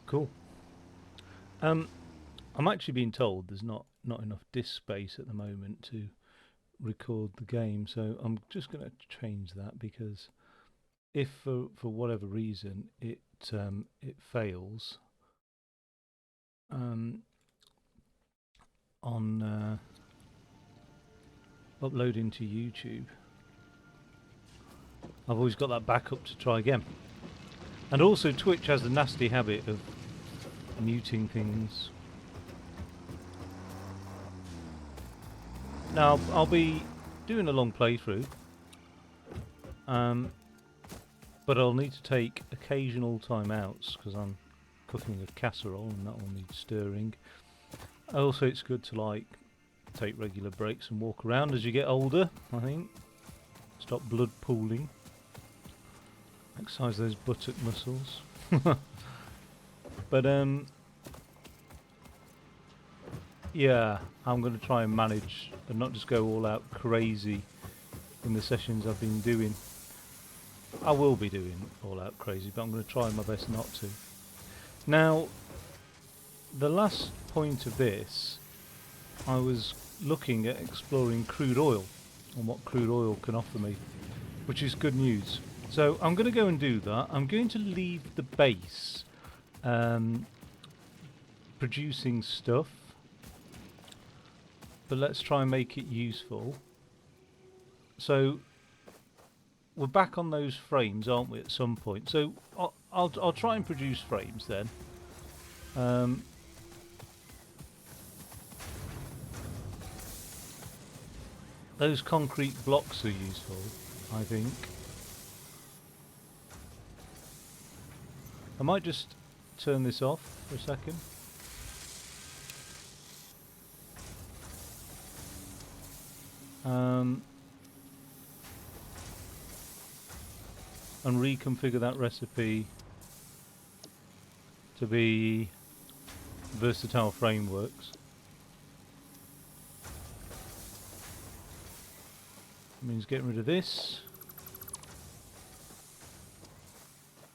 Cool. I'm actually being told there's not enough disk space at the moment to record the game, so I'm just going to change that, because if for whatever reason it fails on uploading to YouTube, I've always got that backup to try again. And also Twitch has the nasty habit of muting things. Now I'll be doing a long playthrough, but I'll need to take occasional timeouts because I'm cooking a casserole and that will need stirring. Also, it's good to like take regular breaks and walk around as you get older, I think. Stop blood pooling. Exercise those buttock muscles. But yeah, I'm going to try and manage and not just go all out crazy in the sessions I've been doing. I will be doing all out crazy, but I'm going to try my best not to. Now, the last point of this, I was looking at exploring crude oil and what crude oil can offer me, which is good news. So I'm going to go and do that. I'm going to leave the base producing stuff, but let's try and make it useful. So we're back on those frames, aren't we, at some point? So I'll try and produce frames then. Those concrete blocks are useful, I think. I might just turn this off for a second. And reconfigure that recipe to be versatile frameworks. That means getting rid of this,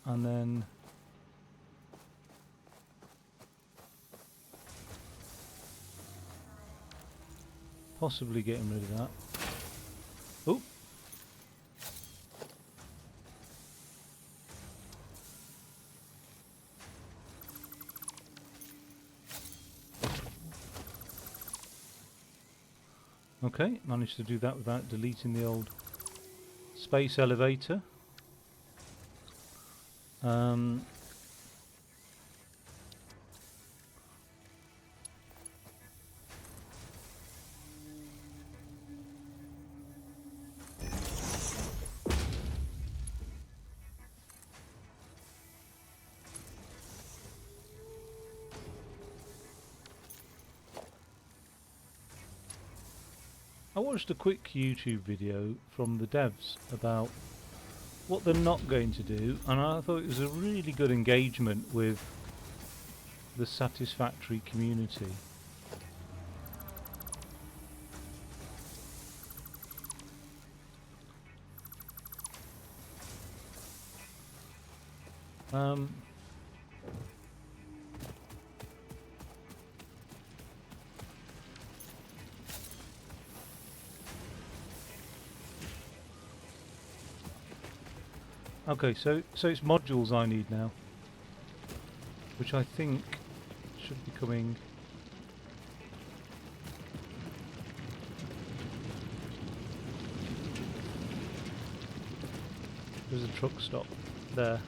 and then possibly getting rid of that. Oh! Okay, managed to do that without deleting the old space elevator. I watched a quick YouTube video from the devs about what they're not going to do, and I thought it was a really good engagement with the Satisfactory community. Okay, so it's modules I need now, which I think should be coming. There's a truck stop there.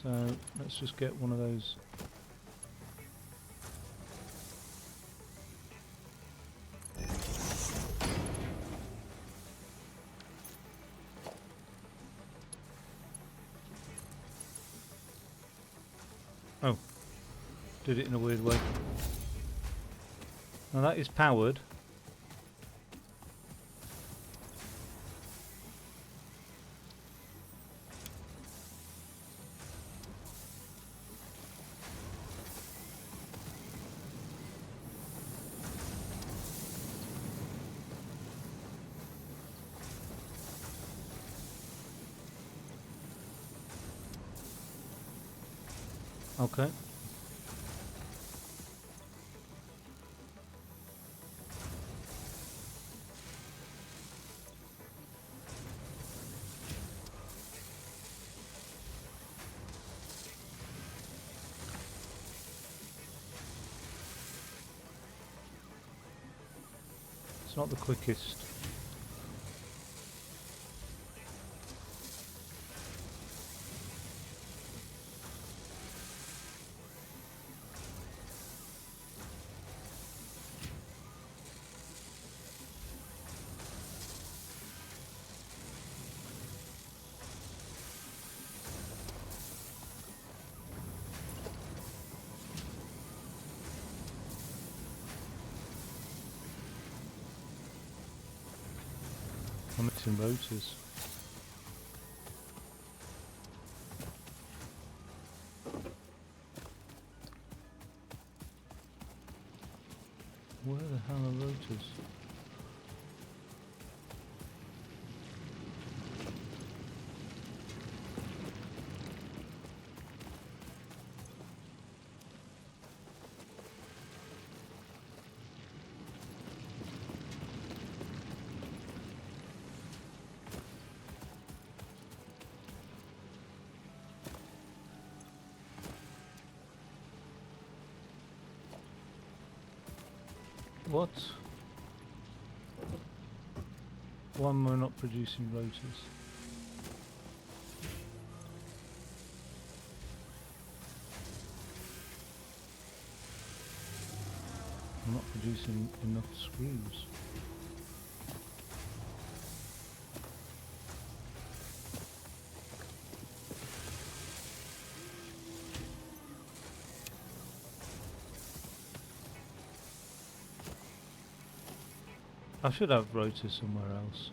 So let's just get one of those. Oh, did it in a weird way. Now that is powered. Okay. It's not the quickest. I'm mixing rotors. Where the hell are rotors? What? Why am I not producing rotors? I'm not producing enough screws. I should have rotors somewhere else.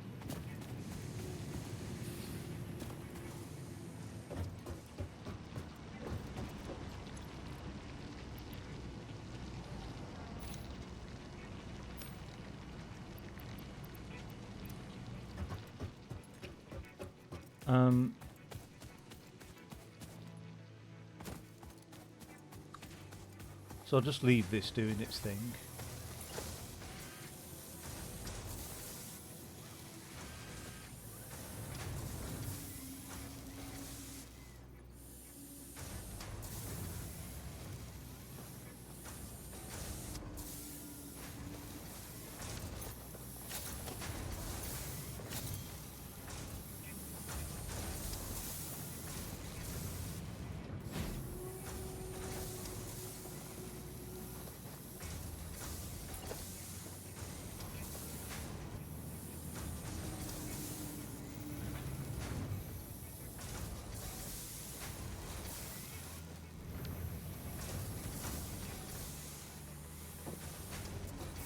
So I'll just leave this doing its thing.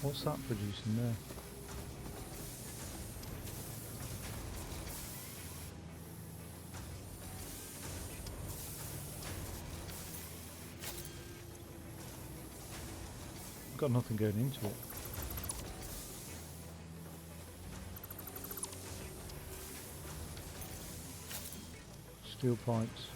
What's that producing there? Got nothing going into it. Steel pipes.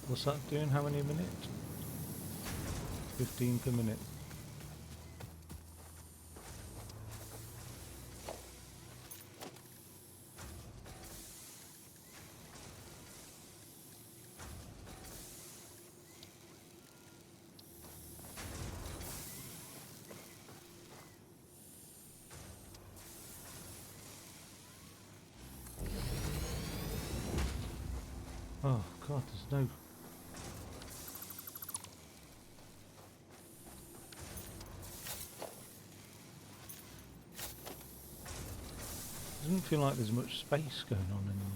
What's that doing? How many a minute? 15 per minute. God, there's no... Doesn't feel like there's much space going on anymore.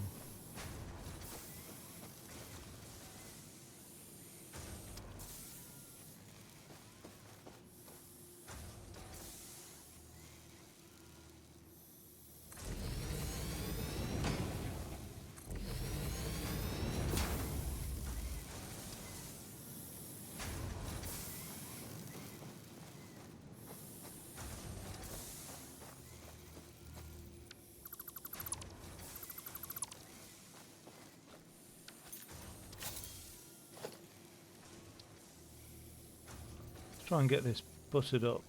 Try and get this buttered up.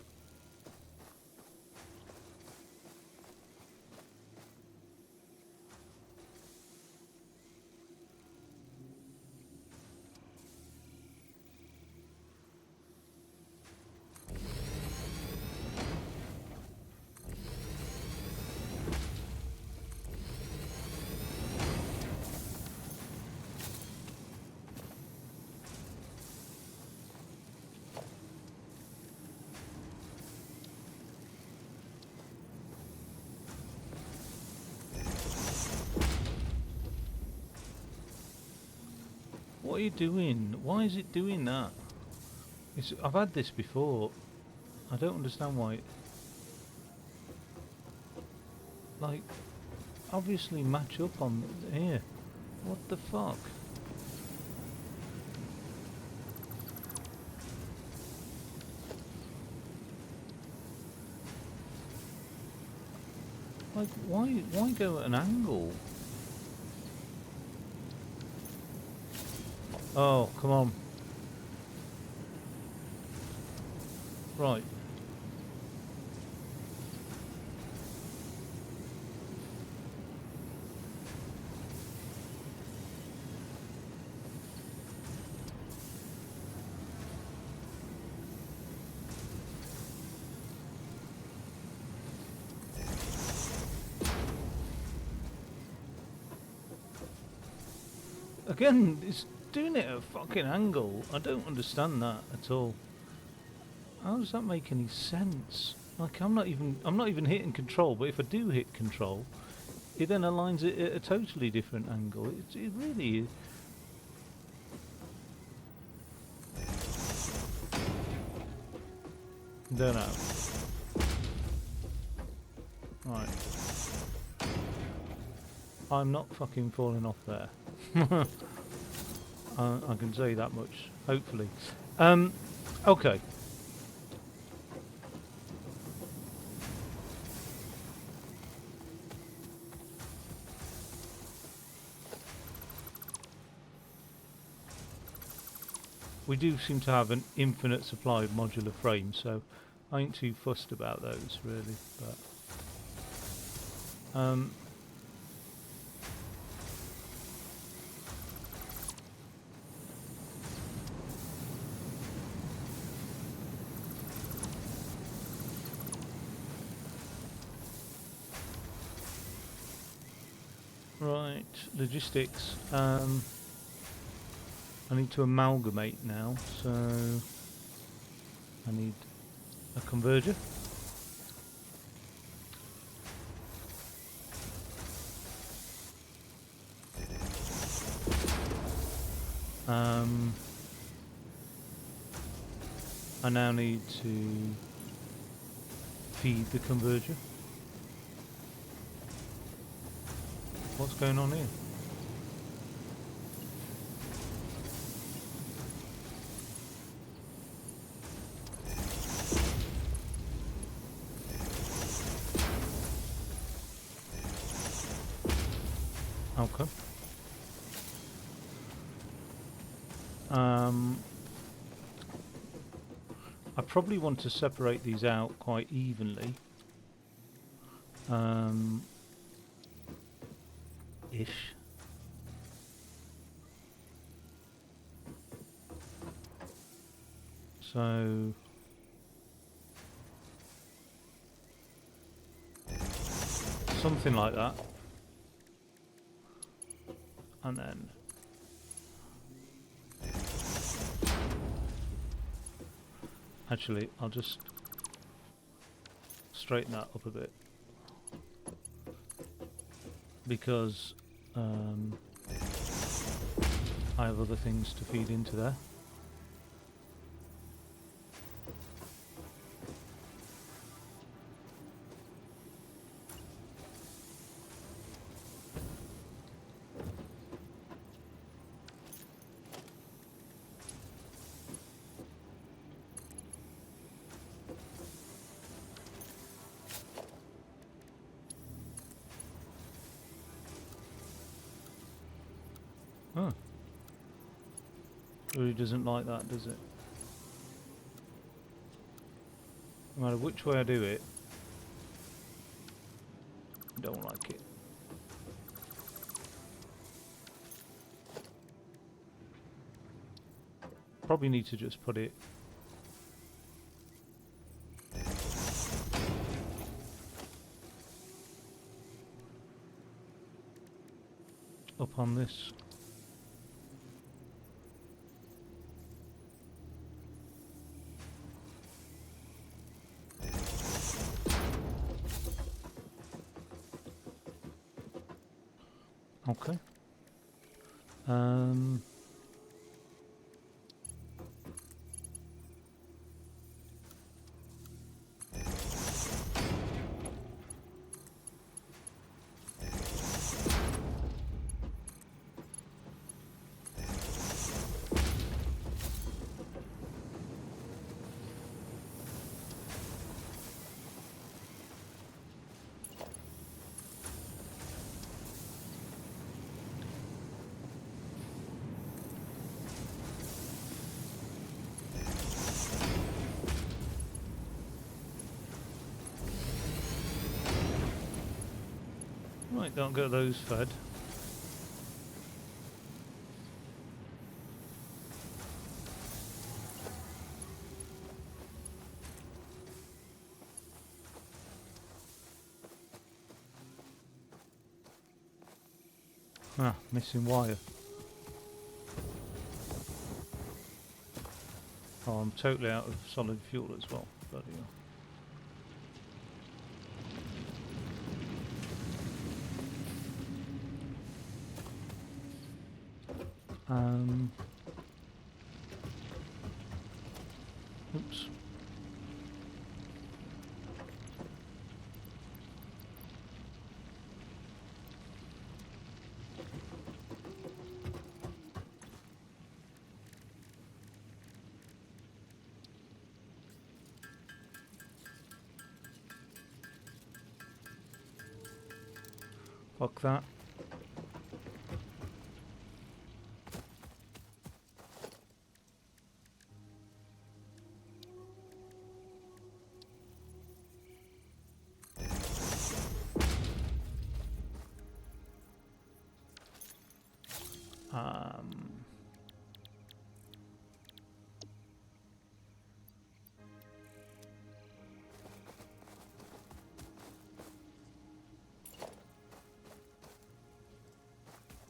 What are you doing? Why is it doing that? I've had this before. I don't understand why it... Like, obviously match up on here. What the fuck? Like, why go at an angle? Oh, come on. Right. Again, it's doing it at a fucking angle. I don't understand that at all. How does that make any sense? Like, I'm not even hitting control, but if I do hit control, it then aligns it at a totally different angle. It really is. Don't know. Right. I'm not fucking falling off there. I can say that much, hopefully. Okay. We do seem to have an infinite supply of modular frames, so I ain't too fussed about those, really. But right, logistics. I need to amalgamate now, so I need a converger. I now need to feed the converger. What's going on here? Okay. I probably want to separate these out quite evenly. Ish. So something like that. And then Actually, I'll just straighten that up a bit, because I have other things to feed into there. Oh. Really doesn't like that, does it? No matter which way I do it, I don't like it. Probably need to just put it up on this. Okay. Right, don't get those fed. Ah, missing wire. Oh, I'm totally out of solid fuel as well. Bloody hell. Oops. Fuck that.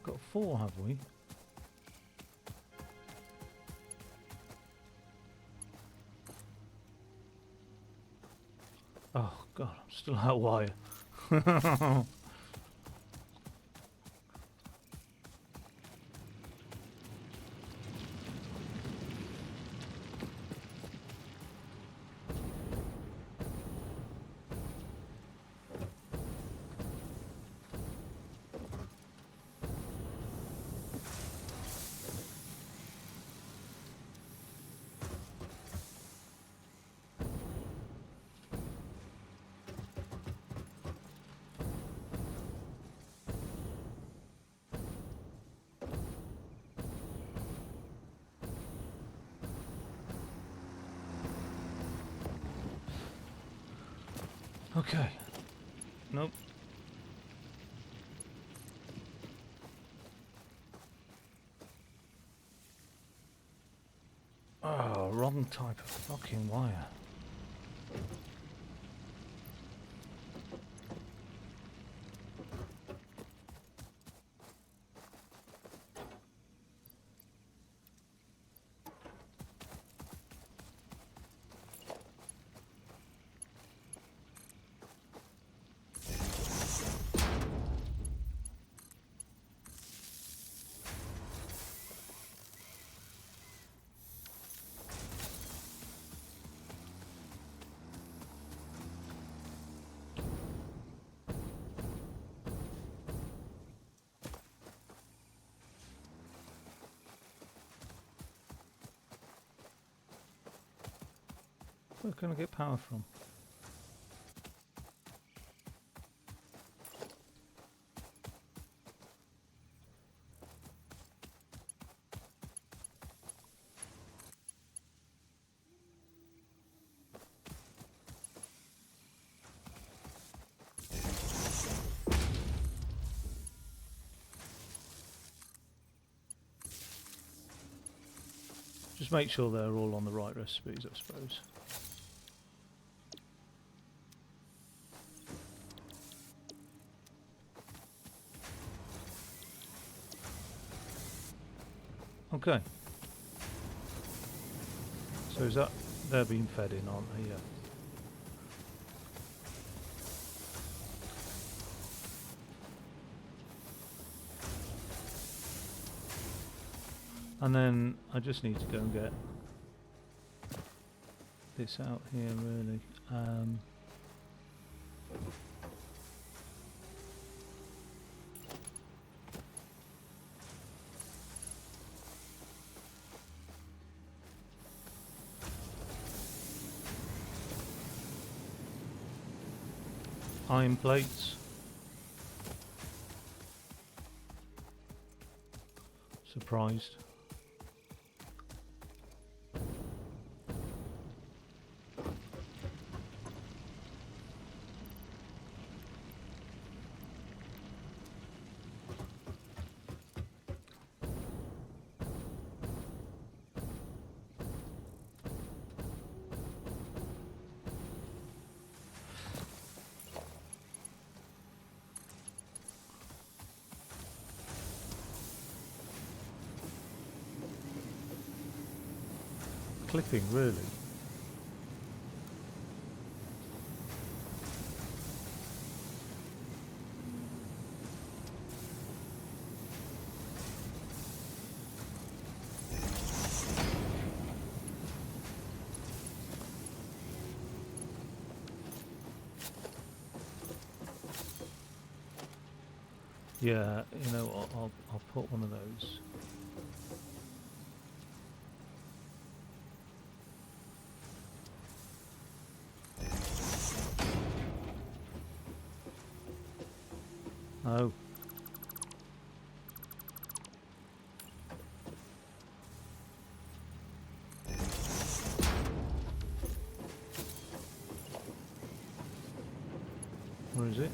Got 4, have we? Oh god, I'm still out of wire. Okay. Nope. Oh, wrong type of fucking wire. Where can I get power from? Just make sure they're all on the right recipes, I suppose. Okay. So is that they're being fed in, aren't they? Yeah. And then I just need to go and get this out here, really. Iron plates. Surprised. Clipping, really. Yeah, you know what, I'll put one of those. Oh. Where is it?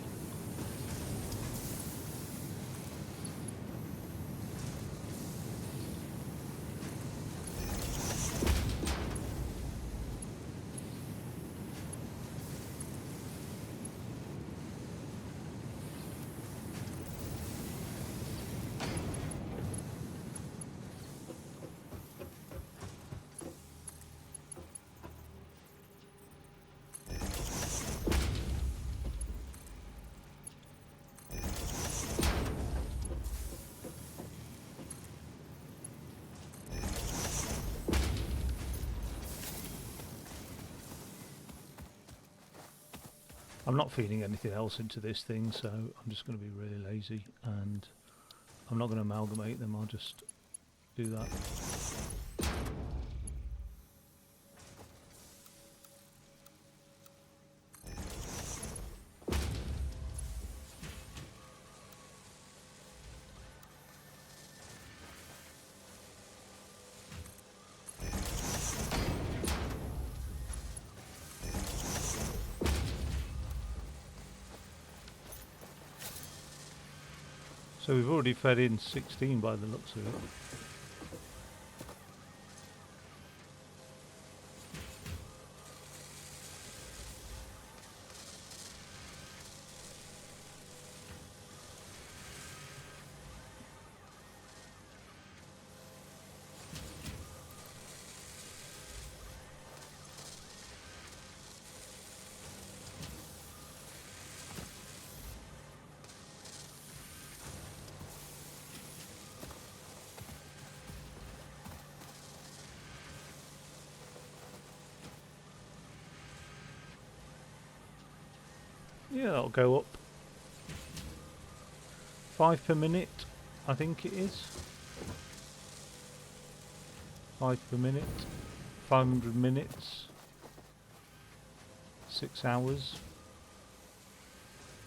I'm not feeding anything else into this thing, so I'm just going to be really lazy, and I'm not going to amalgamate them, I'll just do that. So we've already fed in 16 by the looks of it. Yeah, that'll go up. 5 per minute, I think it is. 5 per minute. 500 minutes. 6 hours?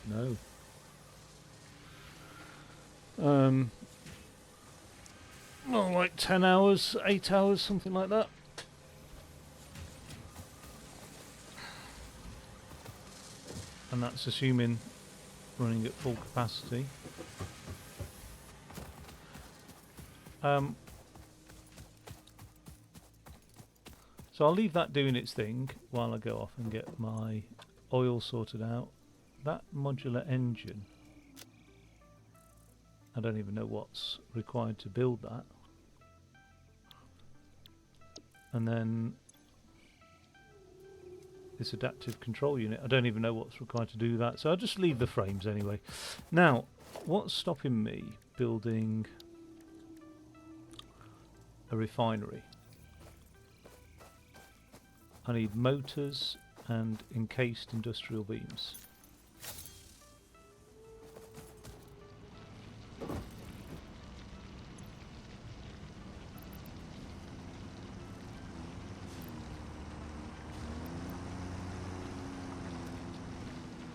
No. Well, like 10 hours, 8 hours, something like that. And that's assuming running at full capacity. So I'll leave that doing its thing while I go off and get my oil sorted out. That modular engine, I don't even know what's required to build that. And then this adaptive control unit, I don't even know what's required to do that, so I'll just leave the frames anyway. Now, what's stopping me building a refinery? I need motors and encased industrial beams.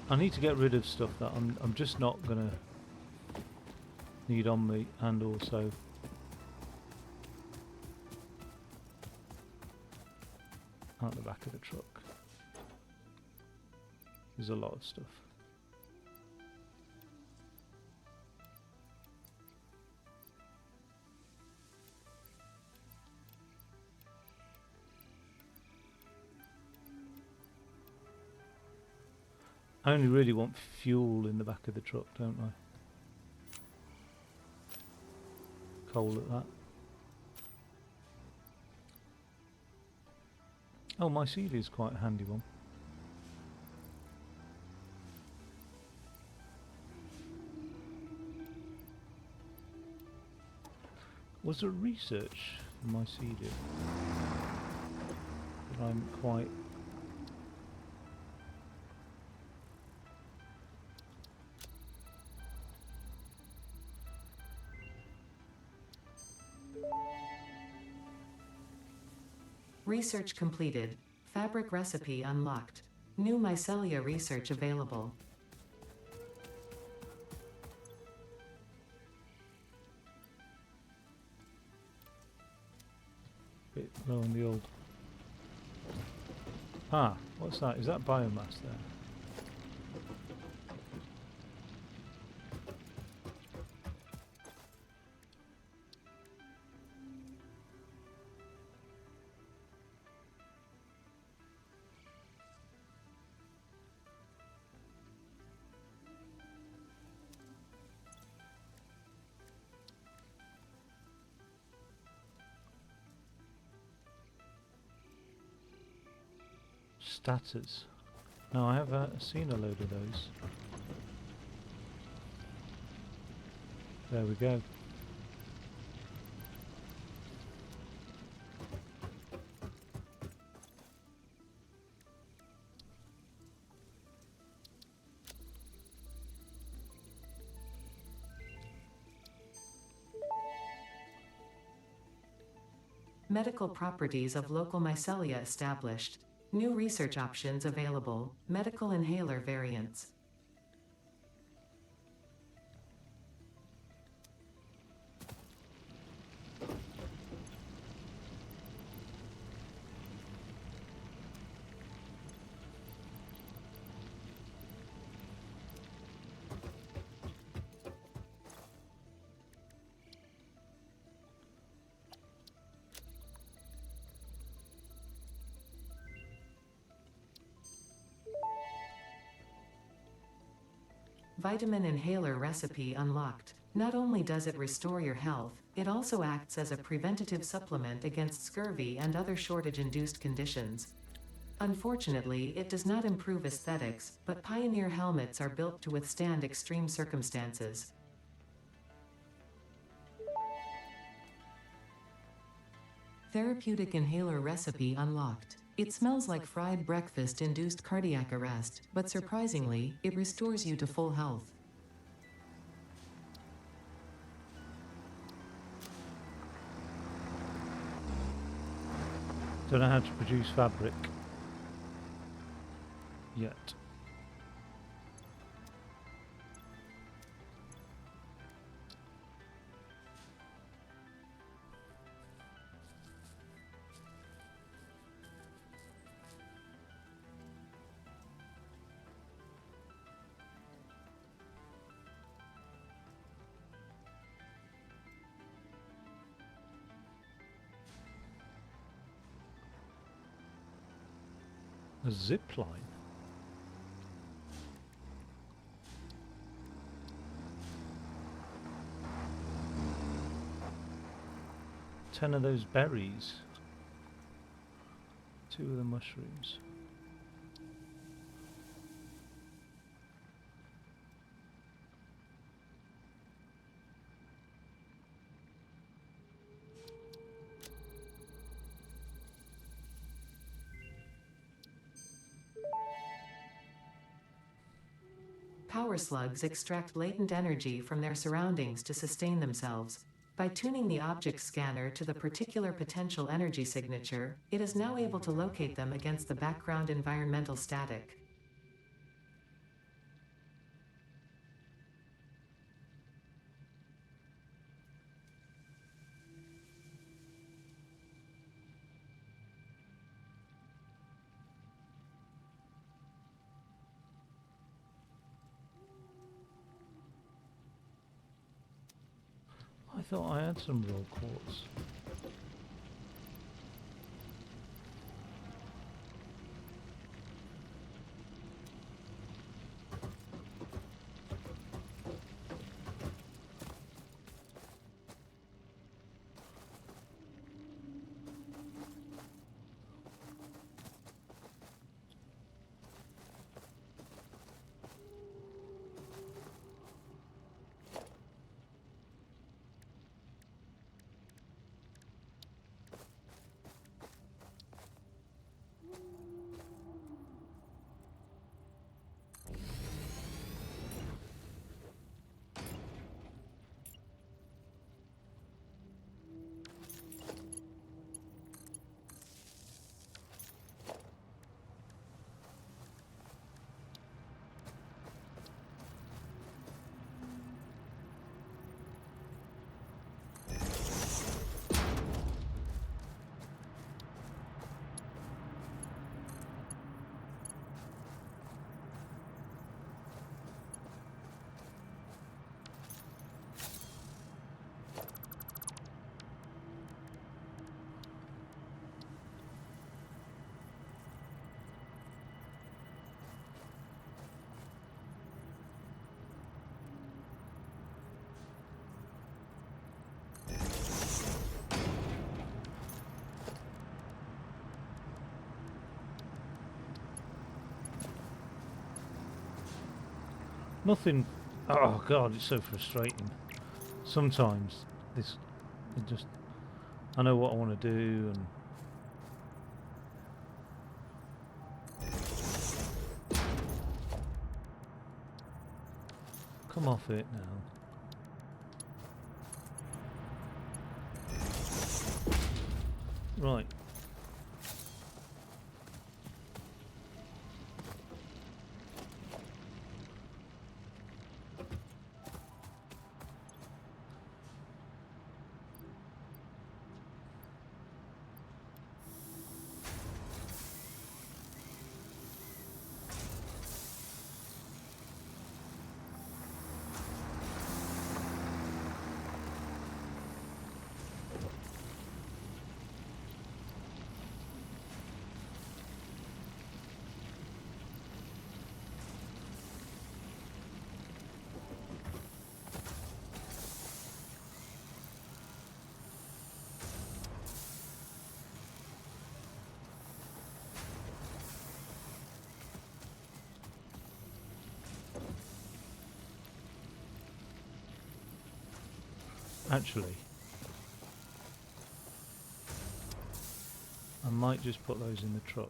I need to get rid of stuff that I'm just not gonna need on me, and also out the back of the truck. There's a lot of stuff. I only really want fuel in the back of the truck, don't I? Coal at that. Oh, my CD is quite a handy one. Was there research in my CD that I'm quite... Research completed. Fabric recipe unlocked. New mycelia research available. Bit low on the old... Ah, what's that? Is that biomass there? Status. No, I have seen a load of those. There we go. Medical properties of local mycelia established. New research options available. Medical inhaler variants. Vitamin inhaler recipe unlocked. Not only does it restore your health, it also acts as a preventative supplement against scurvy and other shortage-induced conditions. Unfortunately, it does not improve aesthetics, but Pioneer helmets are built to withstand extreme circumstances. Therapeutic inhaler recipe unlocked. It smells like fried breakfast-induced cardiac arrest, but surprisingly, it restores you to full health. Don't know how to produce fabric. yet. A zip line. Ten of those berries. 2 of the mushrooms. Power slugs extract latent energy from their surroundings to sustain themselves. By tuning the object scanner to the particular potential energy signature, it is now able to locate them against the background environmental static. I thought I had some raw quartz. Nothing. Oh god, it's so frustrating. Sometimes this, it just. I know what I want to do, and come off it now. Right. Actually, I might just put those in the truck.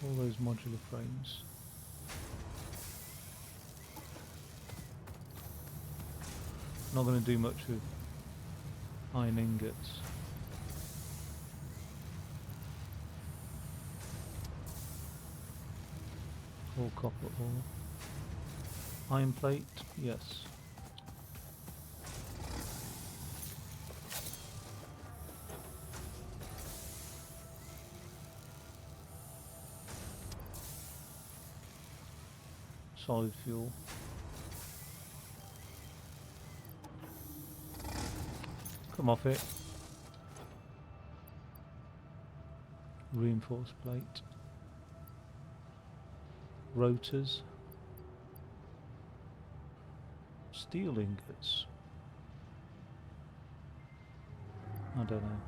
All those modular frames. Not going to do much with iron ingots. Or copper ore. Iron plate, yes. Solid fuel. Come off it. Reinforced plate. Rotors. Steel ingots. I don't know.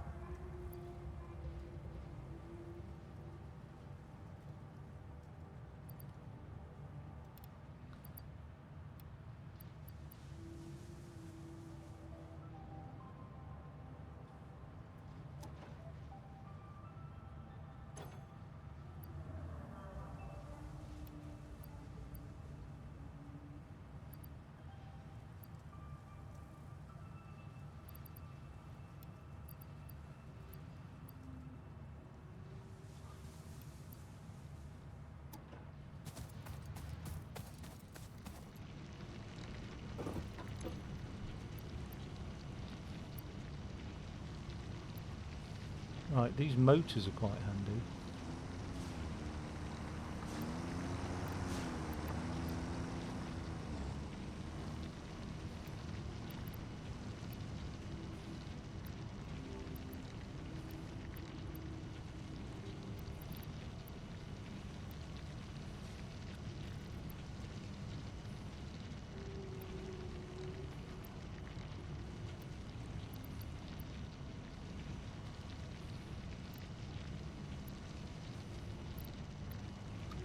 Right, these motors are quite handy.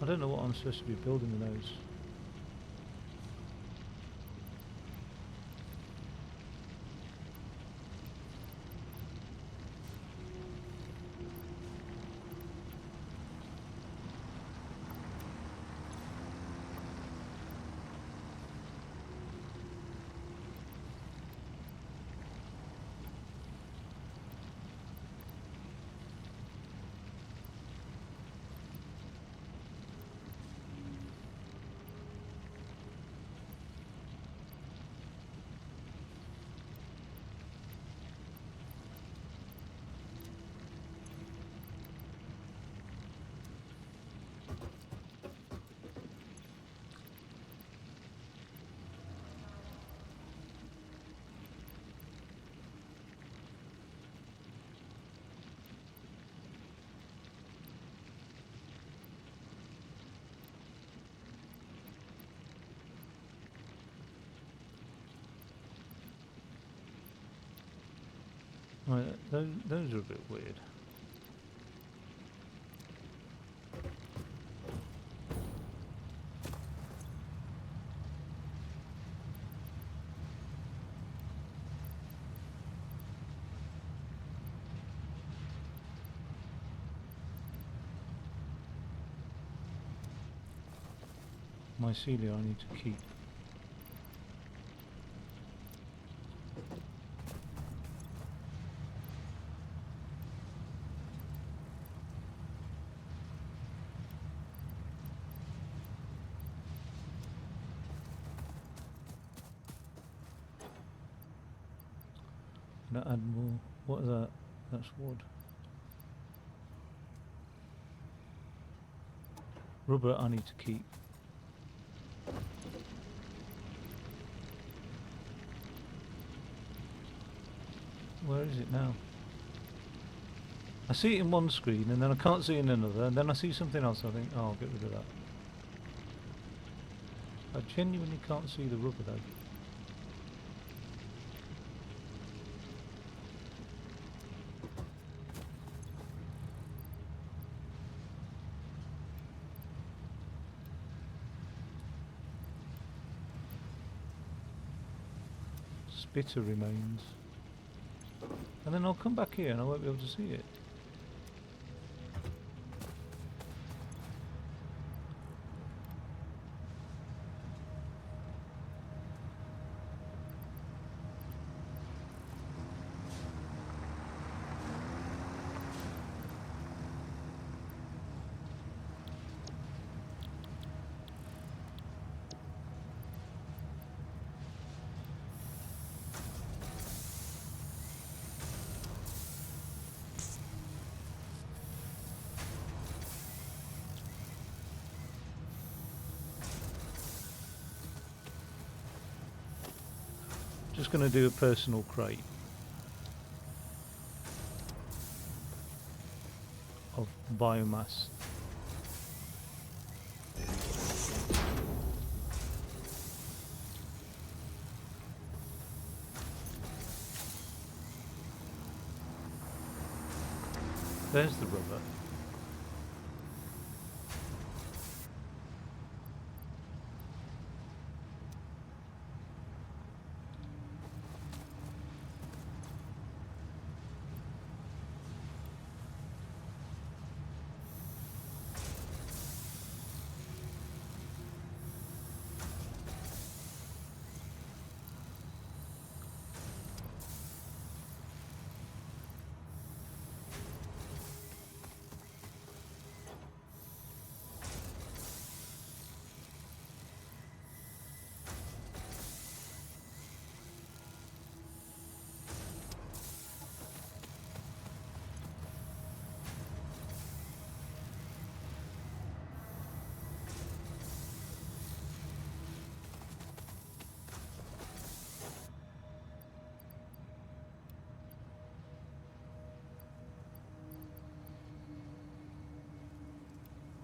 I don't know what I'm supposed to be building with those. Right, those are a bit weird. Mycelia I need to keep. Gonna add more. What is that? That's wood. Rubber I need to keep. Where is it now? I see it in one screen and then I can't see it in another, and then I see something else and I think, oh, I'll get rid of that. I genuinely can't see the rubber though. Spitter remains. And then I'll come back here and I won't be able to see it. just going to do a personal crate of biomass. There's the rubber.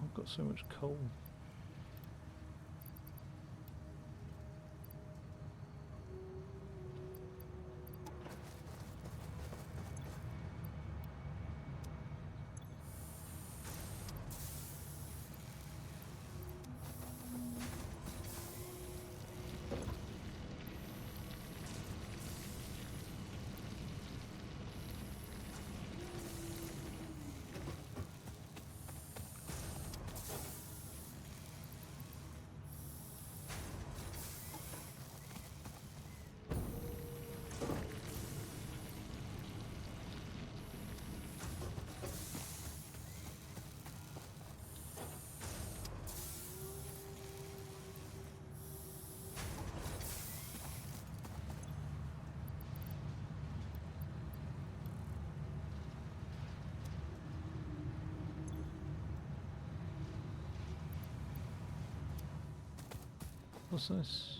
I've got so much coal. What's this?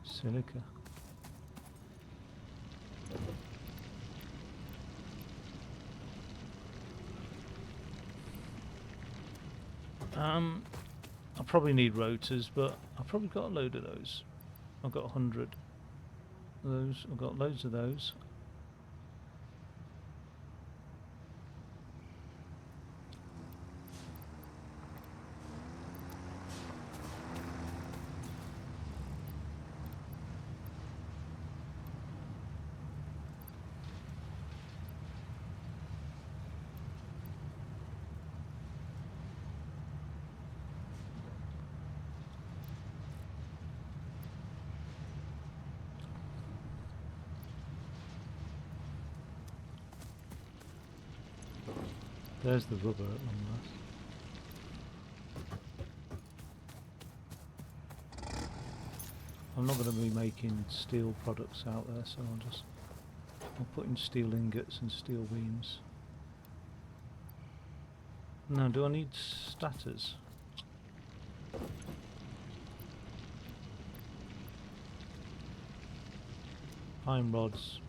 Silica. I probably need rotors, but I've probably got a load of those. I've got 100 of those. I've got loads of those. There's the rubber at long last. I'm not going to be making steel products out there, so I'll put in steel ingots and steel beams. Now, do I need statters? Pine rods.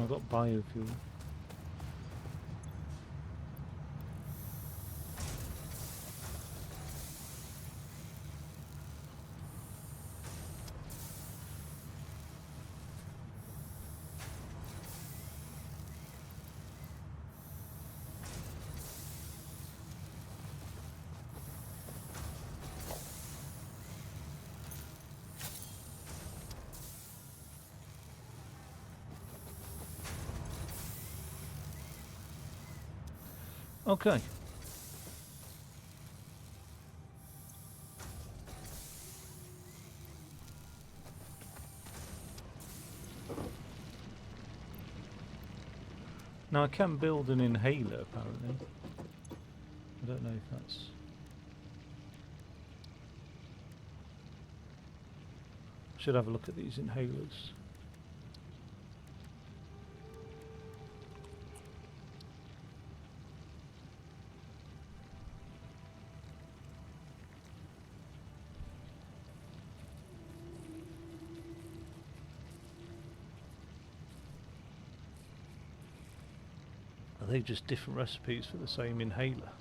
I've got biofuel. Okay. Now I can build an inhaler apparently. I don't know if that's... Should have a look at these inhalers. Are they just different recipes for the same inhaler?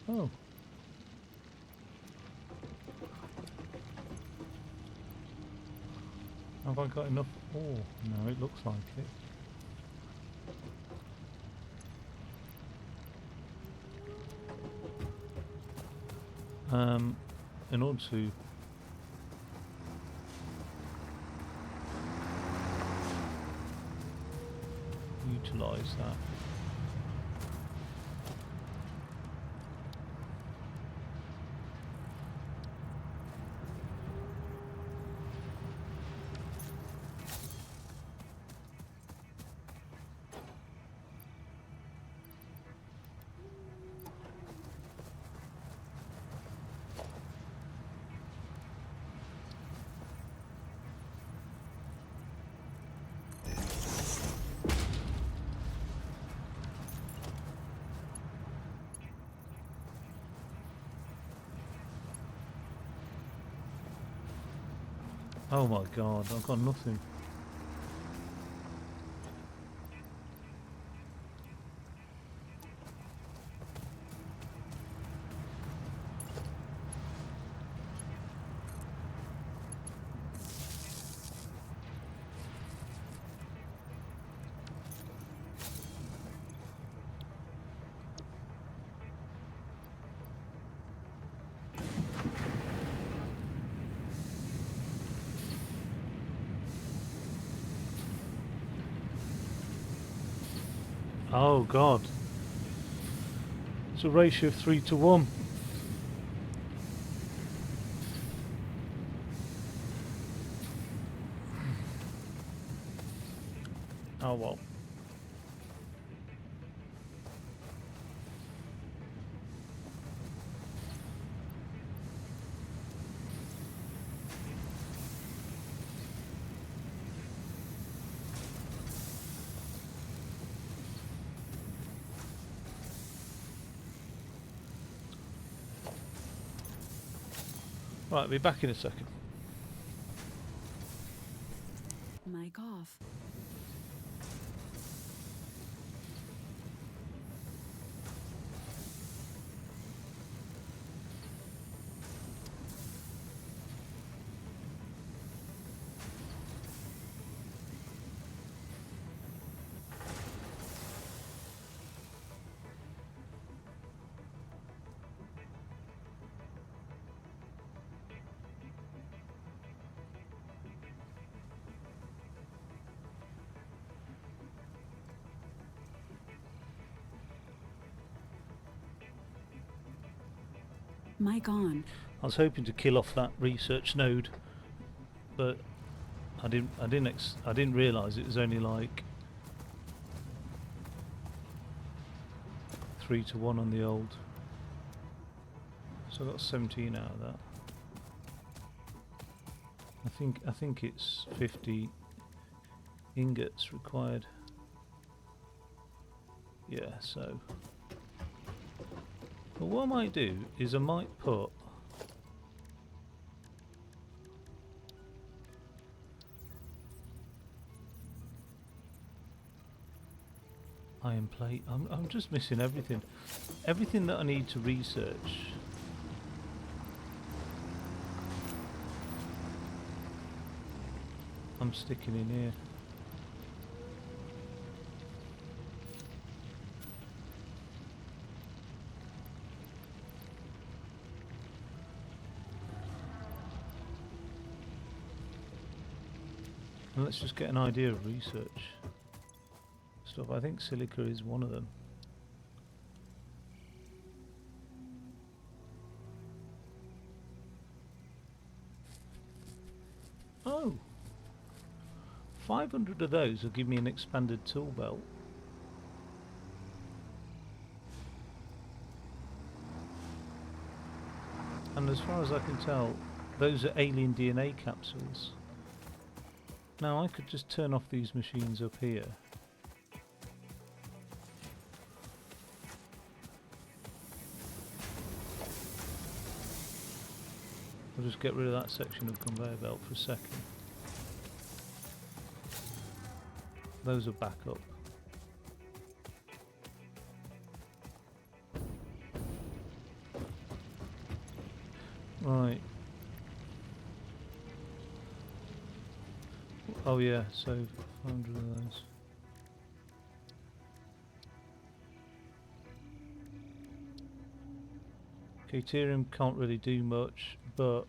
Oh. Have I got enough? Oh, no, it looks like it. In order to utilise that, oh my god, I've got nothing. Oh god. It's a ratio of 3 to 1. Oh well. Right, I'll be back in a second. Mic off. Mic on. I was hoping to kill off that research node, but I didn't realise it was only like 3 to 1 on the old. So I got 17 out of that. I think it's 50 ingots required. Yeah, so. But what I might do is I might put Iron plate. I'm just missing everything. Everything that I need to research. I'm sticking in here. And let's just get an idea of research stuff. I think silica is one of them. Oh! 500 of those will give me an expanded tool belt. And as far as I can tell, those are alien DNA capsules. Now I could just turn off these machines up here. I'll just get rid of that section of conveyor belt for a second. Those are back up. Right. Oh yeah, so 500 of those. Deuterium can't really do much, but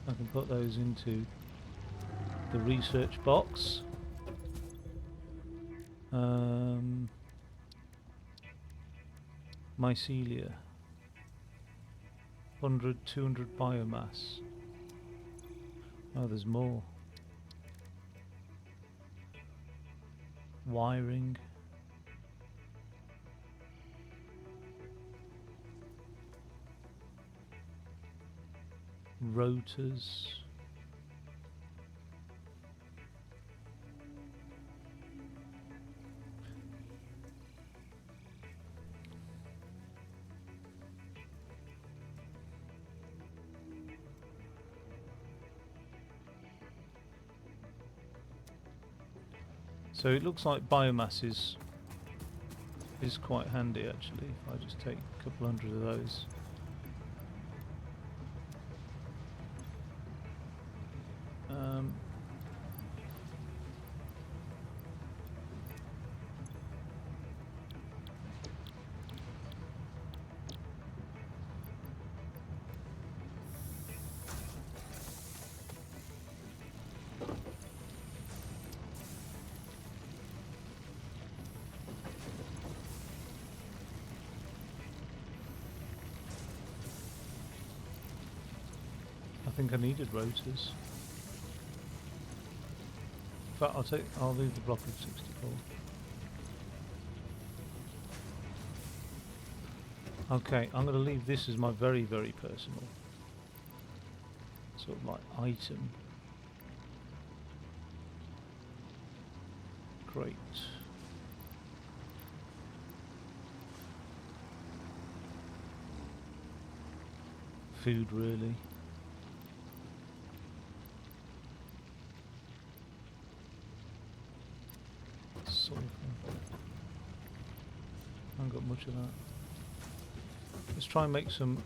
I can put those into the research box. Mycelia. 100, 200 biomass. Oh, there's more. Wiring. Rotors. So it looks like biomass is quite handy actually, if I just take a couple hundred of those. I think I needed rotors. In fact, I'll leave the block of 64. Okay, I'm going to leave this as my very, very personal sort of like item. Great. Food, really. Sulfur. I haven't got much of that. Let's try and make some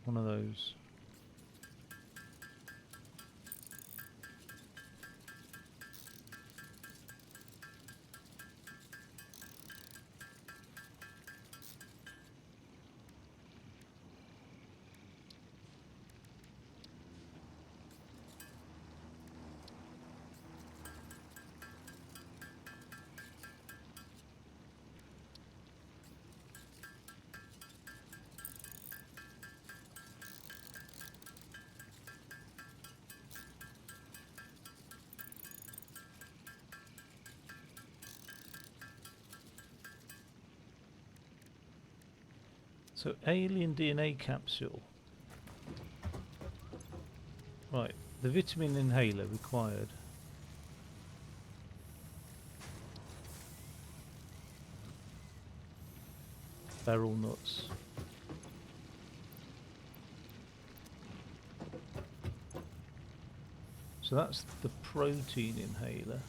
one of those. So alien DNA capsule. Right, the vitamin inhaler required. Beryl nuts. So that's the protein inhaler.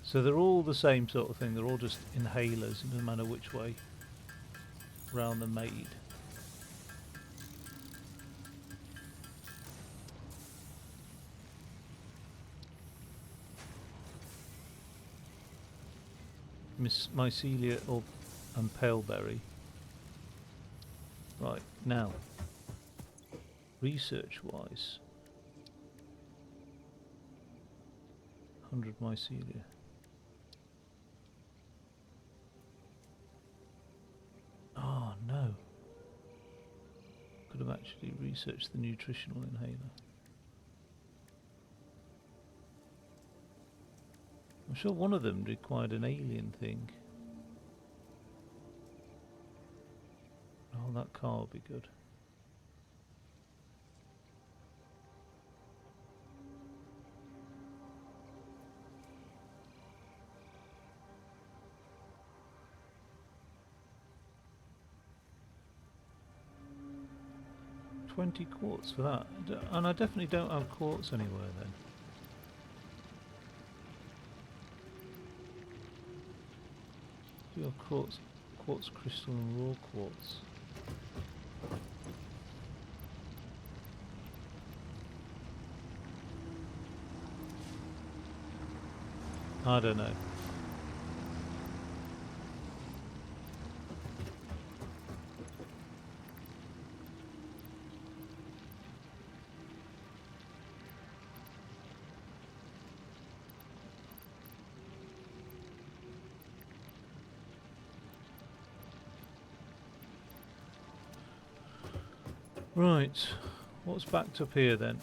So they're all the same sort of thing, they're all just inhalers, it doesn't matter which way round they're made. Mycelia or and paleberry. Right, now, research-wise, 100 mycelia. Oh no. Could have actually researched the nutritional inhaler. I'm sure one of them required an alien thing. Oh, that car would be good. $20 quartz for that. And I definitely don't have quartz anywhere then. Do you have quartz crystal and raw quartz? I don't know. Right, what's backed up here then?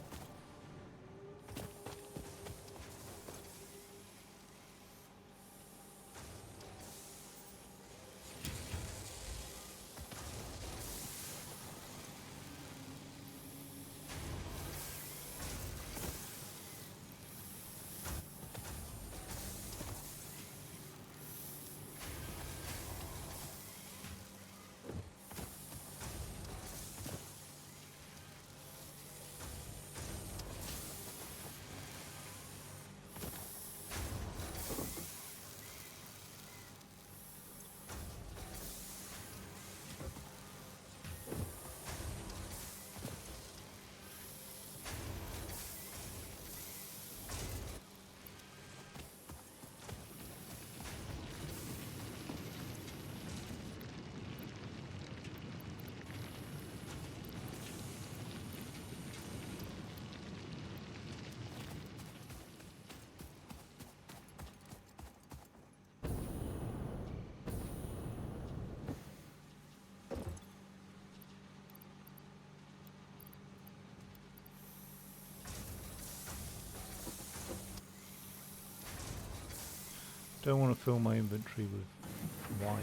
Don't want to fill my inventory with wire.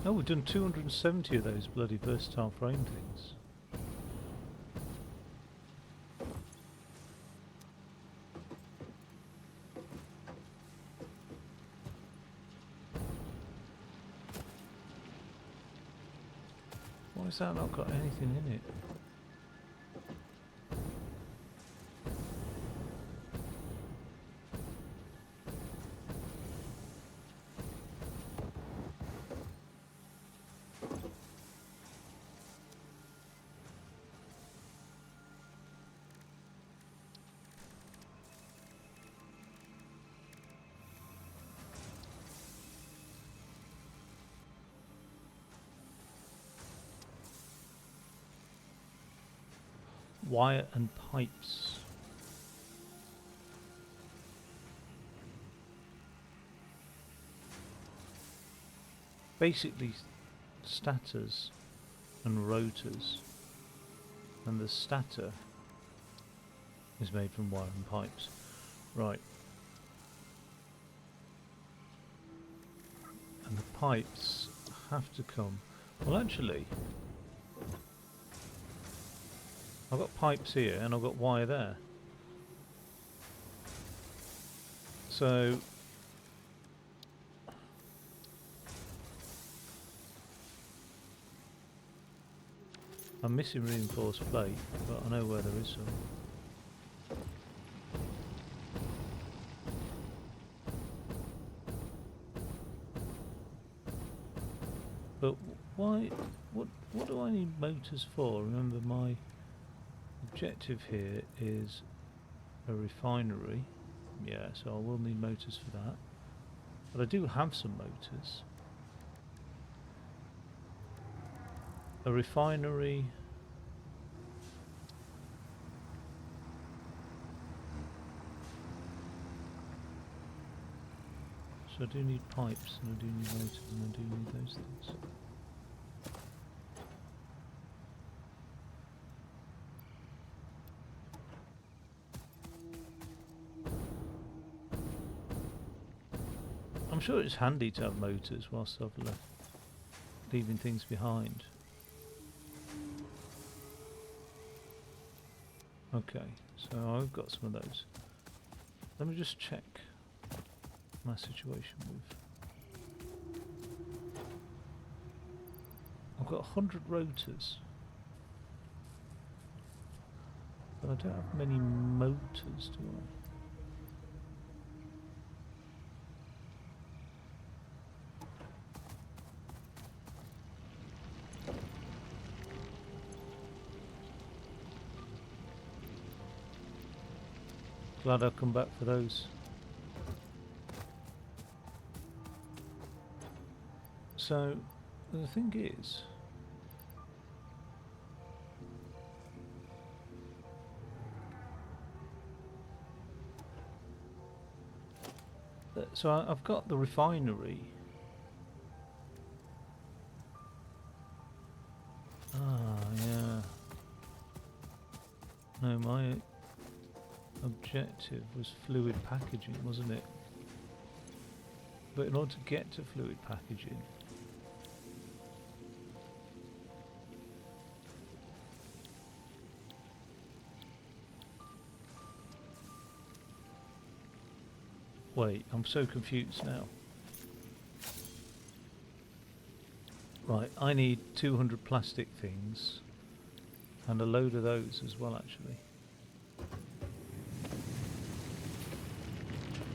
Oh, we've done 270 of those bloody versatile frame things. Why has that not got anything in it? wire and pipes. Basically stators and rotors, and the stator is made from wire and pipes. Right. And the pipes have to come. Well, actually, I've got pipes here and I've got wire there. So I'm missing reinforced plate, but I know where there is some. But why? What do I need motors for? Remember, my objective here is a refinery. Yeah, so I will need motors for that. But I do have some motors. A refinery. So I do need pipes, and I do need motors, and I do need those things. I'm sure it's handy to have motors whilst I've leaving things behind. Okay, so I've got some of those. Let me just check my situation with. I've got 100 rotors, but I don't have many motors, do I? Glad I've come back for those. So the thing is, so I've got the refinery. Ah, yeah. No, my objective was fluid packaging, wasn't it? But in order to get to fluid packaging, wait, I'm so confused now. Right, I need 200 plastic things and a load of those as well, actually.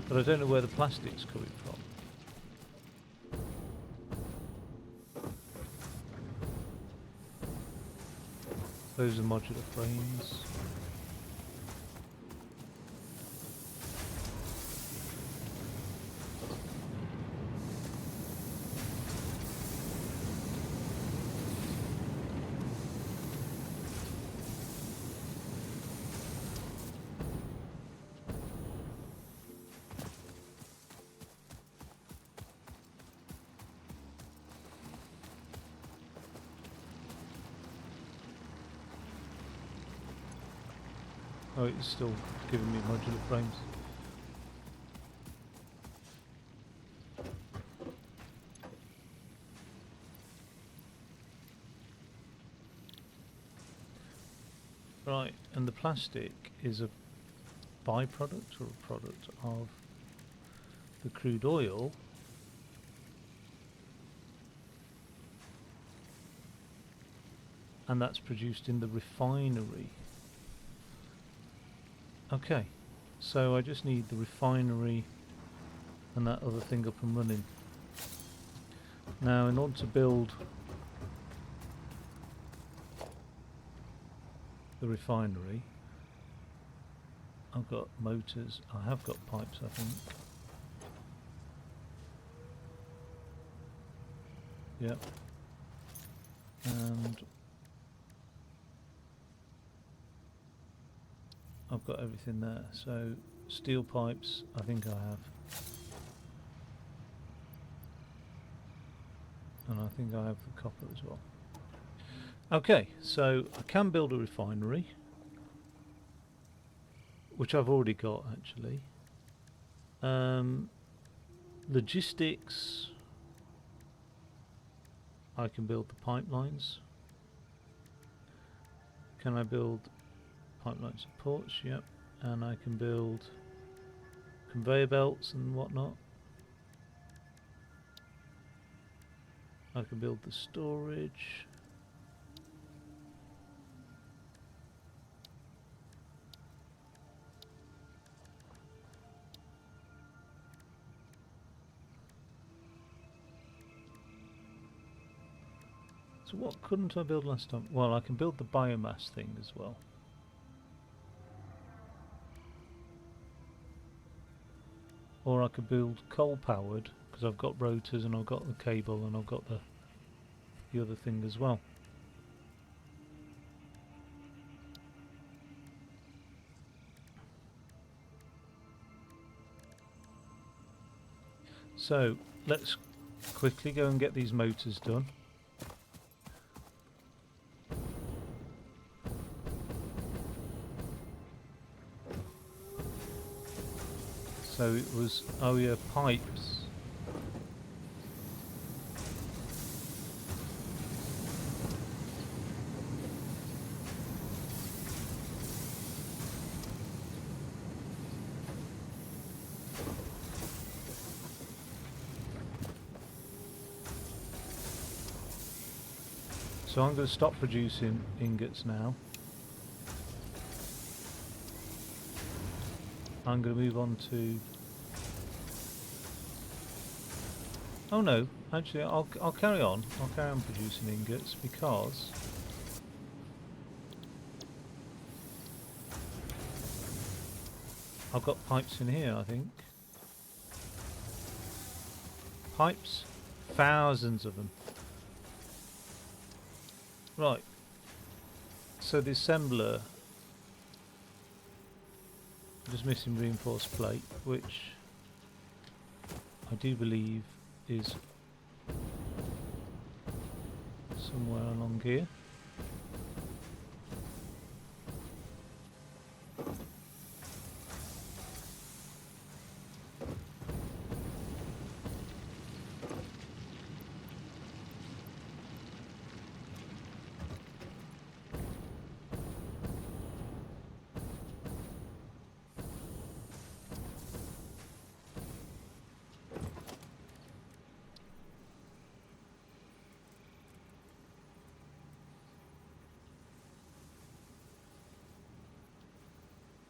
But I don't know where the plastic's coming from. Those are modular frames. Oh, it's still giving me modular frames. Right, and the plastic is a byproduct or a product of the crude oil and that's produced in the refinery. Okay, so I just need the refinery and that other thing up and running. Now, in order to build the refinery, I've got motors, I have got pipes, I think. Yep. And I've got everything there. So steel pipes, I think I have. And I think I have the copper as well. Okay, so I can build a refinery, which I've already got actually. Logistics, I can build the pipelines. Can I build pipeline supports? Yep. And I can build conveyor belts and whatnot. I can build the storage. So what couldn't I build last time? Well, I can build the biomass thing as well. Or I could build coal powered, because I've got rotors and I've got the cable and I've got the other thing as well. So let's quickly go and get these motors done. So it was, oh yeah, pipes. So I'm going to stop producing ingots now. I'm going to move on to... Oh no, actually I'll carry on. I'll carry on producing ingots because I've got pipes in here, I think. Pipes, thousands of them. Right. So the assembler, just missing reinforced plate, which I do believe is somewhere along here.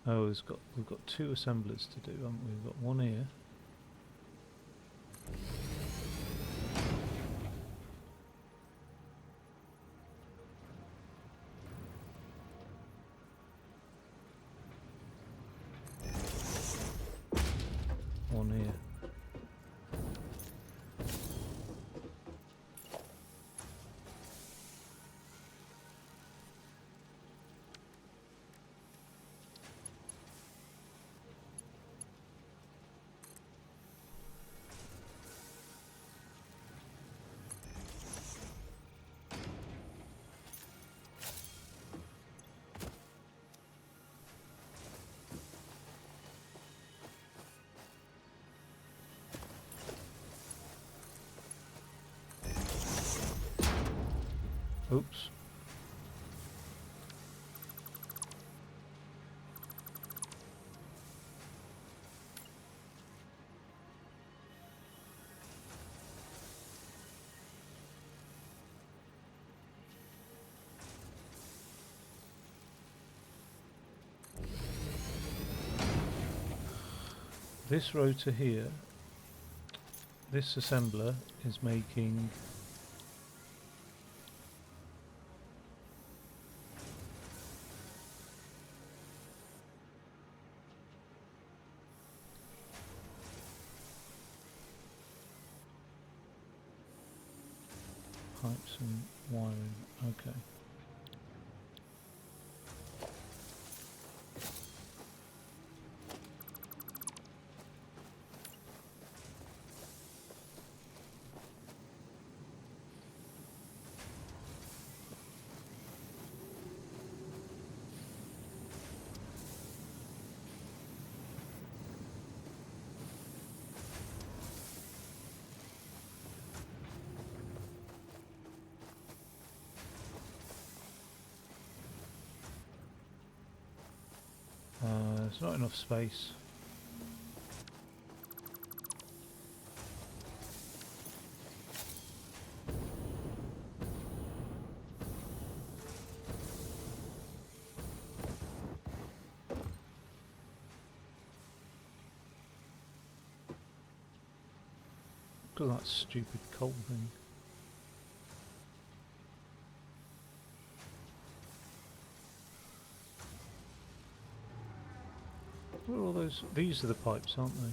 Oh, we've got two assemblers to do, haven't we? We've got one here. One here. Oops. This rotor here, this assembler is making pipes and wiring. Okay. there's not enough space. Look at that stupid coal thing. What are all those? These are the pipes, aren't they?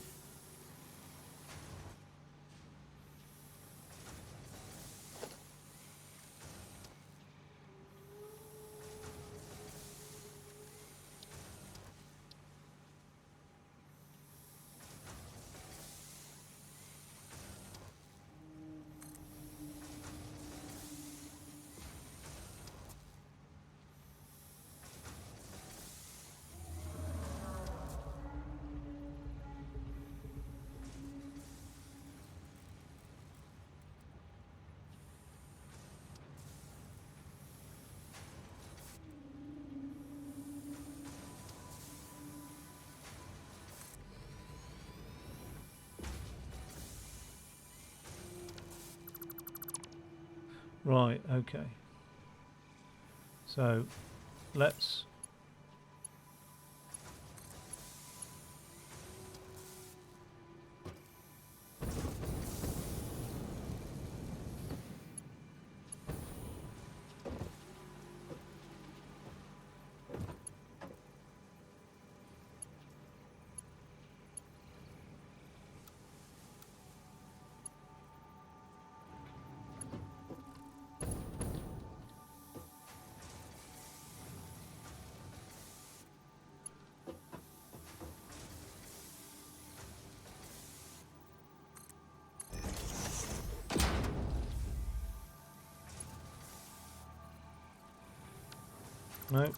Right, okay. So, let's... No.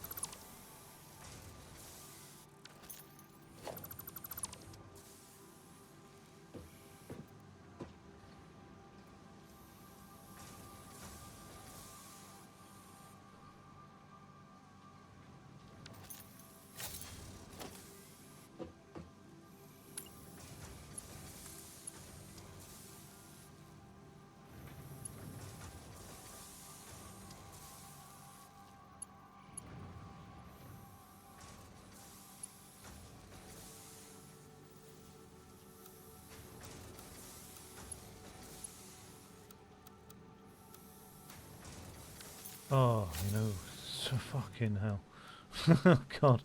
Oh, you know, so fucking hell. Oh, God.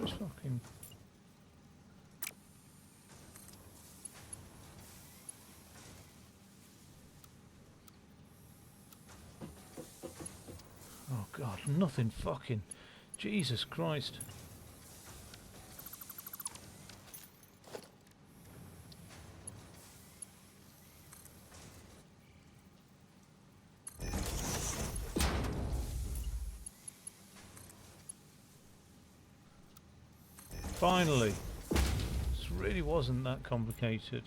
Just fucking... Oh, God, nothing fucking... Jesus Christ. Finally! This really wasn't that complicated.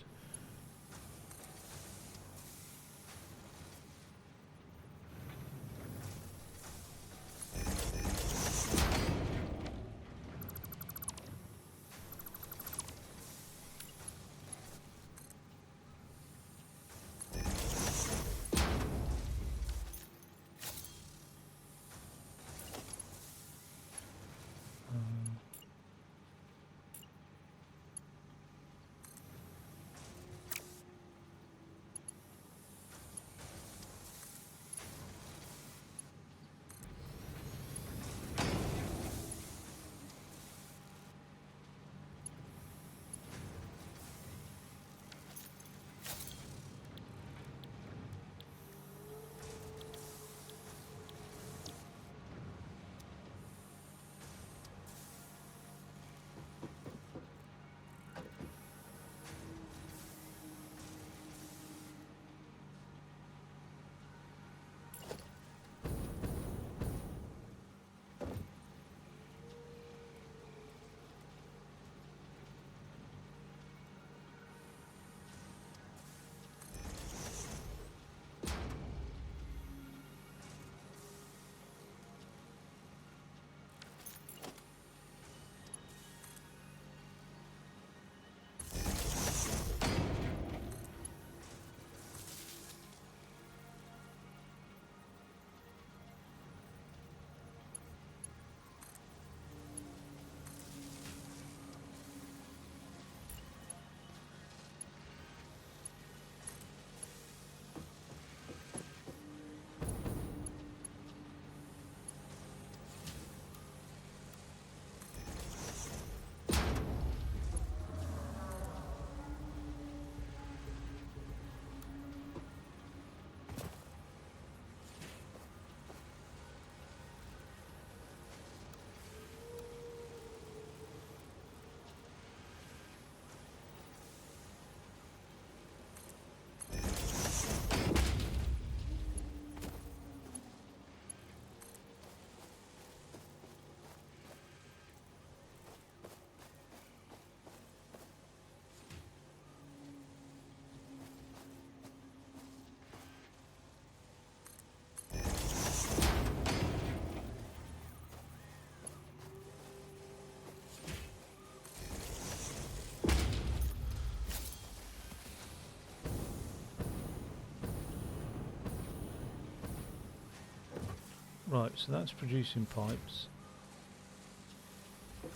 Right, so that's producing pipes.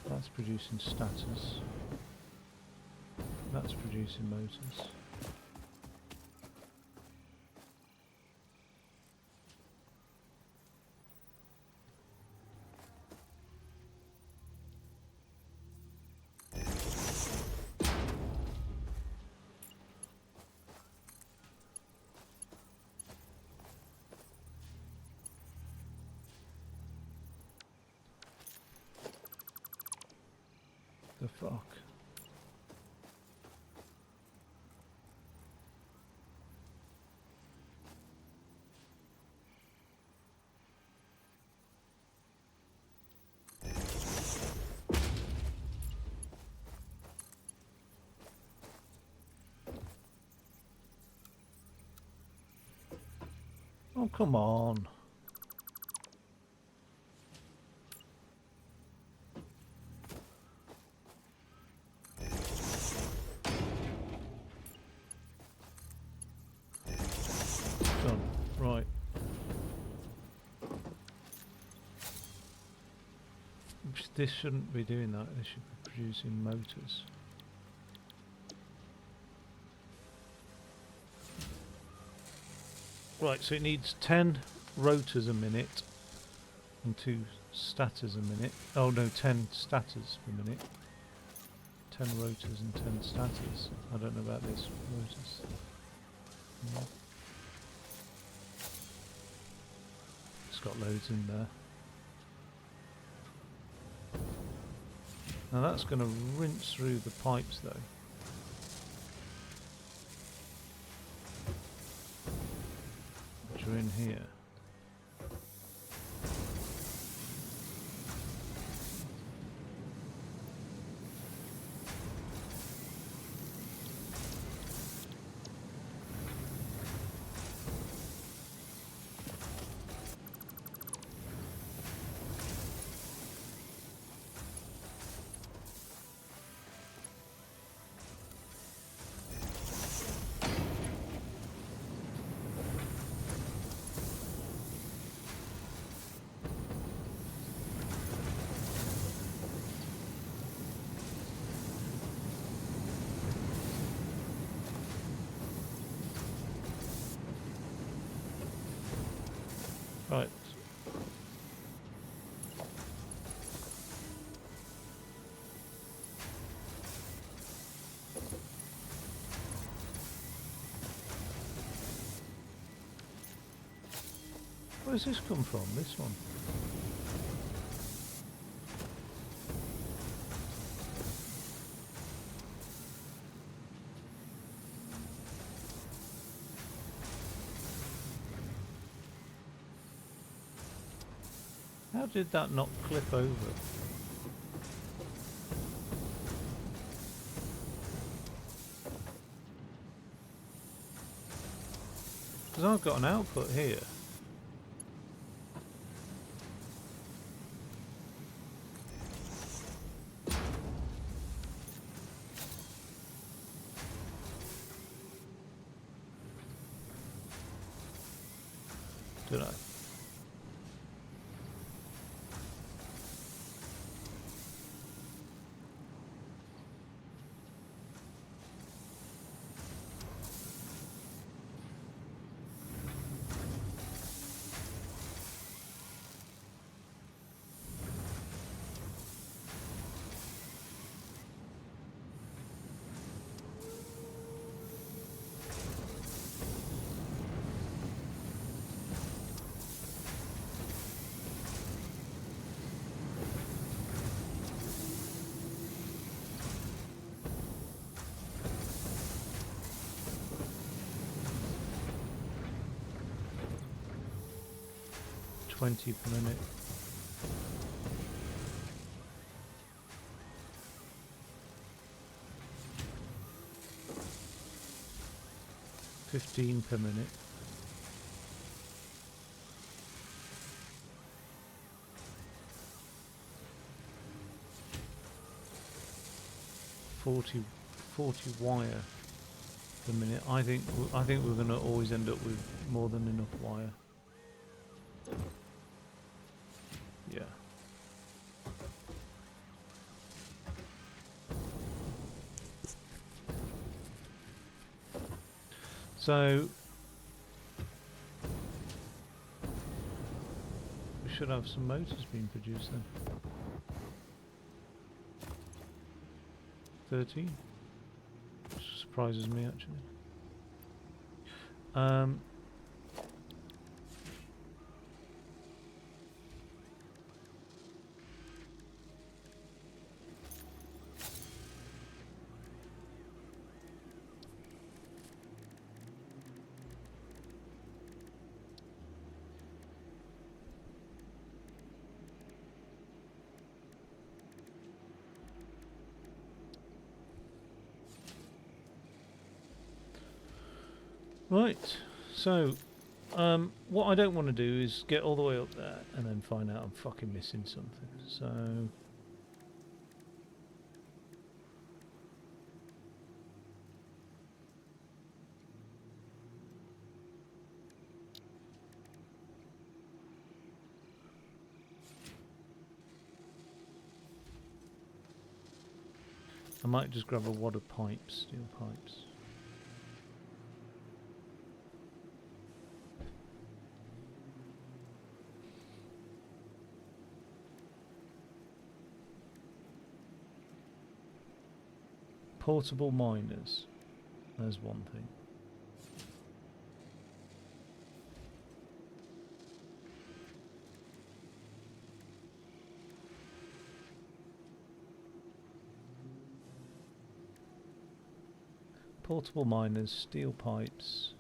That's producing stators. That's producing motors. The fuck? Oh, come on. Done. Right. This shouldn't be doing that. This should be producing motors. Right, so it needs 10 rotors a minute and 2 stators a minute. Oh no, 10 stators per minute. 10 rotors and 10 stators. I don't know about this. Rotors. No. It's got loads in there. Now that's going to rinse through the pipes though. Which are in here. Right. Where does this come from? This one? How did that not clip over? Because I've got an output here. Did I? $20 per minute. $15 per minute. Forty wire per minute. I think we're going to always end up with more than enough wire. So we should have some motors being produced then. 13, which surprises me actually. Right, so what I don't want to do is get all the way up there and then find out I'm fucking missing something. So I might just grab a wad of pipes, steel pipes. Portable miners. There's one thing. Portable miners, steel pipes.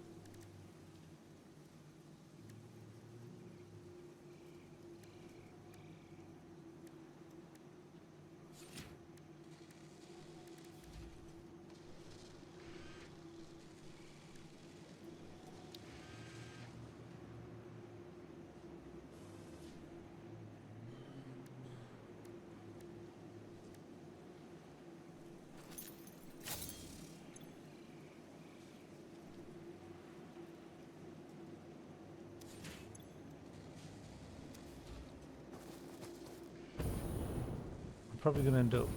Probably going to end up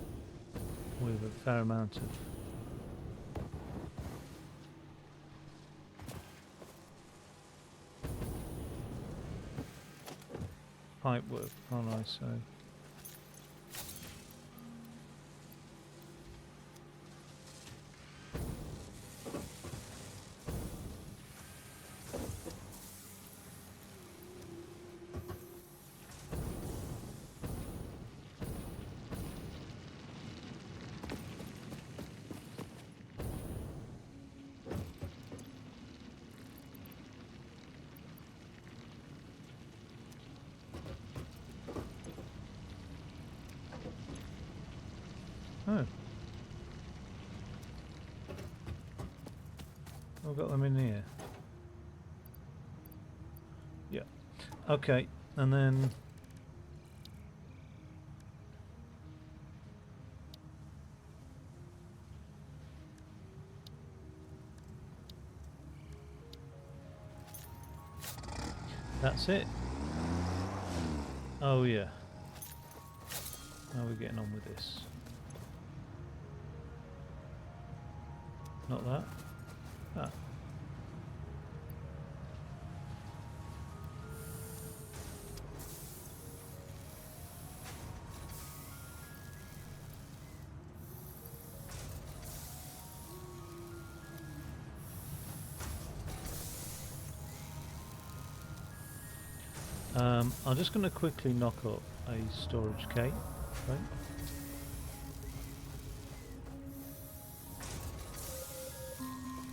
with a fair amount of pipe work, aren't I? So oh, I've got them in here. Yeah. Okay, and then that's it. Oh yeah. How are we getting on with this? Not that. That. I'm just going to quickly knock up a storage cage, right?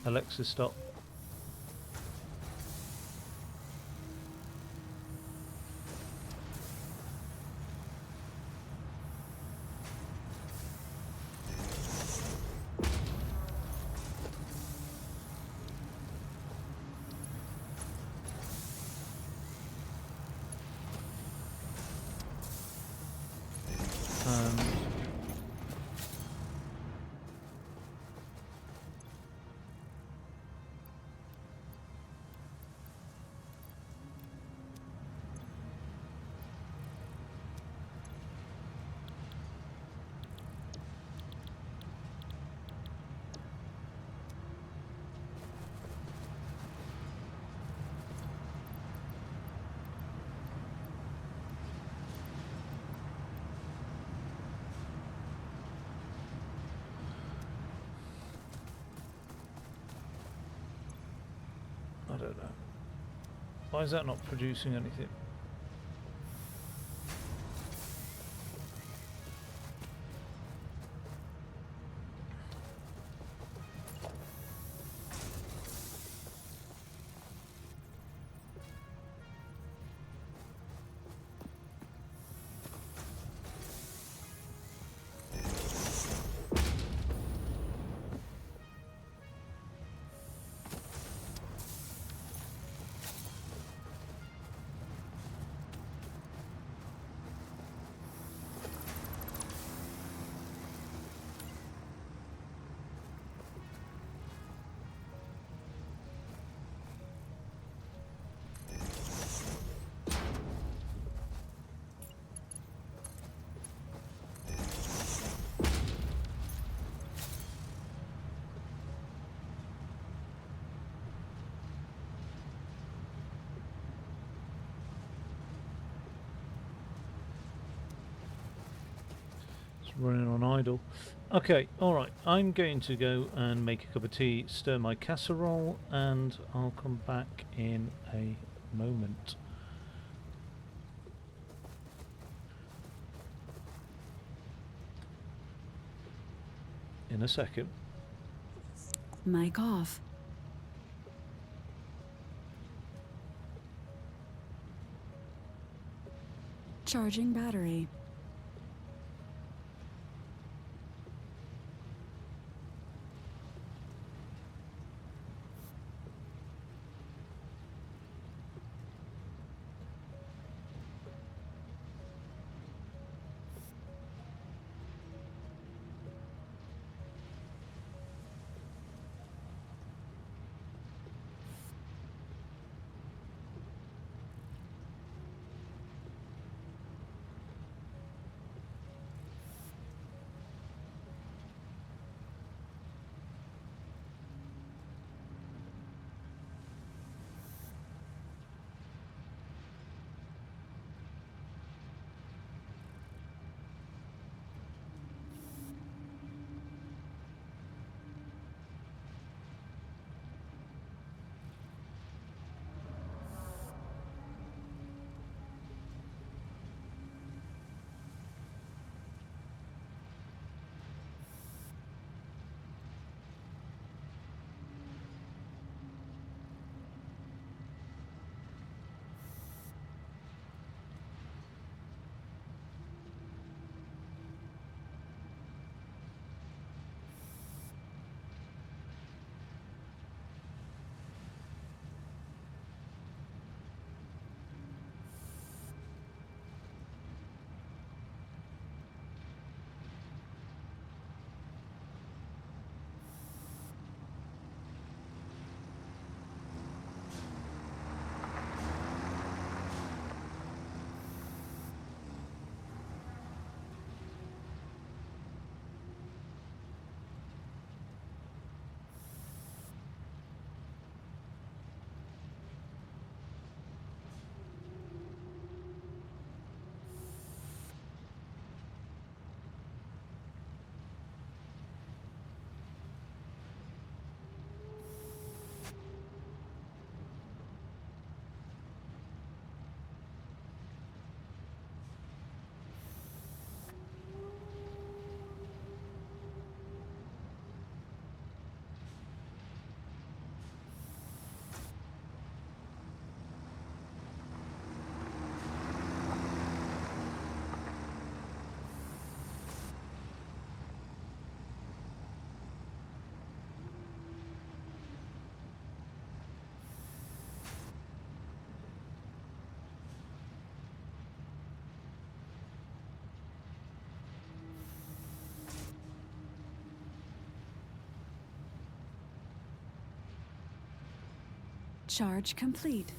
Alexa, stop. I don't know. Why is that not producing anything? Running on idle. Okay, alright, I'm going to go and make a cup of tea, stir my casserole, and I'll come back in a moment. In a second. Mic off. Charging battery. Charge complete.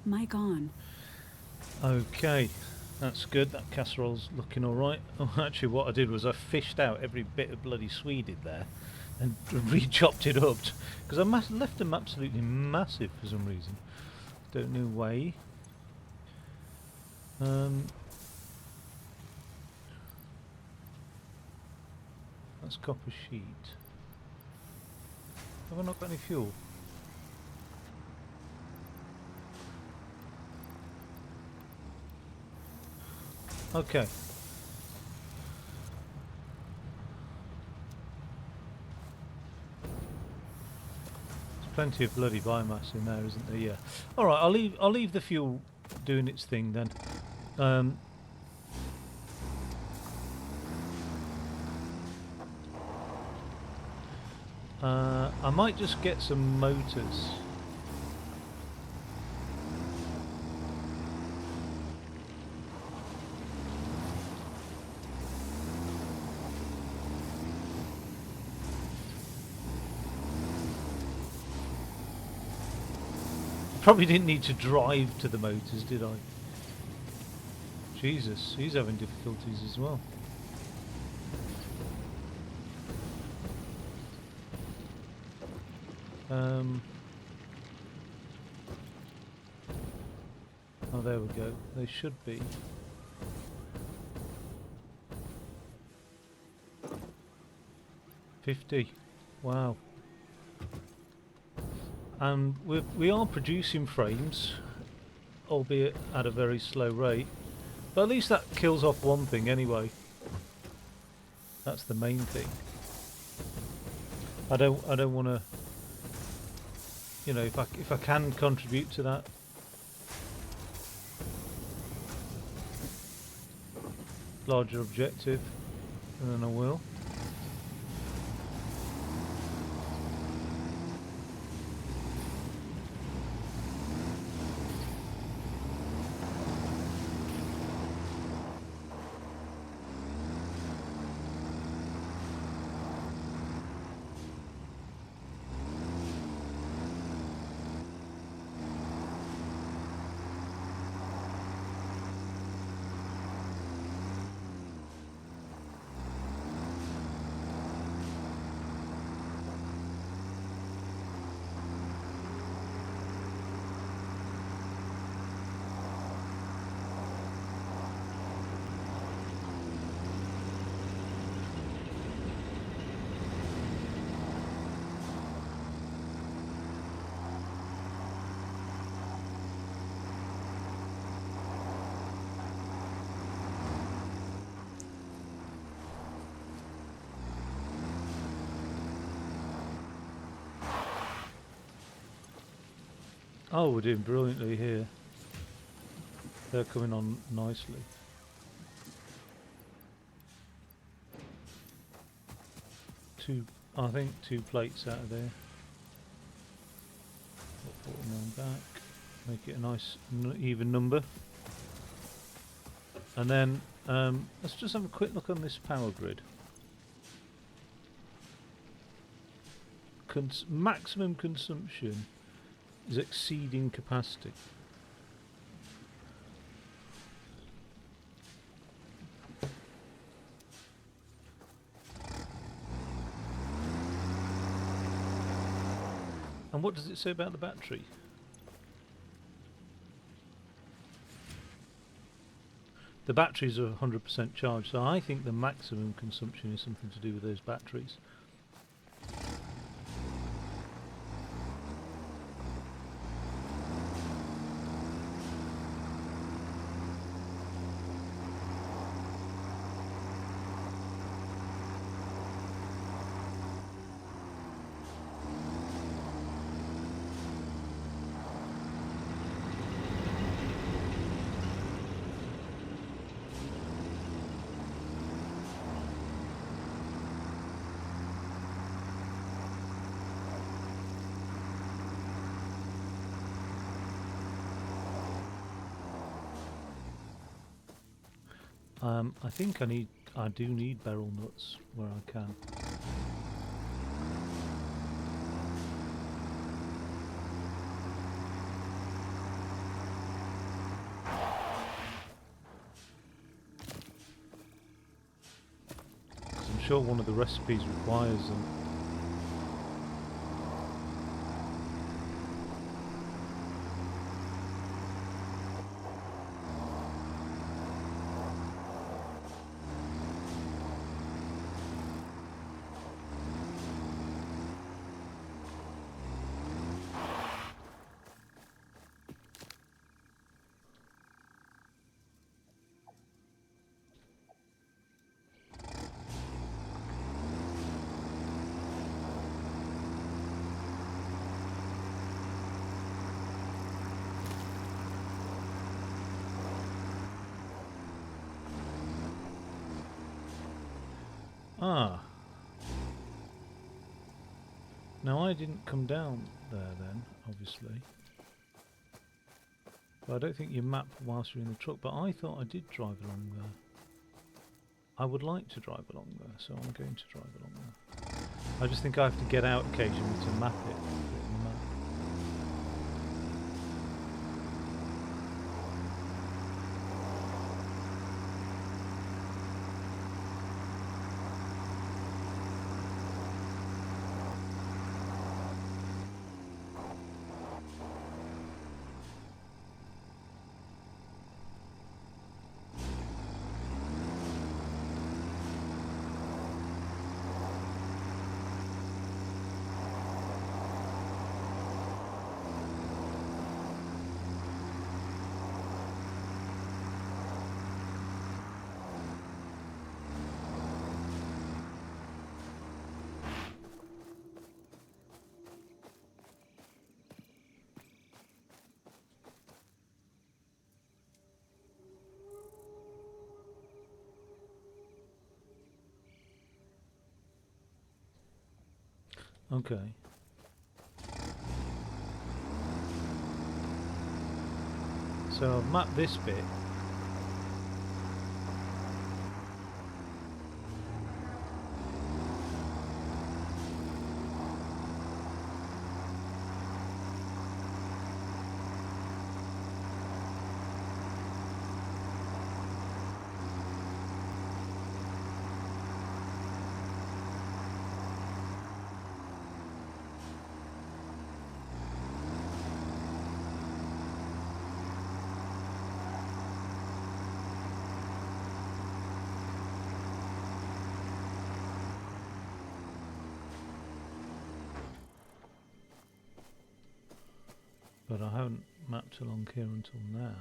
Mic on. Okay, that's good. That casserole's looking alright. Oh, actually what I did was I fished out every bit of bloody Swede there and re-chopped it up because I left them absolutely massive for some reason. Don't know why. That's copper sheet. Have I not got any fuel? Okay. There's plenty of bloody biomass in there, isn't there? Yeah. All right. I'll leave the fuel doing its thing then. I might just get some motors. Probably didn't need to drive to the motors, did I? Jesus, he's having difficulties as well. Oh, there we go. They should be. $50. Wow. And we are producing frames, albeit at a very slow rate. But at least that kills off one thing anyway. That's the main thing. I don't want to, you know, if I can contribute to that. Larger objective, and then I will. Oh, we're doing brilliantly here. They're coming on nicely. I think two plates out of there. Put 49 back. Make it a nice even number. And then let's just have a quick look on this power grid. Maximum consumption is exceeding capacity. And what does it say about the battery? The batteries are 100% charged, so I think the maximum consumption is something to do with those batteries. I think I do need barrel nuts where I can. sure one of the recipes requires them. Ah. Now I didn't come down there then, obviously. But I don't think you map whilst you're in the truck, but I thought I did drive along there. I would like to drive along there, so I'm going to drive along there. I just think I have to get out occasionally to map it. Okay. So I've mapped this bit. But I haven't mapped along here until now.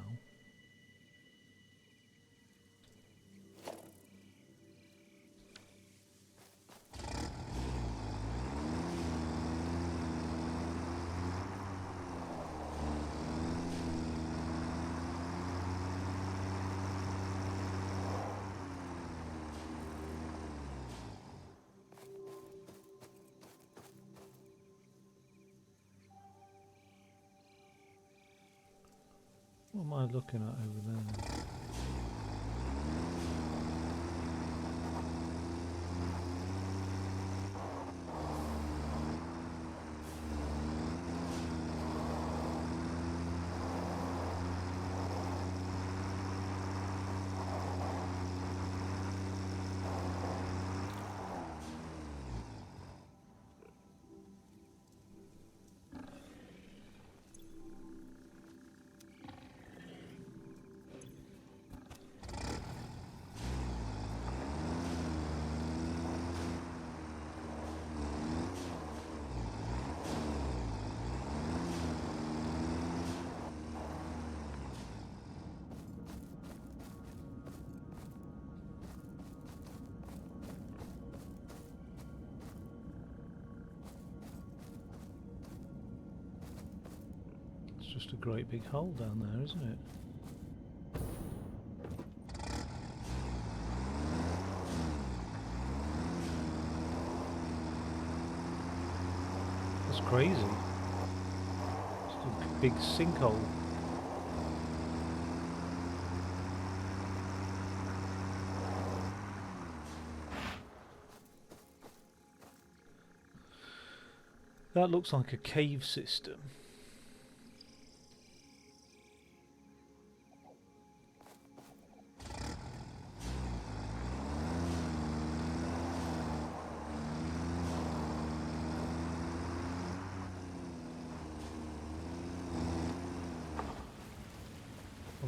What am I looking at over there? Just a great big hole down there, isn't it? That's crazy. Just a big sinkhole. That looks like a cave system.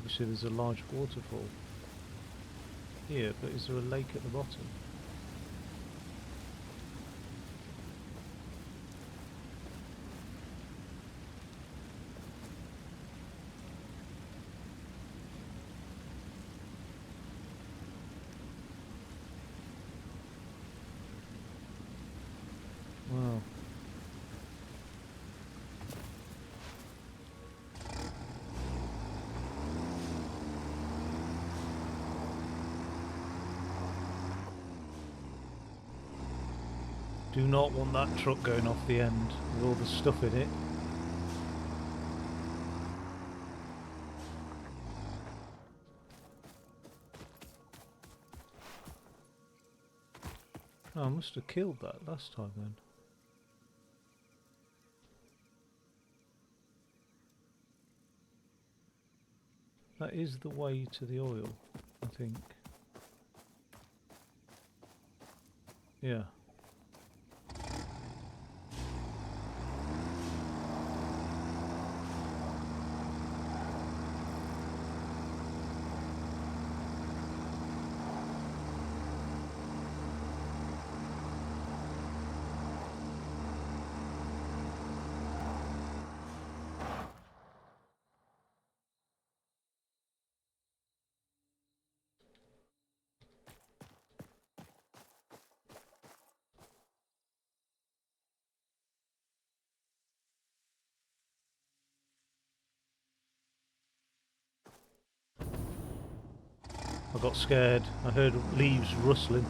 obviously there's a large waterfall here, but is there a lake at the bottom? Wow. Do not want that truck going off the end with all the stuff in it. Oh, I must have killed that last time then. That is the way to the oil, I think. Yeah. I got scared. I heard leaves rustling.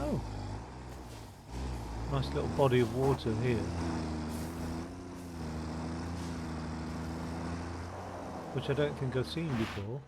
Oh. Nice little body of water here. Which I don't think I've seen before.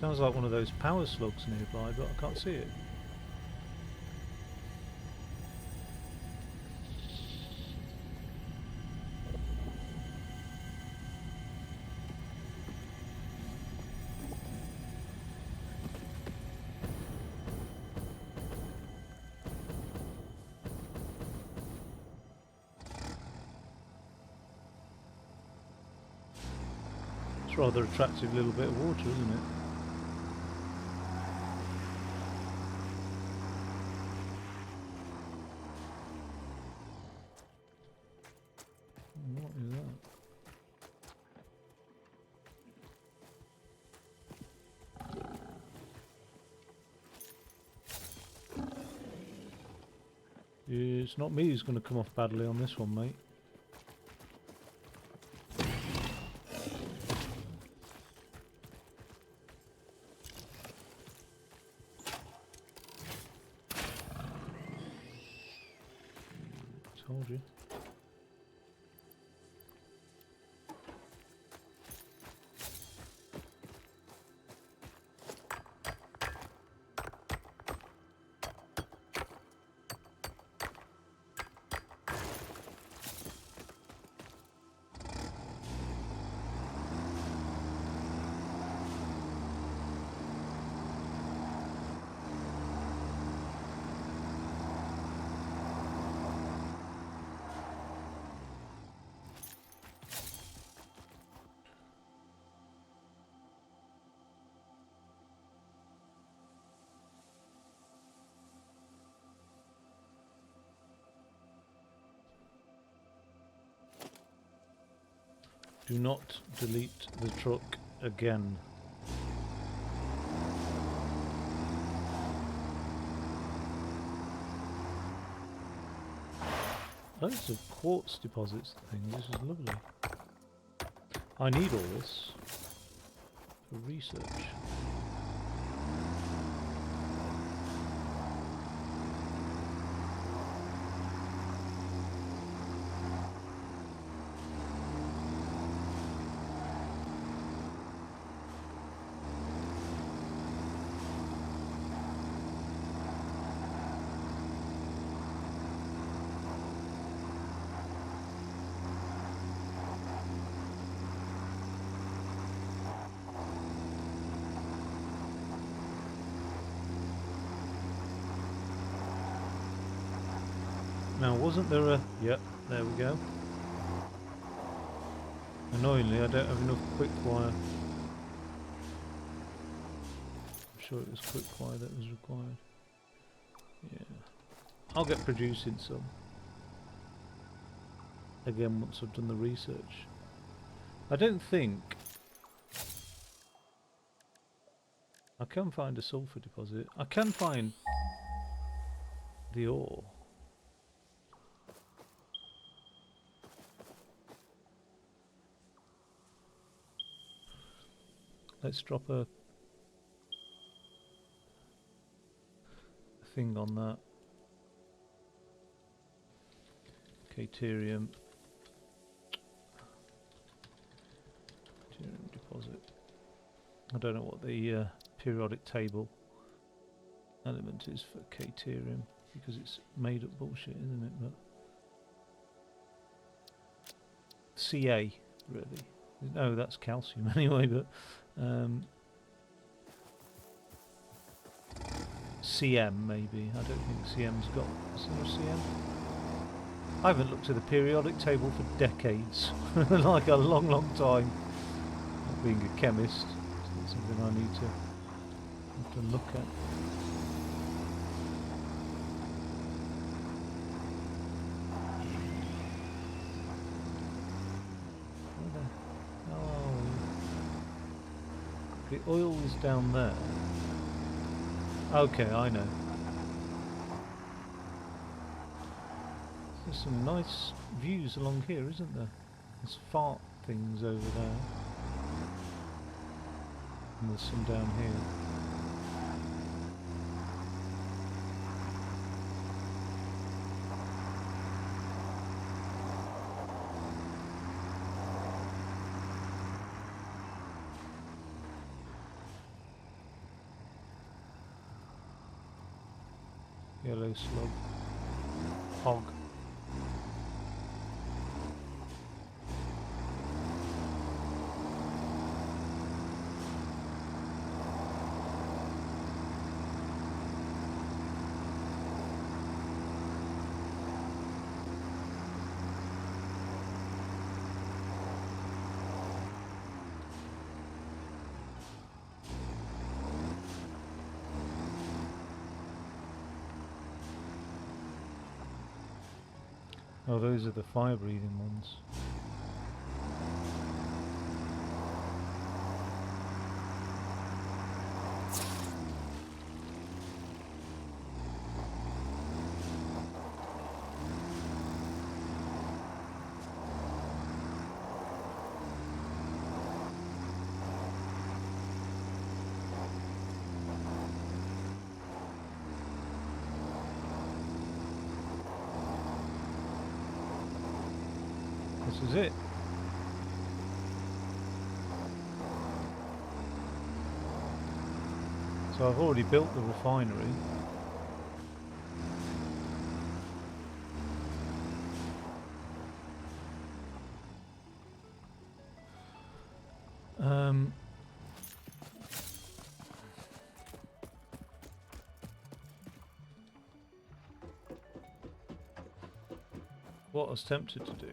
Sounds like one of those power slugs nearby, but I can't see it. It's a rather attractive little bit of water, isn't it? What is that? It's not me who's going to come off badly on this one, mate. Told you. Do not delete the truck again. Loads of quartz deposits and things. This is lovely. I need all this for research. Now, wasn't there a... Yep, there we go. Annoyingly, I don't have enough quick wire. I'm sure it was quick wire that was required. Yeah. I'll get producing some. Again, once I've done the research. I don't think... I can find a sulfur deposit. I can find the ore. Let's drop a thing on that. Caterium. Caterium deposit. I don't know what the periodic table element is for caterium because it's made up bullshit, isn't it? But Ca, really. No, that's calcium anyway, but CM maybe. I don't think CM's got... Is there a CM? I haven't looked at the periodic table for decades. Like a long, long time. Not being a chemist. It's something I need to have to look at. The oil is down there. Okay, I know. There's some nice views along here, isn't there? There's fart things over there. And there's some down here. Yellow slug. Hog. Oh, those are the fire-breathing ones. This is it. So I've already built the refinery. What I was tempted to do.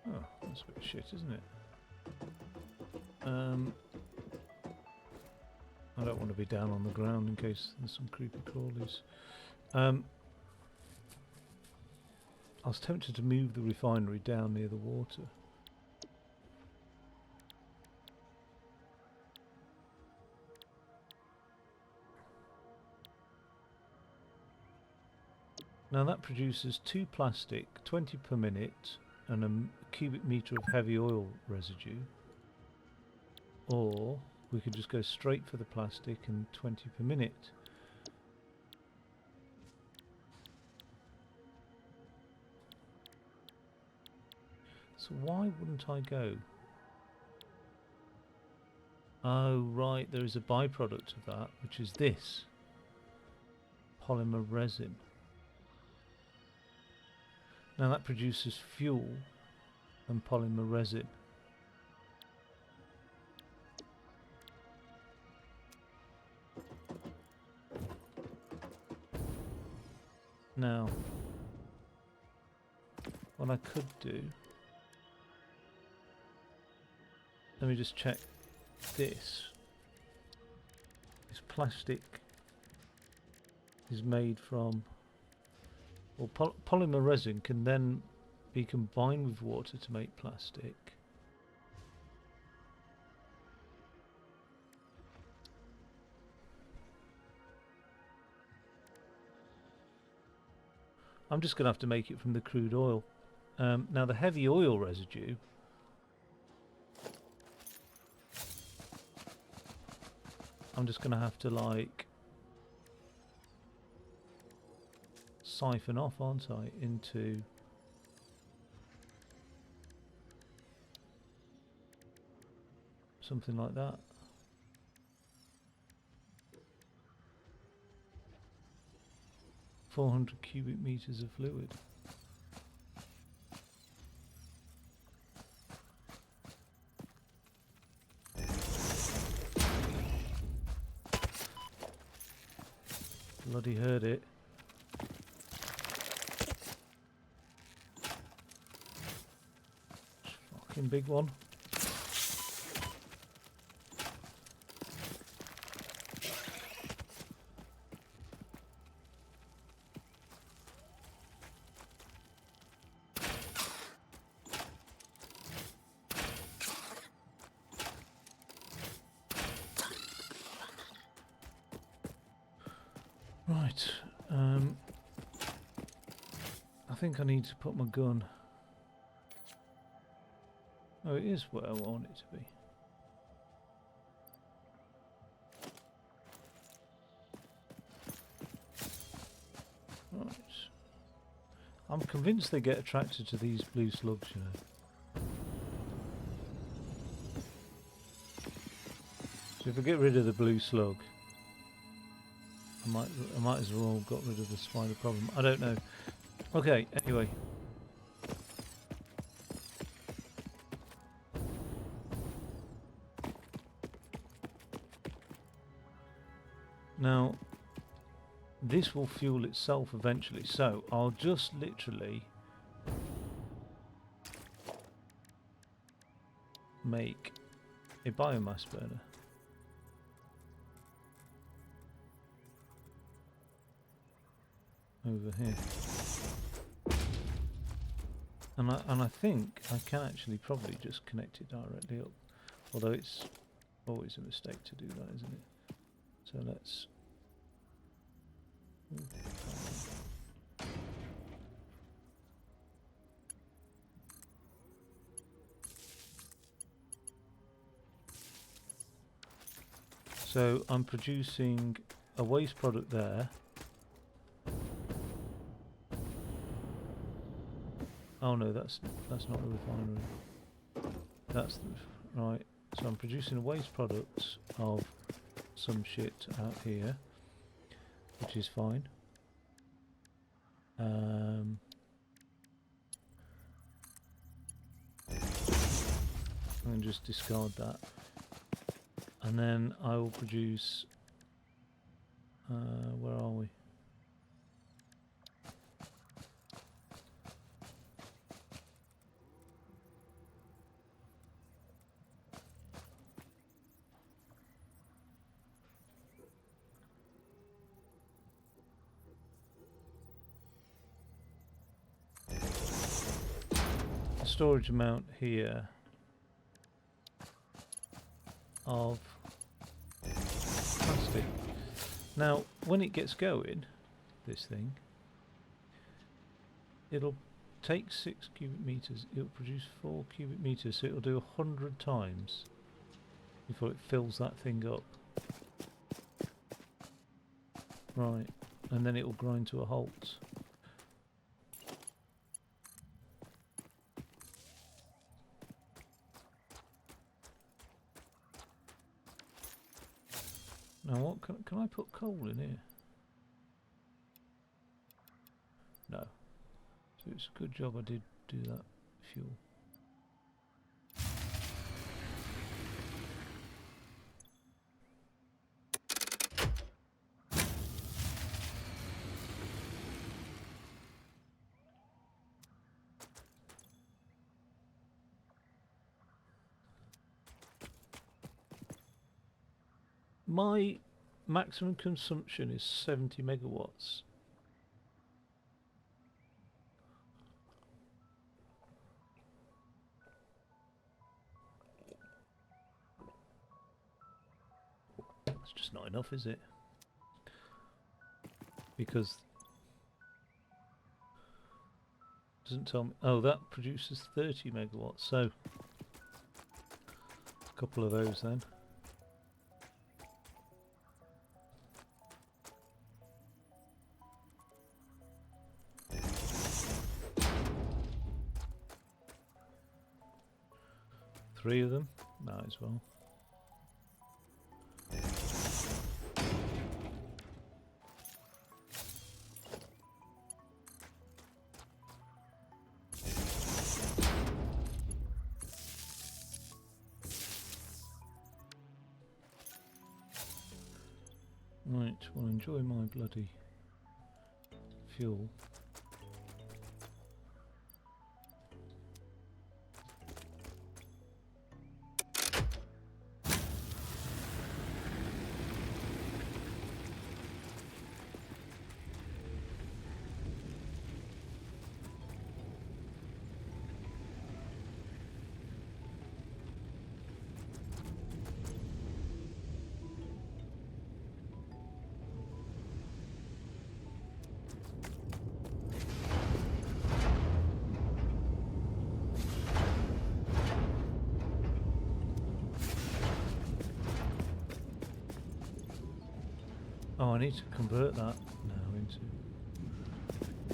Oh, that's a bit of shit, isn't it? I don't want to be down on the ground in case there's some creepy crawlies. I was tempted to move the refinery down near the water. Now that produces 2 plastic, 20 per minute, and a cubic meter of heavy oil residue. Or we could just go straight for the plastic and 20 per minute. So why wouldn't I go? Oh right, there is a byproduct of that, which is this. Polymer resin. Now that produces fuel and polymer resin. Now, what I could do, let me just check this. This plastic is made from, well, polymer resin can then be combined with water to make plastic. I'm just going to have to make it from the crude oil. Now the heavy oil residue, I'm just going to have to like siphon off, aren't I, into something like that. .400 cubic meters of fluid. Bloody heard it. Fucking big one. Right, I think I need to put my gun. Oh, it is where I want it to be. Right. I'm convinced they get attracted to these blue slugs, you know. So if I get rid of the blue slug, I might as well got rid of the spider problem. I don't know. Okay, anyway. Now, this will fuel itself eventually, so I'll just literally make a biomass burner. Over here, and I think I can actually probably just connect it directly up, although it's always a mistake to do that, isn't it? So let's so I'm producing a waste product there. Oh no, that's not a refinery. That's the, right. So I'm producing waste products of some shit out here, which is fine. And just discard that, and then I will produce. Where are we? Storage amount here of plastic. Now when it gets going, this thing, it'll take 6 cubic meters. It'll produce 4 cubic meters, so it'll do 100 times before it fills that thing up. Right, and then it'll grind to a halt. Now what can I put coal in here? No. So it's a good job I did do that fuel. My maximum consumption is 70 megawatts. That's just not enough, is it? Because it doesn't tell me. Oh, that produces 30 megawatts. So a couple of those then. Three of them, might as well. Right, well, enjoy my bloody fuel. Oh, I need to convert that now into...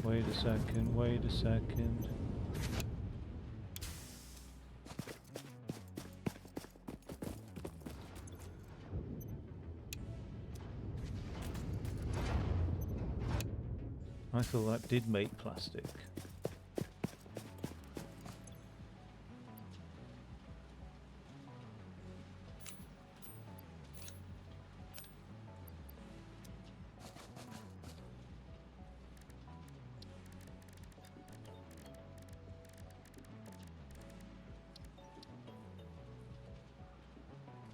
Wait a second, wait a second. I thought that did make plastic.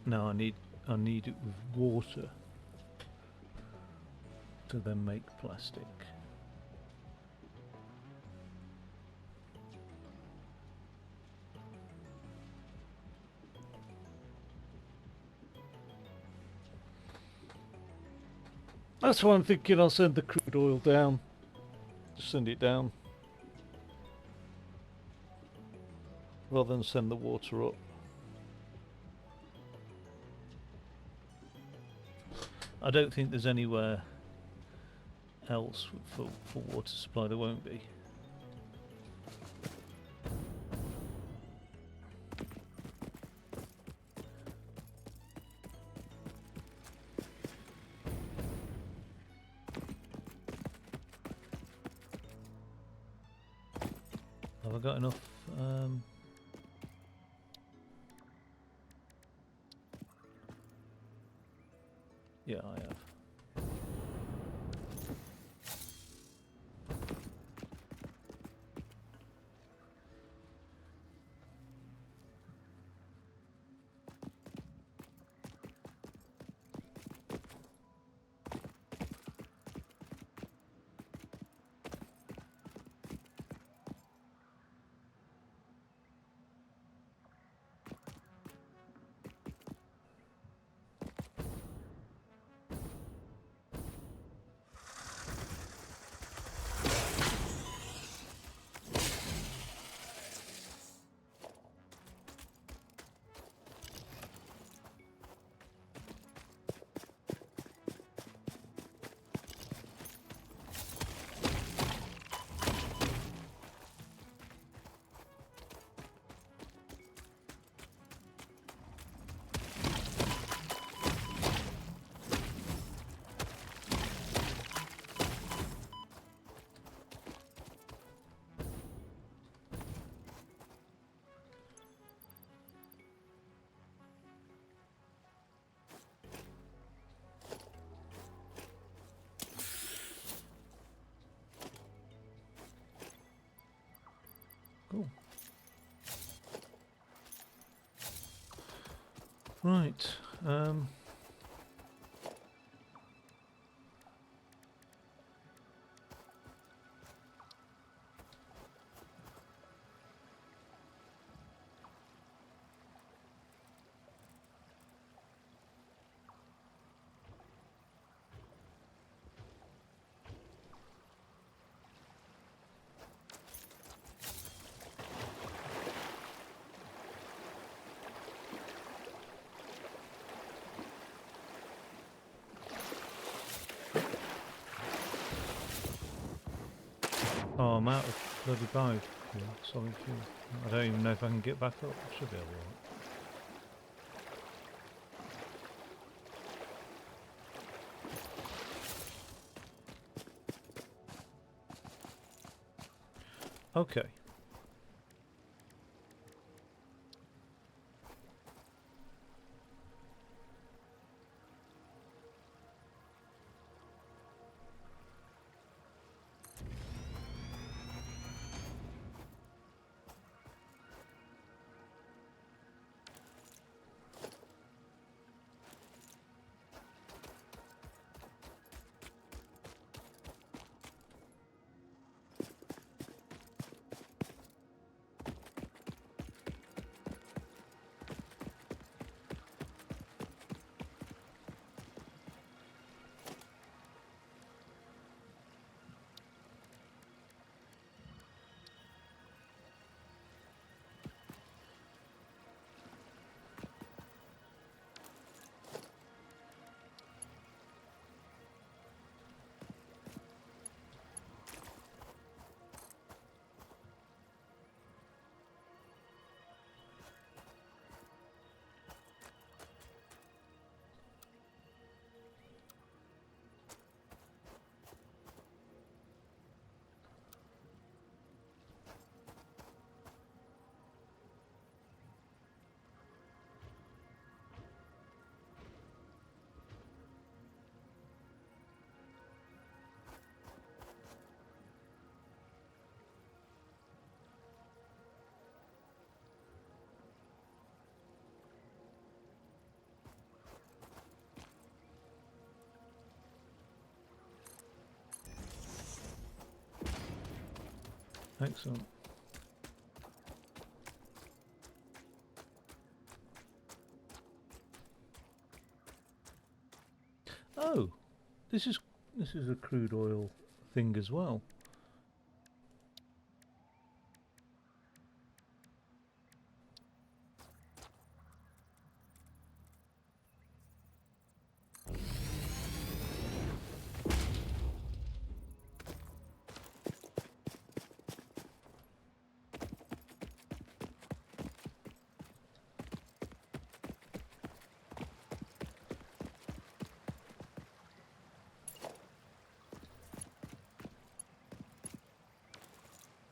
No, I need it with water to then make plastic. That's why I'm thinking I'll send the crude oil down. Just send it down. Rather than send the water up. I don't think there's anywhere else for water supply. There won't be. Have I got enough? Yeah, I have. Right. Oh, I'm out of bloody biofuel, solid fuel. I don't even know if I can get back up. I should be able to. Okay. Excellent. Oh, this is a crude oil thing as well.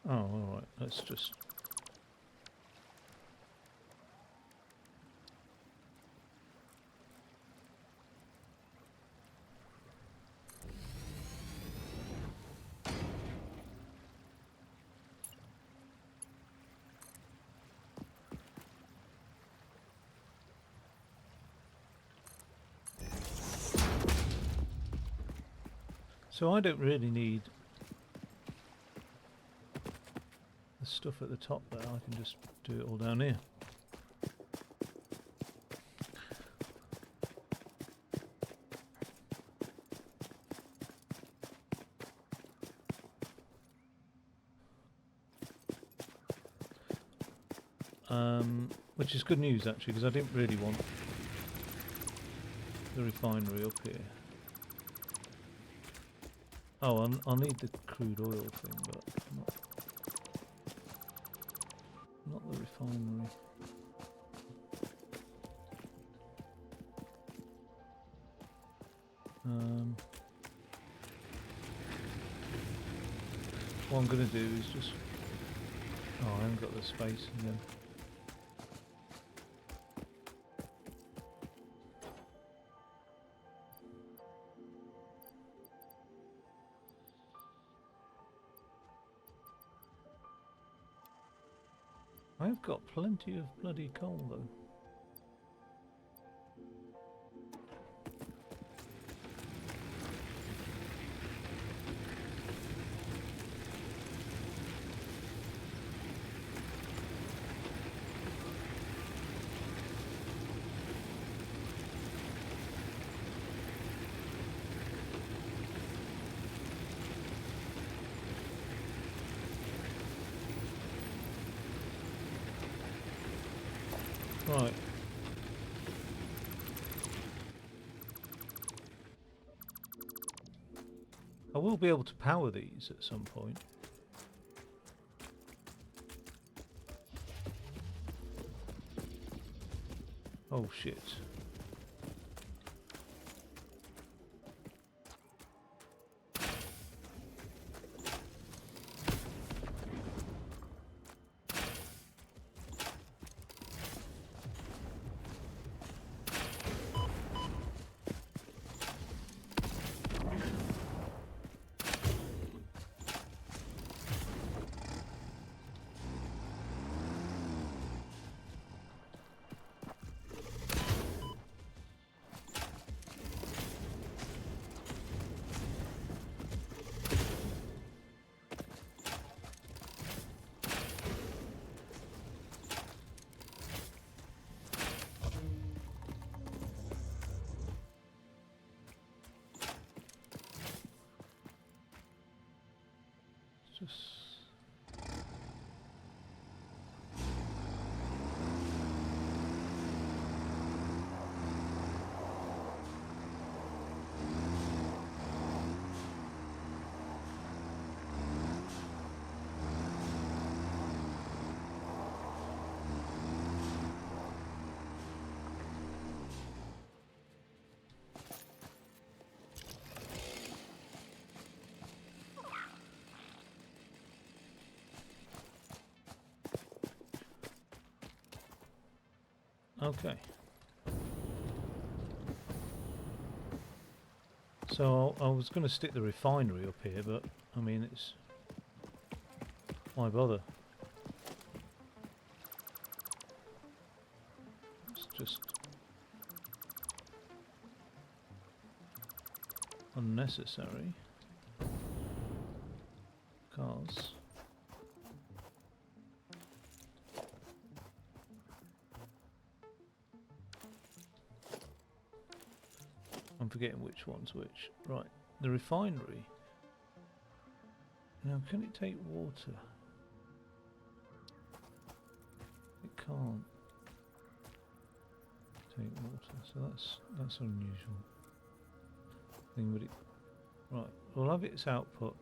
Oh, all right. Let's just. So I don't really need the stuff at the top there. I can just do it all down here. Which is good news actually, because I didn't really want the refinery up here. Oh, I'll need the crude oil thing, but not the refinery. What I'm going to do is just... Oh, I haven't got the space again. I've got plenty of bloody coal though. I will be able to power these at some point. Oh shit. Just okay. So I was going to stick the refinery up here, but I mean, it's why bother? It's just unnecessary. Cars. I'm forgetting which one's which. Right, the refinery. Now, can it take water? It can't take water, so that's unusual thing. But it, right, we'll have its output.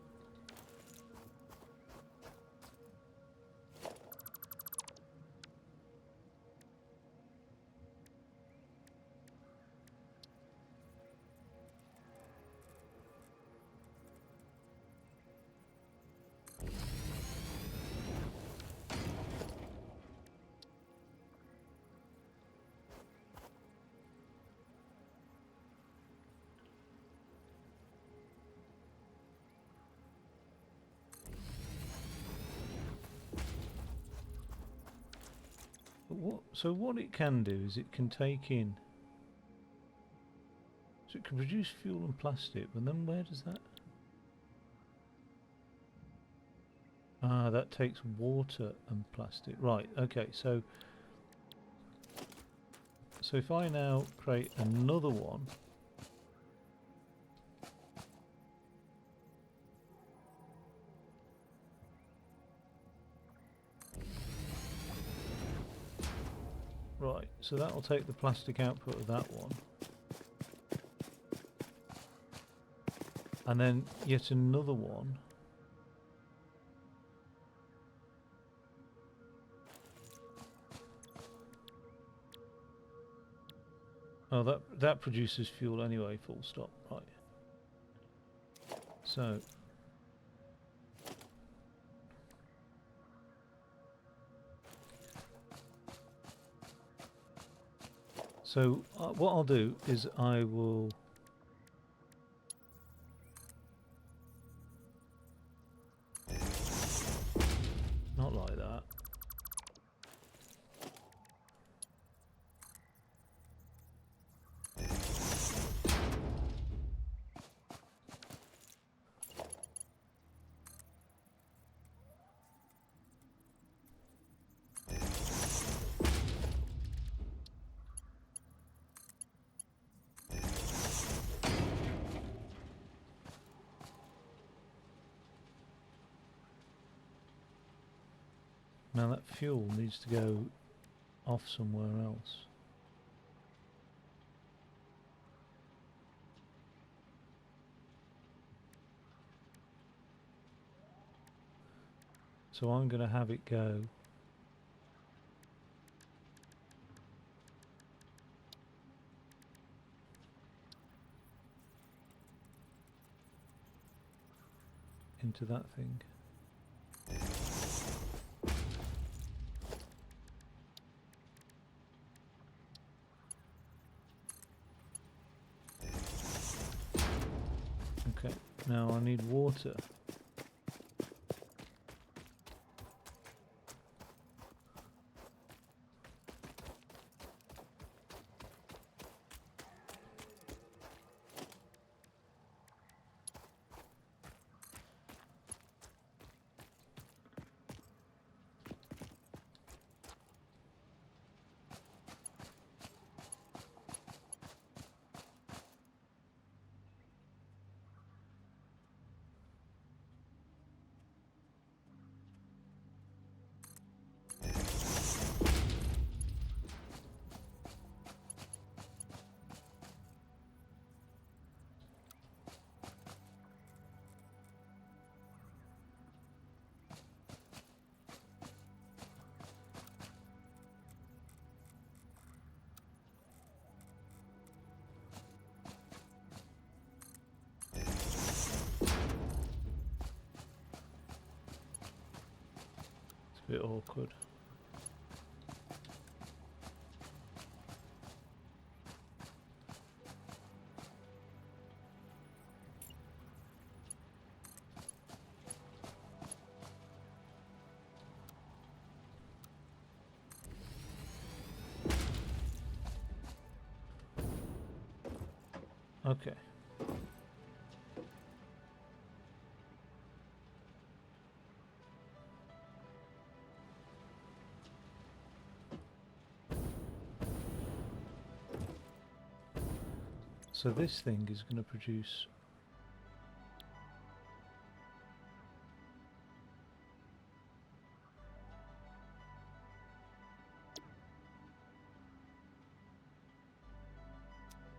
So what it can do is it can take in, so it can produce fuel and plastic, but then where does that? Ah, that takes water and plastic. Right, okay, so if I now create another one, right, so that'll take the plastic output of that one. And then yet another one. Oh, that produces fuel anyway, full stop, right. So what I'll do is I will not like that. Now that fuel needs to go off somewhere else. So I'm going to have it go into that thing. Okay, now I need water. It's a bit awkward. Okay. So this thing is going to produce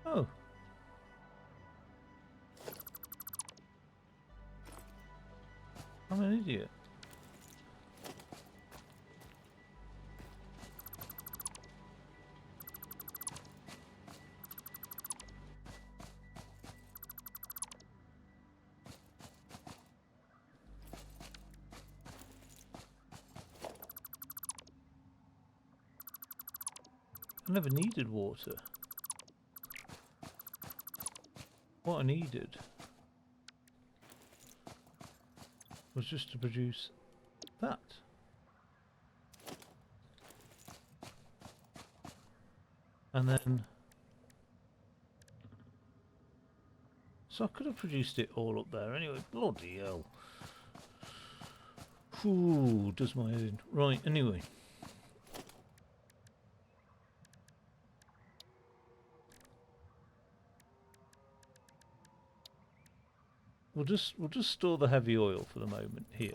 oh. I'm an idiot. I never needed water. What I needed was just to produce that. And then... So I could have produced it all up there anyway. Bloody hell. Ooh, does my head in. Right, anyway. We'll just store the heavy oil for the moment here.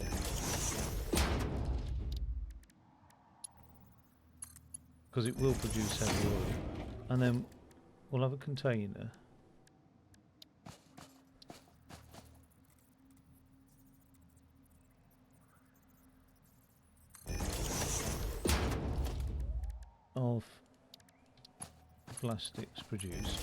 Because it will produce heavy oil. And then we'll have a container. Of plastics produced.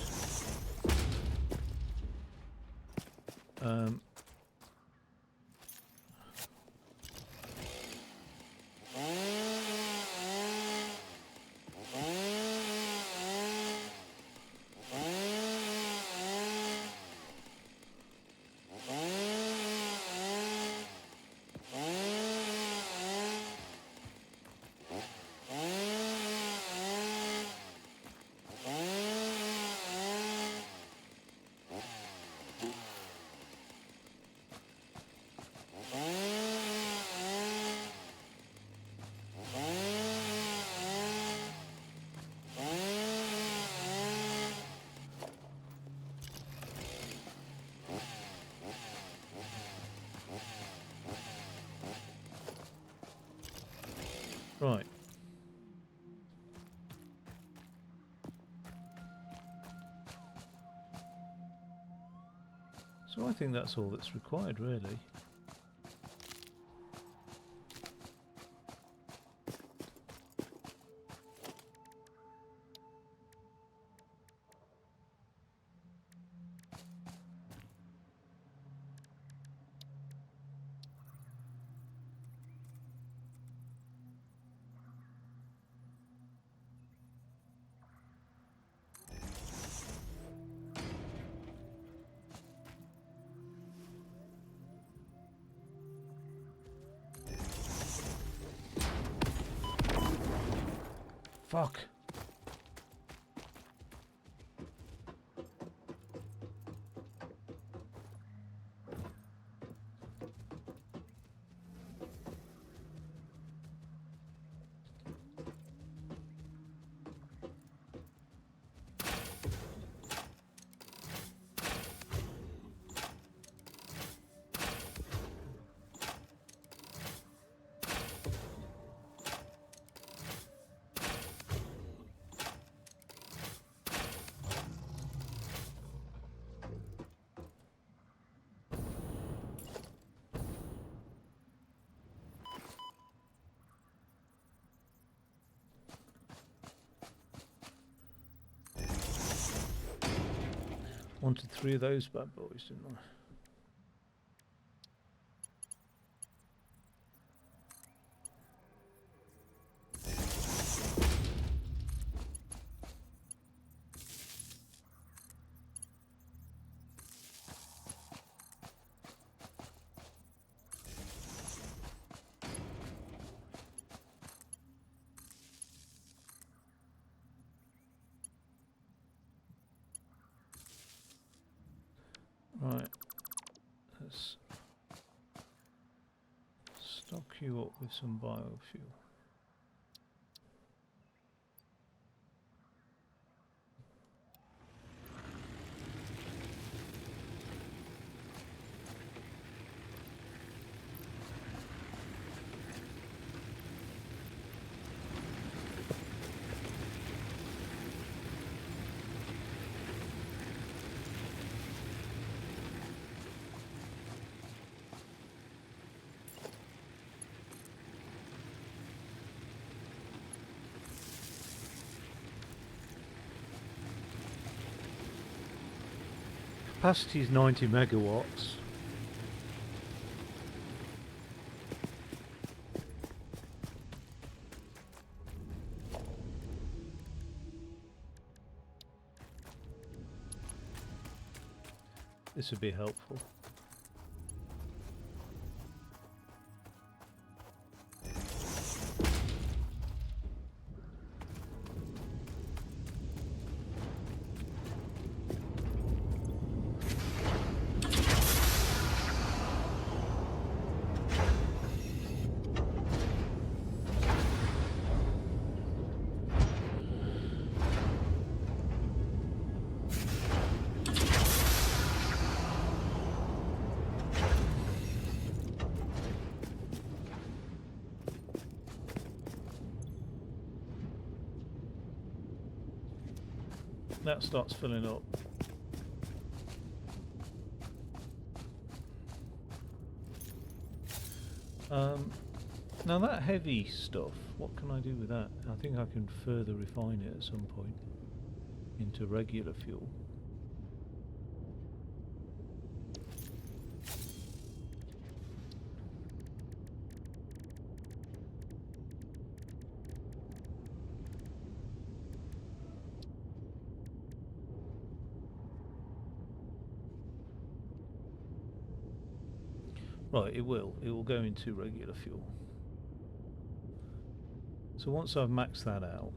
Right. So I think that's all that's required, really. Fuck. Wanted 3 of those bad boys, didn't I? Right, let's stock you up with some biofuel. Capacity is 90 megawatts. This would be helpful. That starts filling up. Now that heavy stuff, what can I do with that? I think I can further refine it at some point into regular fuel. Right, it will go into regular fuel. So once I've maxed that out,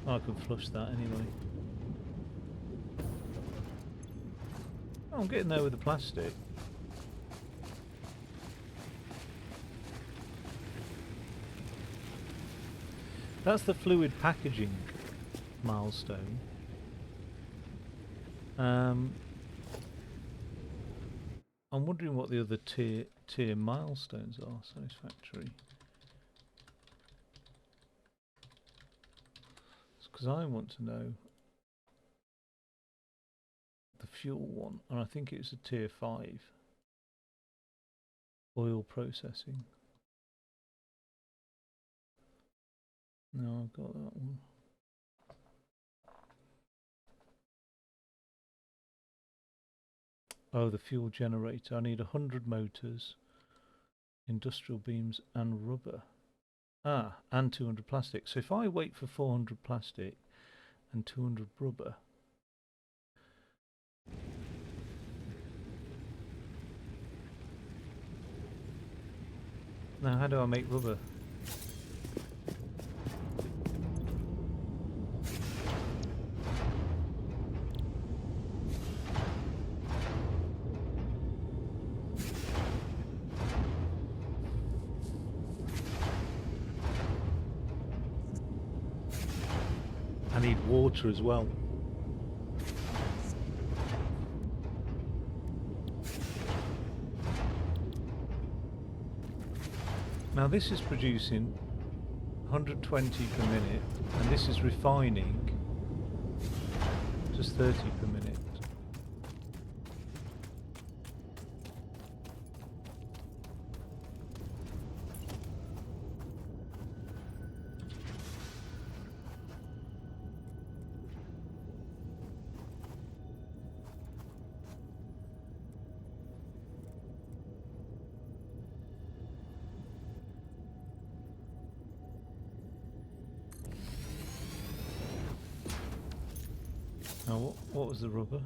I can flush that anyway. Oh, I'm getting there with the plastic. That's the fluid packaging milestone. I'm wondering what the other tier milestones are. Satisfactory. Because I want to know the fuel one, and I think it's a tier 5. Oil processing. No, I've got that one. Oh, the fuel generator. I need 100 motors, industrial beams and rubber. Ah, and 200 plastic. So if I wait for 400 plastic and 200 rubber. Now, how do I make rubber? I need water as well. Now this is producing 120 per minute, and this is refining just 30 per minute. Now what was the rubber?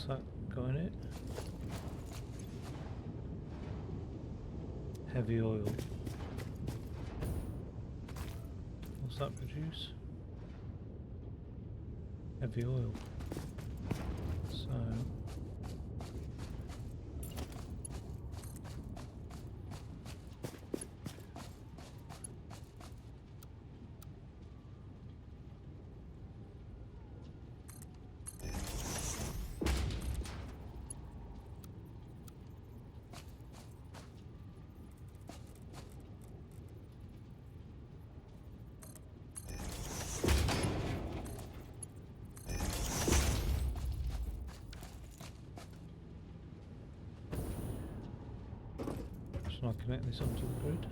What's that got in it? Heavy oil. What's that produce? Heavy oil. So Can I connect this onto the grid?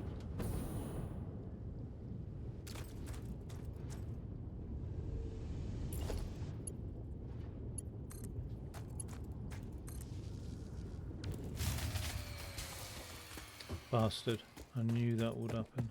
Bastard. I knew that would happen.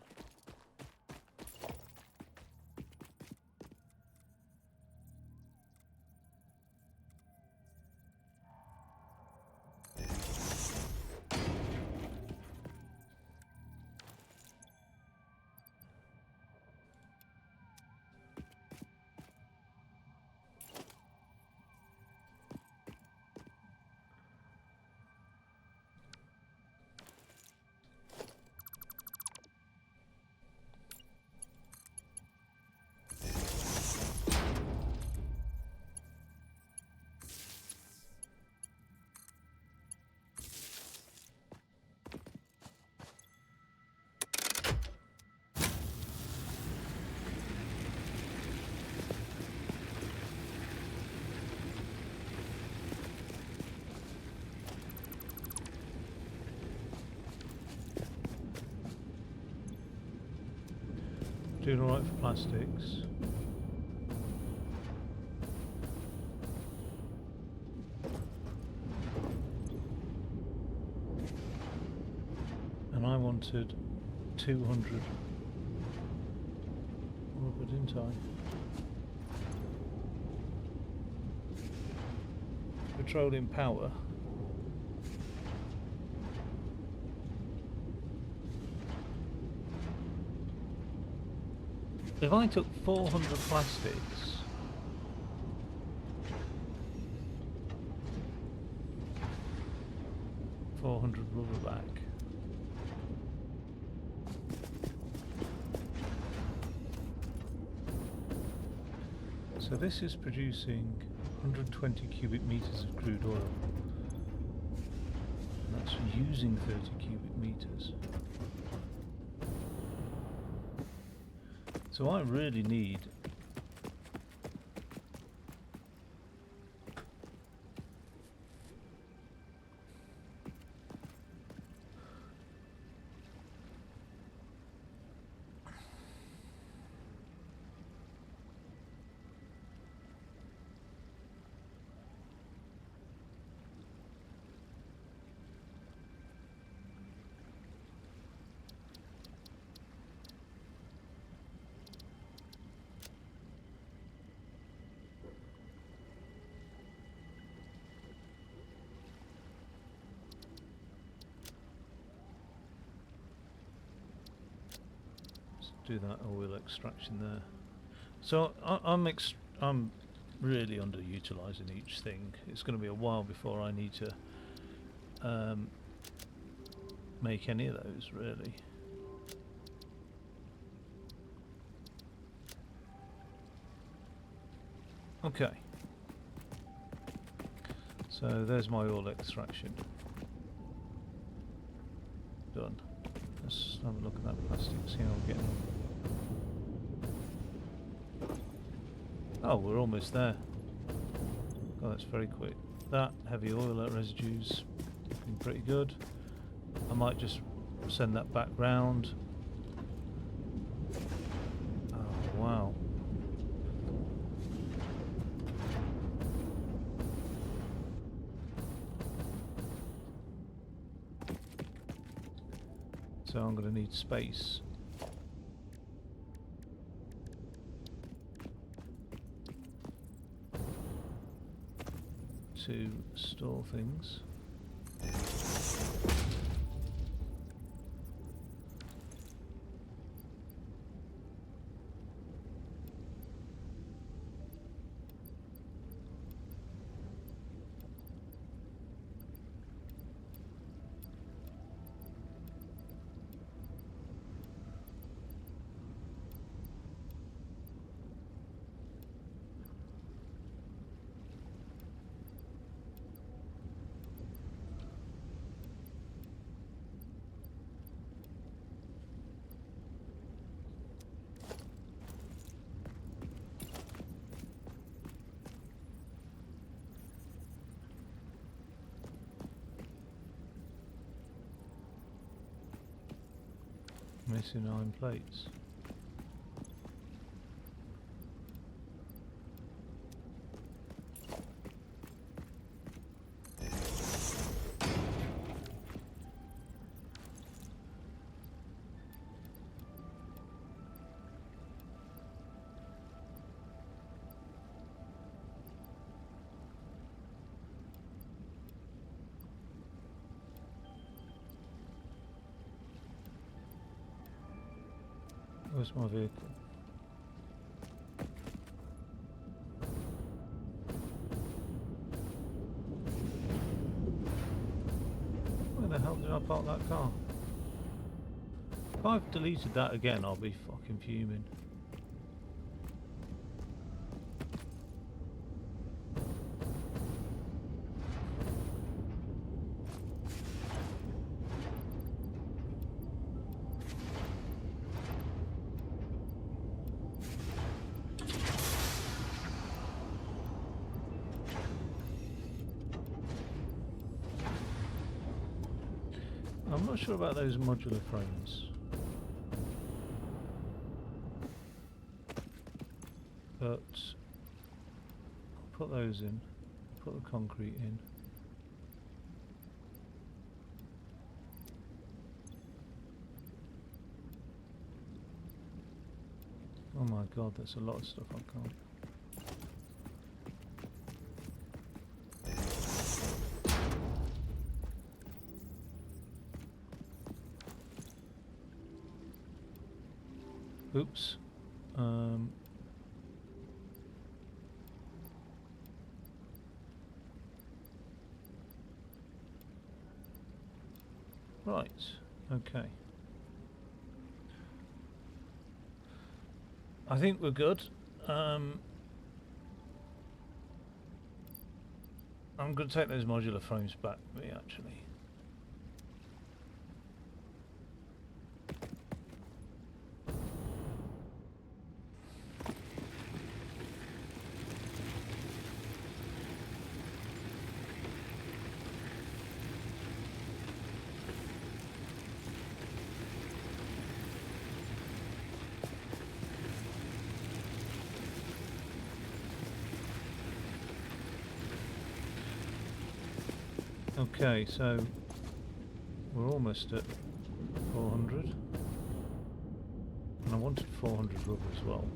Doing alright for plastics. And I wanted 200 rubber, didn't I? Petroleum power. If I took 400 plastics, $400 rubber back. So this is producing 120 cubic meters of crude oil. And that's using 30 cubic meters. So I really need do that oil extraction there. So I'm really underutilizing each thing. It's going to be a while before I need to make any of those, really. Okay. So there's my oil extraction. Done. Let's have a look at that plastic, see how we're getting on. Oh, we're almost there. Oh, that's very quick. That heavy oil residues looking pretty good. I might just send that back round. Oh, wow. So I'm going to need space. To store things. missing iron plates. Where's my vehicle? Where the hell did I park that car? If I've deleted that again, I'll be fucking fuming. I'm not sure about those modular frames, but I'll put those in, put the concrete in. Oh my god, that's a lot of stuff I can't. Oops. Right. Okay. I think we're good. I'm going to take those modular frames back, actually. Okay, so we're almost at 400, and I wanted 400 rubber as well.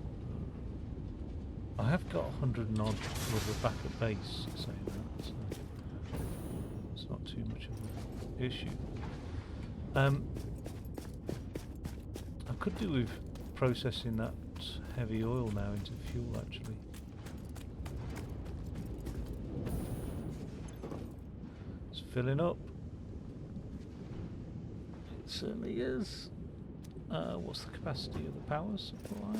I have got 100 and odd rubber back at base, saying that, so it's not too much of an issue. I could do with processing that heavy oil now into fuel, actually. Filling up. It certainly is. What's the capacity of the power supply?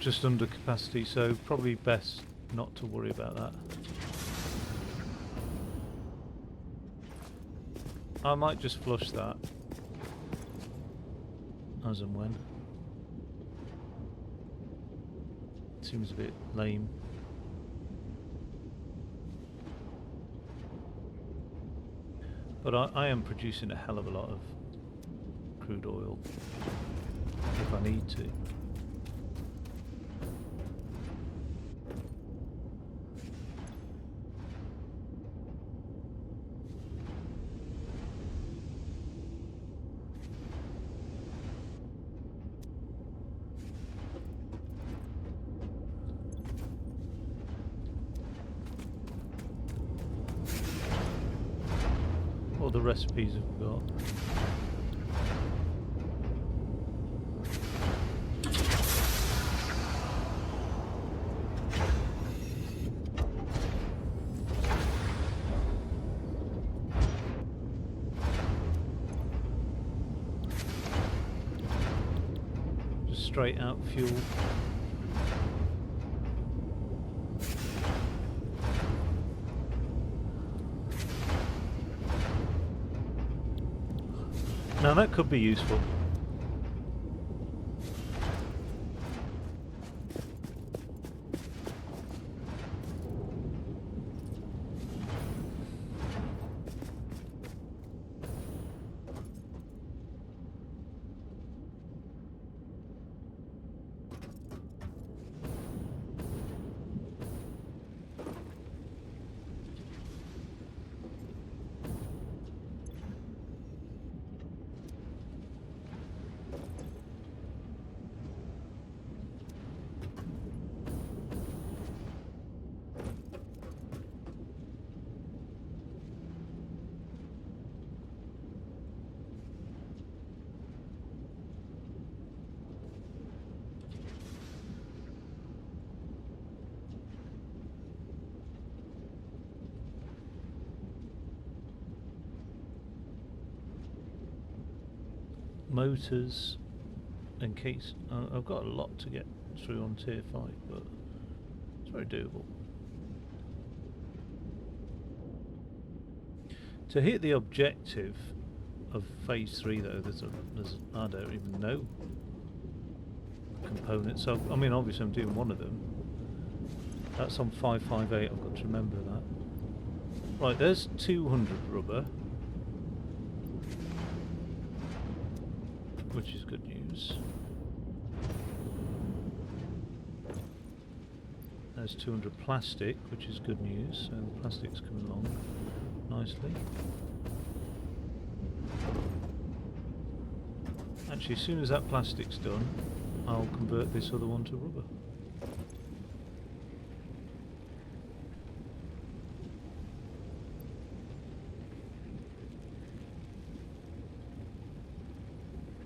Just under capacity, so probably best not to worry about that. I might just flush that as and when. Seems a bit lame. But I am producing a hell of a lot of crude oil if I need to. What the recipes have we got? Just straight out fuel. Now that could be useful. motors, in case I've got a lot to get through on tier 5, but it's very doable. To hit the objective of phase 3 though, there's I don't even know components. So I mean, obviously I'm doing one of them. That's on 558, I've got to remember that. Right, there's 200 rubber, which is good news. There's 200 plastic, which is good news, so the plastic's coming along nicely. Actually, as soon as that plastic's done, I'll convert this other one to rubber.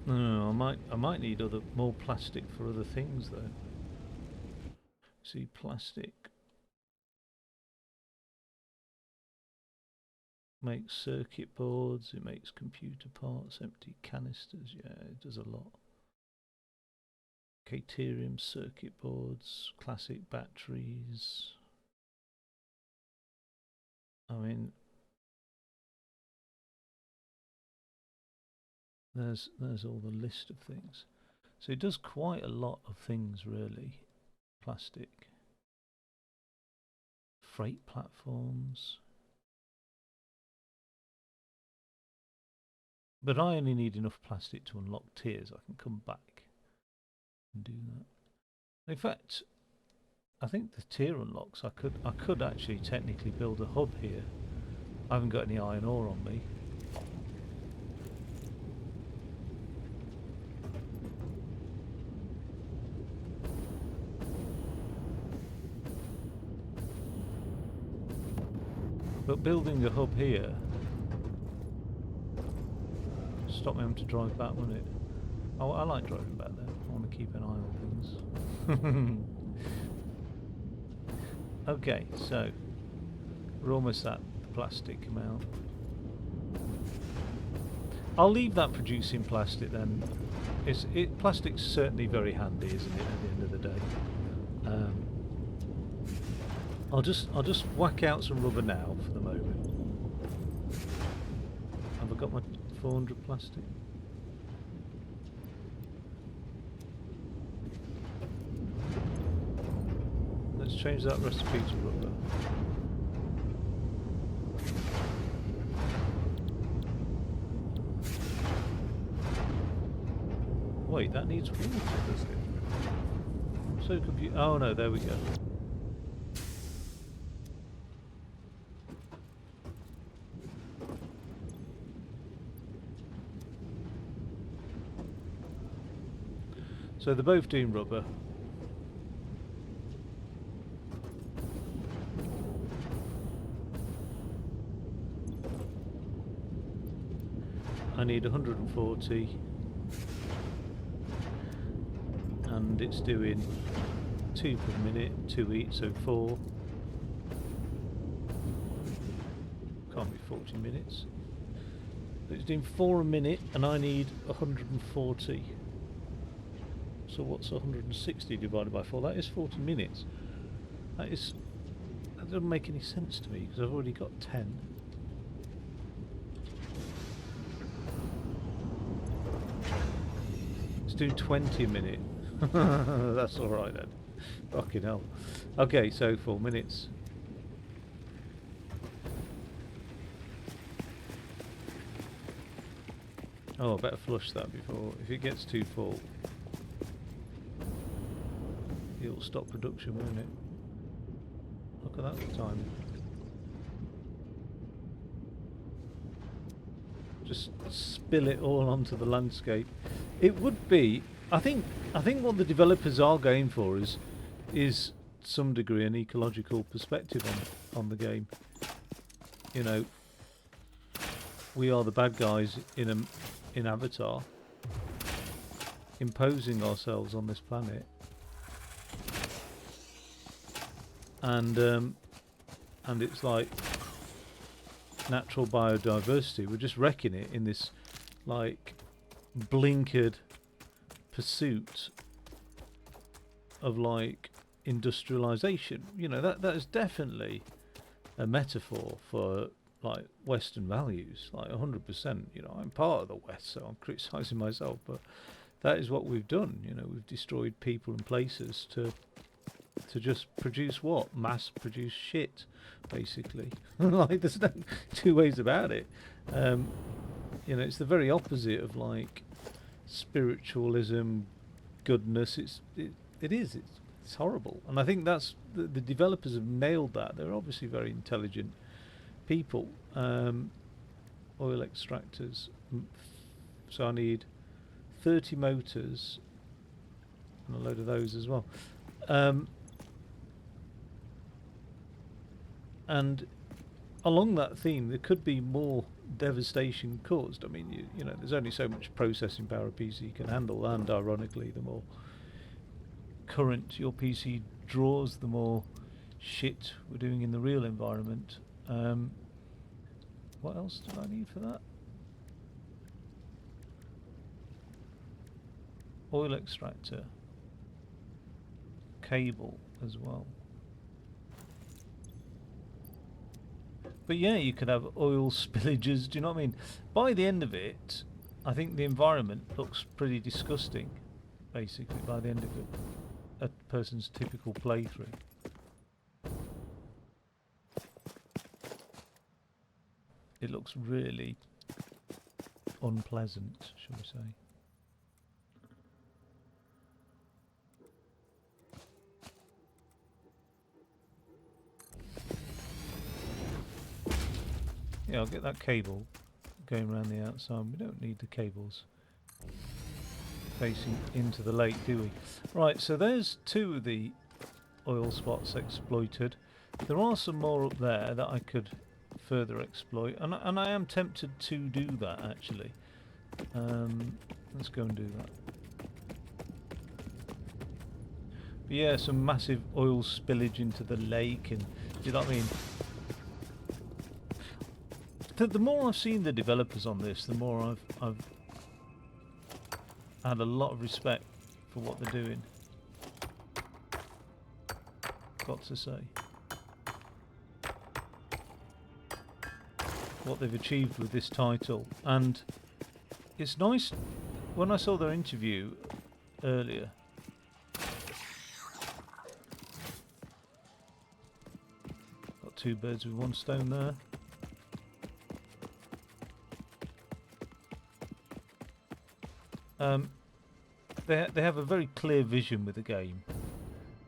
No, I might need more plastic for other things though. See, plastic makes circuit boards, it makes computer parts, empty canisters, yeah, it does a lot. Caterium circuit boards, classic batteries. I mean, there's all the list of things. So it does quite a lot of things really. Plastic. Freight platforms. But I only need enough plastic to unlock tiers. I can come back and do that. In fact, I think the tier unlocks, I could actually technically build a hub here. I haven't got any iron ore on me. But building a hub here stop me having to drive back, wouldn't it? Oh, I like driving back there. I want to keep an eye on things. Okay, so we're almost at the plastic amount. I'll leave that producing plastic then. Plastic's certainly very handy, isn't it? At the end of the day. I'll just whack out some rubber now for the moment. Have I got my 400 plastic? Let's change that recipe to rubber. Wait, that needs water, does it? I'm so confused. Oh no, there we go. So they're both doing rubber. I need 140 and it's doing 2 per minute, 2 each, so 4. Can't be 40 minutes. But it's doing 4 a minute and I need 140. So what's 160 divided by 4? That is 40 minutes. That doesn't make any sense to me because I've already got 10. It's doing 20 a minute. That's alright then. Fucking hell. Okay, so 4 minutes. Oh, I better flush that before. If it gets too full, it'll stop production, won't it? Look at that time. Just spill it all onto the landscape. It would be, I think what the developers are going for is some degree an ecological perspective on the game. You know, we are the bad guys in Avatar, imposing ourselves on this planet. And it's like natural biodiversity. We're just wrecking it in this like blinkered pursuit of like industrialization. You know, that is definitely a metaphor for like Western values, like 100%. You know, I'm part of the West, so I'm criticizing myself, but that is what we've done. You know, we've destroyed people and places to just produce what? Mass produce shit, basically. Like, there's no two ways about it. You know, it's the very opposite of like spiritualism, goodness. It's horrible, and I think that's the developers have nailed that. They're obviously very intelligent people. Oil extractors. So I need 30 motors and a load of those as well. And along that theme, there could be more devastation caused. I mean, you know, there's only so much processing power a PC can handle, and ironically, the more current your PC draws, the more shit we're doing in the real environment. What else do I need for that? Oil extractor. Cable as well. But yeah, you could have oil spillages, do you know what I mean? By the end of it, I think the environment looks pretty disgusting, basically, by the end of it. A person's typical playthrough. It looks really unpleasant, shall we say. Yeah, I'll get that cable going around the outside. We don't need the cables facing into the lake, do we? Right, so there's 2 of the oil spots exploited. There are some more up there that I could further exploit, and I am tempted to do that, actually. Let's go and do that. But yeah, some massive oil spillage into the lake, and do you know what I mean? The more I've seen the developers on this, the more I've had a lot of respect for what they're doing. Got to say. What they've achieved with this title. And it's nice, when I saw their interview earlier, got 2 birds with 1 stone there. They have a very clear vision with the game,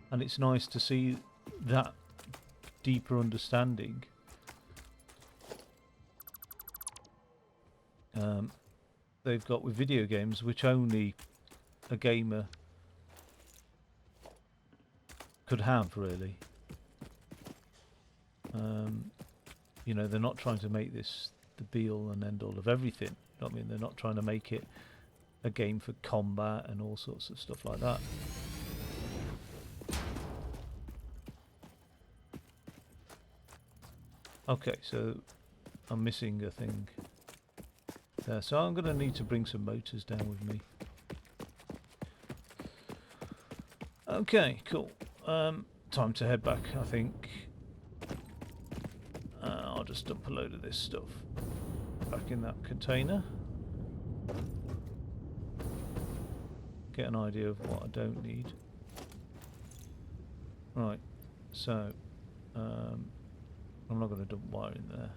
and it's nice to see that deeper understanding. They've got with video games, which only a gamer could have, really. You know, they're not trying to make this the be-all and end-all of everything. You know what I mean? They're not trying to make it a game for combat and all sorts of stuff like that. Okay, so I'm missing a thing there, so I'm going to need to bring some motors down with me. Okay, cool. Time to head back, I think. I'll just dump a load of this stuff back in that container. Get an idea of what I don't need. Right, so I'm not going to dump wire in there.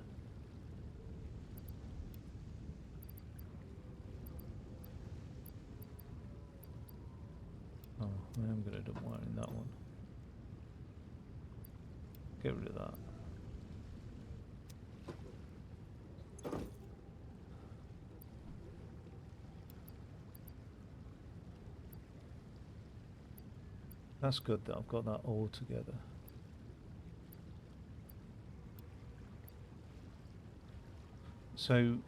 Oh, I am going to dump wire in that one. Get rid of that. That's good that I've got that all together. So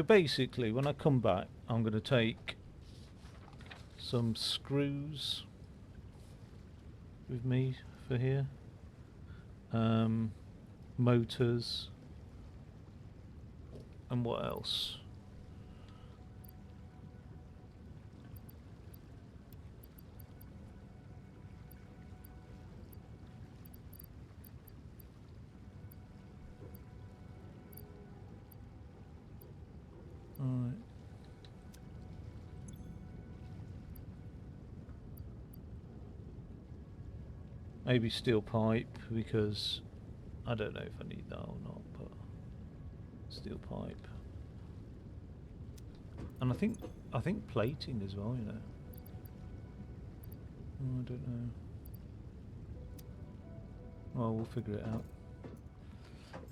basically when I come back, I'm going to take some screws with me for here, motors, and what else? Right. Maybe steel pipe, because I don't know if I need that or not, but steel pipe. And I think plating as well, you know. Oh, I don't know. Well, we'll figure it out.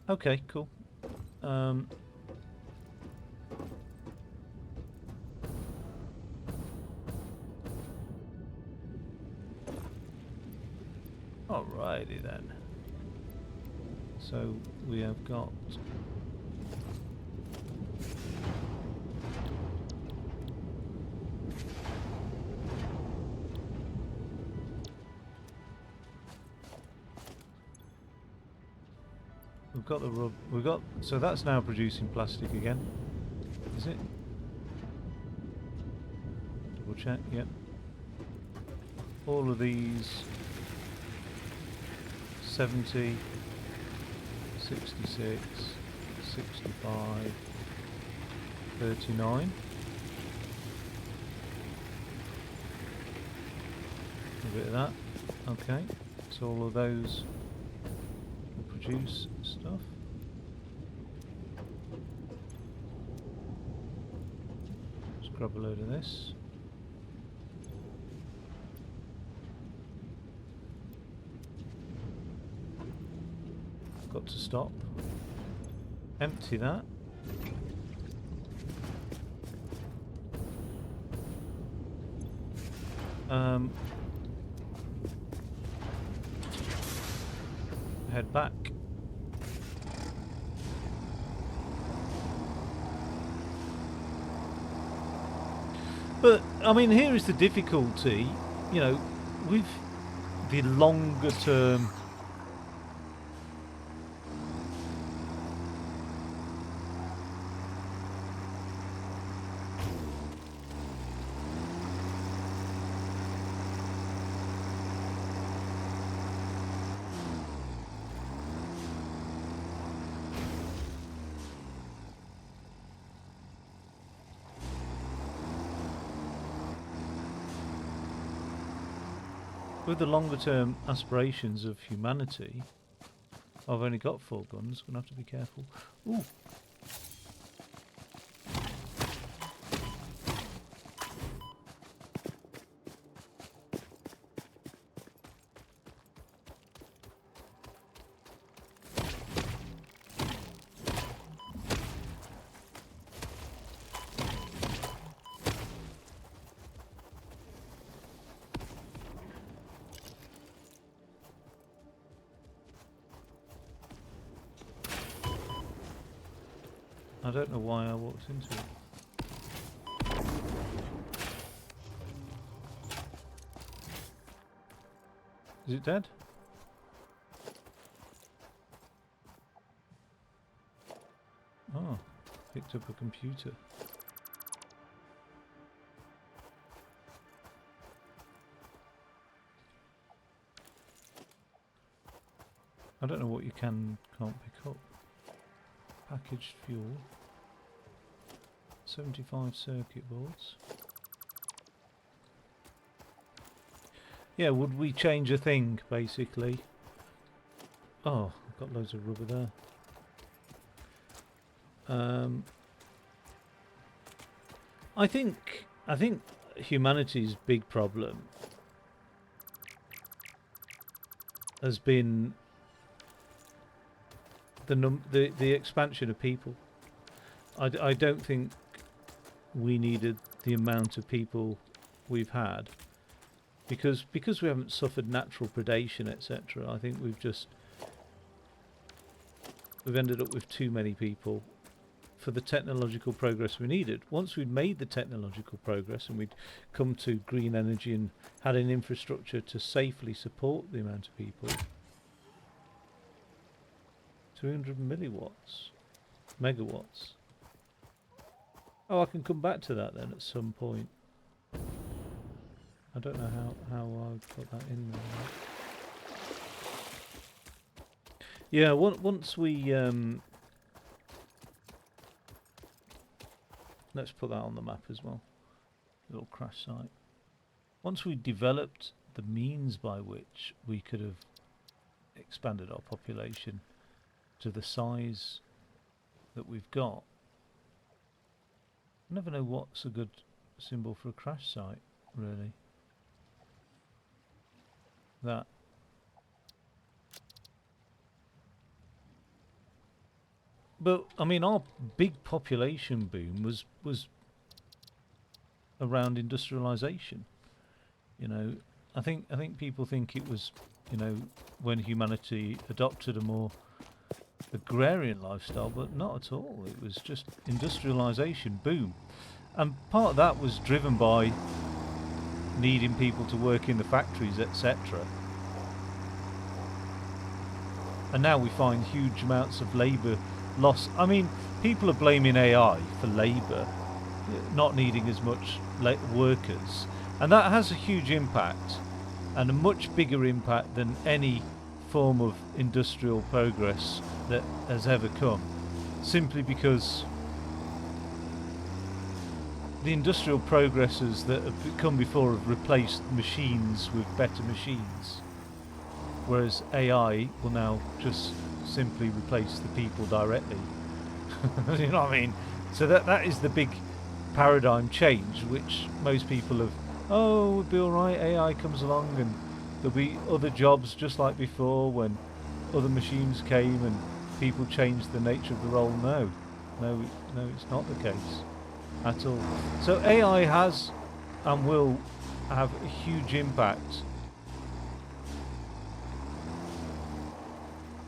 Okay, cool. Alrighty then. So we have got we've got the rub. We've got so that's now producing plastic again. Is it? Double check. Yep. All of these 70, 66, 65, 39. A bit of that. Okay. So all of those will produce stuff. Let's grab a load of this. Got to stop. Empty that. Head back. But I mean, here is the difficulty, you know, with the longer term. With the longer term aspirations of humanity, I've only got 4 guns, gonna have to be careful. Ooh. I don't know why I walked into it. Is it dead? Oh, picked up a computer. I don't know what you can't pick up. Packaged fuel. 75 circuit boards. Yeah, would we change a thing, basically? Oh, I've got loads of rubber there. I think humanity's big problem has been the expansion of people. I don't think we needed the amount of people we've had because we haven't suffered natural predation, etc. I think we've ended up with too many people for the technological progress we needed. Once we'd made the technological progress and we'd come to green energy and had an infrastructure to safely support the amount of people, 200 megawatts. Oh, I can come back to that then at some point. I don't know how I've got that in there. Yeah, once we Let's put that on the map as well. Little crash site. Once we developed the means by which we could have expanded our population to the size that we've got, I never know what's a good symbol for a crash site, really. That. But I mean, our big population boom was around industrialization. You know, I think people think it was, you know, when humanity adopted a more agrarian lifestyle, but not at all. It was just industrialization boom, and part of that was driven by needing people to work in the factories, etc. And now we find huge amounts of labour loss. I mean, people are blaming AI for labour not needing as much workers, and that has a huge impact, and a much bigger impact than any form of industrial progress that has ever come, simply because the industrial progresses that have come before have replaced machines with better machines, whereas AI will now just simply replace the people directly. You know what I mean? So that is the big paradigm change, which most people have, oh, it'll be alright, AI comes along and there'll be other jobs just like before when other machines came and people changed the nature of the role. No, it's not the case at all. So AI has and will have a huge impact.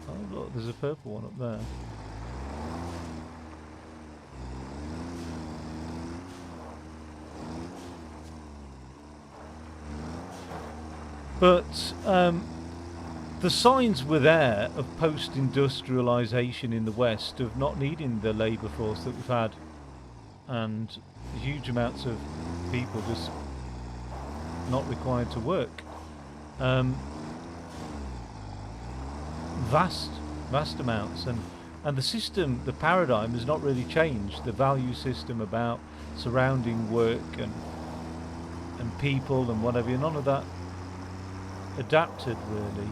Oh look, there's a purple one up there. But the signs were there of post-industrialisation in the West, of not needing the labour force that we've had, and huge amounts of people just not required to work. Vast amounts, and the system, the paradigm has not really changed. The value system about surrounding work and people and whatever, none of that adapted really.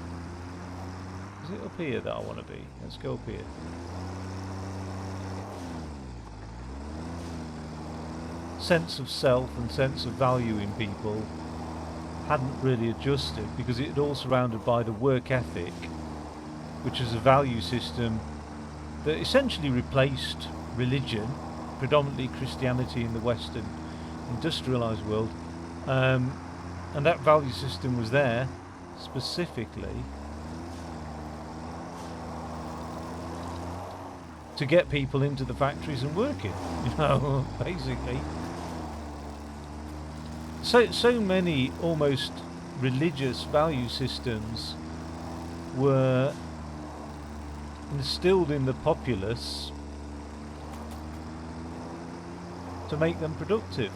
Is it up here that I want to be? Let's go up here. Sense of self and sense of value in people hadn't really adjusted, because it had all surrounded by the work ethic, which is a value system that essentially replaced religion, predominantly Christianity in the Western industrialised world, and that value system was there specifically to get people into the factories and working, you know, basically. So many almost religious value systems were instilled in the populace to make them productive.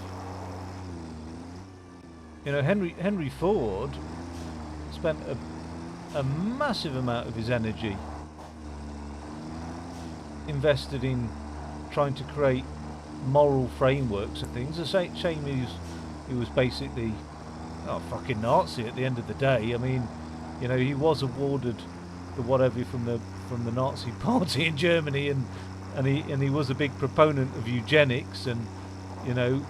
You know, Henry Ford spent a massive amount of his energy invested in trying to create moral frameworks and things. The shame he was basically a fucking Nazi at the end of the day. I mean, you know, he was awarded the whatever from the Nazi party in Germany, and he was a big proponent of eugenics, and you know,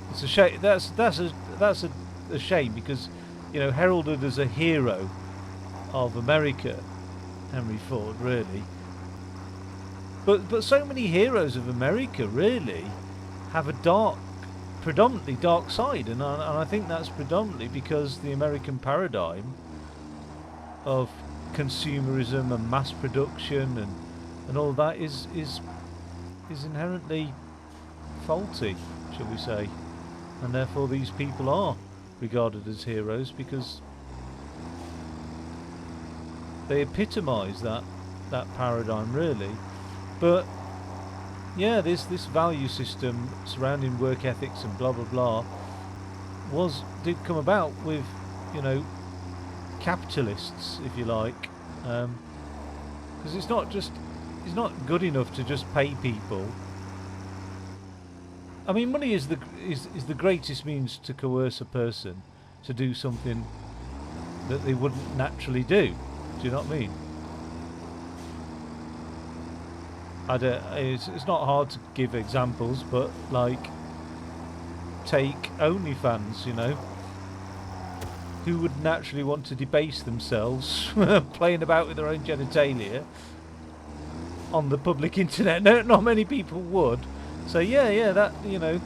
it's a shame. That's a shame, because, you know, heralded as a hero of America, Henry Ford, really. But so many heroes of America really have a predominantly dark side, and I think that's predominantly because the American paradigm of consumerism and mass production and all that is inherently faulty, shall we say, and therefore these people are regarded as heroes because they epitomise that paradigm really. But yeah, this value system surrounding work ethics and blah blah blah did come about with, you know, capitalists, if you like, because it's not good enough to just pay people I mean, money is the greatest means to coerce a person to do something that they wouldn't naturally do. Do you know what I mean? It's not hard to give examples, but like, take OnlyFans, you know. Who would naturally want to debase themselves playing about with their own genitalia on the public internet? No, not many people would. So yeah, that, you know,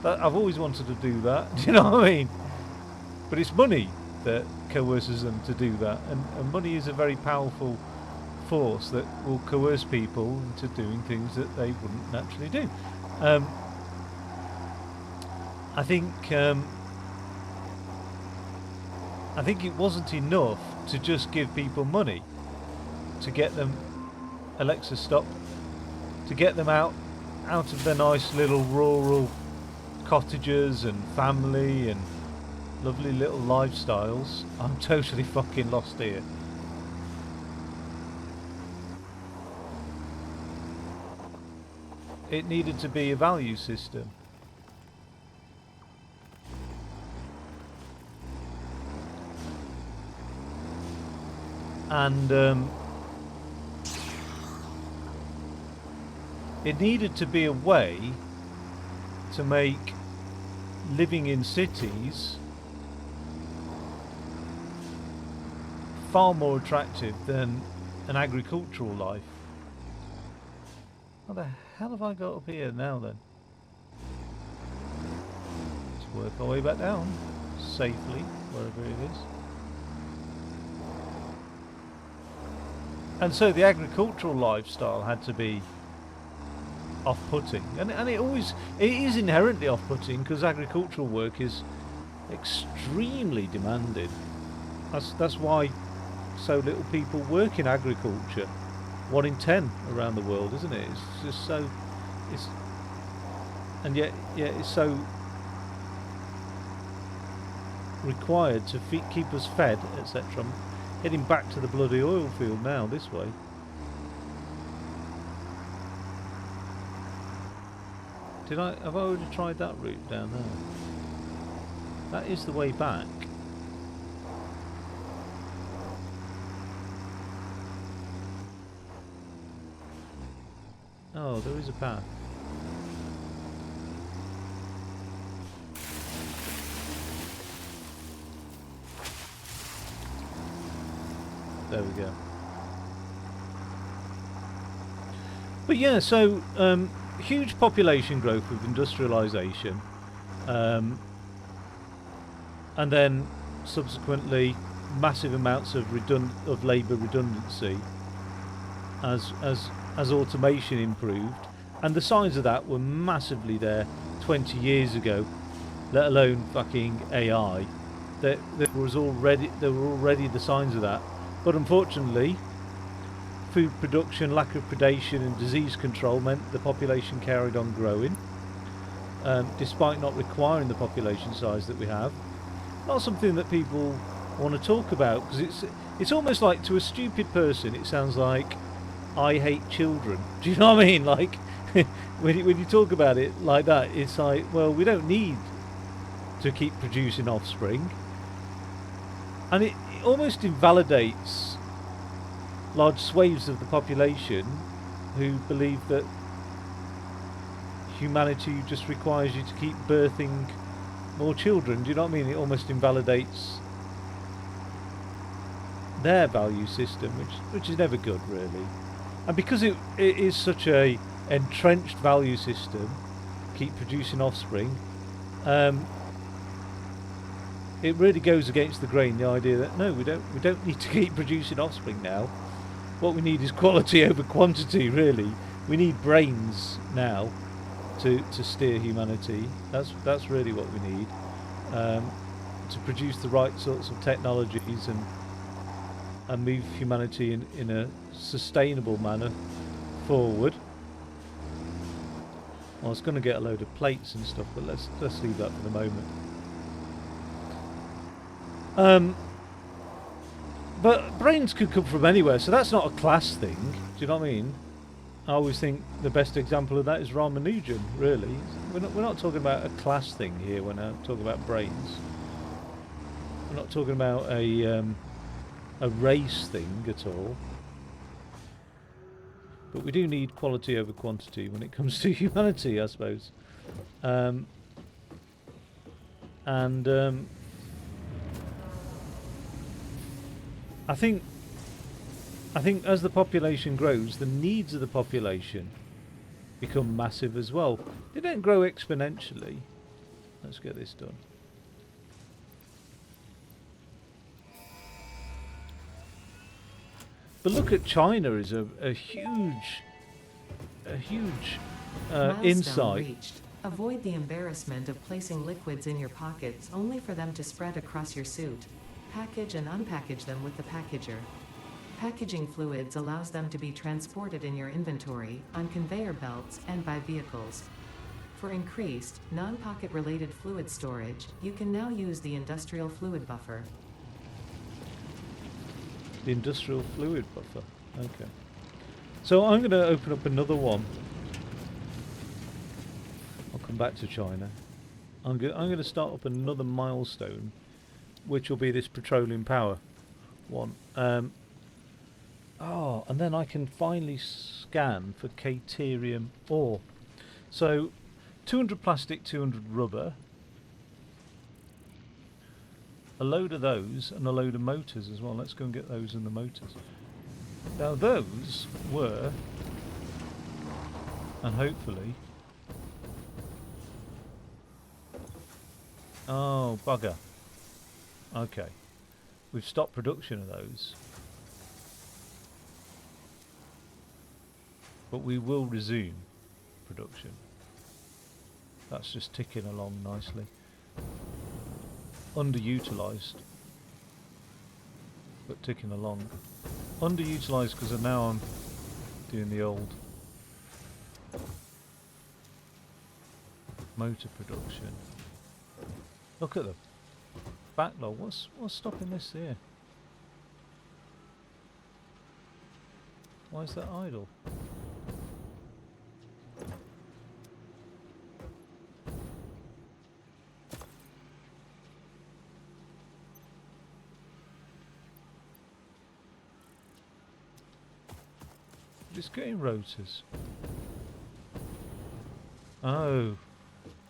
that I've always wanted to do that. Do you know what I mean? But it's money that coerces them to do that, and money is a very powerful force that will coerce people into doing things that they wouldn't naturally do. I think it wasn't enough to just give people money to get them, Alexa, stop, to get them out of their nice little rural cottages and family and lovely little lifestyles. I'm totally fucking lost here. It needed to be a value system. And it needed to be a way to make living in cities far more attractive than an agricultural life. How the hell have I got up here now then? Let's work our way back down safely, wherever it is. And so the agricultural lifestyle had to be off-putting, and it is inherently off-putting because agricultural work is extremely demanding. That's why so little people work in agriculture. 1 in 10 around the world, isn't it? It's just so, and yet it's so required to keep us fed, etc. I'm heading back to the bloody oil field now, this way. Have I already tried that route down there? That is the way back. Oh, there is a path. There we go. But yeah, so huge population growth with industrialisation, and then subsequently massive amounts of labour redundancy as automation improved, and the signs of that were massively there 20 years ago, let alone fucking AI. There were already the signs of that, but unfortunately food production, lack of predation and disease control meant the population carried on growing, despite not requiring the population size that we have. Not something that people want to talk about, because it's almost like, to a stupid person, it sounds like I hate children. Do you know what I mean? Like, when you talk about it like that, it's like, well, we don't need to keep producing offspring. And it almost invalidates large swathes of the population who believe that humanity just requires you to keep birthing more children. Do you know what I mean? It almost invalidates their value system, which is never good, really. And because it is such a entrenched value system, keep producing offspring, it really goes against the grain, the idea that no, we don't need to keep producing offspring now. What we need is quality over quantity, really. We need brains now to steer humanity. That's really what we need, to produce the right sorts of technologies and move humanity in a sustainable manner forward. Well, I was going to get a load of plates and stuff, but let's leave that for the moment. But brains could come from anywhere, so that's not a class thing. Do you know what I mean? I always think the best example of that is Ramanujan, really. We're not talking about a class thing here when I'm talking about brains. We're not talking about a race thing at all. But we do need quality over quantity when it comes to humanity, I suppose. I think as the population grows, the needs of the population become massive as well. They don't grow exponentially. Let's get this done. But look at China as a huge Milestone insight. reached. Avoid the embarrassment of placing liquids in your pockets only for them to spread across your suit. Package and unpackage them with the packager. Packaging fluids allows them to be transported in your inventory, on conveyor belts, and by vehicles. For increased, non-pocket related fluid storage, you can now use the industrial fluid buffer. The industrial fluid buffer. Okay. So I'm going to open up another one. I'll come back to China. I'm going to start up another milestone, which will be this petroleum power one. And then I can finally scan for Caterium ore. So 200 plastic, 200 rubber. A load of those and a load of motors as well. Let's go and get those and the motors. Now those were, and hopefully, oh bugger. Okay, we've stopped production of those, but we will resume production. That's just ticking along nicely. Underutilised, but ticking along. Underutilised because now I'm doing the old motor production. Look at the backlog. What's stopping this here? Why is that idle? Just getting rotors. Oh,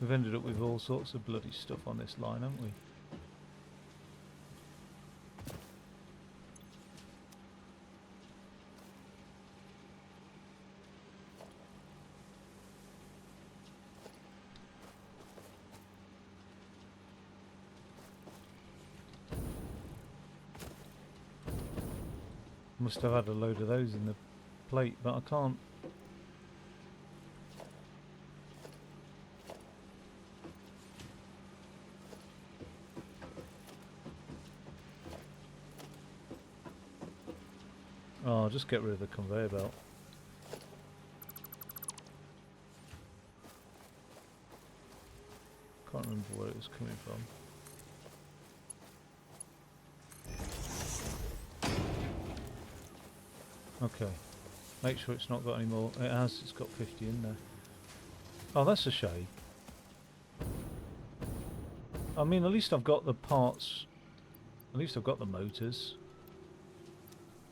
we've ended up with all sorts of bloody stuff on this line, haven't we? Must have had a load of those in the plate, but I can't. Oh, I'll just get rid of the conveyor belt. Can't remember where it was coming from. Okay. Make sure it's not got any more. It has, it's got 50 in there. Oh, that's a shame. I mean, at least I've got the parts. At least I've got the motors.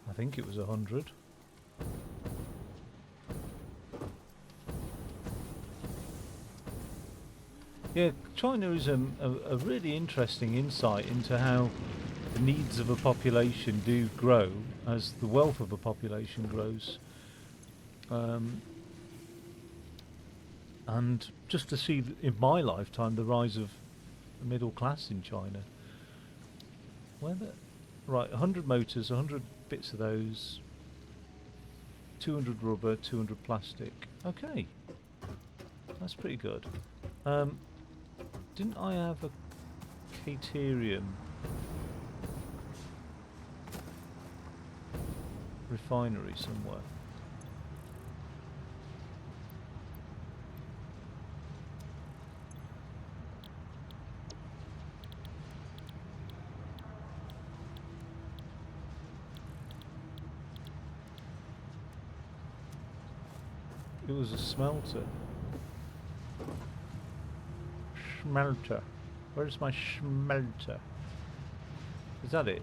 I think it was 100. Yeah, China is a really interesting insight into how the needs of a population do grow as the wealth of a population grows. And just to see in my lifetime the rise of the middle class in China. Right, 100 motors, 100 bits of those, 200 rubber, 200 plastic. Okay, that's pretty good. Didn't I have a Caterium refinery somewhere? it was a smelter. Smelter. Where's my smelter? Is that it?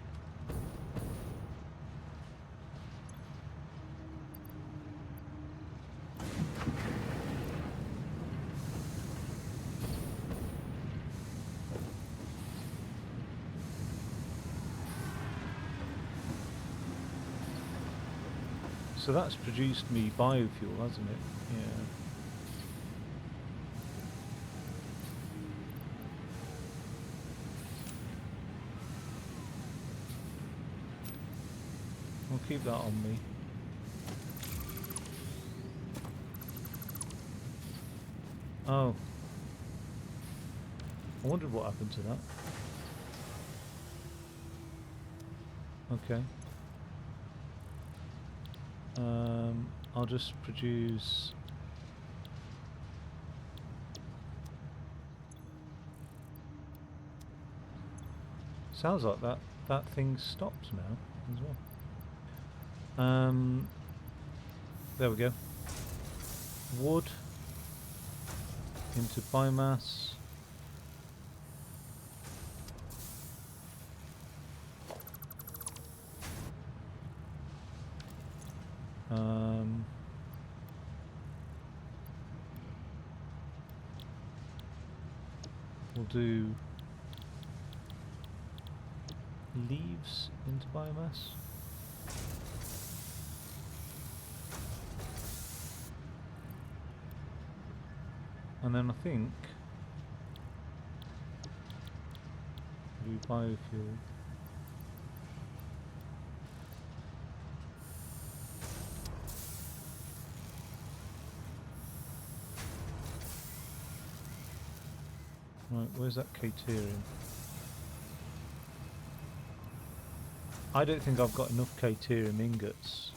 So that's produced me biofuel, hasn't it? Yeah. I'll keep that on me. Oh. I wondered what happened to that. Okay. I'll just produce... Sounds like that thing stops now as well. There we go. Wood into biomass. We'll do leaves into biomass. And then I think do biofuel. Right, where's that Caterium? I don't think I've got enough Caterium ingots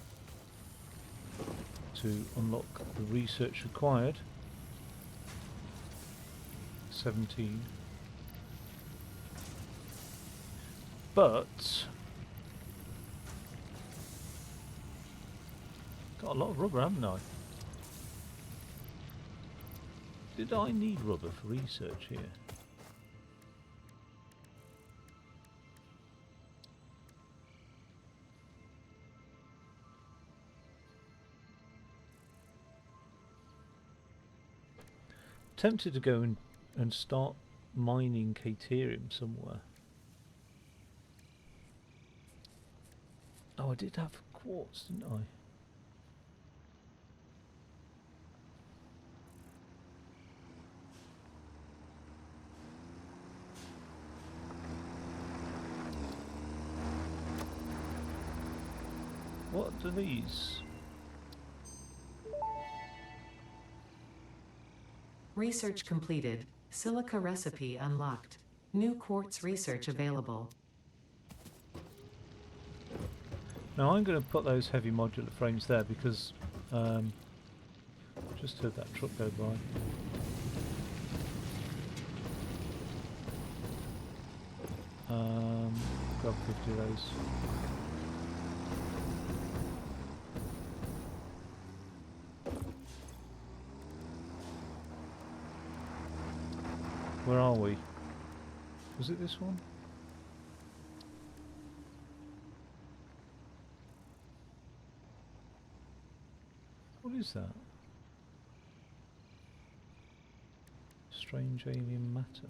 to unlock the research required. 17. But got a lot of rubber, haven't I? Did I need rubber for research here? Tempted to go and start mining Caterium somewhere. Oh, I did have quartz, didn't I? What do these? Research completed. Silica recipe unlocked. New quartz research available. Now I'm going to put those heavy modular frames there because just heard that truck go by. Grab 50 of those. Where are we? Was it this one? What is that? Strange alien matter.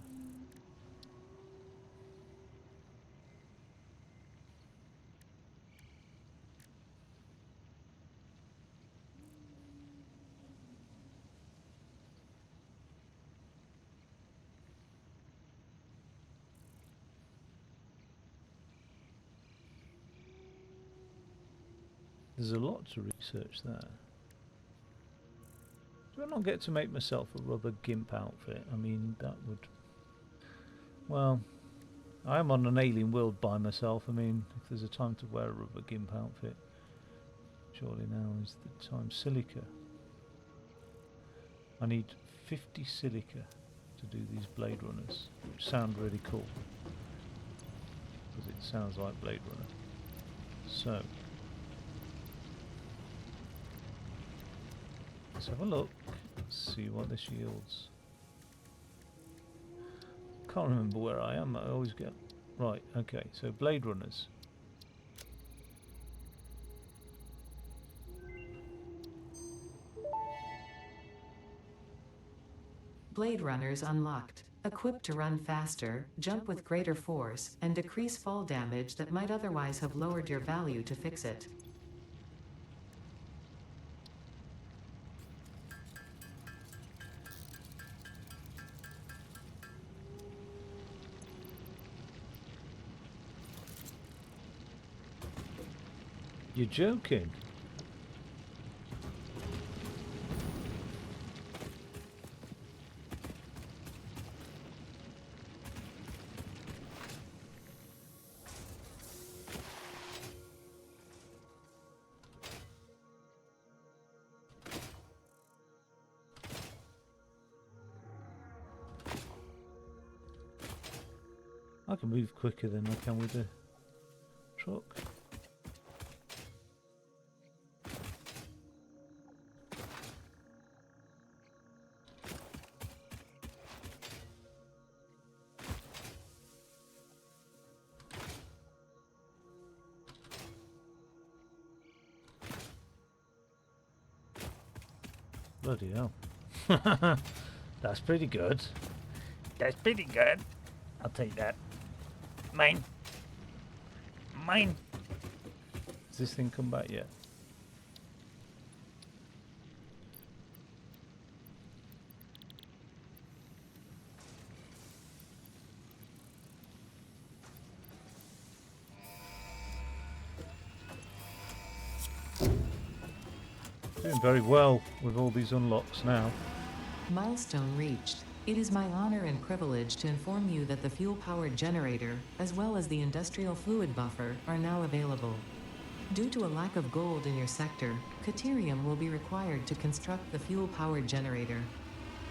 There's a lot to research there. Do I not get to make myself a rubber gimp outfit? I mean, that would... Well, I am on an alien world by myself. I mean, if there's a time to wear a rubber gimp outfit, surely now is the time. Silica. I need 50 silica to do these Blade Runners, which sound really cool. Because it sounds like Blade Runner. So... Let's have a look. See what this yields. Can't remember where I am. I always get... Right, okay. So Blade Runners. Blade Runners unlocked. Equipped to run faster, jump with greater force, and decrease fall damage that might otherwise have lowered your value to fix it. You're joking. I can move quicker than I can with the truck. Bloody hell. That's pretty good. That's pretty good. I'll take that. Mine. Mine. Has this thing come back yet? Doing very well with all these unlocks now. Milestone reached. It is my honor and privilege to inform you that the fuel-powered generator, as well as the industrial fluid buffer, are now available. Due to a lack of gold in your sector, Caterium will be required to construct the fuel-powered generator.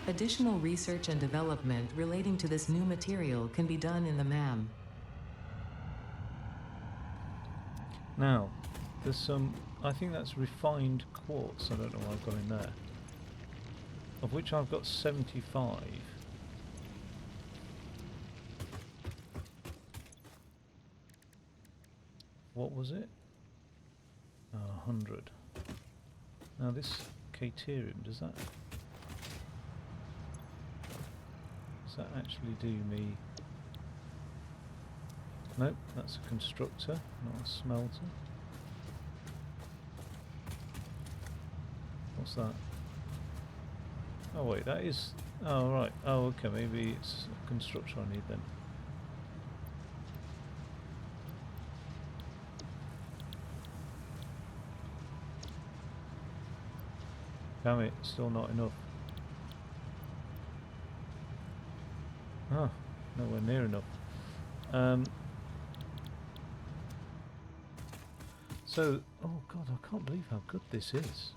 Additional research and development relating to this new material can be done in the MAM. Now, there's some, I think that's refined quartz, I don't know what I've got in there. Of which I've got 75. What was it? Oh, 100. Now this Caterium, does that actually do me? Nope, that's a constructor, not a smelter. What's that? Oh wait, that is... Oh right, oh okay, maybe it's a constructor I need then. Damn it, still not enough. Ah, nowhere near enough. So, oh god, I can't believe how good this is.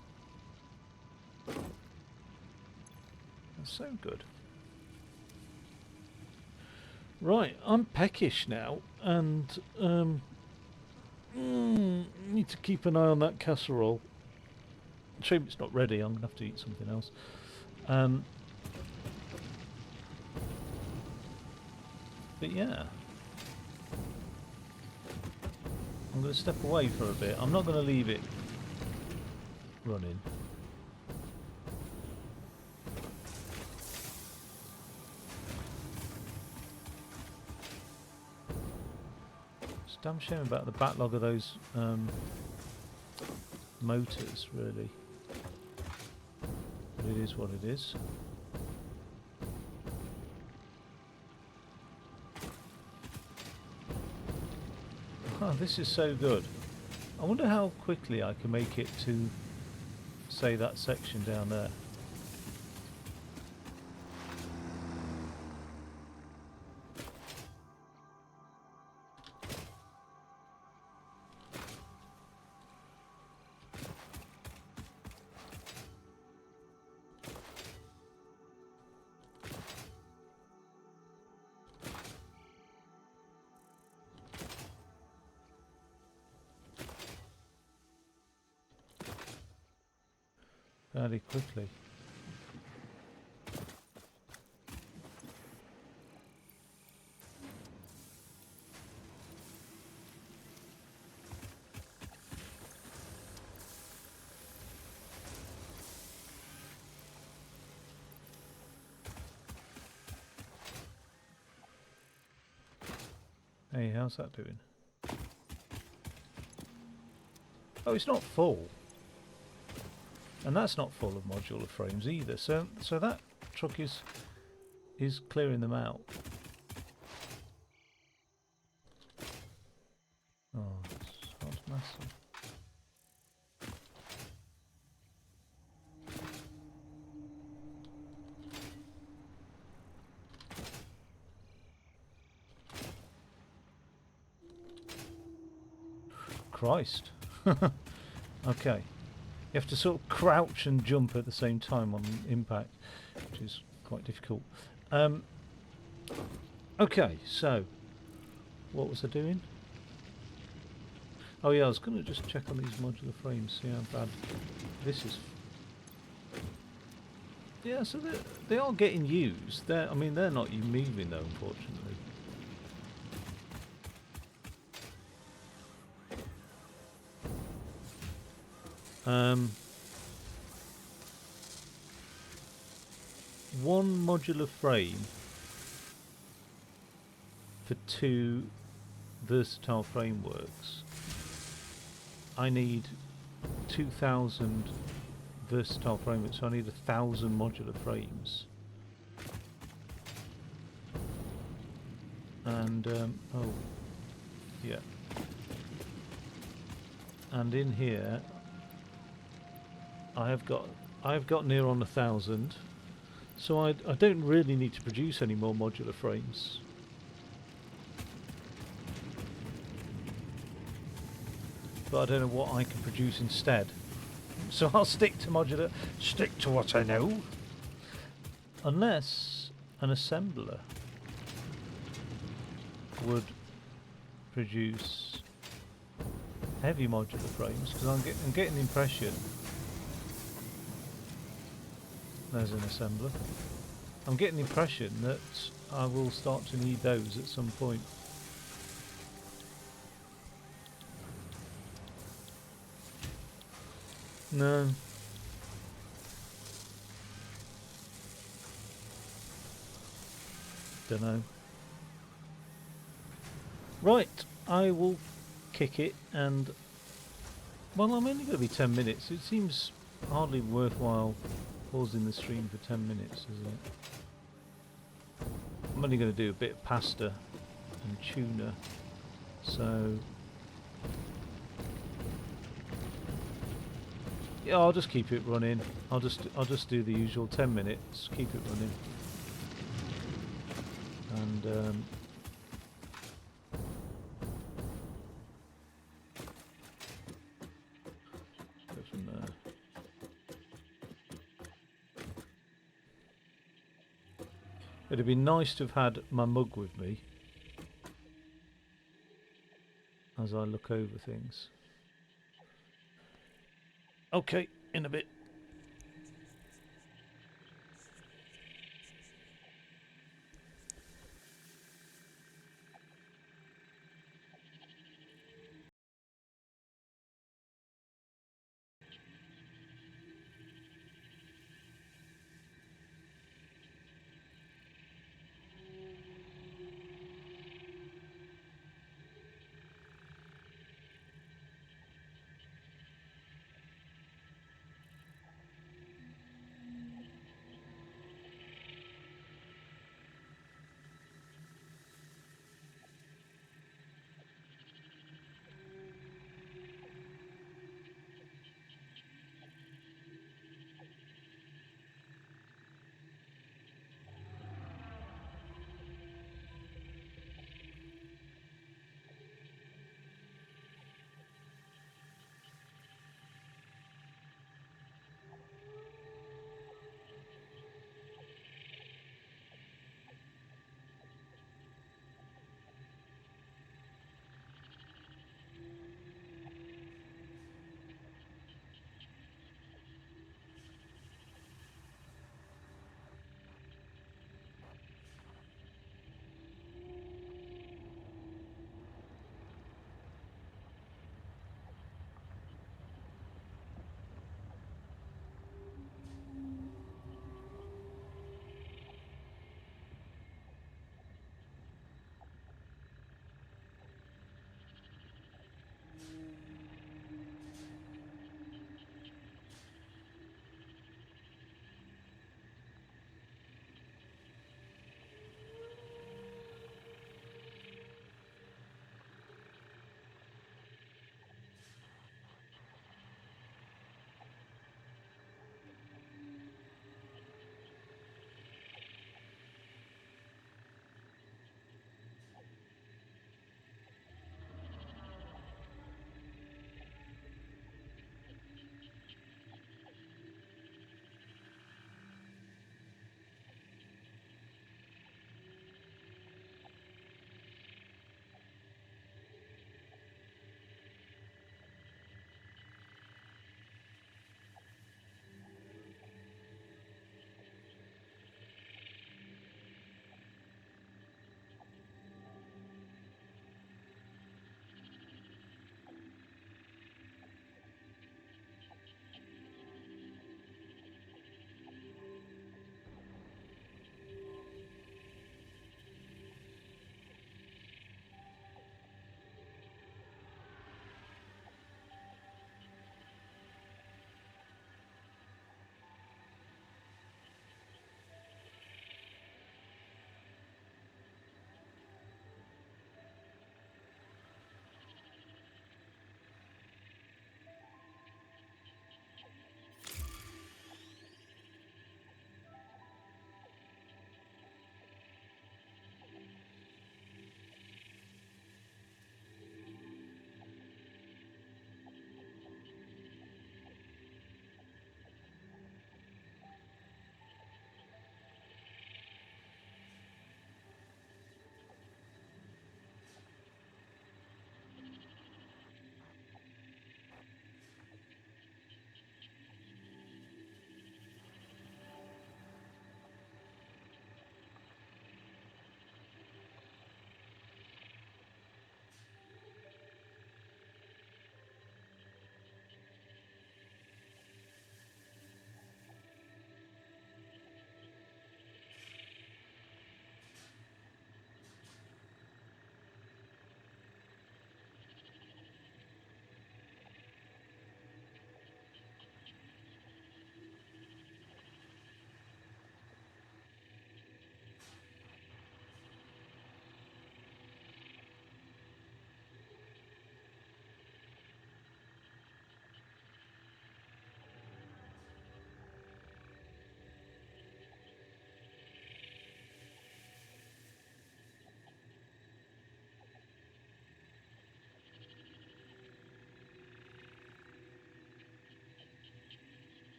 That's so good. Right, I'm peckish now, and need to keep an eye on that casserole. Shame it's not ready. I'm gonna have to eat something else. But yeah, I'm gonna step away for a bit. I'm not gonna leave it running. It's a damn shame about the backlog of those motors, really. But it is what it is. Oh, this is so good. I wonder how quickly I can make it to, say, that section down there. fairly quickly. Hey, how's that doing? Oh, it's not full. And that's not full of modular frames either. So that truck is clearing them out. Oh, that's massive. Christ. Okay. You have to sort of crouch and jump at the same time on impact, which is quite difficult. Okay, so what was I doing? Oh yeah, I was going to just check on these modular frames, see how bad this is. Yeah, so they are getting used. I mean, they're not moving though, unfortunately. One modular frame for 2 versatile frameworks. I need 2,000 versatile frameworks, so I need 1,000 modular frames. And oh, yeah. And in here, I've got near on 1,000, so I don't really need to produce any more modular frames. But I don't know what I can produce instead. So I'll stick to what I know. Unless an assembler would produce heavy modular frames, because I'm getting the impression. There's an assembler. I'm getting the impression that I will start to need those at some point. No. Don't know. Right, I will kick it, and well, I'm only going to be 10 minutes. It seems hardly worthwhile pausing the stream for 10 minutes, isn't it? I'm only going to do a bit of pasta and tuna, so yeah, I'll just keep it running. I'll just do the usual 10 minutes, keep it running, and go from there. It'd be nice to have had my mug with me as I look over things. Okay, in a bit.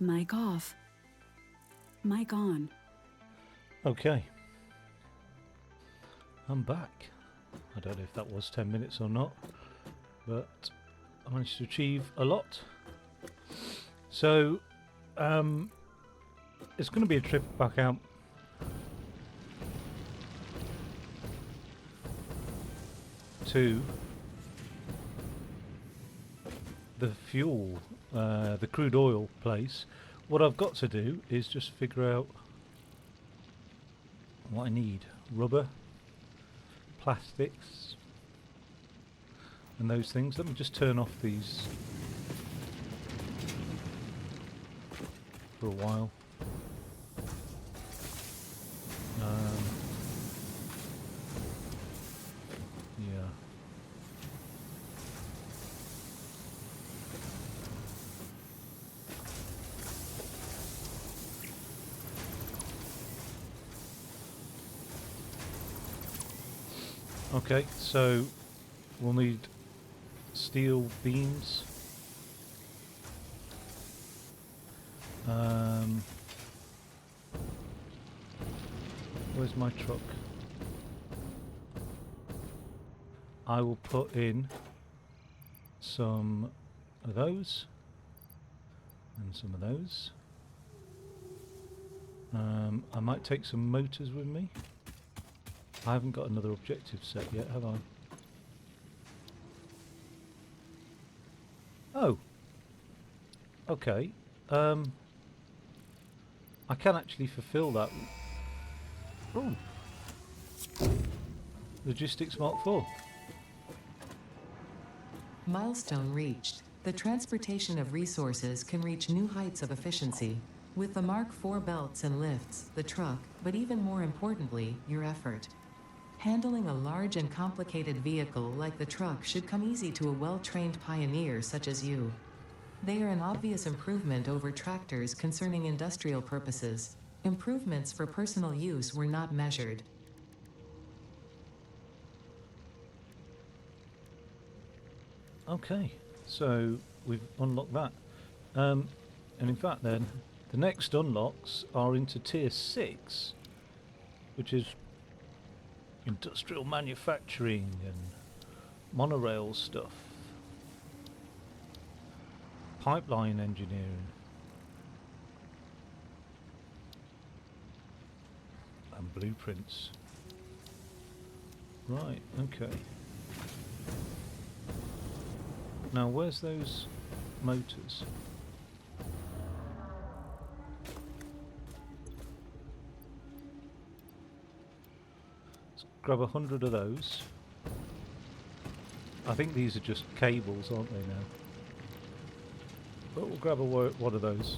Mic off. Mic on. Okay. I'm back. I don't know if that was 10 minutes or not, but I managed to achieve a lot. So, it's going to be a trip back out to the fuel, the crude oil place. What I've got to do is just figure out what I need. Rubber, plastics, and those things. Let me just turn off these for a while. Yeah. Okay, so we'll need steel beams. Where's my truck? I will put in some of those and some of those. I might take some motors with me. I haven't got another objective set yet, have I? Oh. Okay. I can actually fulfill that. Ooh. Logistics Mark IV. Milestone reached. The transportation of resources can reach new heights of efficiency. With the Mark IV belts and lifts, the truck, but even more importantly, your effort. Handling a large and complicated vehicle like the truck should come easy to a well-trained pioneer such as you. They are an obvious improvement over tractors concerning industrial purposes. Improvements for personal use were not measured. Okay, so we've unlocked that. And in fact then, the next unlocks are into tier 6, which is industrial manufacturing and monorail stuff. Pipeline engineering. And blueprints. Right, okay. Now where's those motors? Let's grab 100 of those. I think these are just cables, aren't they now? But we'll grab one of those.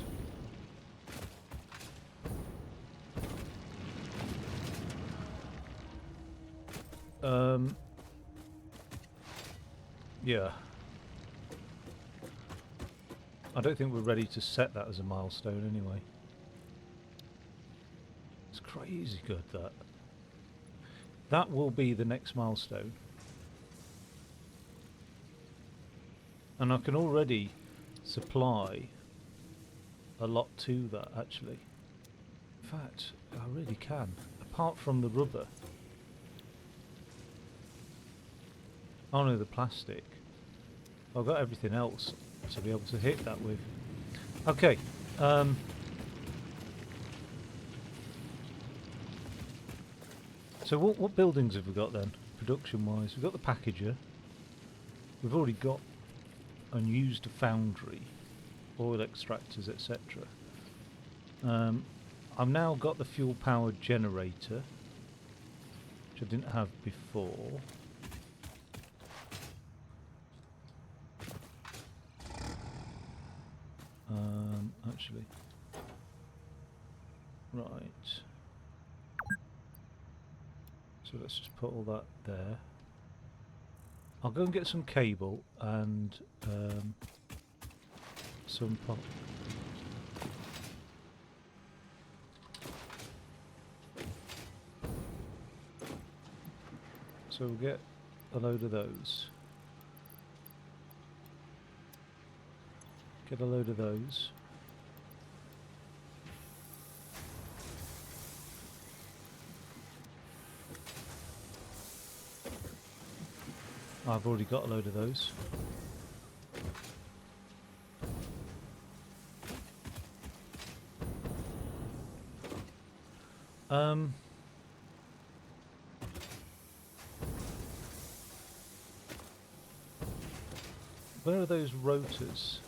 Yeah. I don't think we're ready to set that as a milestone anyway. It's crazy good, that. That will be the next milestone. And I can already supply a lot to that, actually. In fact, I really can. Apart from the rubber. Oh no, the plastic. I've got everything else to be able to hit that with. Okay. So what buildings have we got then, production-wise? We've got the packager. We've already got unused foundry, oil extractors, etc. I've now got the fuel-powered generator, which I didn't have before. Actually, right. So let's just put all that there. I'll go and get some cable and some pop. So we'll get a load of those. Get a load of those. I've already got a load of those. Where are those rotors?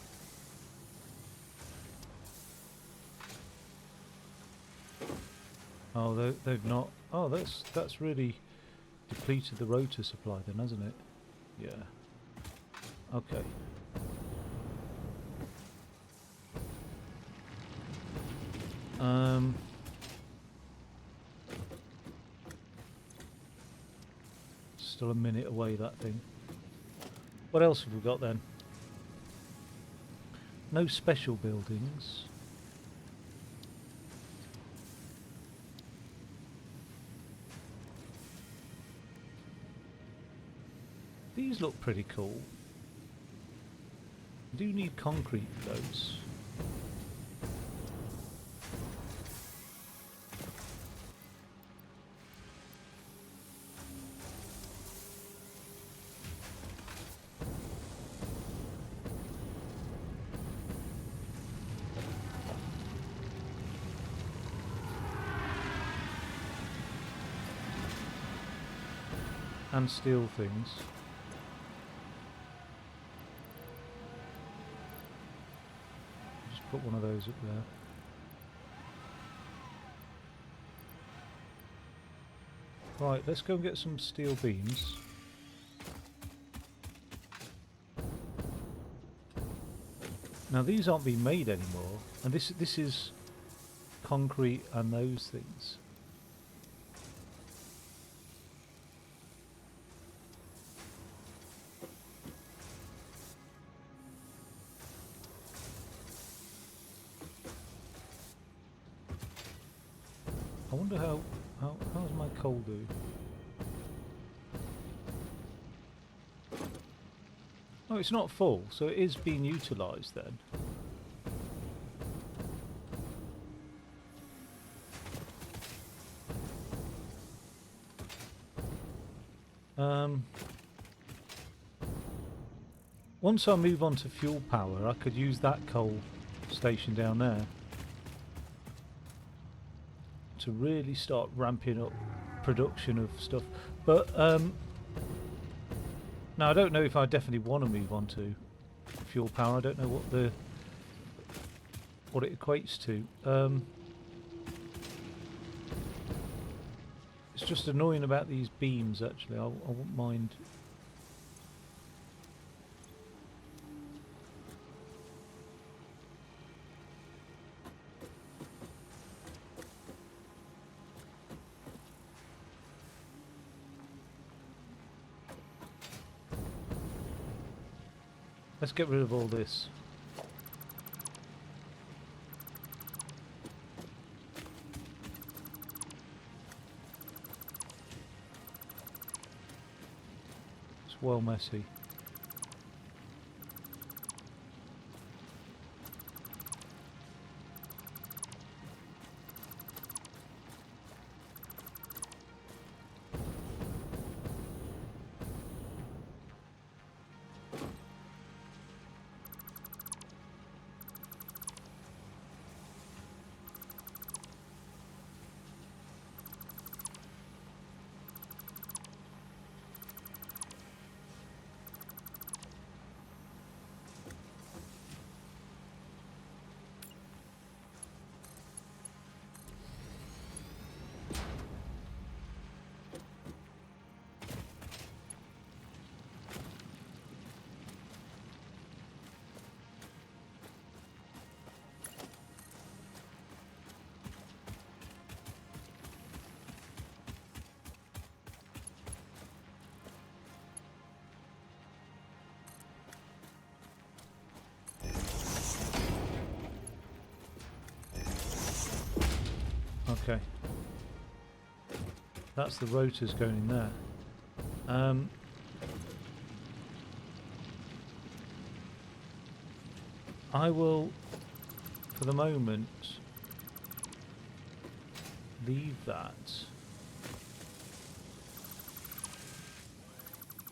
Oh, they've not. Oh, that's really depleted the rotor supply then, hasn't it? Yeah. Okay. Still a minute away, that thing. What else have we got then? No special buildings. These look pretty cool. I do need concrete for those. And steel things. Just put one of those up there. Right, let's go and get some steel beams. Now these aren't being made anymore, and this is concrete and those things. I wonder how's my coal do? Oh, it's not full, so it is being utilised then. Once I move on to fuel power, I could use that coal station down there to really start ramping up production of stuff. But now I don't know if I definitely want to move on to fuel power. I don't know what it equates to. It's just annoying about these beams. Actually, I wouldn't mind. Let's get rid of all this. It's well messy. Okay. That's the rotors going in there. I will, for the moment, leave that.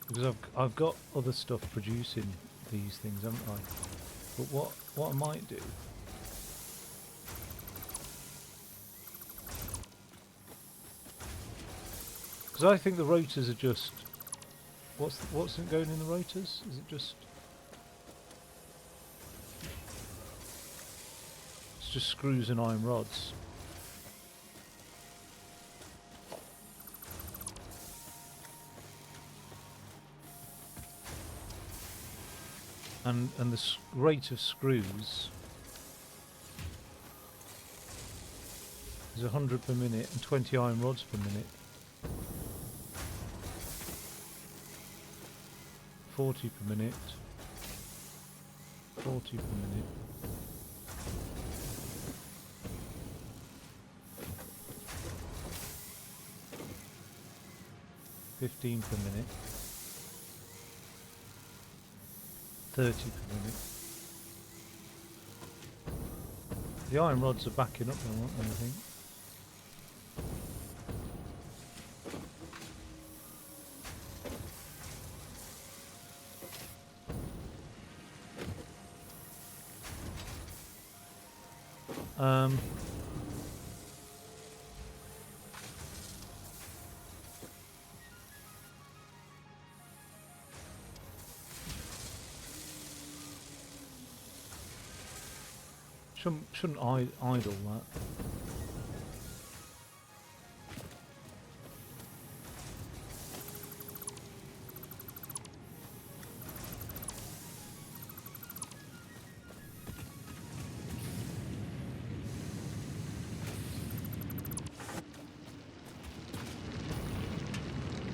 Because I've got other stuff producing these things, haven't I? But what I might do, because I think the rotors are just what's going in the rotors? Is it just it's just screws and iron rods? And the rate of screws is 100 per minute and 20 iron rods per minute. 40 per minute. 40 per minute. $15 per minute. 30 per minute. The iron rods are backing up now, aren't they, I think? Shouldn't idle that.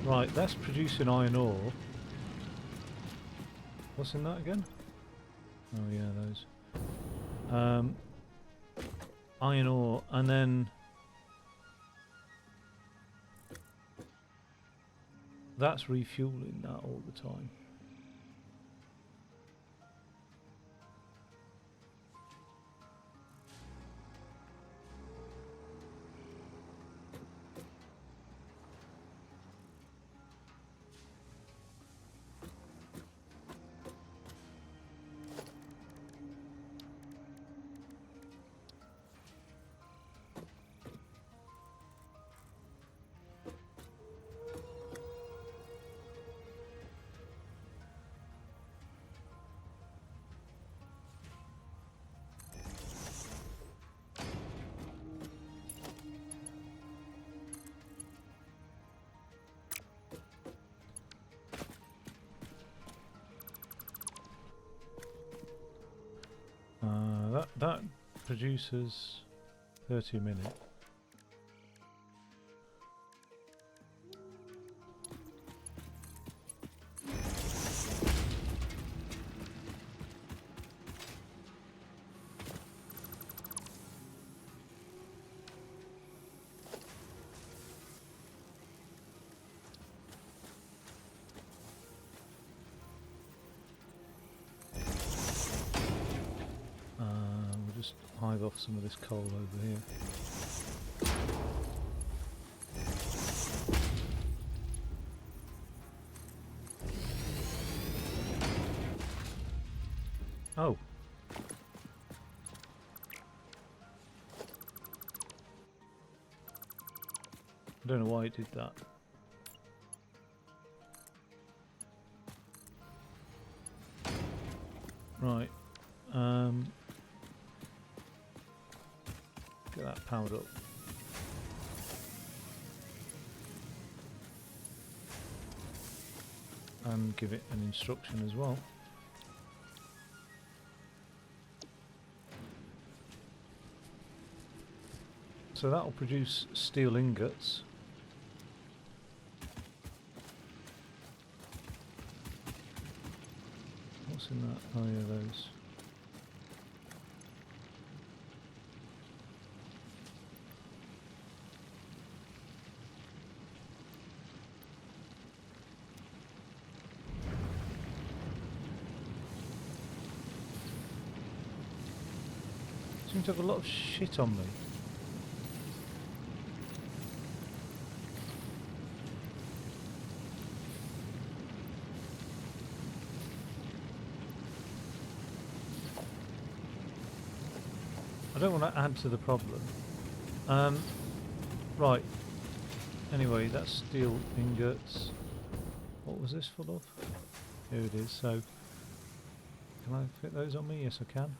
Right, that's producing iron ore. What's in that again? Oh yeah, those. Iron ore, and then that's refueling that all the time. That produces 30 a minute. Just hive off some of this coal over here. Oh. I don't know why it did that. Right. Get that powered up. And give it an instruction as well. So that'll produce steel ingots. What's in that? Oh yeah, those. Seem to have a lot of shit on me. don't want to add to the problem. Right. Anyway, that's steel ingots. What was this full of? Here it is. So, can I fit those on me? Yes, I can.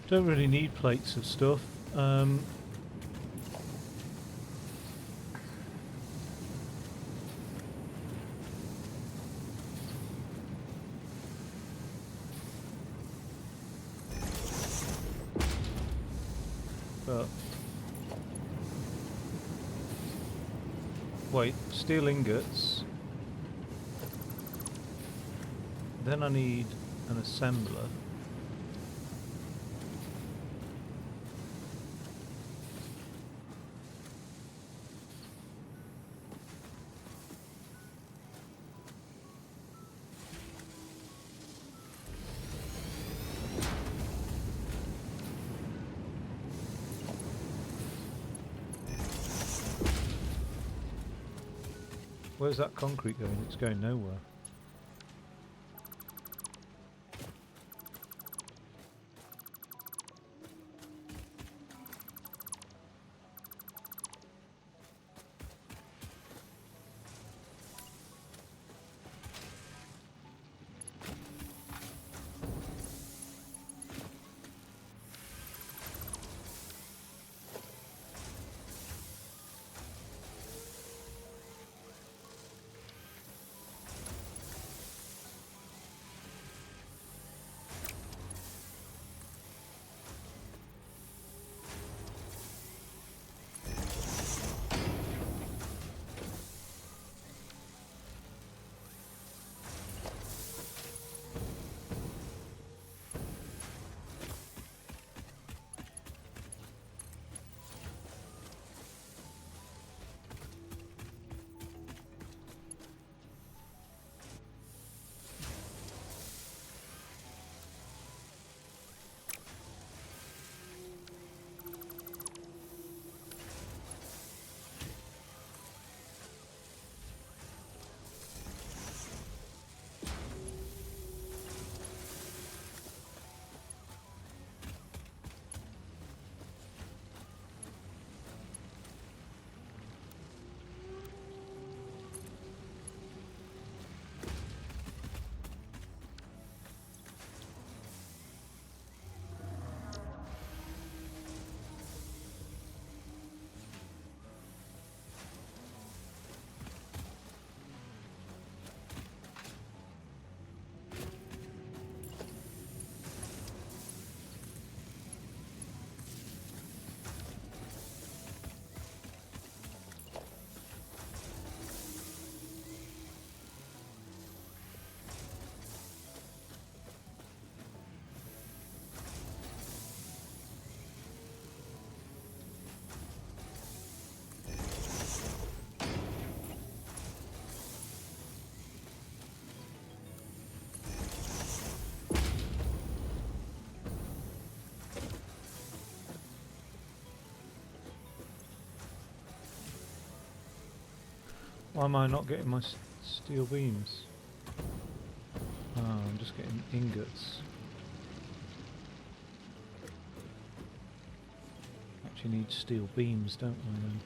Don't really need plates of stuff. But wait, steel ingots. Then I need an assembler. Where's that concrete going? It's going nowhere. Why am I not getting my steel beams? Oh, I'm just getting ingots. Actually need steel beams, don't I then?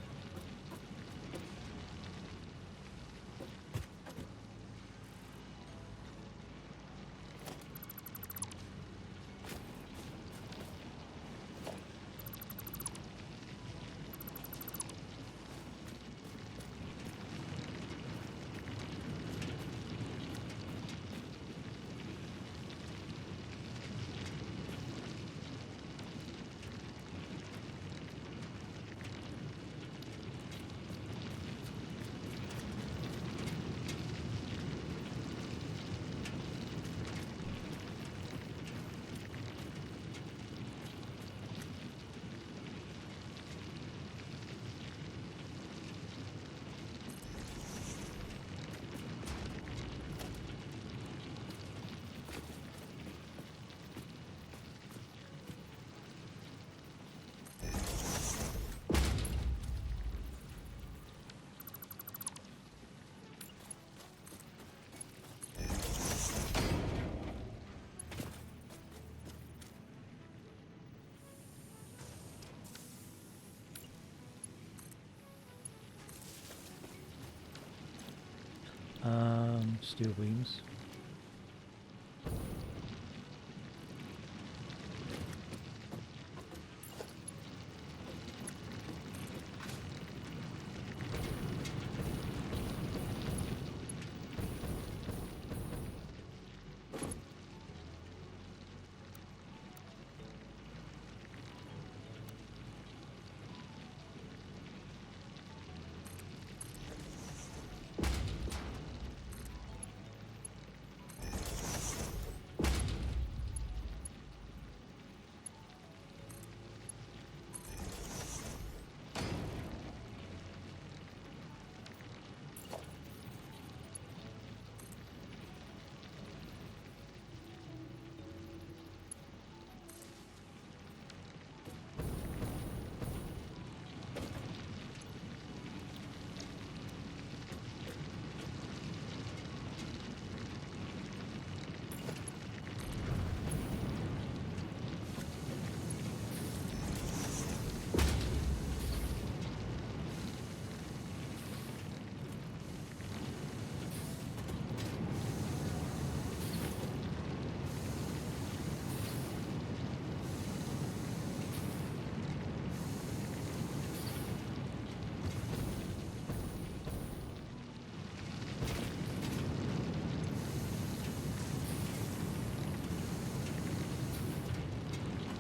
steel beams.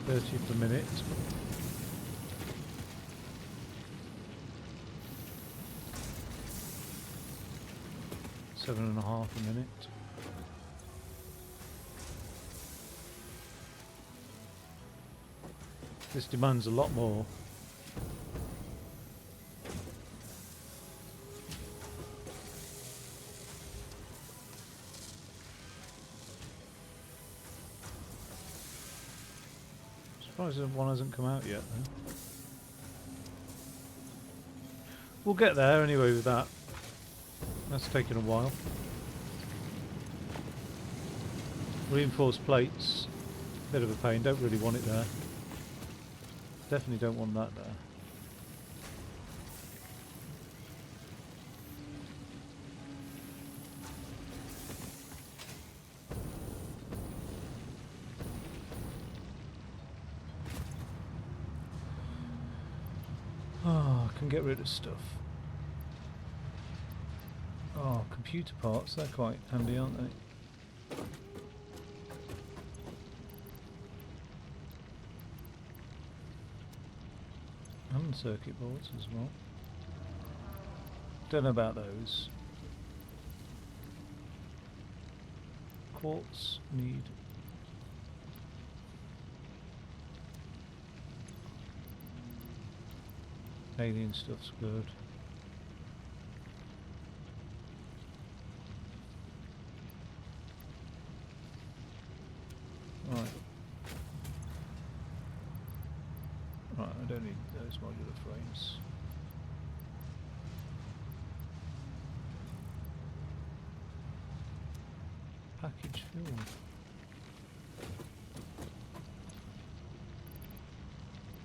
$30 per minute. $7.5 a minute. This demands a lot more. Surprised that one hasn't come out yet though. We'll get there anyway with that. That's taken a while. Reinforced plates, bit of a pain, don't really want it there. Definitely don't want that there. Oh, I can get rid of stuff. Oh, computer parts, they're quite handy, aren't they? And circuit boards as well. Don't know about those. Quartz need. Alien stuff's good. Right. Right, I don't need those modular frames. Package fuel.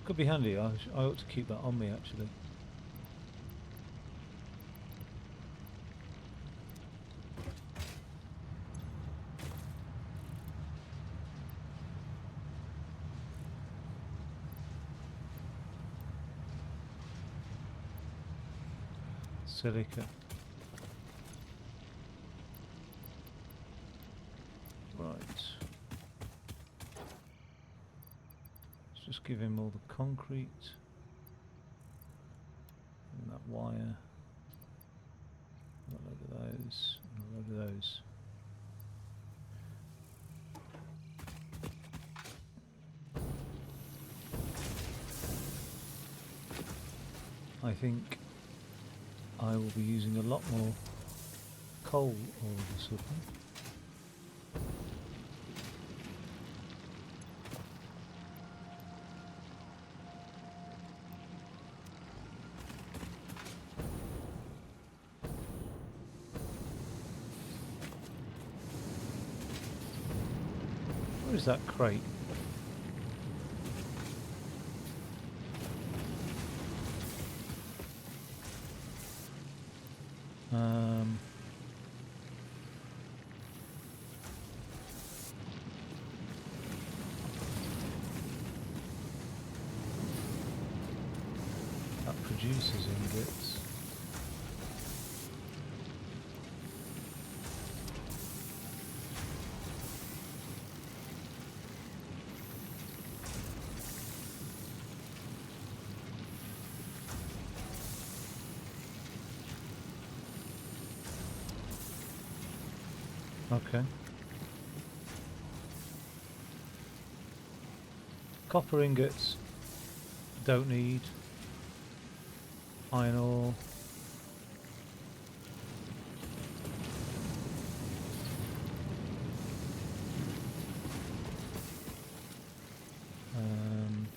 Could be handy, I ought to keep that on me actually. Silica. Right. Let's just give him all the concrete. And that wire. A load of those. And a load of those. I think I will be using a lot more coal all of a sudden. Where is that crate? producers ingots. Okay. Copper ingots, don't need. Iron ore. Um,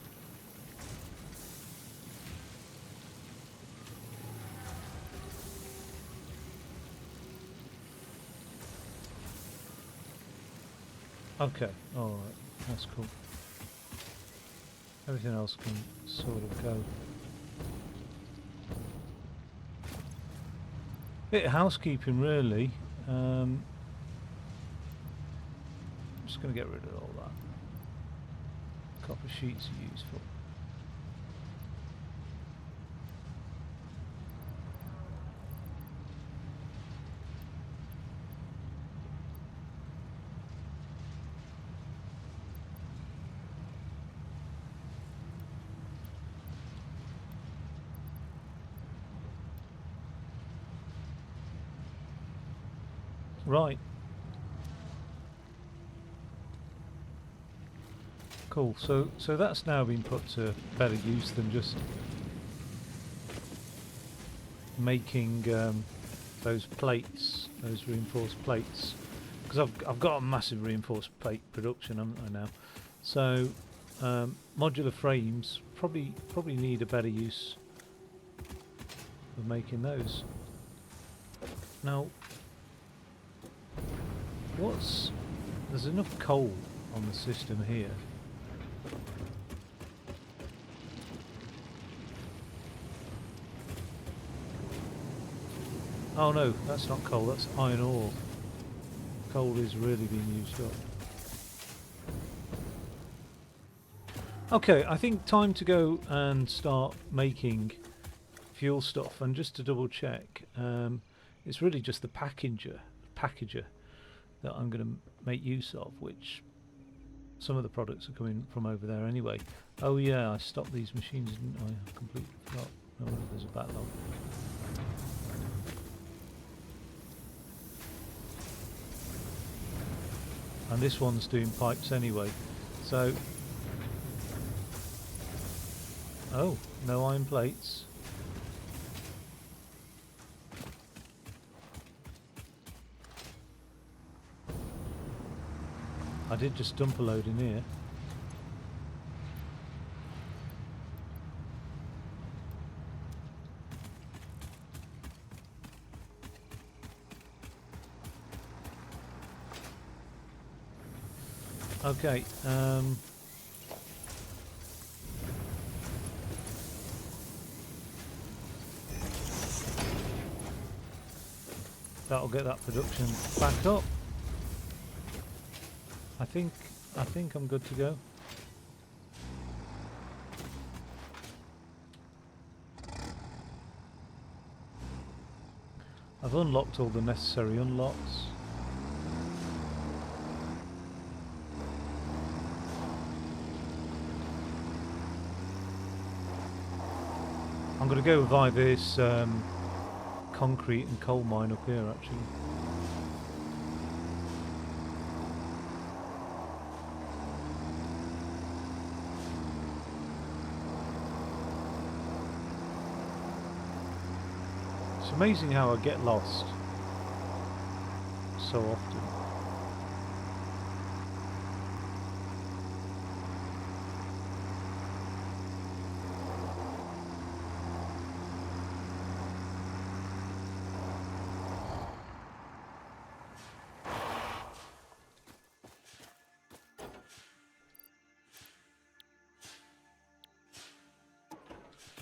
okay, alright, that's cool. Everything else can sort of go. Bit of housekeeping really. I'm just going to get rid of all that. Copper sheets are useful. Right. Cool. So that's now been put to better use than just making those plates, those reinforced plates, because I've got a massive reinforced plate production, haven't I now? So modular frames probably need a better use of making those. Now, there's enough coal on the system here. Oh no, that's not coal, that's iron ore. Coal is really being used up. Okay, I think time to go and start making fuel stuff. And just to double check, it's really just the packager that I'm going to make use of, which some of the products are coming from over there anyway. Oh yeah, I stopped these machines, didn't I? I completely forgot. Oh, there's a backlog. And this one's doing pipes anyway, so... Oh, no iron plates. I did just dump a load in here. Okay, that'll get that production back up. I think I'm good to go. I've unlocked all the necessary unlocks. I'm going to go via this concrete and coal mine up here actually. It's amazing how I get lost so often.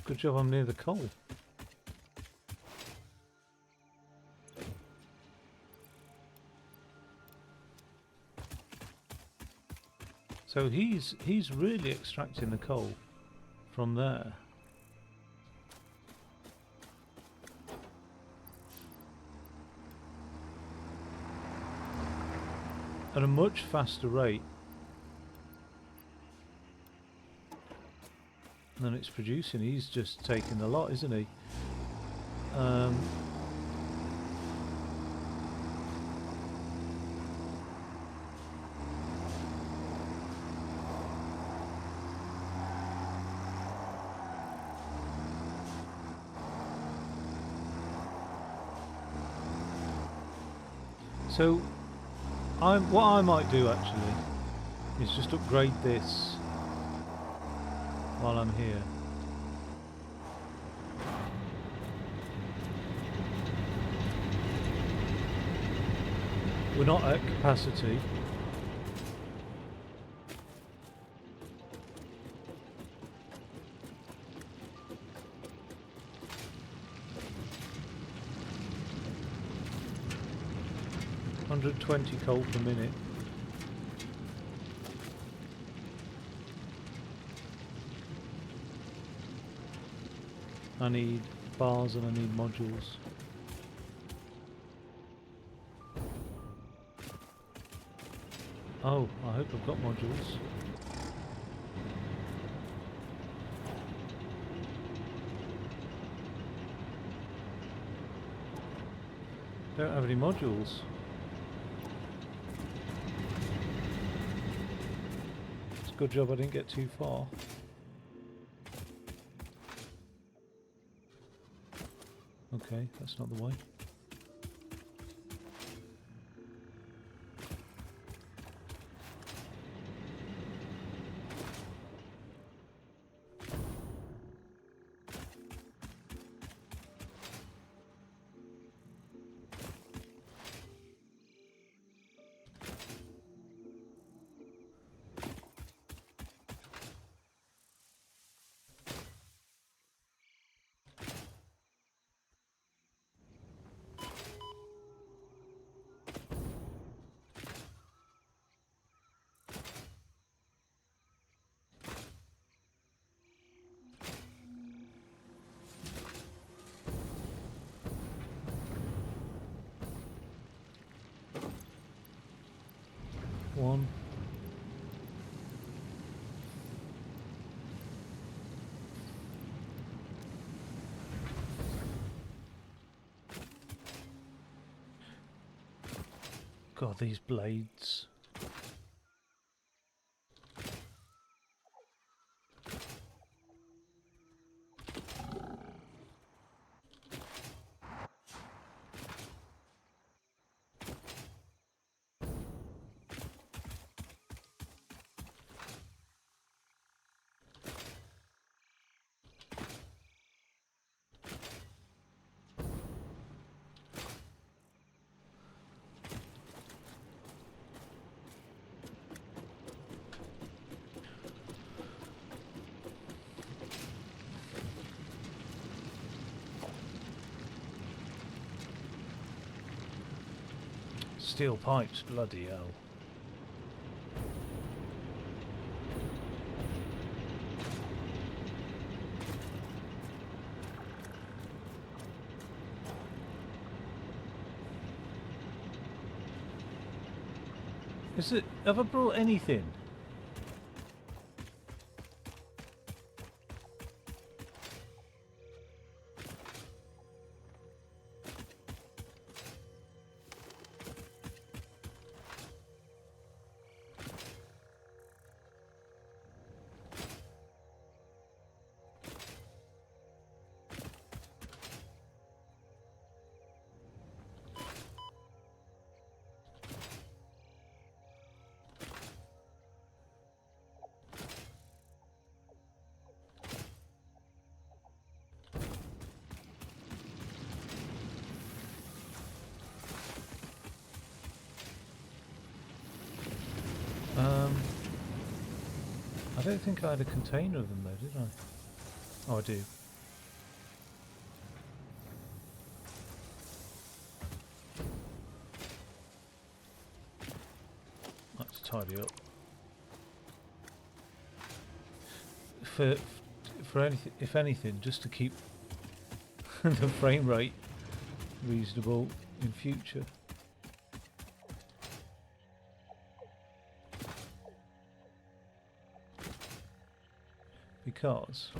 Good job I'm near the coal. So he's really extracting the coal from there. at a much faster rate than it's producing. He's just taking a lot, isn't he? So what I might do actually is just upgrade this while I'm here. We're not at capacity. $120 coal per minute. I need bars and I need modules. Oh, I hope I've got modules. Don't have any modules. It's a good job I didn't get too far. Okay, that's not the way. One. God, these blades. Steel pipes, bloody hell. Have I brought anything? I don't think I had a container of them though, did I? Oh, I do. Let's tidy up. For anything, if anything, just to keep the frame rate reasonable in future. because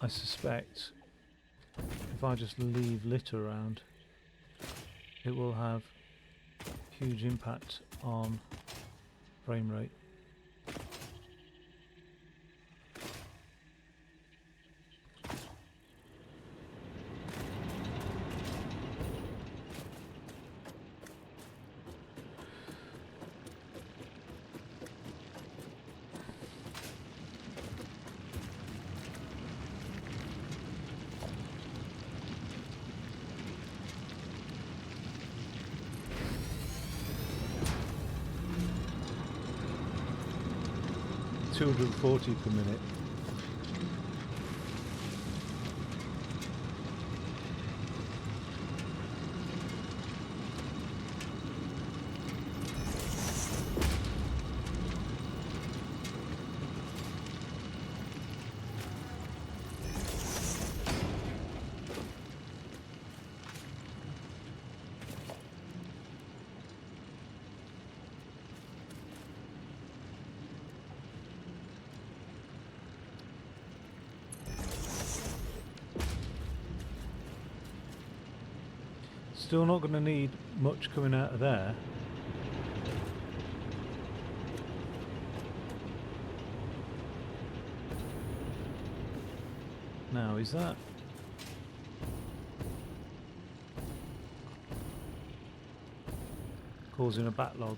I suspect if I just leave litter around, it will have huge impact on frame rate. $240 per minute. Still not going to need much coming out of there. Now, is that causing a backlog?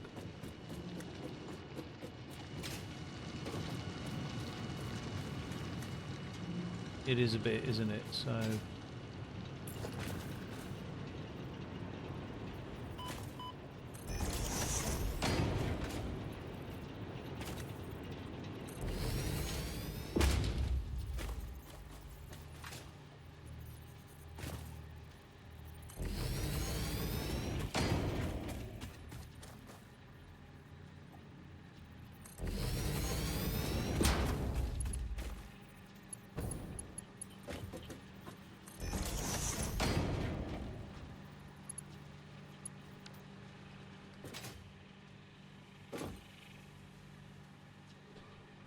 It is a bit, isn't it? So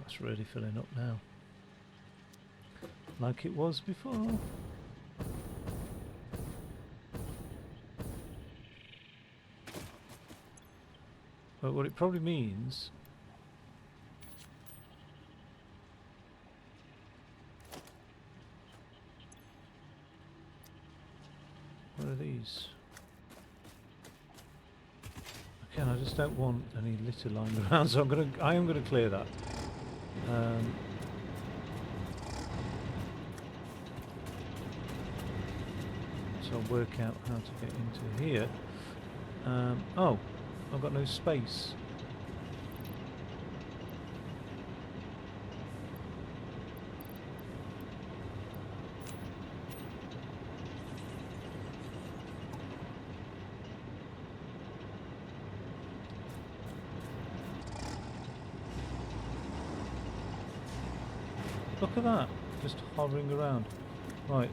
that's really filling up now, like it was before. But what it probably means what are these? Again, I just don't want any litter lying around, so I am gonna clear that. So I'll work out how to get into here. Oh, I've got no space. Look at that, just hovering around. Right.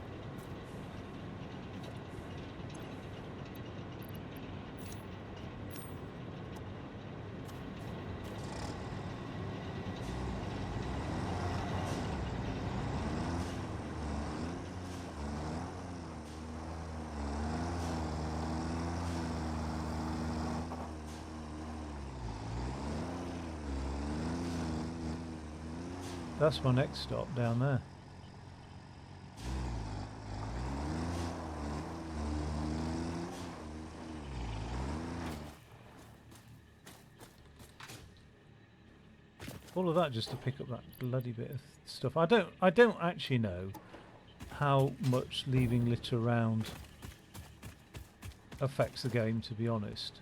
That's my next stop down there. All of that just to pick up that bloody bit of stuff. I don't actually know how much leaving litter around affects the game, to be honest.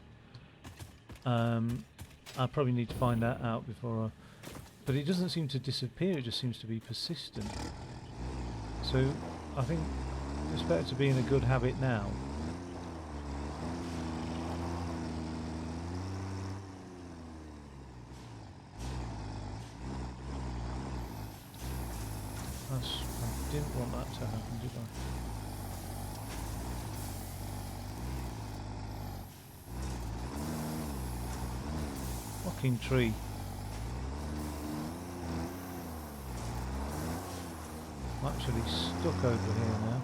I probably need to find that out before I... But it doesn't seem to disappear, it just seems to be persistent. So I think it's better to be in a good habit now to happen, did I? Fucking tree. I'm actually stuck over here now.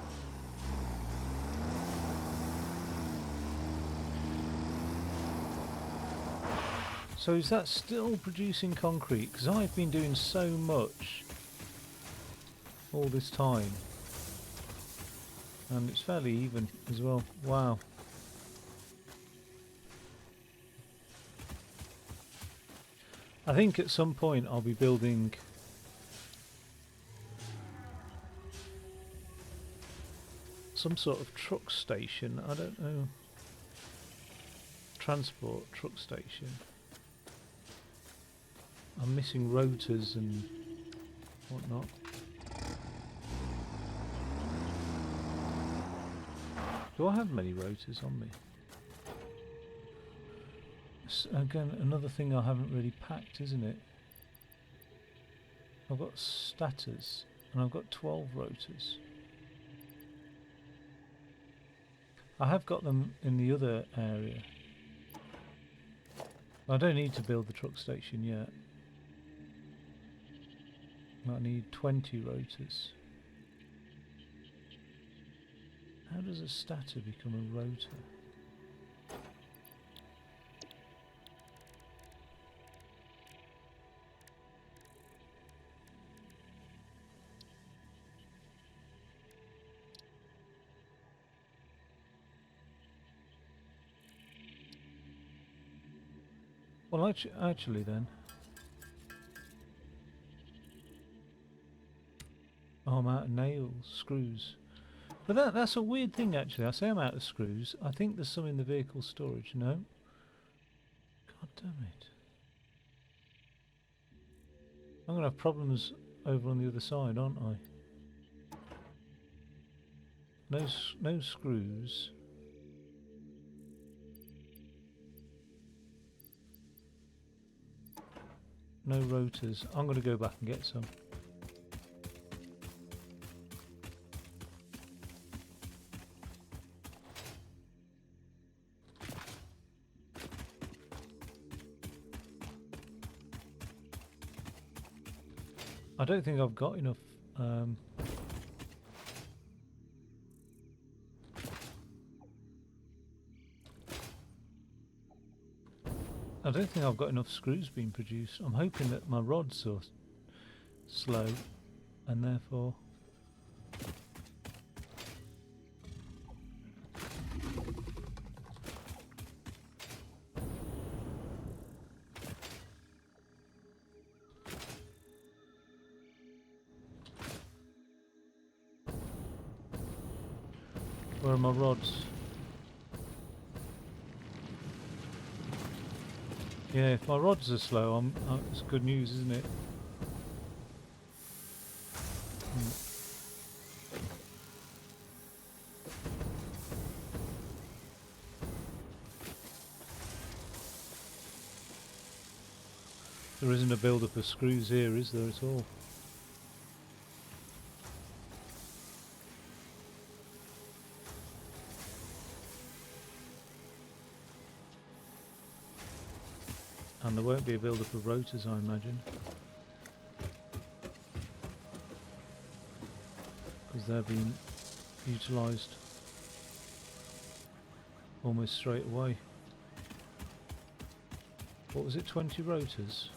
So is that still producing concrete? Because I've been doing so much all this time. And it's fairly even as well. Wow. I think at some point I'll be building some sort of truck station. I don't know. Transport truck station. I'm missing rotors and whatnot. Do I have many rotors on me? Again, another thing I haven't really packed, isn't it? I've got stators and I've got 12 rotors. I have got them in the other area. I don't need to build the truck station yet. I need 20 rotors. How does a stator become a rotor? Well, actually then... Oh, I'm out of nails, screws. But that's a weird thing actually. I say I'm out of screws. I think there's some in the vehicle storage. No? God damn it. I'm going to have problems over on the other side, aren't I? No screws. No rotors. I'm going to go back and get some. I don't think I've got enough I don't think I've got enough screws being produced. I'm hoping that my rods are slow and therefore where are my rods? Yeah, if my rods are slow, it's good news, isn't it? There isn't a build-up of screws here, is there, at all? And there won't be a build-up of rotors, I imagine. Because they're being utilised almost straight away. What was it, 20 rotors?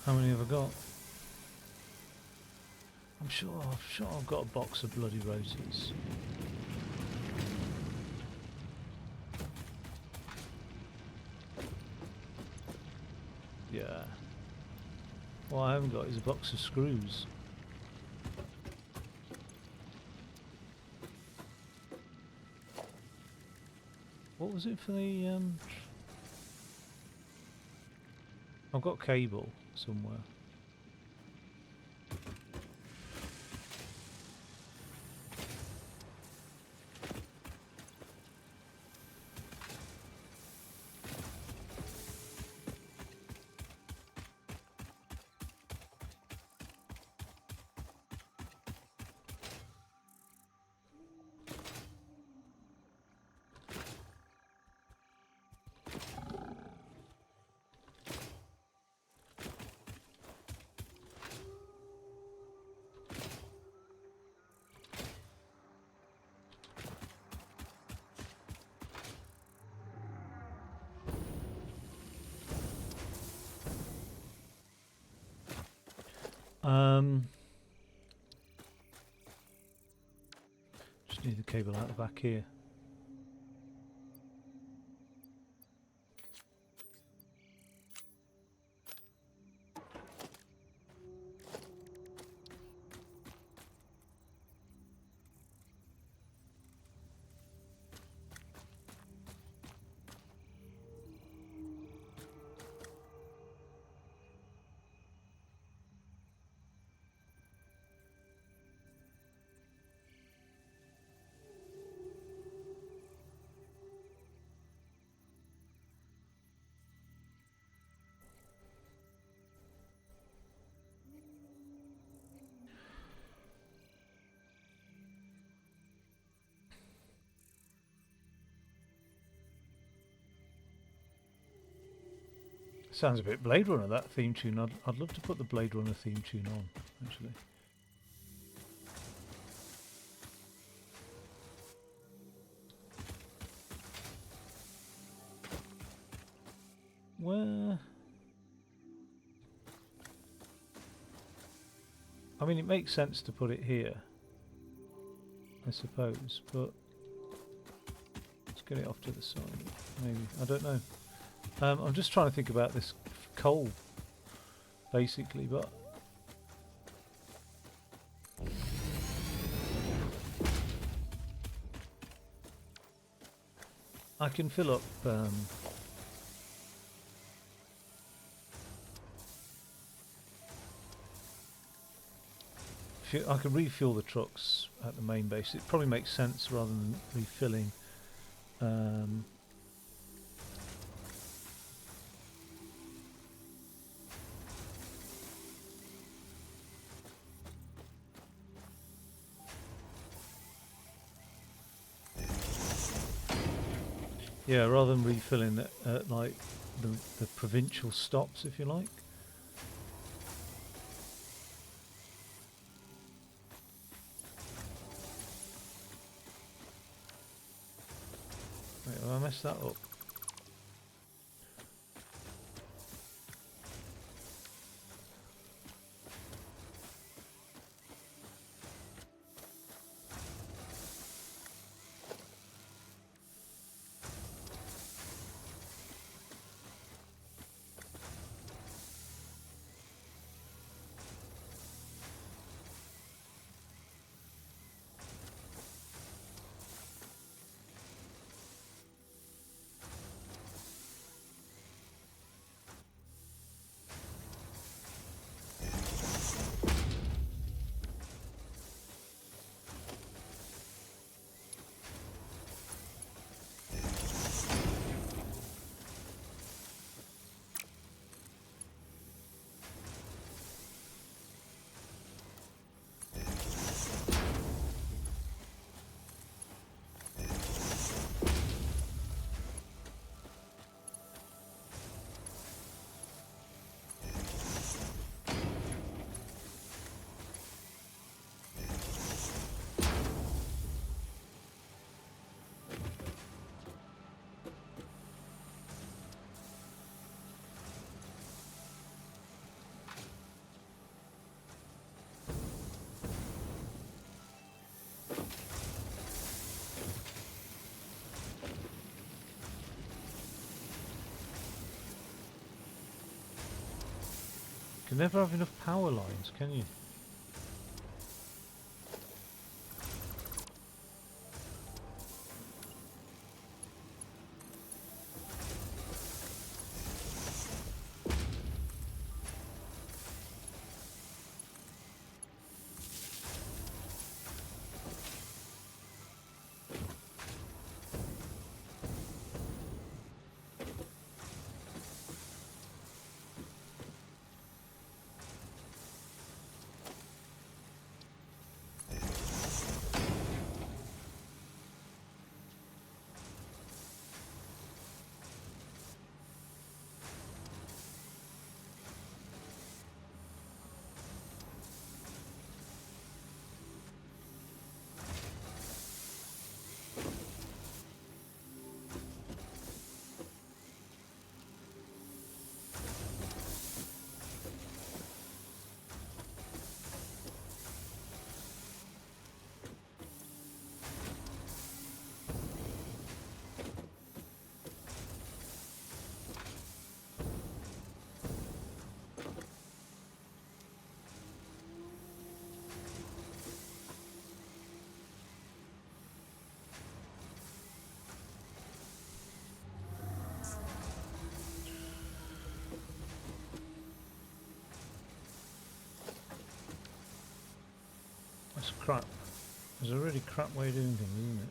How many have I got? I'm sure I've got a box of bloody rotors. Yeah. What I haven't got is a box of screws. What was it for the I've got cable somewhere. Just need the cable out the back here. Sounds a bit Blade Runner, that theme tune. I'd love to put the Blade Runner theme tune on, actually. Where? I mean, it makes sense to put it here, I suppose, but let's get it off to the side, maybe. I don't know. I'm just trying to think about this coal, basically, but I can fill up I can refuel the trucks at the main base. It probably makes sense rather than refilling. Yeah, rather than refilling at like the provincial stops, if you like. Wait, have I messed that up? You can never have enough power lines, can you? It's crap. It's a really crap way of doing things, isn't it?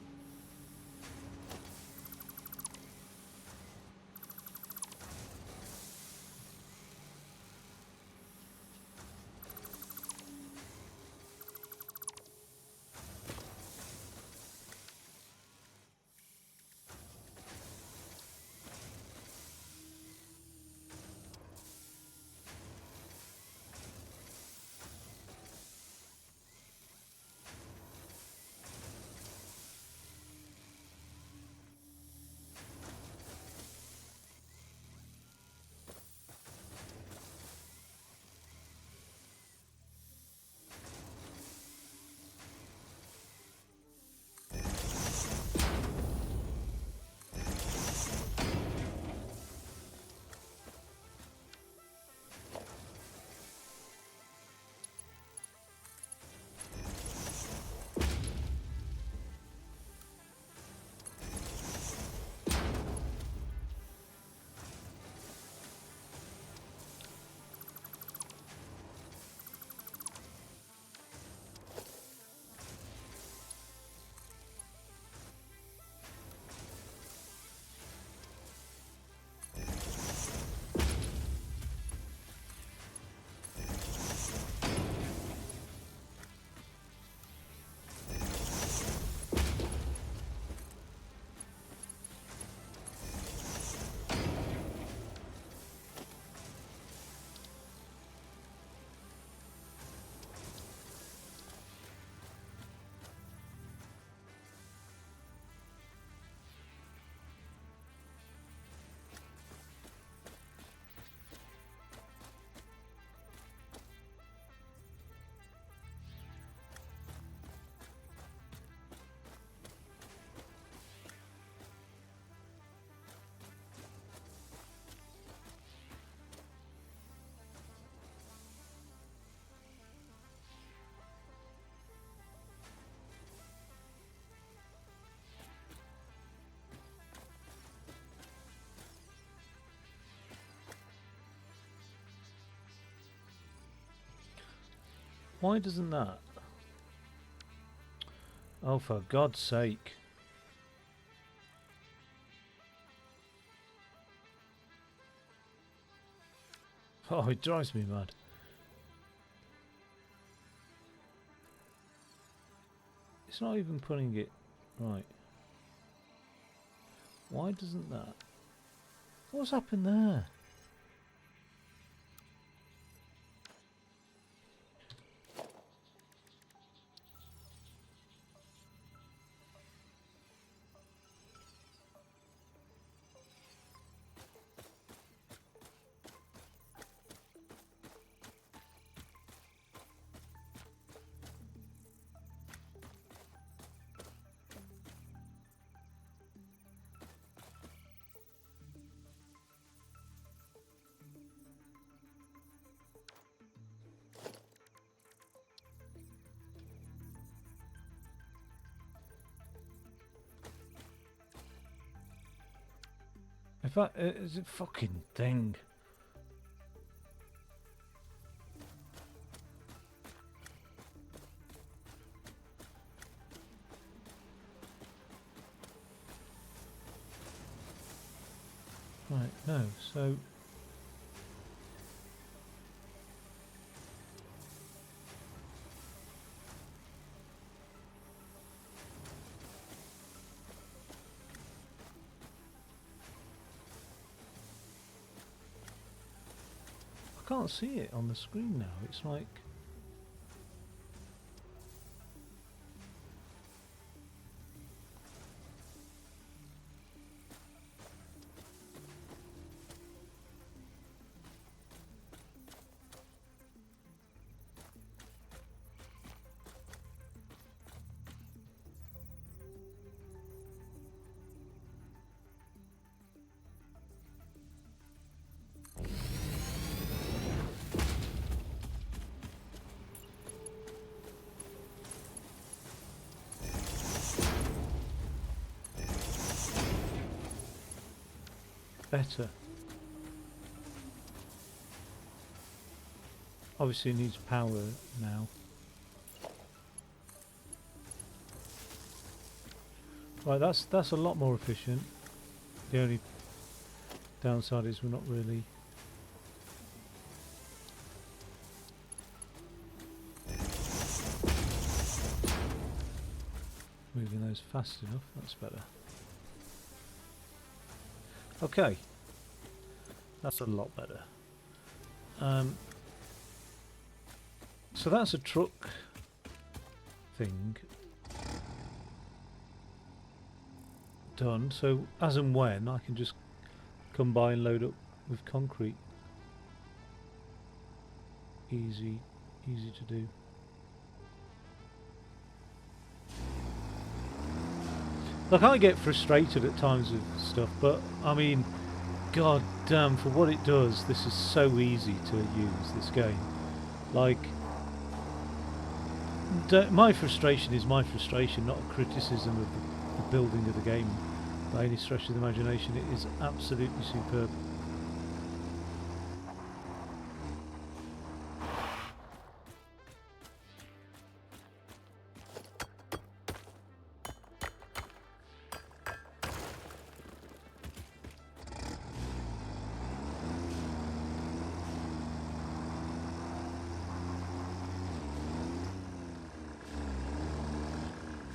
Why doesn't that? Oh, for God's sake. Oh, it drives me mad. It's not even putting it right. Why doesn't that? What's happened there? In fact, it's a fucking thing. Right, no, so... I can't see it on the screen now. It's like... better. Obviously it needs power now. Right, that's a lot more efficient. The only downside is we're not really moving those fast enough. That's better. Okay, that's a lot better. So that's a truck thing done. So as and when I can just come by and load up with concrete. Easy to do. Look, I get frustrated at times with stuff, but I mean, god damn, for what it does, this is so easy to use, this game. Like, my frustration is my frustration, not a criticism of the building of the game by any stretch of the imagination. It is absolutely superb.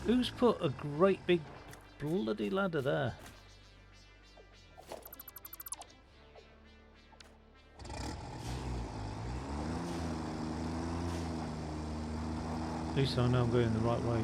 Who's put a great big bloody ladder there? At least I know I'm going the right way.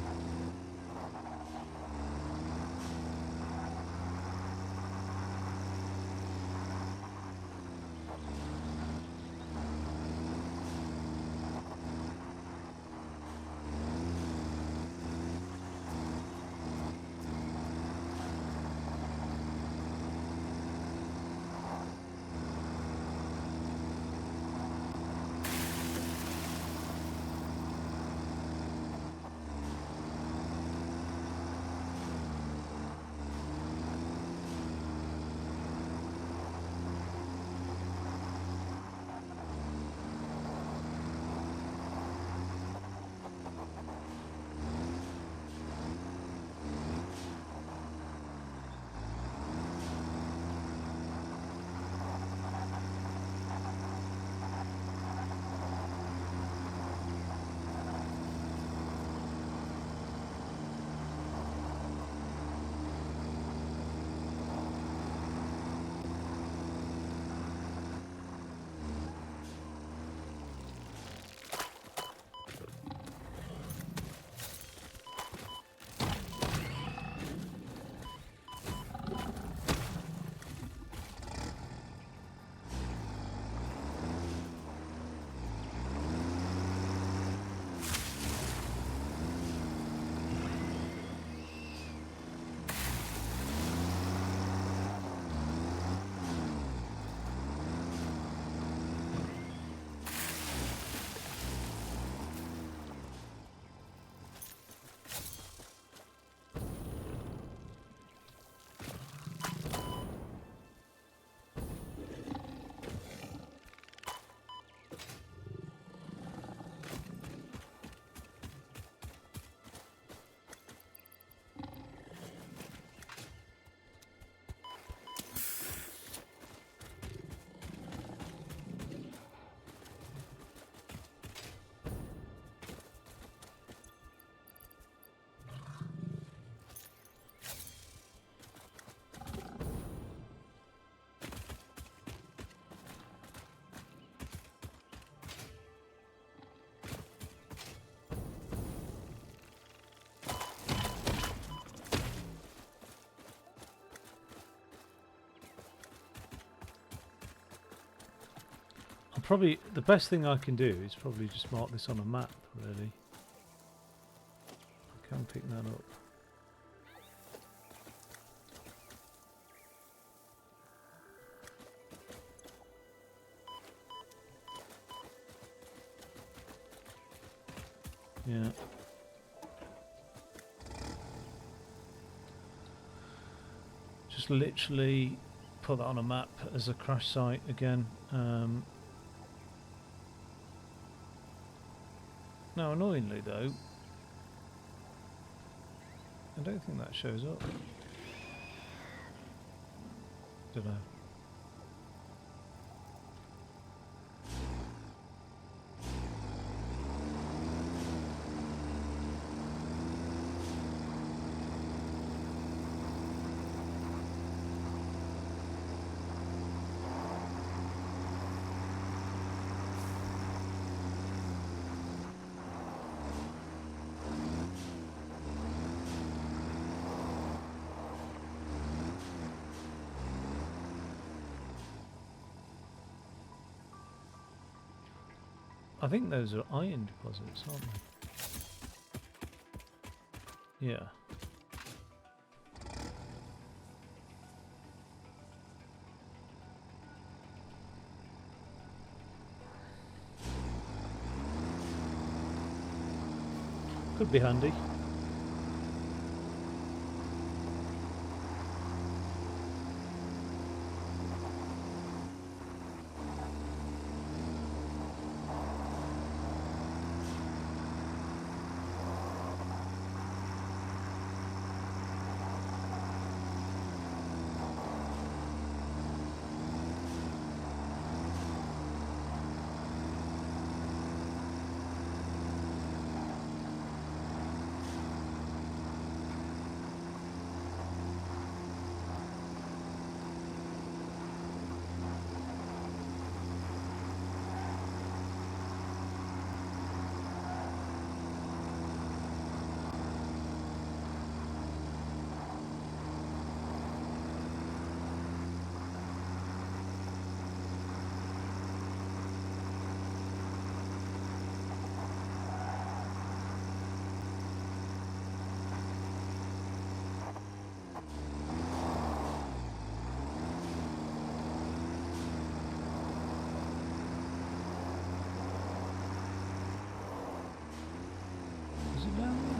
Probably the best thing I can do is probably just mark this on a map, really. I can pick that up. Yeah. Just literally put that on a map as a crash site again. Now, annoyingly though, I don't think that shows up. Don't know. I think those are iron deposits, aren't they? Yeah. Could be handy. Is it down there?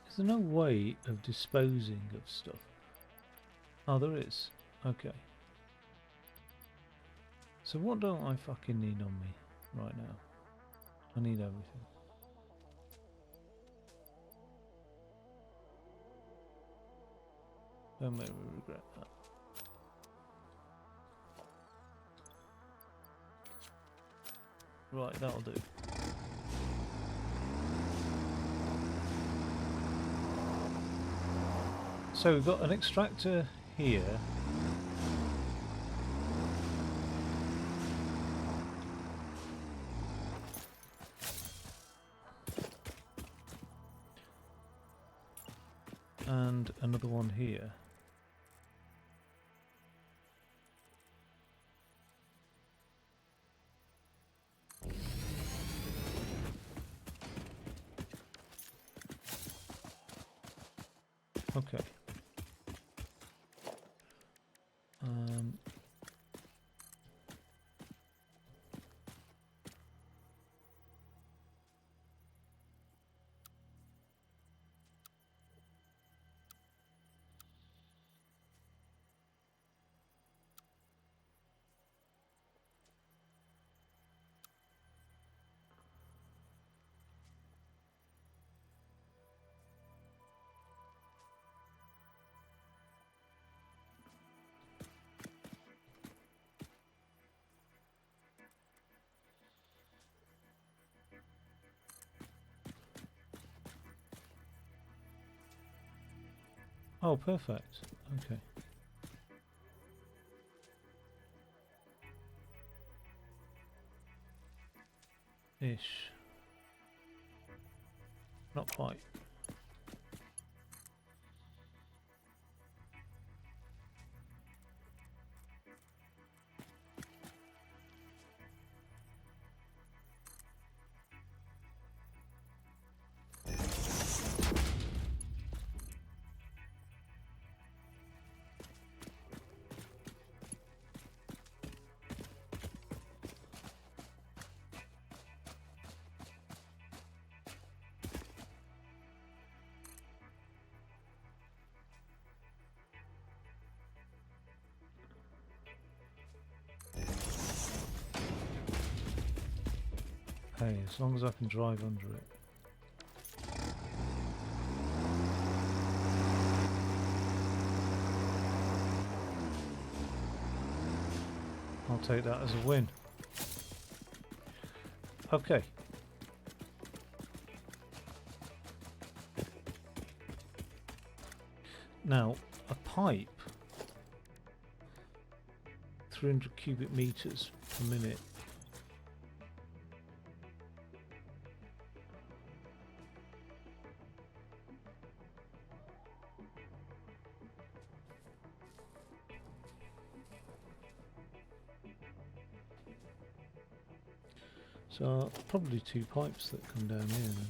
Is there no way of disposing of stuff? Oh, there is. Okay. So what don't I fucking need on me right now? I need everything. Don't make me regret that. Right, that'll do. So we've got an extractor here. And another one here. Okay. Oh, perfect. Okay. Ish. Not quite. Hey, as long as I can drive under it. I'll take that as a win. Okay. Now, a pipe, 300 cubic meters per minute. So probably 2 pipes that come down here then.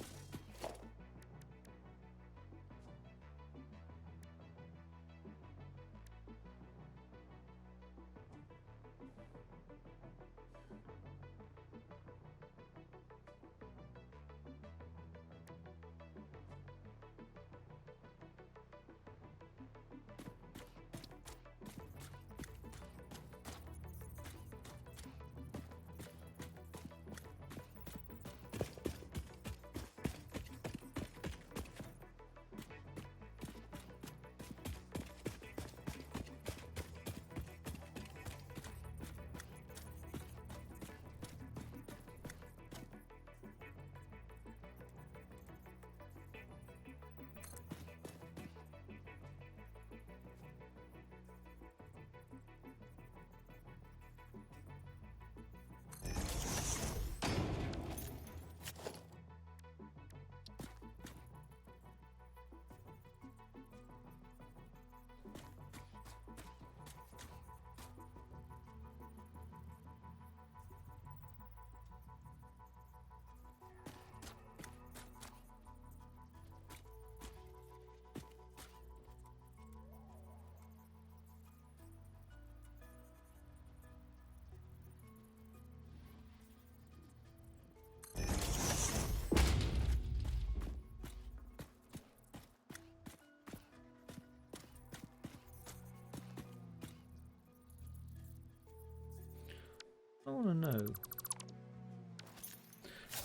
I want to know.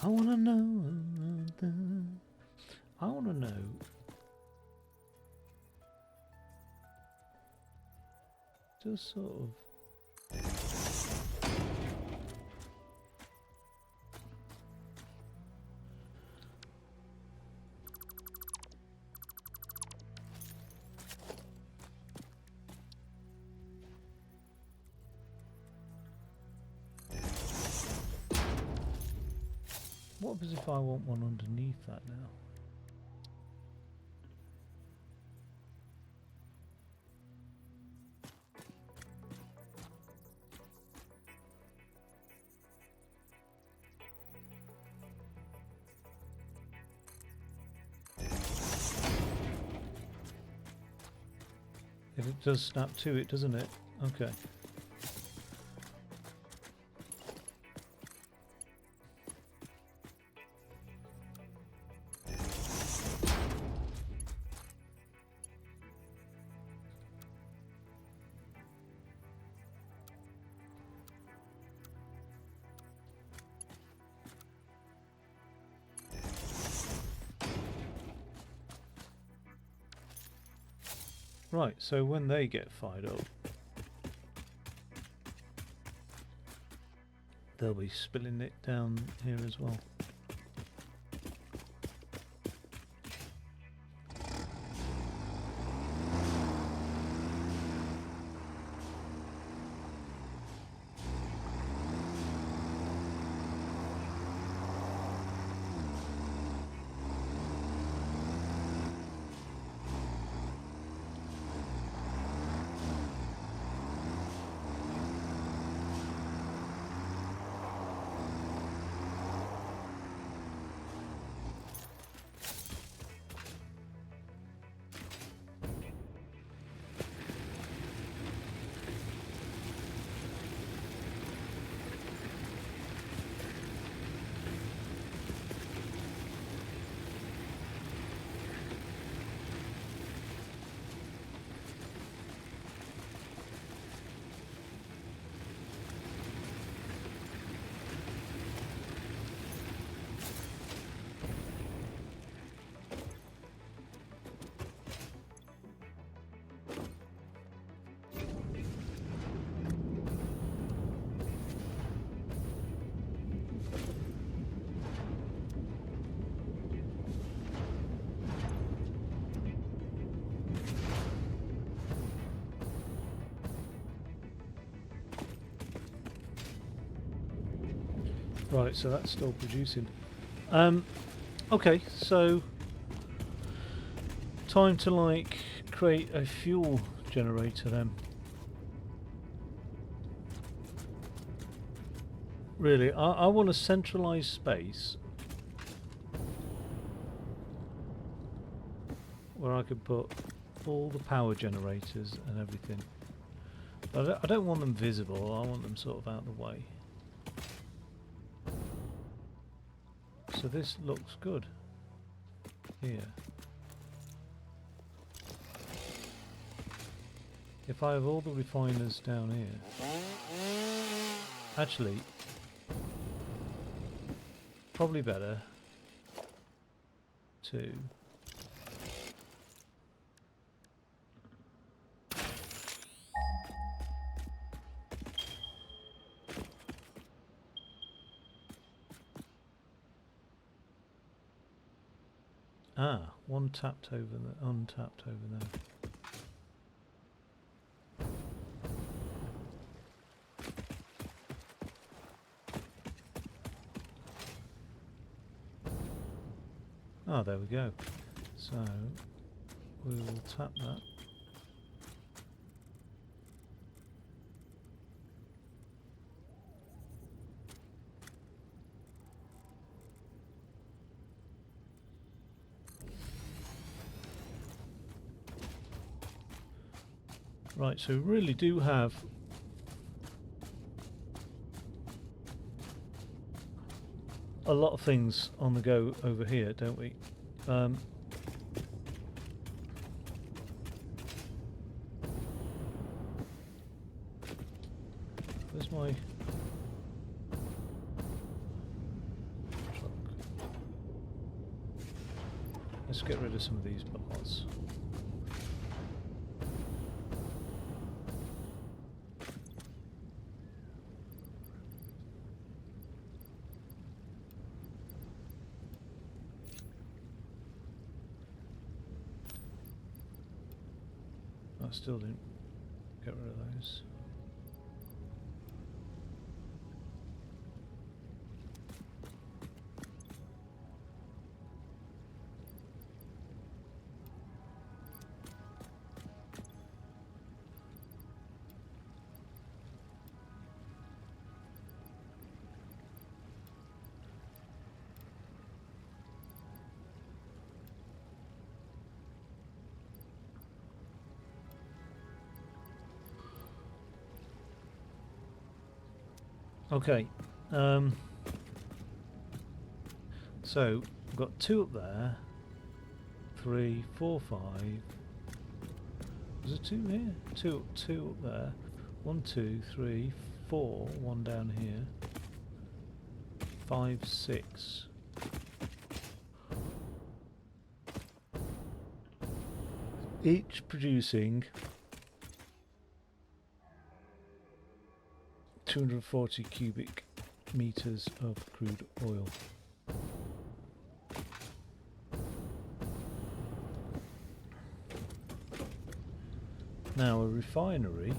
I want to know. I want to know. Just sort of. What happens if I want one underneath that now? If it does snap to it, doesn't it? Okay. Right, so when they get fired up, they'll be spilling it down here as well. Right, so that's still producing. Okay, so time to like create a fuel generator then. Really, I want a centralized space where I could put all the power generators and everything. But I don't want them visible, I want them sort of out of the way. So this looks good here. If I have all the refiners down here, actually, probably better to one tapped over there, untapped over there. Ah, there we go. So we will tap that. Right, so we really do have a lot of things on the go over here, don't we? Where's my truck? Let's get rid of some of these bars. I still didn't get rid of those. Okay, so I've got 2 up there, 3, 4, 5. Is there 2 here? Two up there. 1, 2, 3, 4. 1 down here. 5, 6. Each producing 240 cubic meters of crude oil. Now a refinery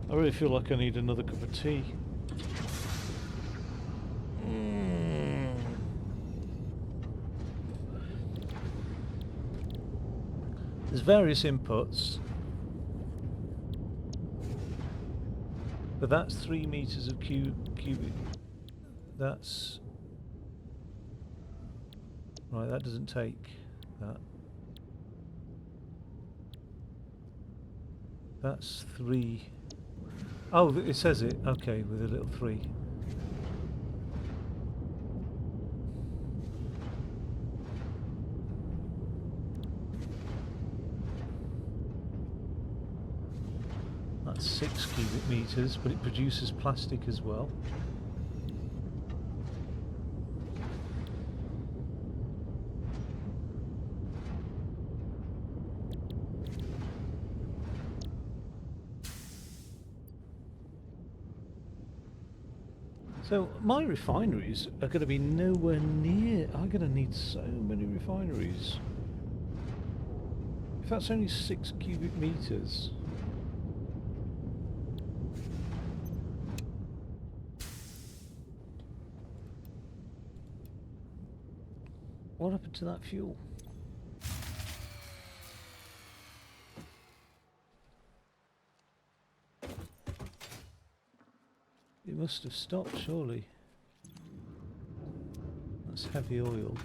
I really feel like I need another cup of tea. There's various inputs, but that's 3 meters of cubic. That's right. That doesn't take that. That's 3. Oh, it says it. Okay, with a little 3. That's 6 cubic meters, but it produces plastic as well. So my refineries are going to be nowhere near. I'm going to need so many refineries If that's only 6 cubic meters. What happened to that fuel? It must have stopped, surely. That's heavy oil.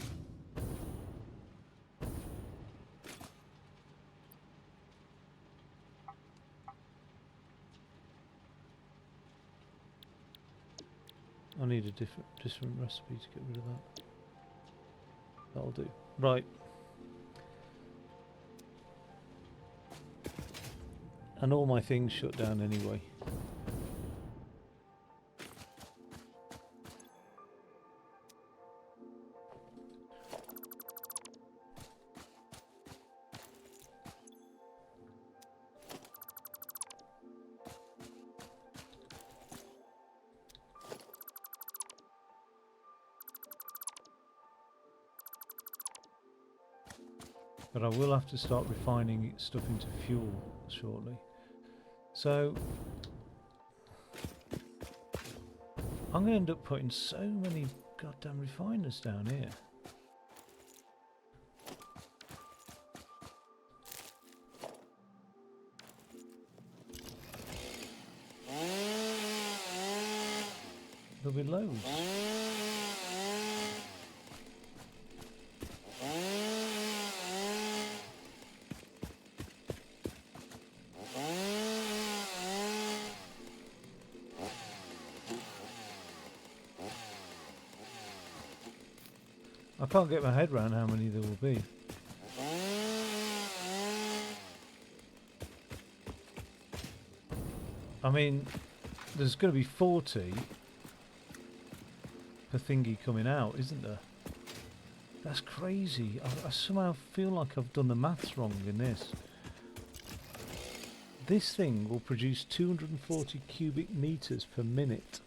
I need a different recipe to get rid of that. That'll do. Right. And all my things shut down anyway. But I will have to start refining stuff into fuel shortly. So I'm going to end up putting so many goddamn refiners down here. There'll be loads. I can't get my head around how many there will be. I mean, there's going to be 40 per thingy coming out, isn't there? That's crazy. I somehow feel like I've done the maths wrong in this. This thing will produce 240 cubic meters per minute.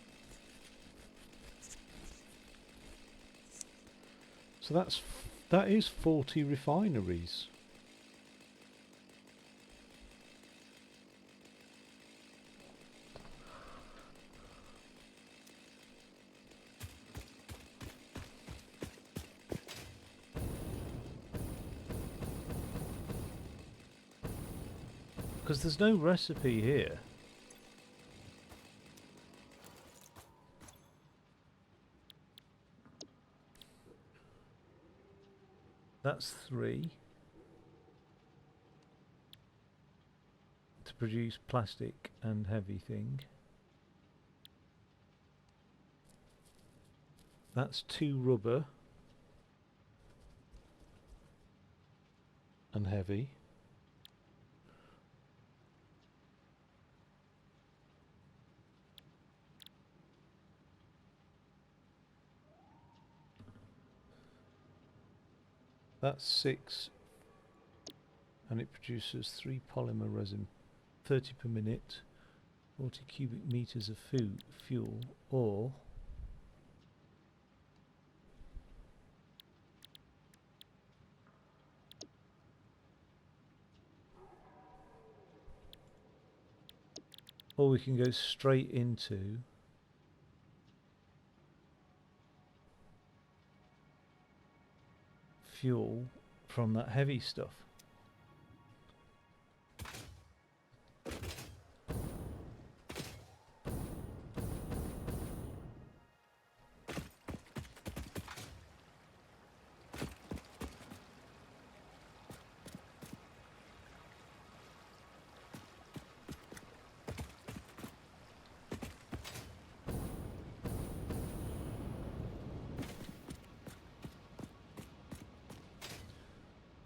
So that is 40 refineries. Because there's no recipe here. That's 3 to produce plastic and heavy thing. That's 2 rubber and heavy. That's 6, and it produces 3 polymer resin, 30 per minute, 40 cubic meters of fuel, or we can go straight into fuel from that heavy stuff.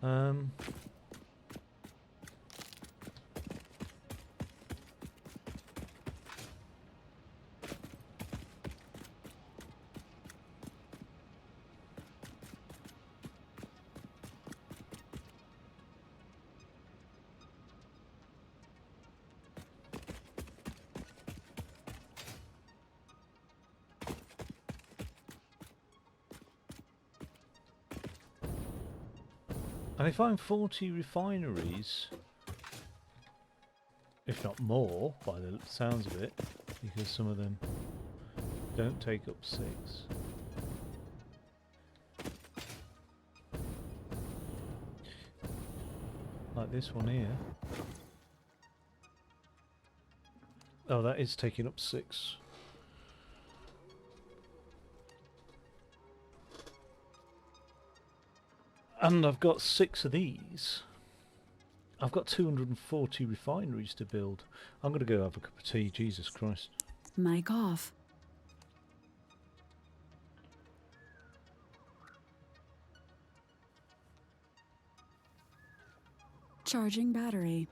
Um, And if I'm 40 refineries, if not more, by the sounds of it, because some of them don't take up 6. Like this one here. Oh, that is taking up 6. And I've got 6 of these. I've got 240 refineries to build. I'm going to go have a cup of tea, Jesus Christ. Mic off. Charging battery.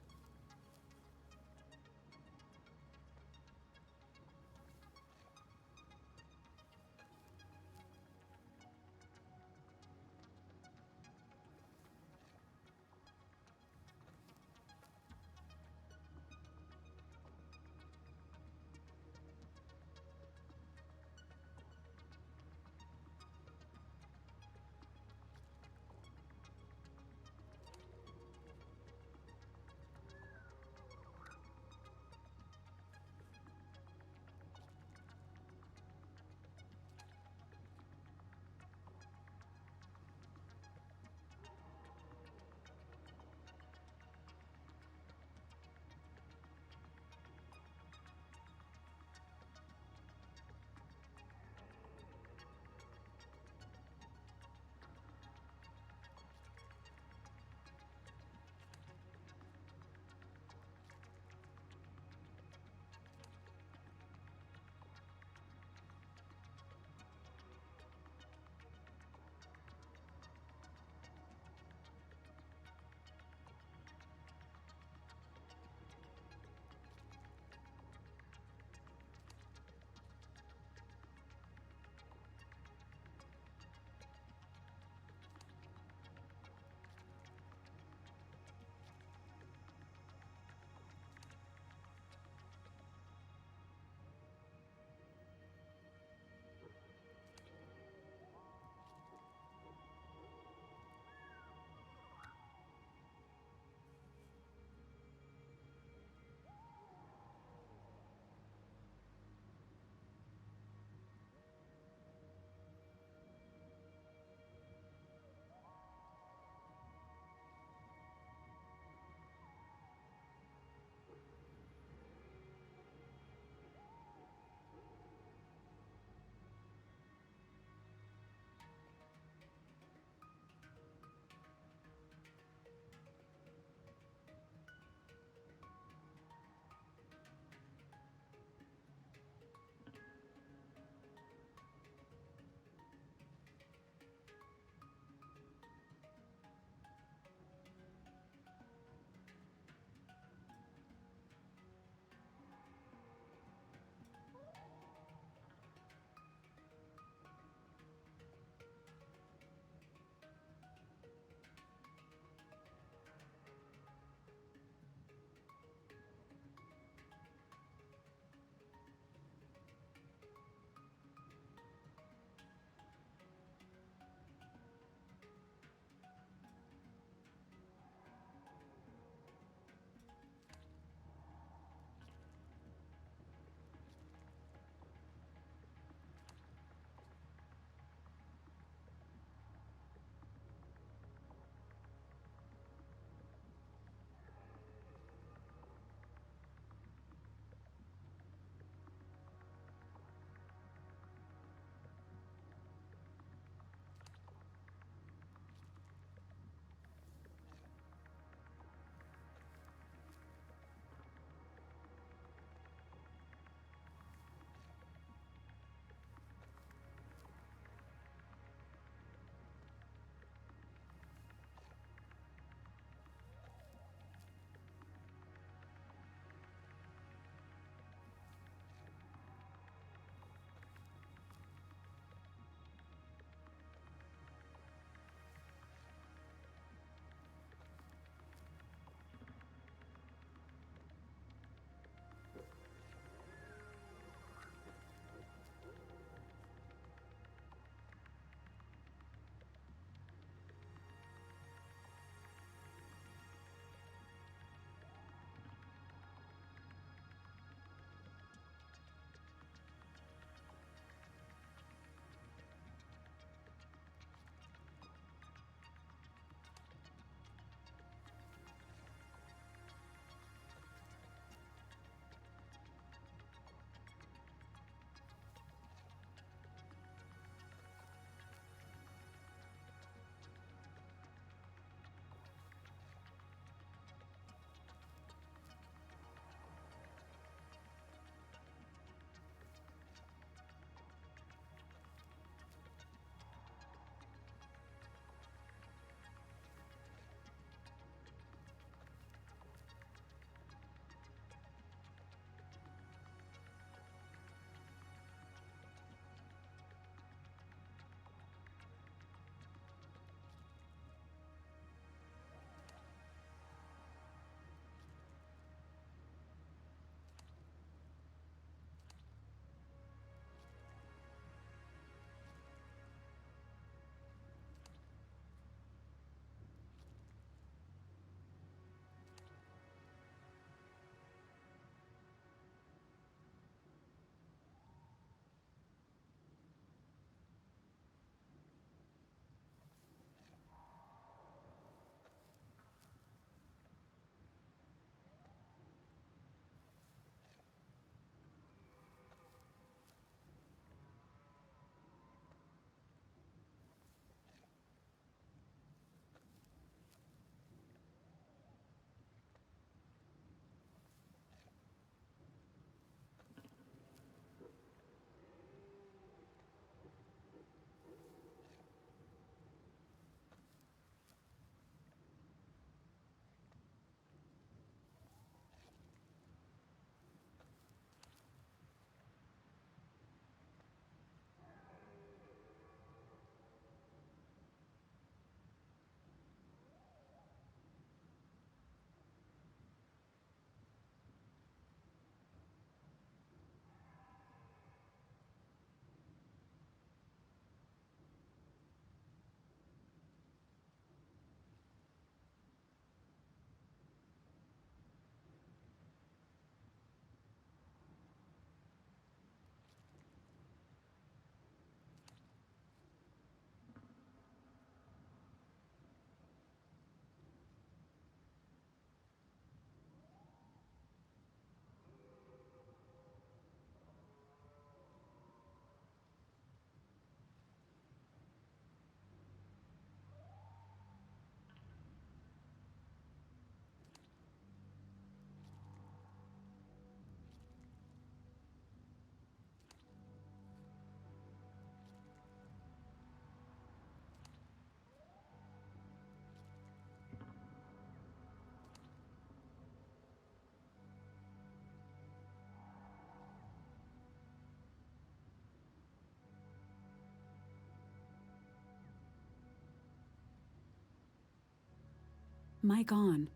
Mic on.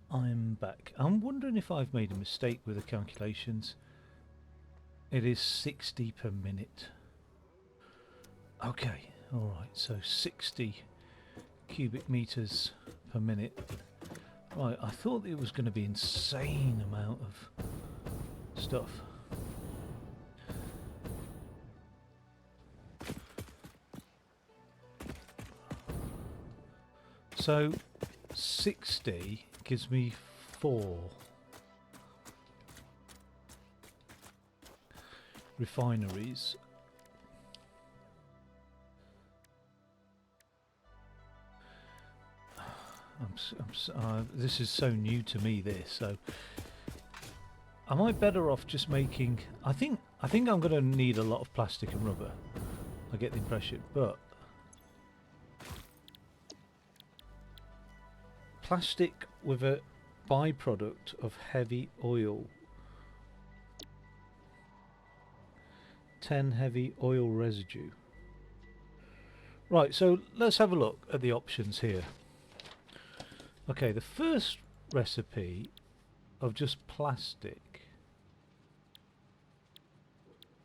I'm back. I'm wondering if I've made a mistake with the calculations. It is 60 per minute. Okay, alright, so 60 cubic meters per minute. Right, I thought it was going to be insane amount of stuff. So 60 gives me 4 refineries. This is so new to me, this. So am I better off just making? I think I'm going to need a lot of plastic and rubber. I get the impression, but plastic with a byproduct of heavy oil. 10 heavy oil residue. Right, so let's have a look at the options here. Okay, the first recipe of just plastic.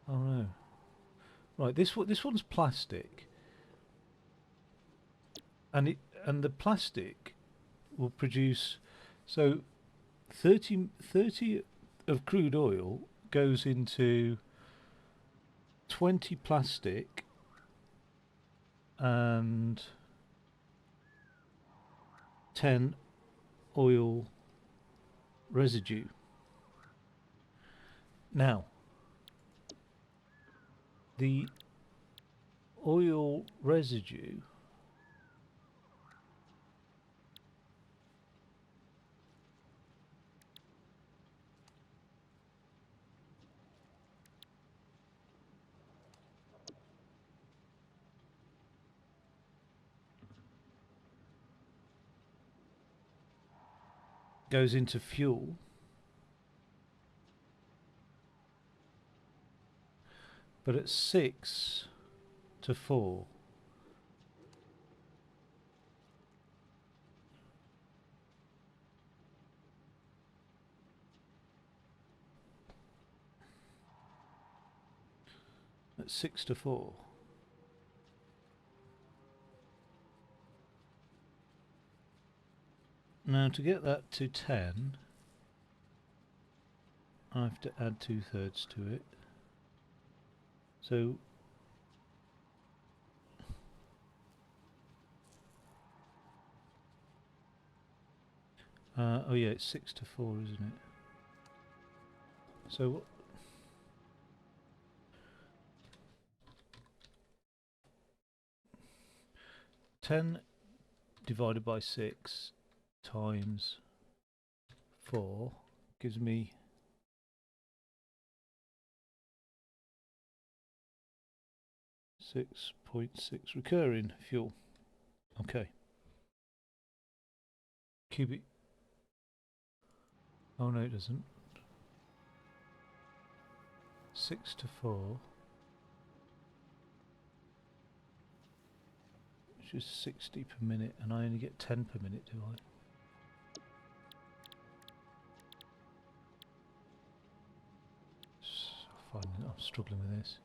Oh no. Right, this one's plastic. And the plastic will produce, so 30 of crude oil goes into 20 plastic and 10 oil residue. Now, the oil residue goes into fuel, but at 6 to 4. At 6 to 4. Now to get that to 10, I have to add 2/3 to it. So oh yeah, it's 6 to 4, isn't it? So 10 divided by 6 times 4 gives me 6.6 recurring fuel. Okay. Cubic. Oh no, it doesn't. 6 to 4, which is 60 per minute, and I only get 10 per minute, do I? I'm struggling with this.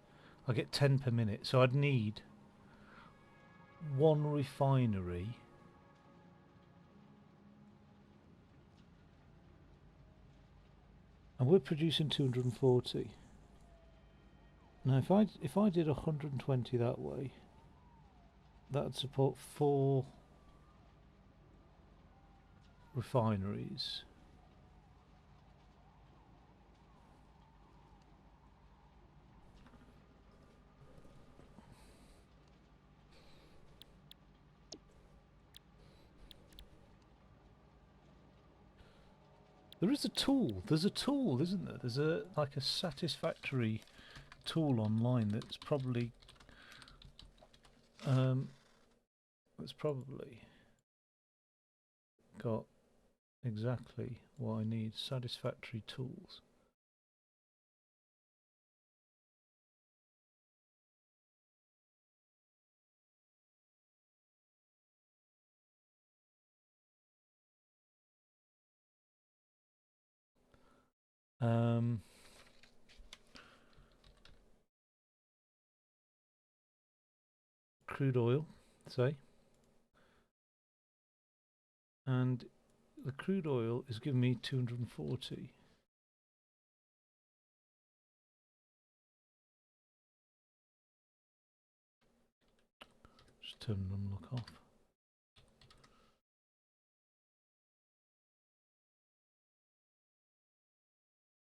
I get 10 per minute, so I'd need one refinery and we're producing 240. Now if I did 120 that way, that would support 4 refineries. There is a tool. There's a tool, isn't there? There's like a Satisfactory tool online that's probably got exactly what I need. Satisfactory tools. Um, crude oil, say, and the crude oil is giving me 240. Just turn the unlock off.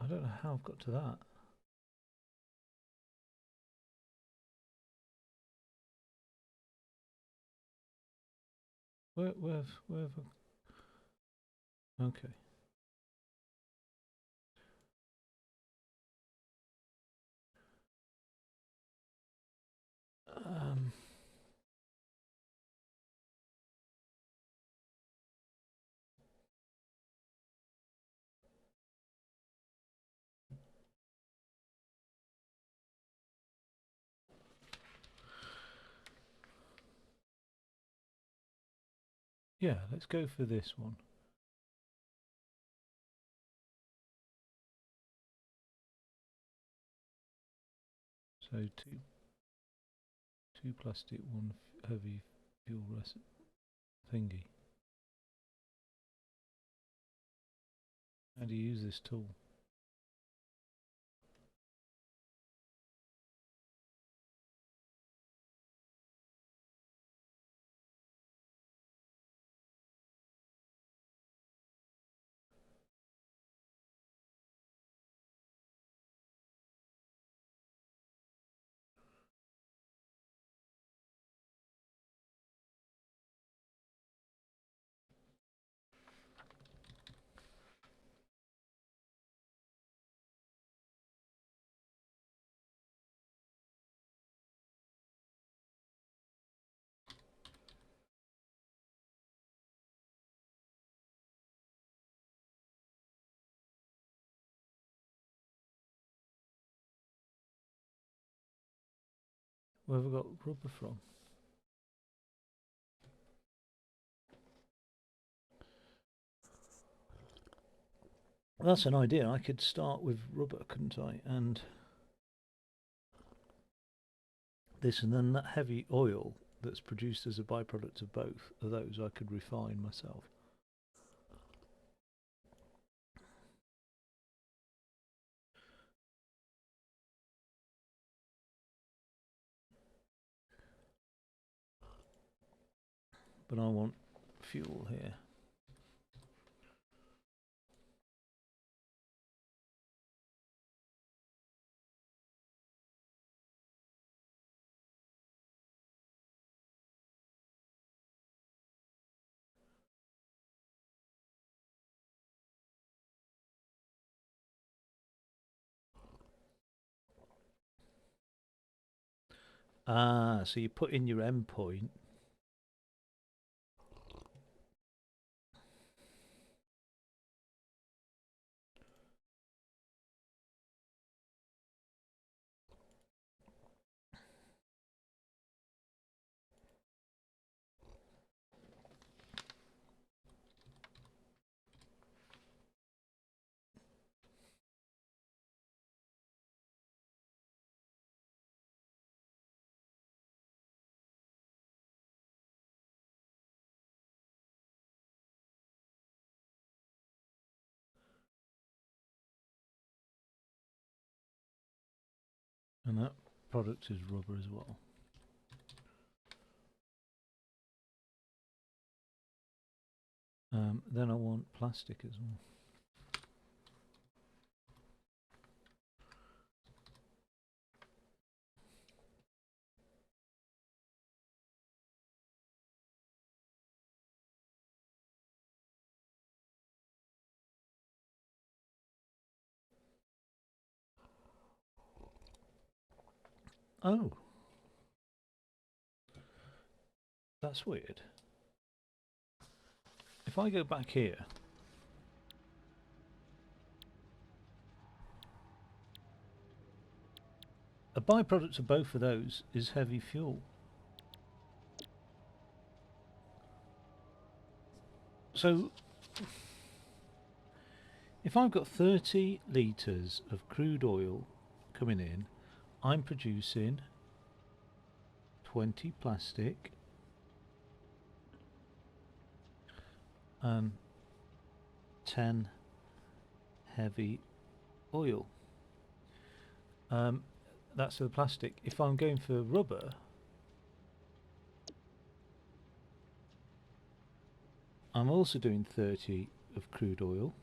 I don't know how I've got to that. Where have I... Okay. Um, yeah, let's go for this one. So two plastic, one heavy fuel thingy. How do you use this tool? Where have I got rubber from? Well, that's an idea. I could start with rubber, couldn't I? And this, and then that heavy oil that's produced as a byproduct of both of those I could refine myself. But I want fuel here. Ah, so you put in your endpoint. And that product is rubber as well. Then I want plastic as well. Oh, that's weird. If I go back here, a byproduct of both of those is heavy fuel. So If I've got 30 litres of crude oil coming in, I'm producing 20 plastic and 10 heavy oil. That's for the plastic. If I'm going for rubber, I'm also doing 30 of crude oil.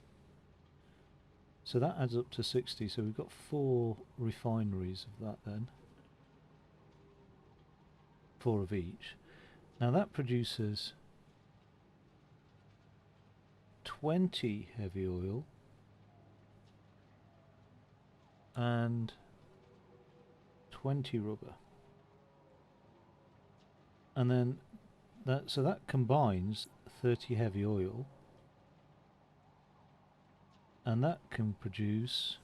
So that adds up to 60. So we've got 4 refineries of that then. 4 of each. Now that produces 20 heavy oil and 20 rubber. And then that combines 30 heavy oil, and that can produce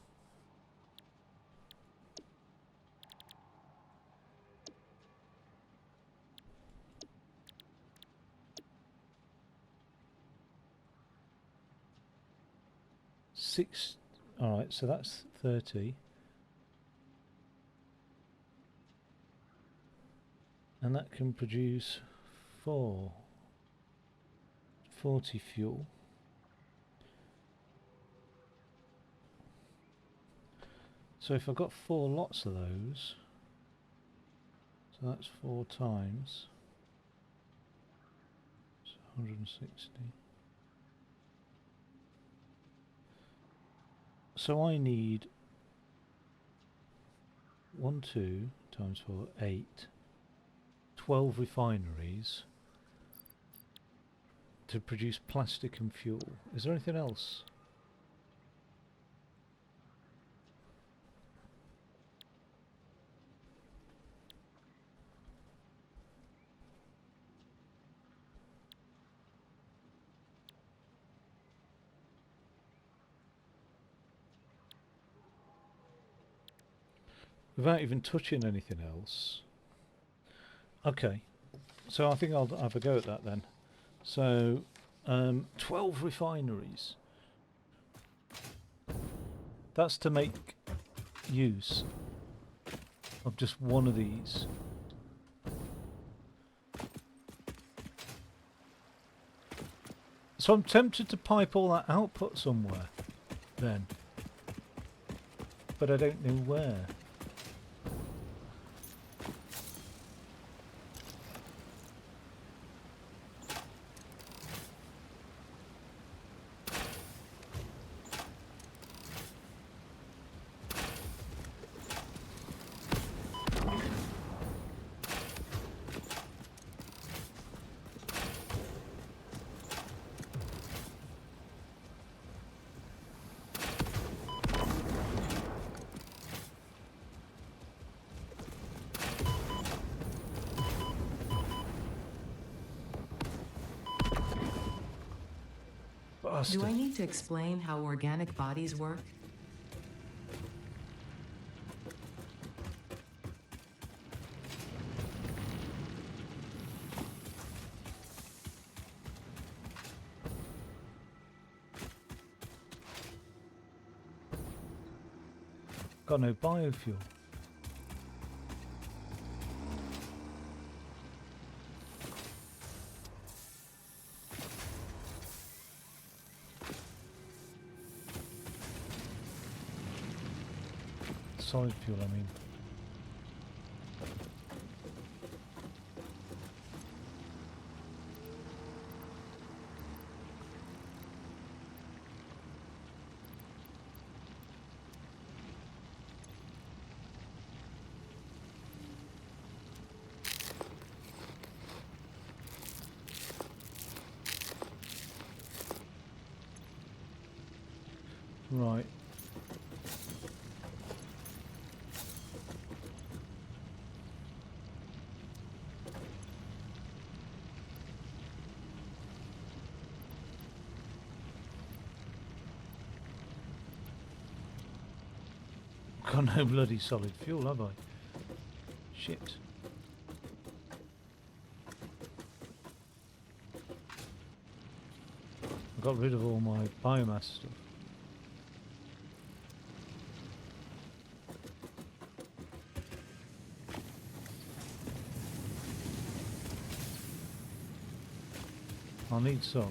six. Alright, so that's 30. And that can produce 40 fuel. So if I've got 4 lots of those, so that's 4 times, so 160. So I need 1, 2 times 4, 8, 12 refineries to produce plastic and fuel. Is there anything else? Without even touching anything else. Okay, so I think I'll have a go at that then. So, 12 refineries. That's to make use of just one of these. So I'm tempted to pipe all that output somewhere then. But I don't know where. Do I need to explain how organic bodies work? Got no biofuel. Solid fuel, I mean. Right. Got no bloody solid fuel, have I? Shit. I got rid of all my biomass stuff. I'll need some.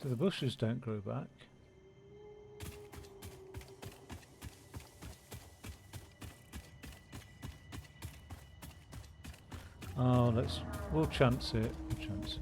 So the bushes don't grow back. Oh, we'll chance it. We'll chance it.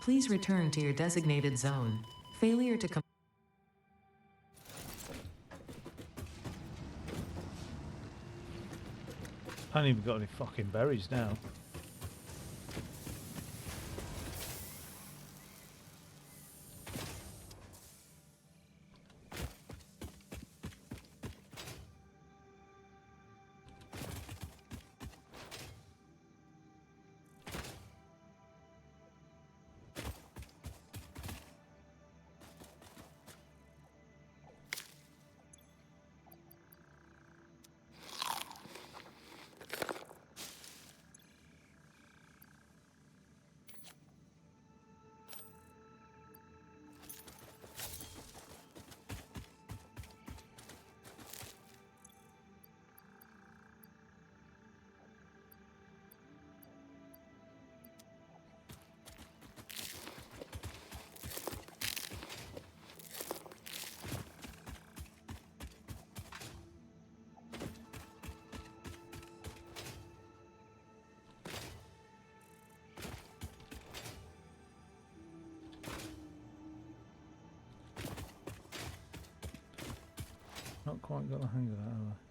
Please return to your designated zone. Failure to I haven't even got any fucking berries now. Not quite got the hang of that, have I?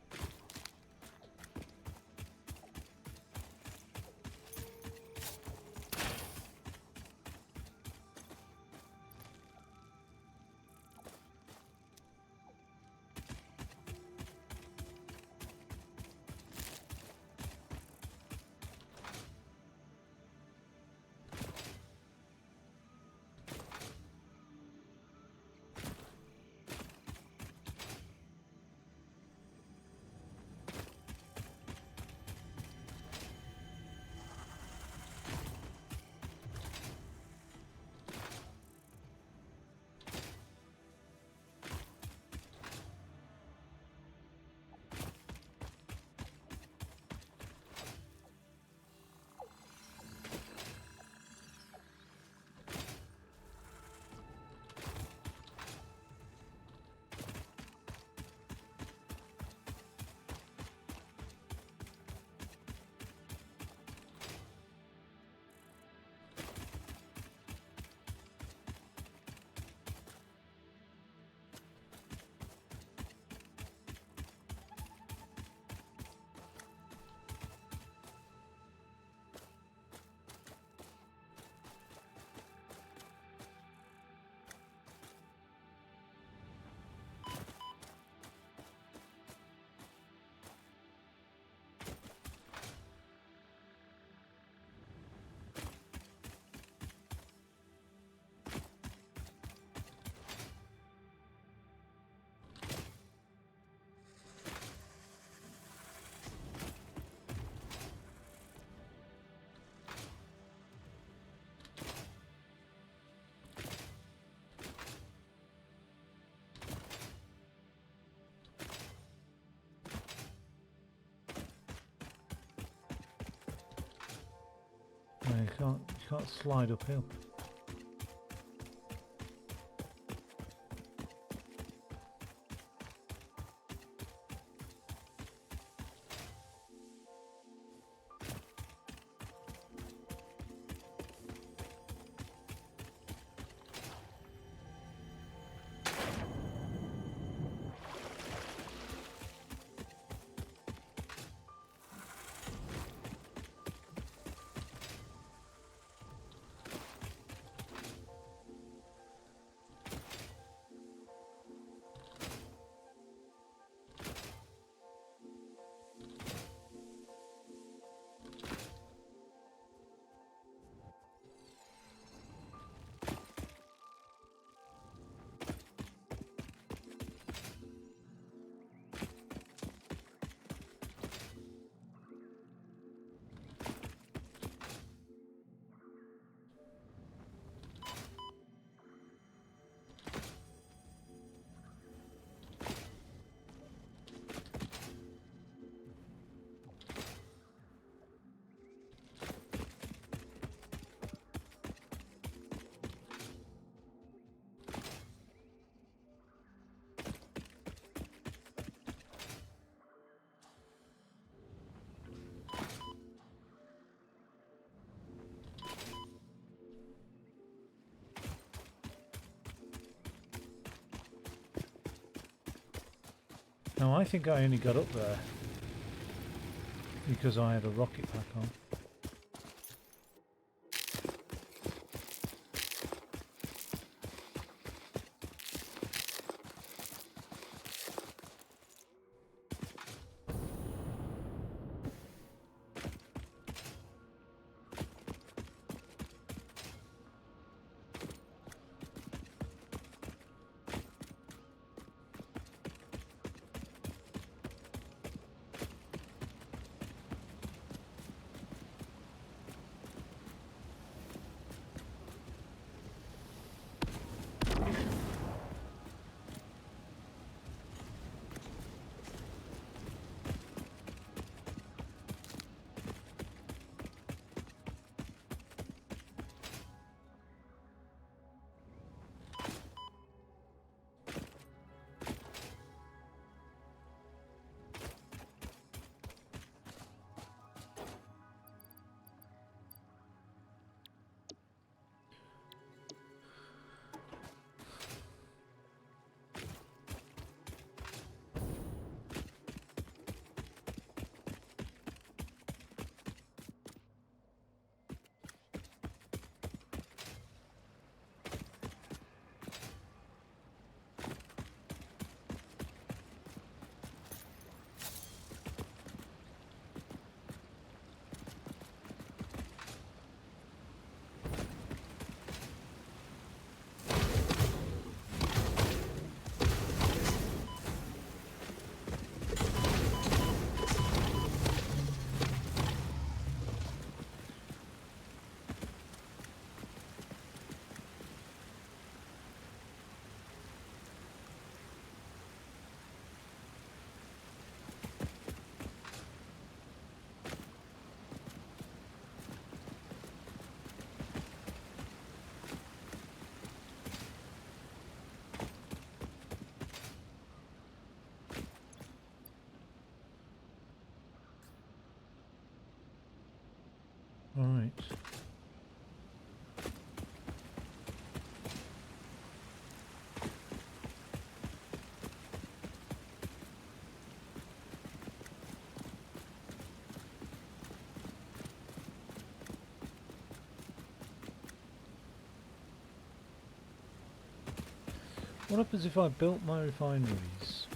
can't slide uphill. Now I think I only got up there because I had a rocket pack on. Right. What happens if I built my refineries?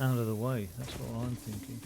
out of the way. That's what I'm thinking.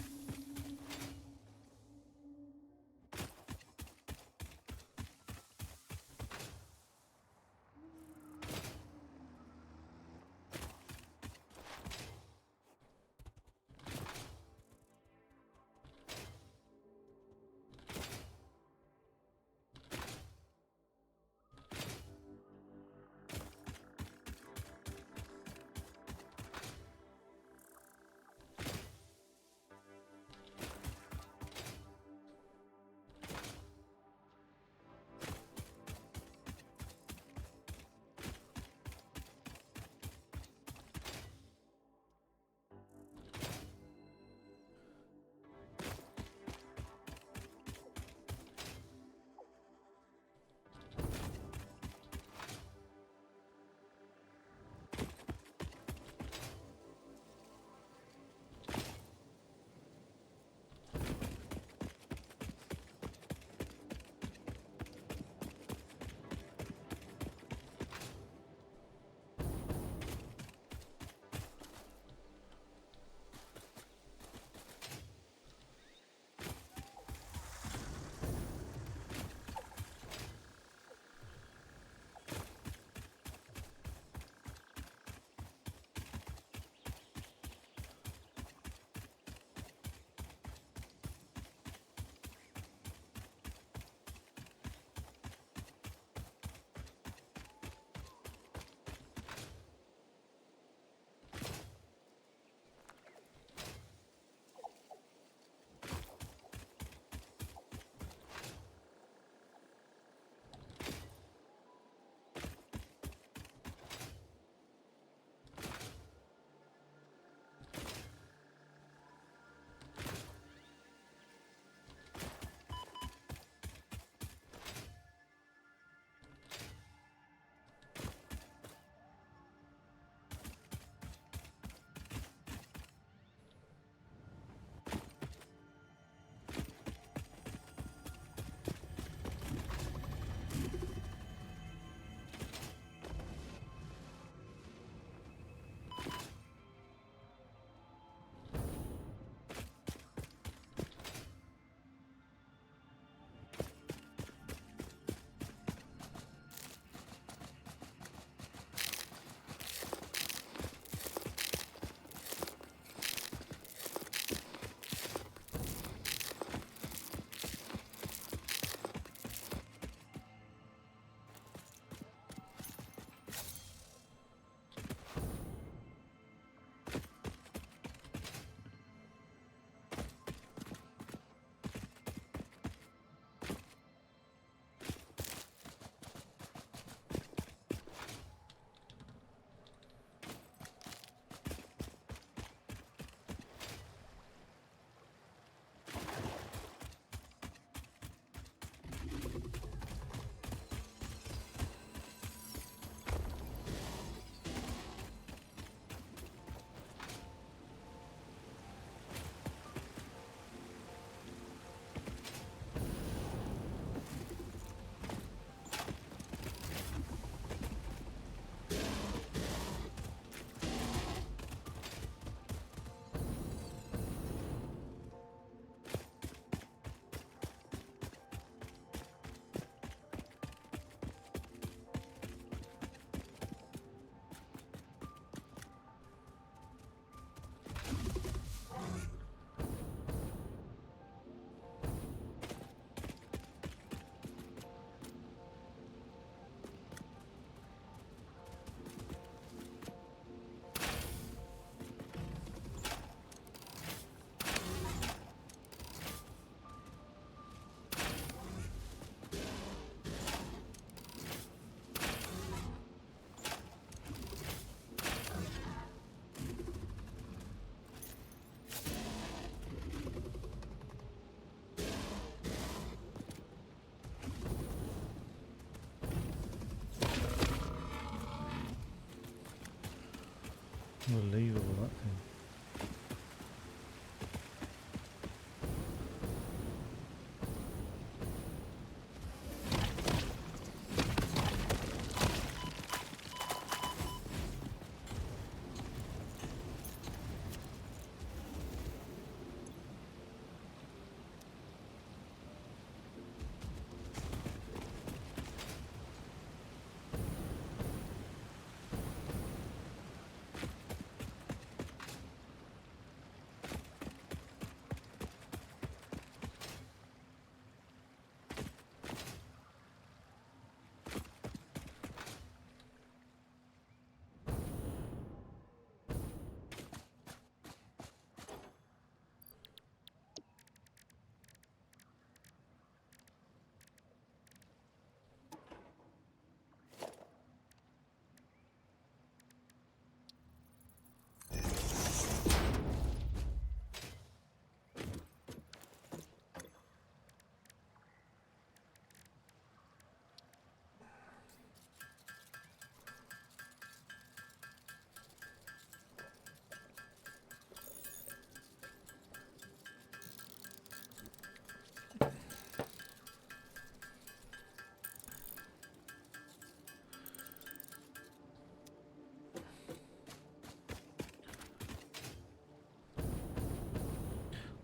Unbelievable, that thing.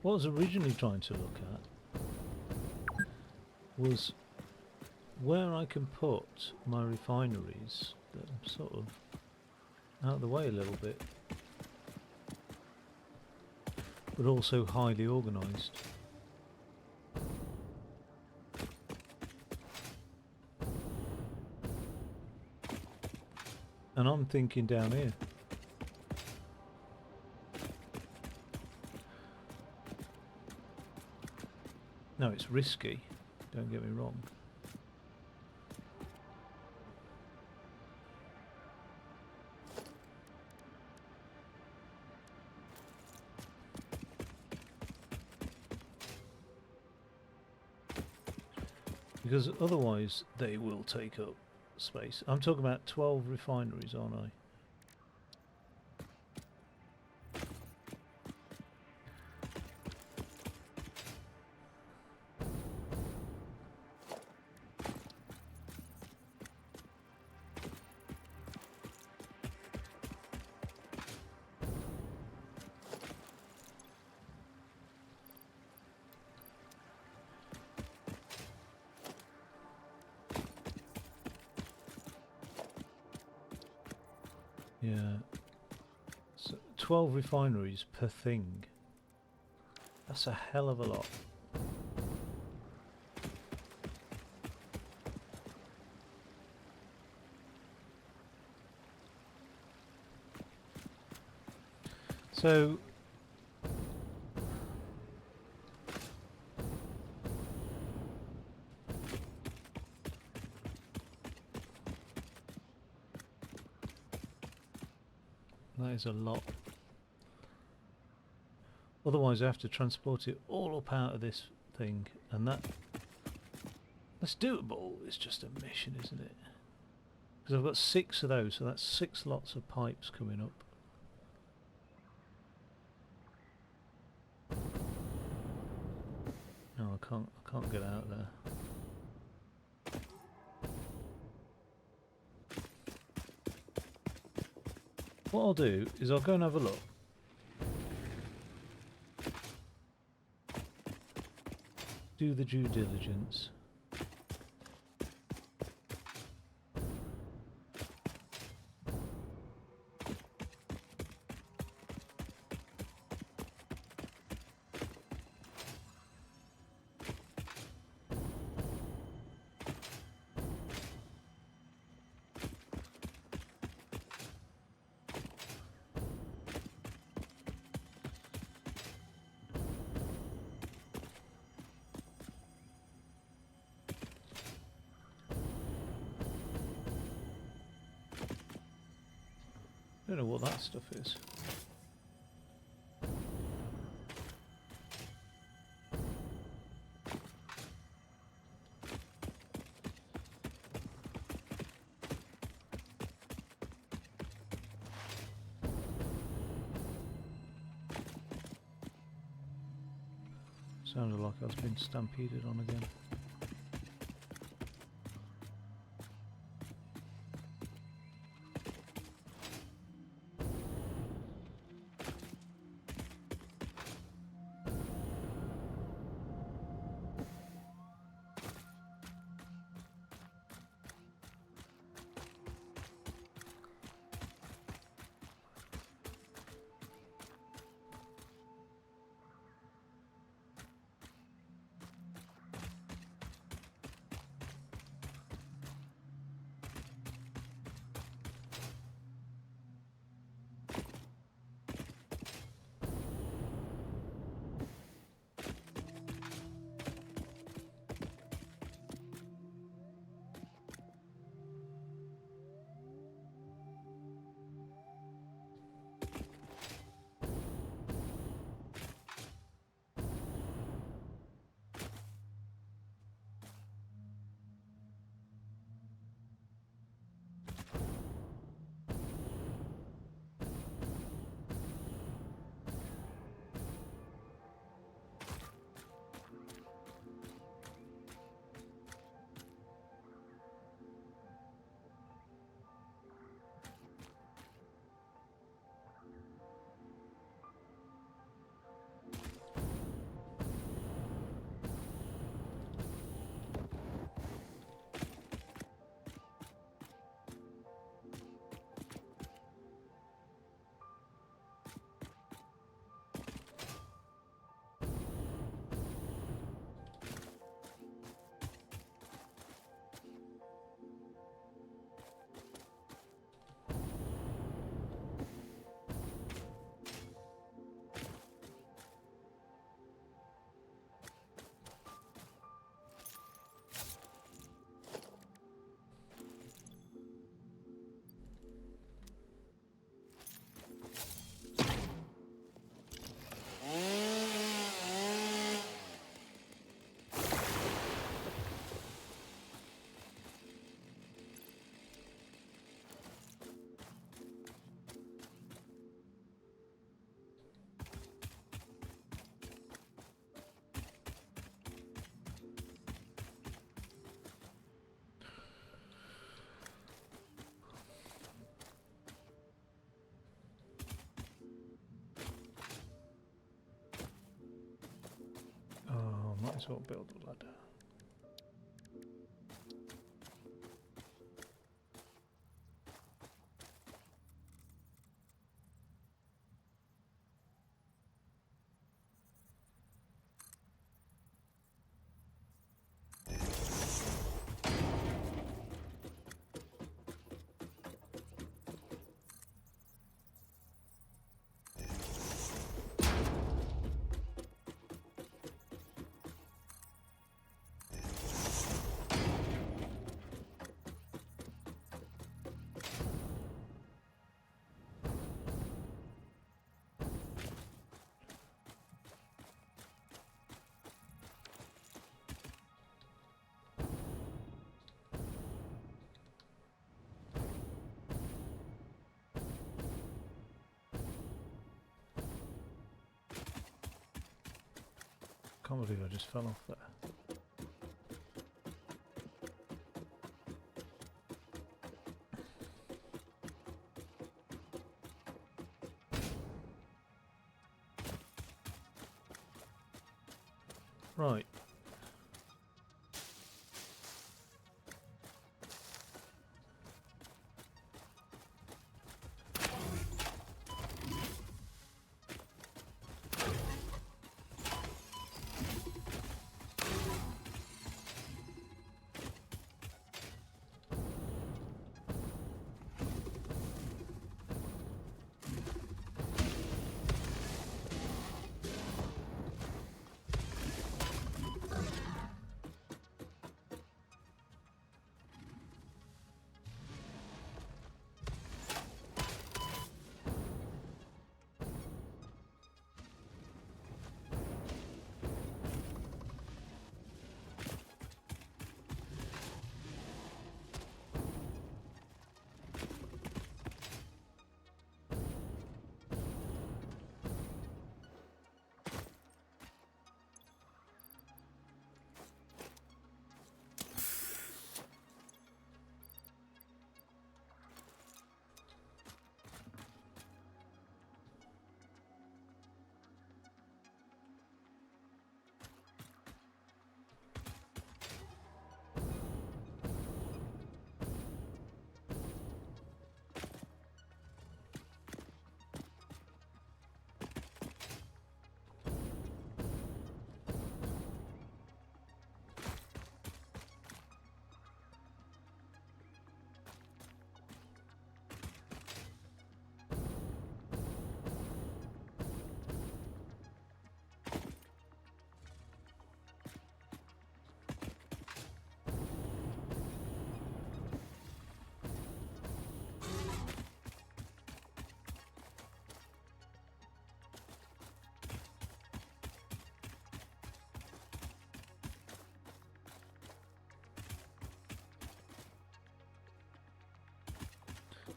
What I was originally trying to look at was where I can put my refineries that are sort of out of the way a little bit, but also highly organised. And I'm thinking down here. No, it's risky, don't get me wrong. Because otherwise they will take up space. I'm talking about 12 refineries, aren't I? Yeah. So 12 refineries per thing. That's a hell of a lot. So that is a lot. Otherwise I have to transport it all up out of this thing, and that's doable. It's just a mission, isn't it? Because I've got 6 of those, so that's 6 lots of pipes coming up. No, I can't get out there. What I'll do is I'll go and have a look. Do the due diligence. I don't know what that stuff is. Sounded like I was being stampeded on again. Might as well build a ladder. Can't believe I just fell off there. Right.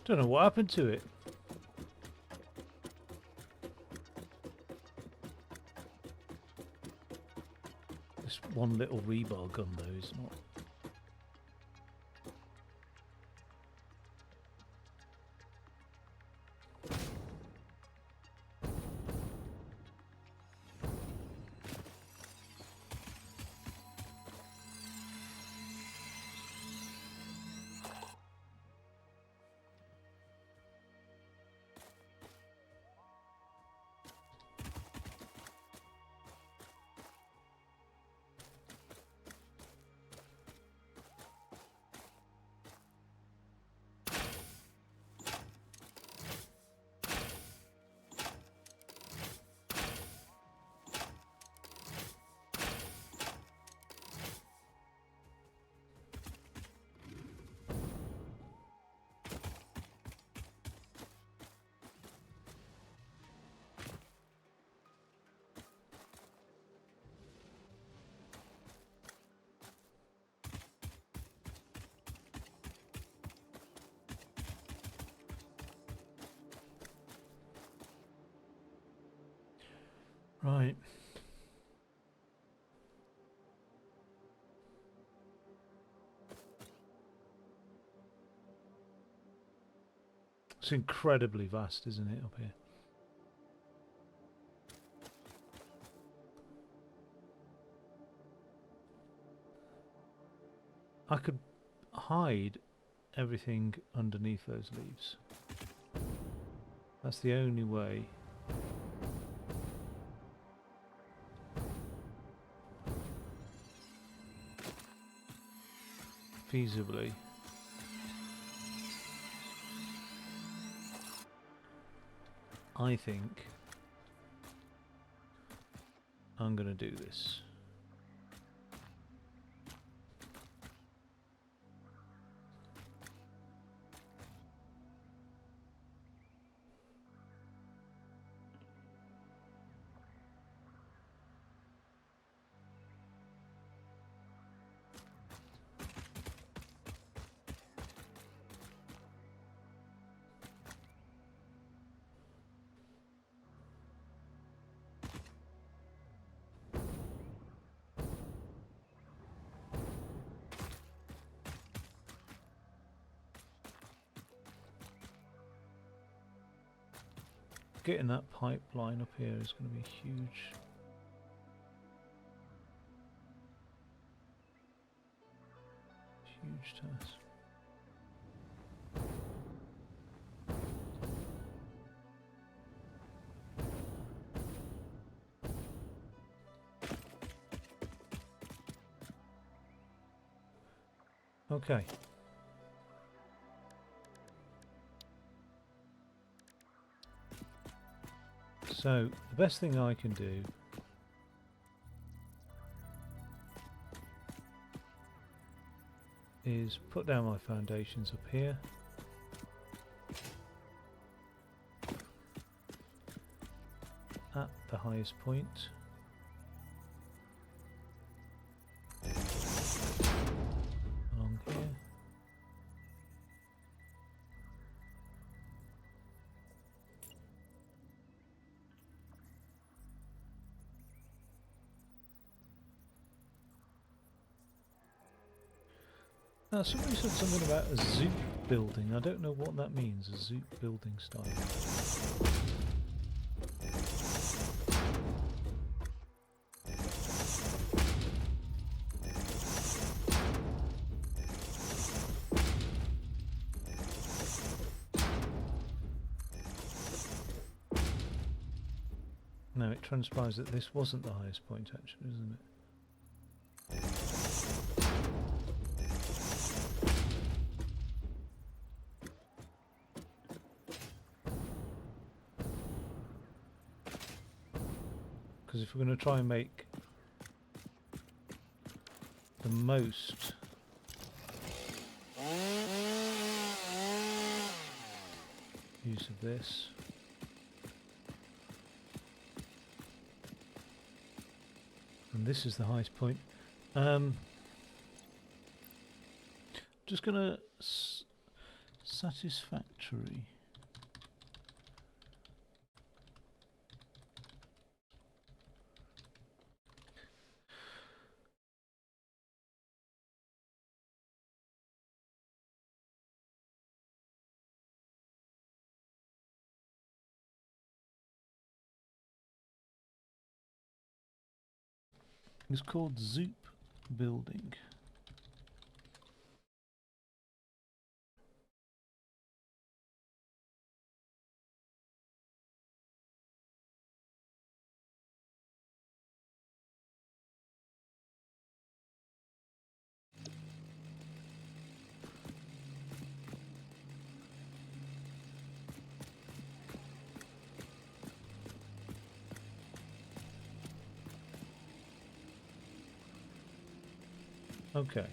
Don't know what happened to it. This one little rebar gun though is not. Right. It's incredibly vast, isn't it, up here? I could hide everything underneath those leaves. That's the only way. Feasibly. I think I'm going to do this. Getting that pipeline up here is going to be huge. Huge task. Okay. So, the best thing I can do is put down my foundations up here. At the highest point. Along here. Now, somebody said something about a zoop building. I don't know what that means, a zoop building style. No, it transpires that this wasn't the highest point actually, isn't it? Because if we're going to try and make the most use of this, and this is the highest point, just going to Satisfactory. It's called Zoop Building. Okay.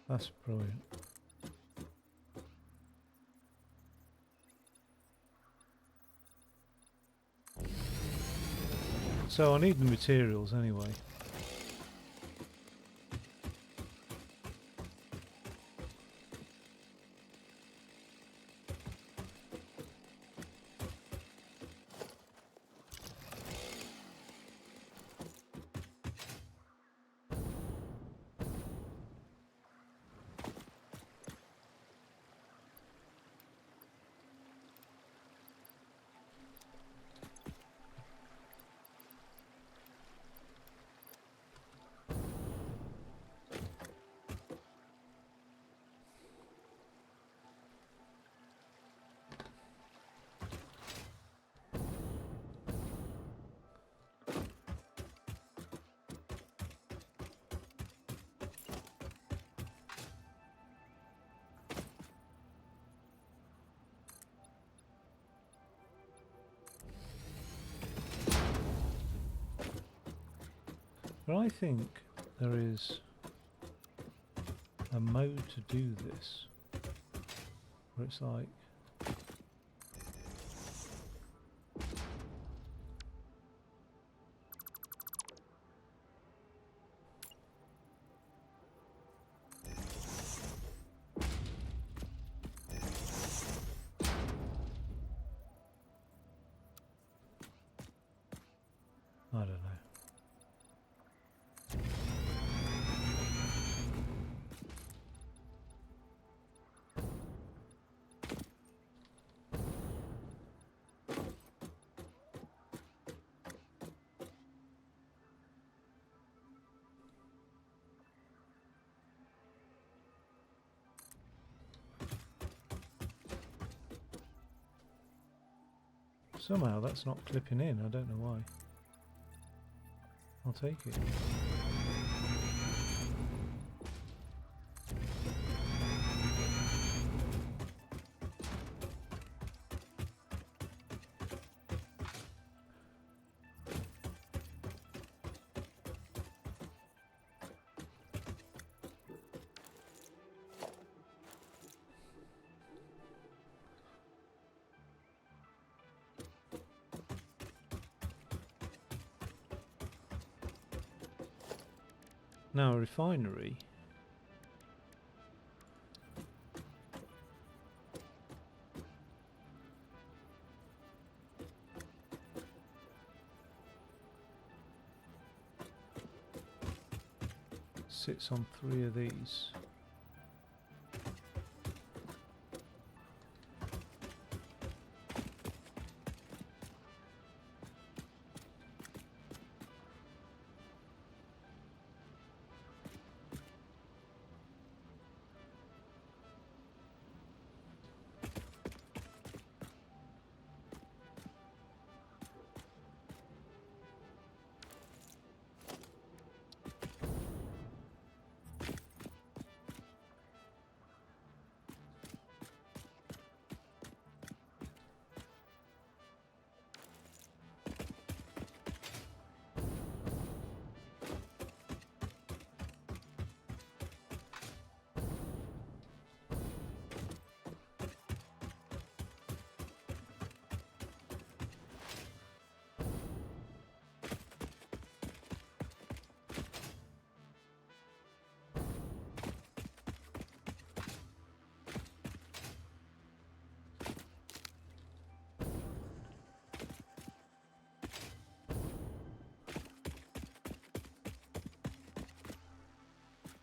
That's brilliant. So I need the materials anyway. But I think there is a mode to do this where it's like I don't know. Somehow that's not clipping in, I don't know why. I'll take it. Now a refinery. Sits on 3 of these.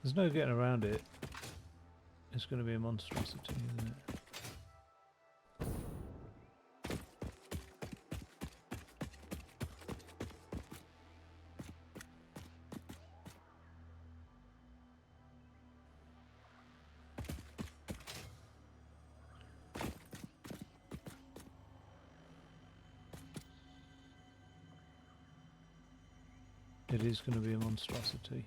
There's no getting around it. It's going to be a monstrosity, isn't it? It is going to be a monstrosity.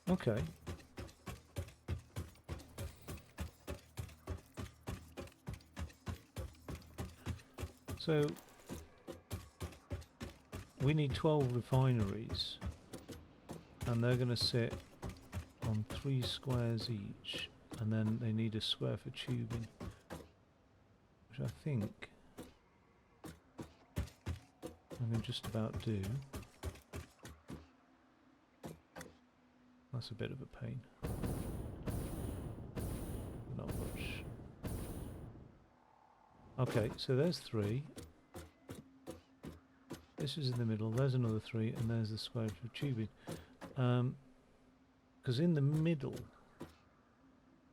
Okay. So we need 12 refineries, and they're going to sit on 3 squares each, and then they need a square for tubing, which I think I can just about do. That's a bit of a pain. Not much. Okay, so there's 3. This is in the middle, there's another 3, and there's the square for tubing. Because in the middle,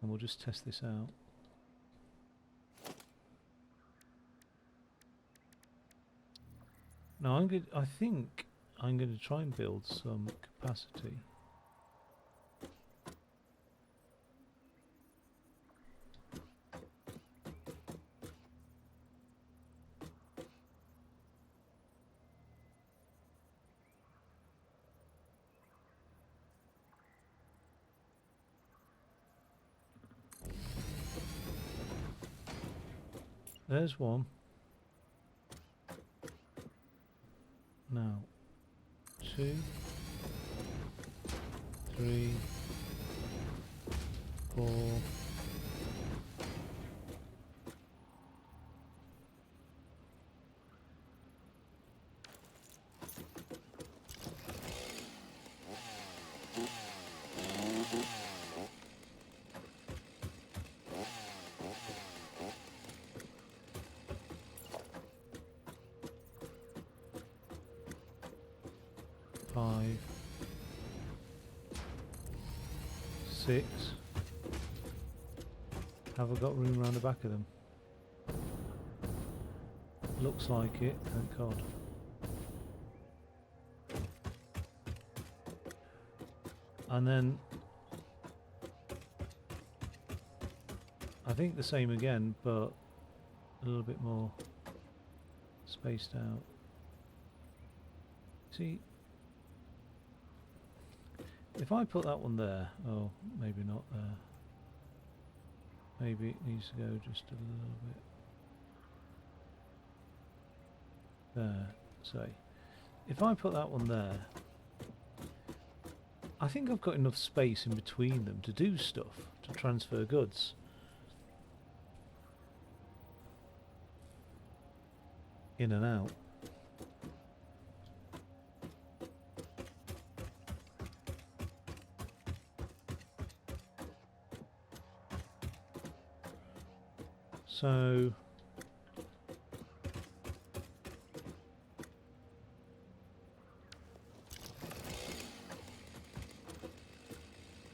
and we'll just test this out. Now I think I'm going to try and build some capacity. There's one. Now, 2, 3, 4. 5, 6. Have I got room around the back of them? Looks like it, thank God. And then I think the same again, but a little bit more spaced out. See, if I put that one there, oh, maybe not there. Maybe it needs to go just a little bit there, say. If I put that one there, I think I've got enough space in between them to do stuff, to transfer goods. In and out. So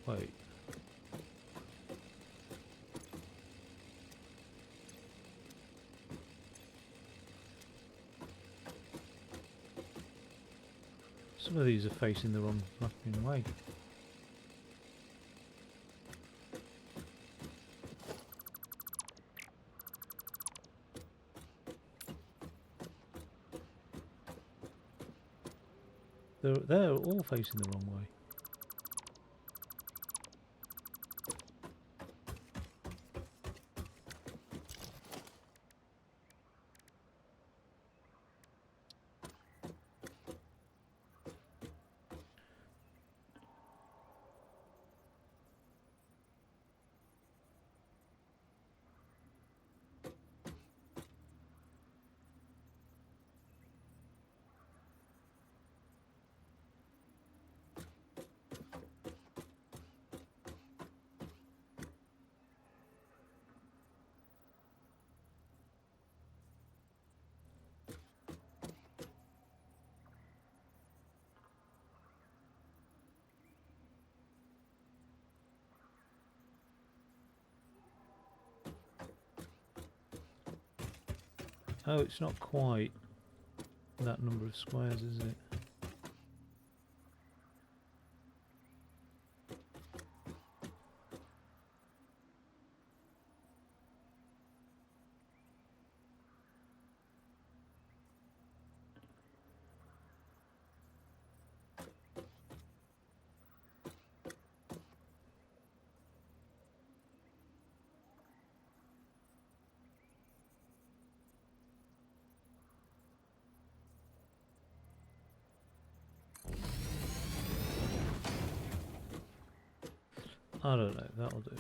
wait. Some of these are facing the wrong fucking way. They're all facing the wrong way. Oh, it's not quite that number of squares, is it? I don't know, that'll do.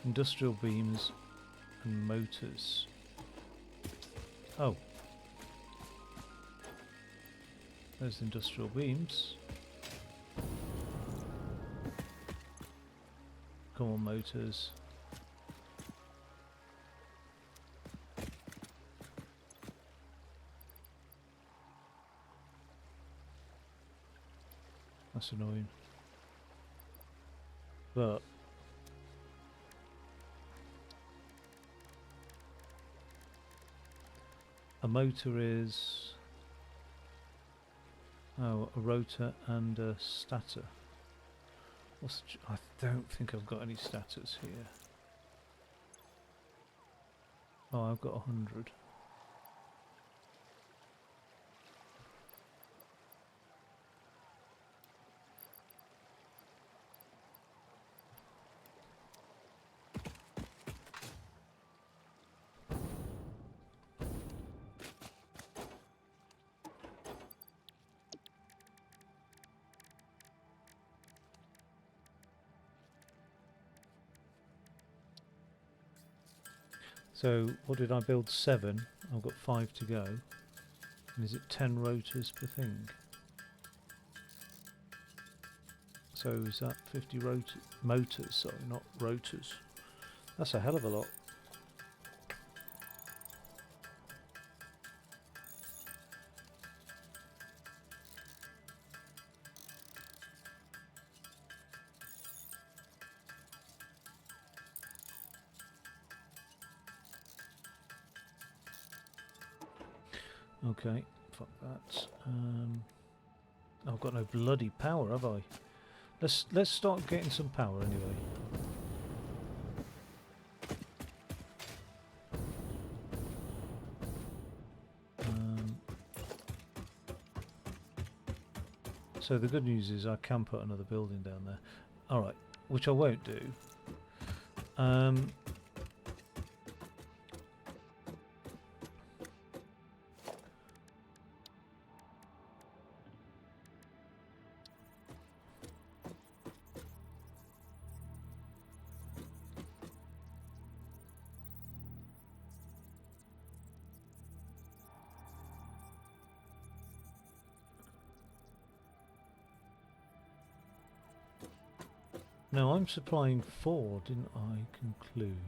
Industrial beams and motors. Oh. There's industrial beams. Come on, motors. That's annoying. But a motor is a rotor and a stator. I don't think I've got any stators here. Oh, I've got 100. So, what did I build? 7. I've got 5 to go. And is it 10 rotors per thing? So is that 50 motors? Sorry, not rotors. That's a hell of a lot. Okay, fuck that. I've got no bloody power, have I? Let's start getting some power anyway. So the good news is I can put another building down there. Alright, which I won't do. No, I'm supplying 4, didn't I conclude?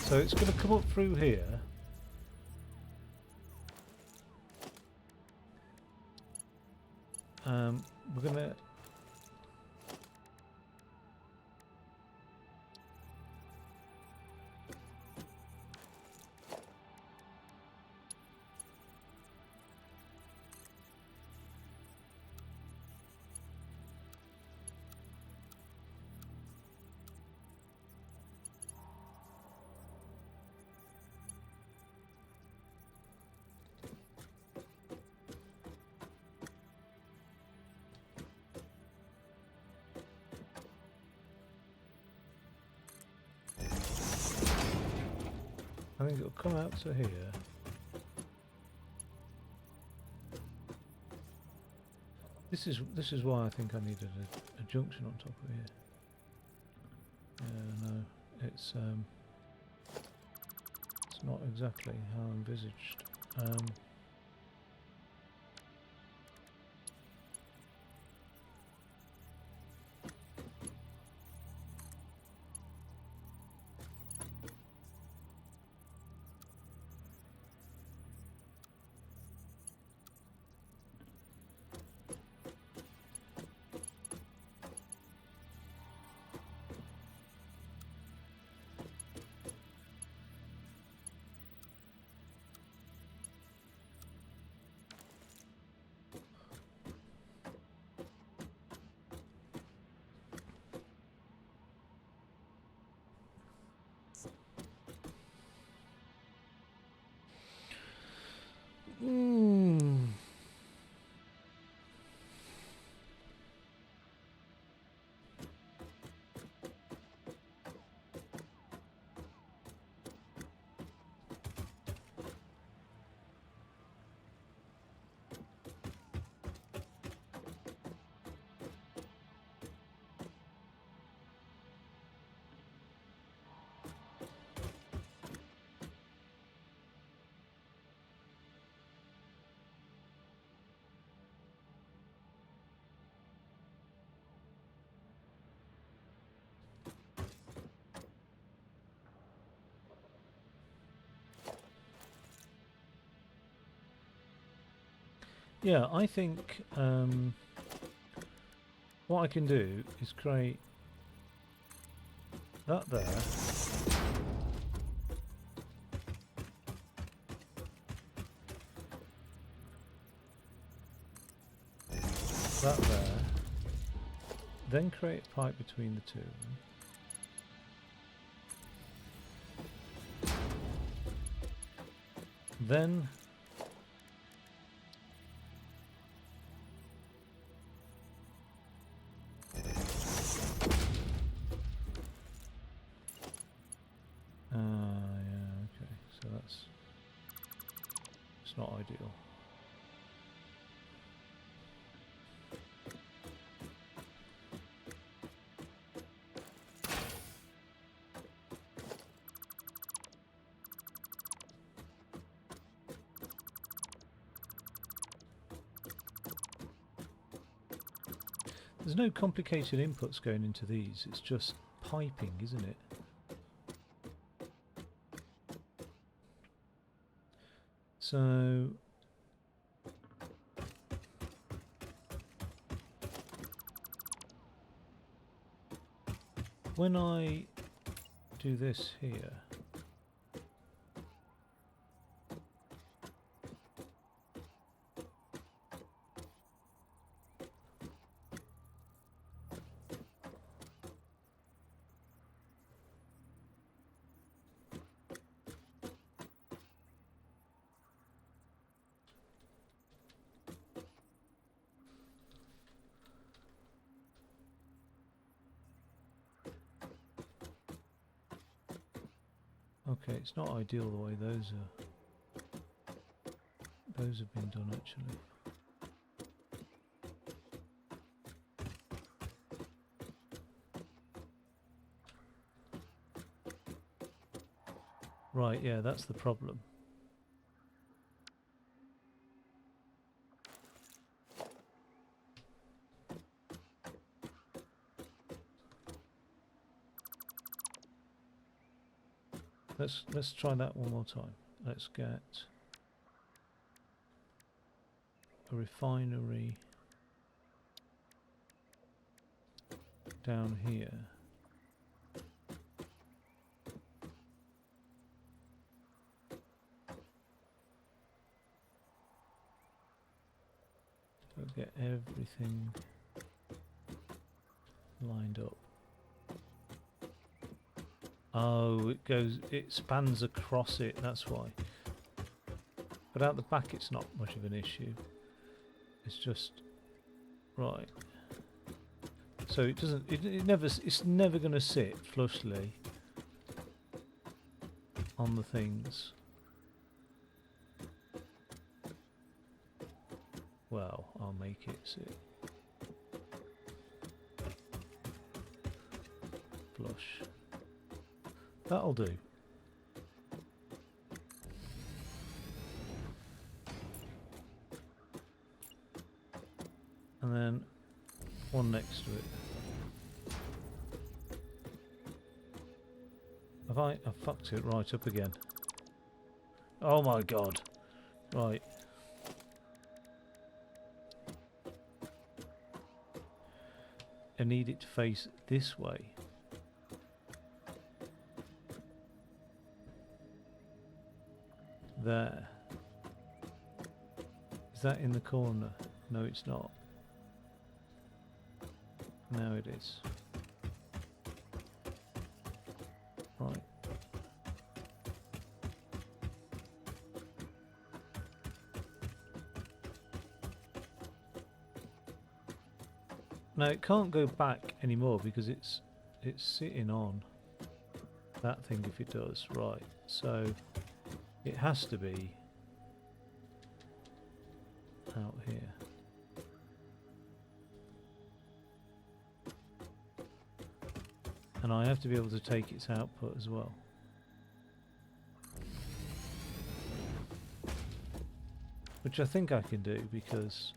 So it's going to come up through here. We're going to... I think it'll come out to here. This is why I think I needed a junction on top of here. Yeah, no, it's not exactly how I envisaged. Yeah, I think what I can do is create that there. That there. Then create a pipe between the two. Then yeah, okay, so it's not ideal. There's no complicated inputs going into these, it's just piping, isn't it? So when I do this here, okay, it's not ideal the way those have been done actually. Right, yeah, that's the problem. Let's try that one more time. Let's get a refinery down here. Let's get everything lined up. Oh, it spans across it, that's why. But out the back it's not much of an issue. It's just, right. So it doesn't, it's never going to sit flushly on the things. Well, I'll make it sit flush. That'll do. And then one next to it. I've fucked it right up again. Oh my god. Right. I need it to face this way. There. Is that in the corner? No, it's not. Now it is. Right. Now it can't go back anymore because it's sitting on that thing if it does. Right. So it has to be out here. And I have to be able to take its output as well. Which I think I can do because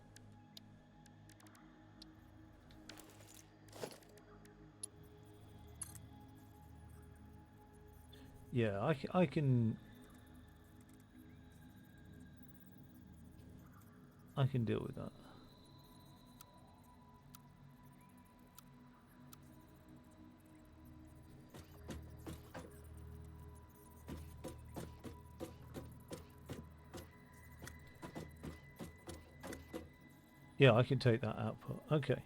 yeah, I can deal with that. Yeah, I can take that output. Okay.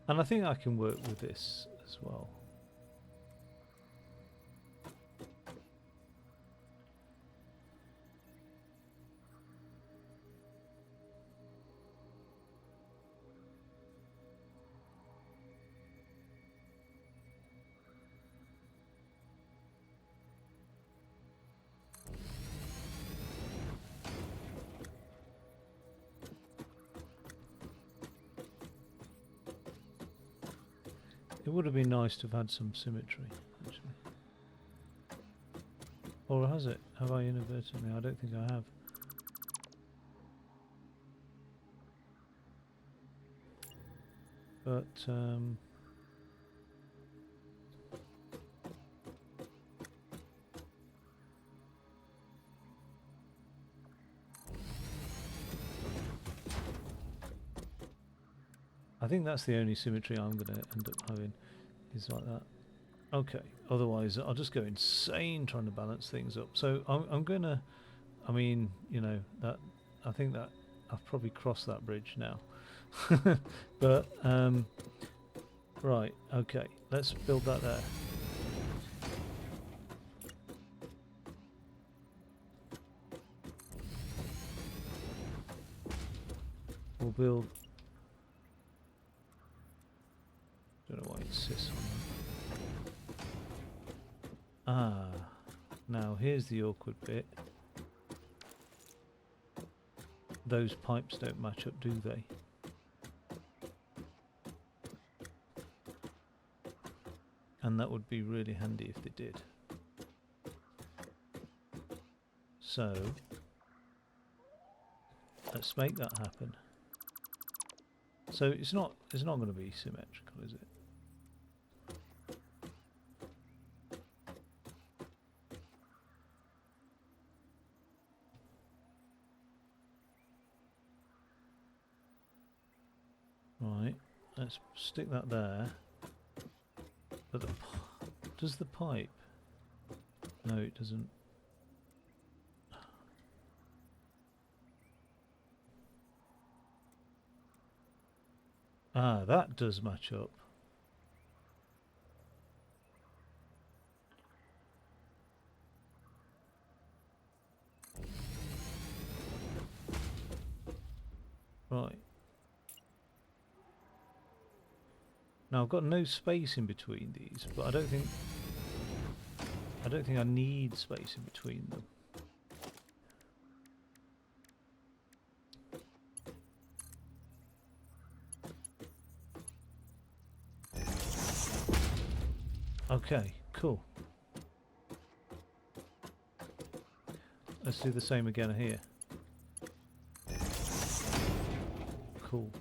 And I think I can work with this as well. It would have been nice to have had some symmetry, actually. Or has it? Have I inadvertently? I don't think I have. But, I think that's the only symmetry I'm going to end up having, is like that. Okay, otherwise I'll just go insane trying to balance things up. So I'm going to, I mean, you know, that I think that I've probably crossed that bridge now. But, right, okay, let's build that there. We'll build... Don't know why it insists on that. Ah, now here's the awkward bit. Those pipes don't match up, do they? And that would be really handy if they did. So let's make that happen. So it's not going to be symmetrical, is it? Right, let's stick that there. But does the pipe? No, it doesn't. Ah, that does match up. Right. Now I've got no space in between these, but I don't think I need space in between them. Okay, cool. Let's do the same again here. Cool.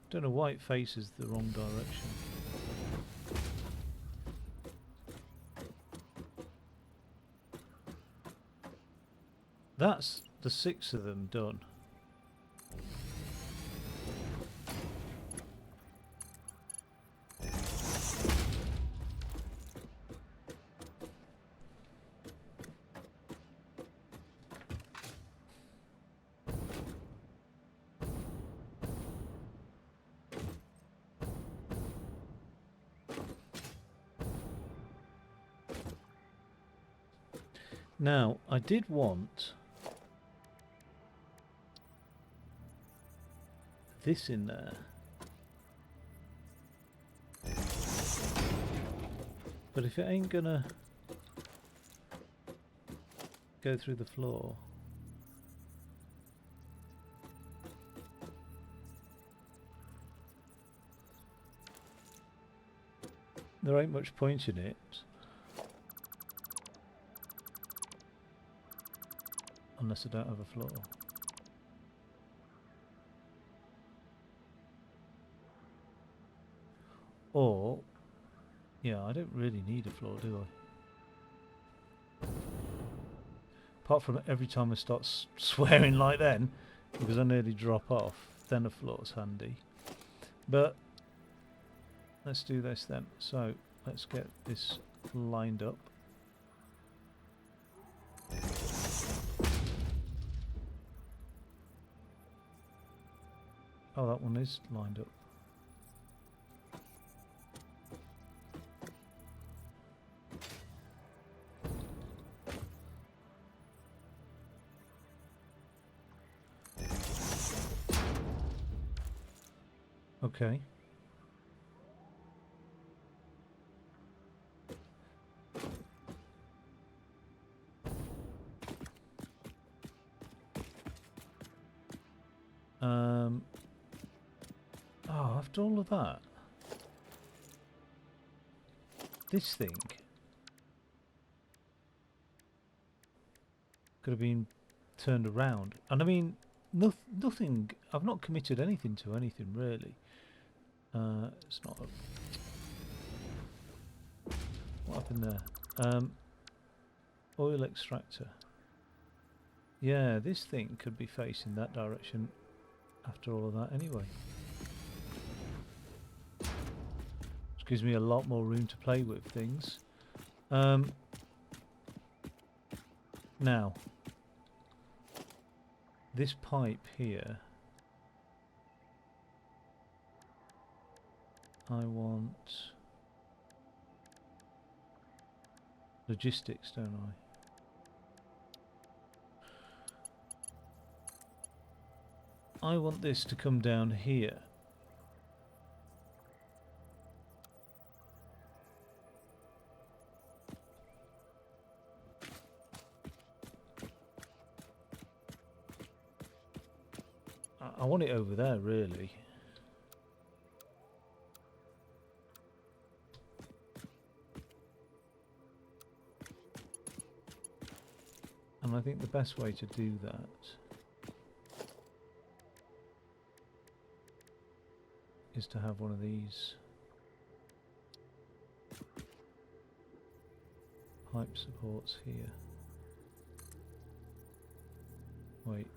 Don't know why it faces the wrong direction. That's the 6 of them done. Now, I did want this in there. But if it ain't gonna go through the floor, there ain't much point in it. Unless I don't have a floor. Or, yeah, I don't really need a floor, do I? Apart from every time I start swearing like then, because I nearly drop off, then a floor's handy. But, let's do this then. So, let's get this lined up. Oh, that one is lined up. Okay. Oh, after all of that, this thing could have been turned around. And I mean, nothing, I've not committed anything to anything really. It's not a, what happened there? Oil extractor. Yeah, this thing could be facing that direction after all of that anyway. Which gives me a lot more room to play with things. Now, this pipe here, I want logistics, don't I? I want this to come down here. I want it over there, really. think the best way to do that is to have one of these pipe supports here. Wait.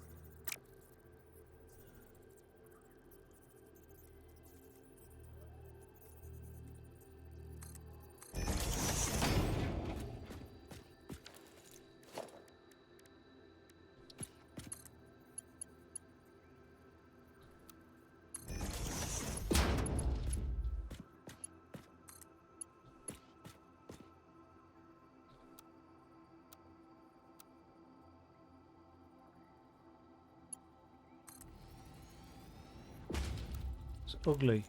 It's ugly.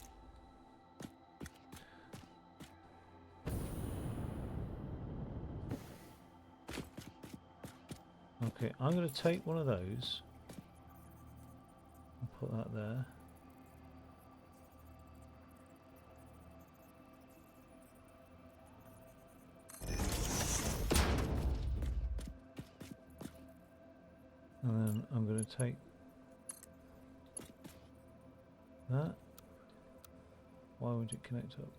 Okay, I'm going to take one of those and put that there. And then I'm going to take that. Why would it connect up?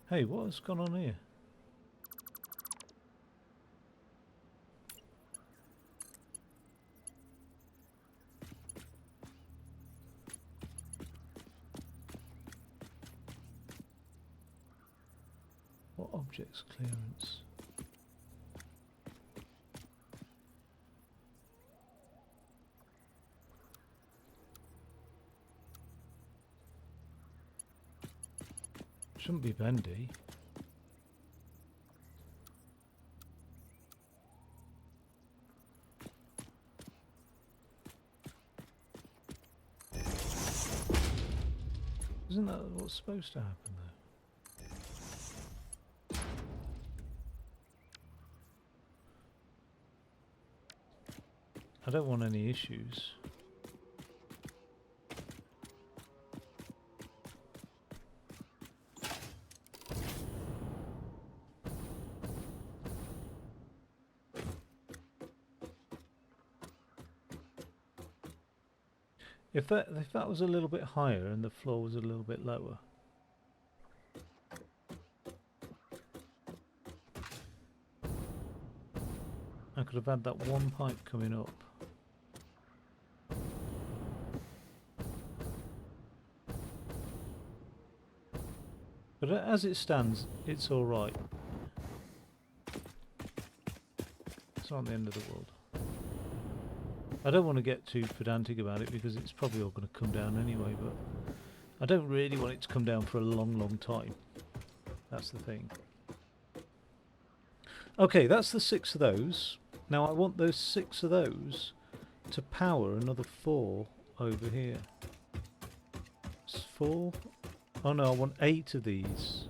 Hey, what has gone on here? What objects clearance? Shouldn't be bendy. Isn't that what's supposed to happen though? I don't want any issues. If that was a little bit higher and the floor was a little bit lower, I could have had that one pipe coming up. But as it stands, it's all right. It's not the end of the world. I don't want to get too pedantic about it because it's probably all going to come down anyway, but I don't really want it to come down for a long, long time. That's the thing. Okay, that's the 6 of those. Now I want those 6 of those to power another 4 over here. It's 4? Oh no, I want 8 of these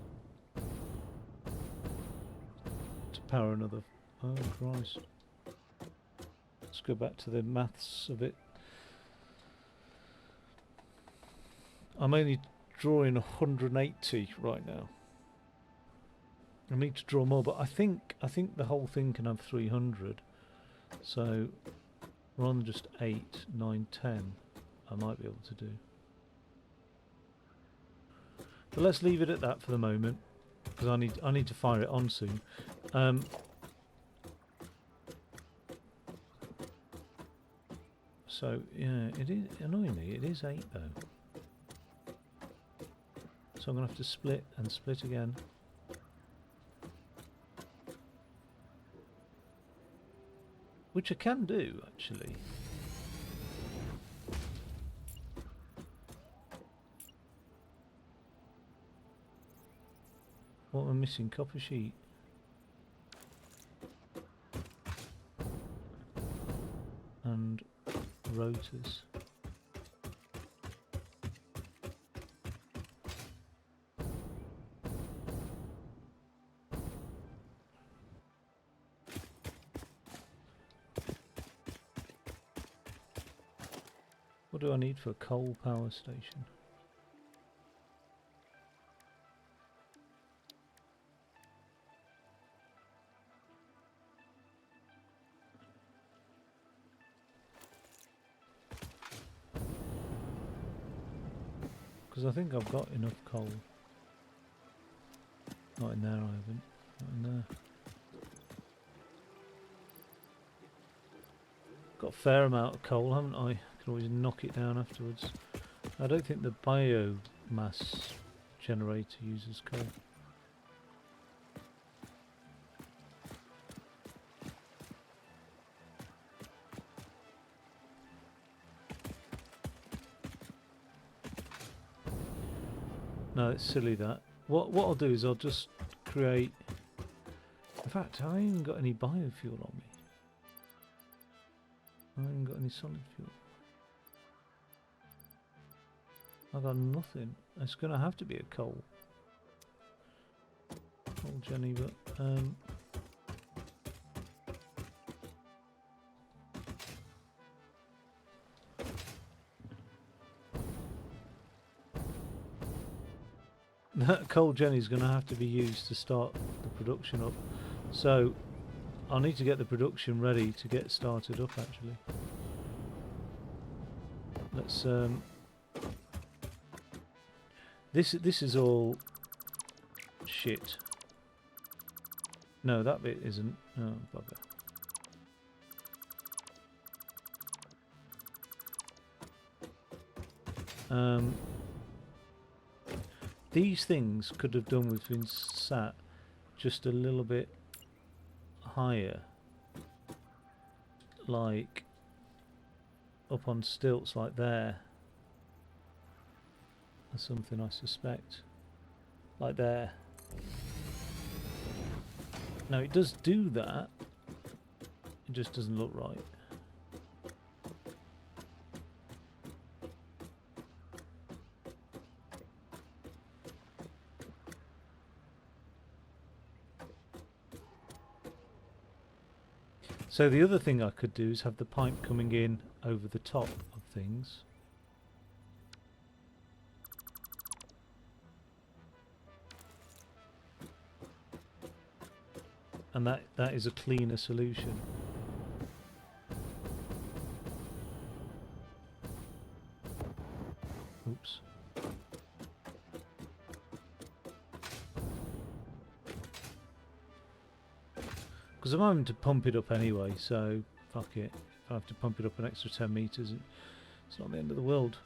to power another... Oh Christ. Let's go back to the maths of it. I'm only drawing 180 right now. I need to draw more, but I think the whole thing can have 300. So rather than just 8, 9, 10, I might be able to do. But let's leave it at that for the moment, because I need to fire it on soon. So yeah, it is annoyingly it is 8 though. So I'm gonna have to split and split again. Which I can do actually. What am I missing? Copper sheet. And rotors. What do I need for a coal power station? Because I think I've got enough coal. Not in there, I haven't. Not in there. Got a fair amount of coal, haven't I? Can always knock it down afterwards. I don't think the biomass generator uses coal. No, it's silly that. What I'll do is I'll just create... In fact, I ain't got any biofuel on me. I ain't got any solid fuel. I got nothing. It's gonna have to be a coal. Coal Jenny, but that coal Jenny's gonna have to be used to start the production up. So I'll need to get the production ready to get started up actually. Let's this is all shit. No, that bit isn't. Oh, bugger. These things could have done with being sat just a little bit higher, like up on stilts like there. Or something, I suspect. Like there. Now it does do that, it just doesn't look right. So the other thing I could do is have the pipe coming in over the top of things. And that is a cleaner solution. Oops. Because I'm having to pump it up anyway, so fuck it. If I have to pump it up an extra 10 meters, it's not the end of the world.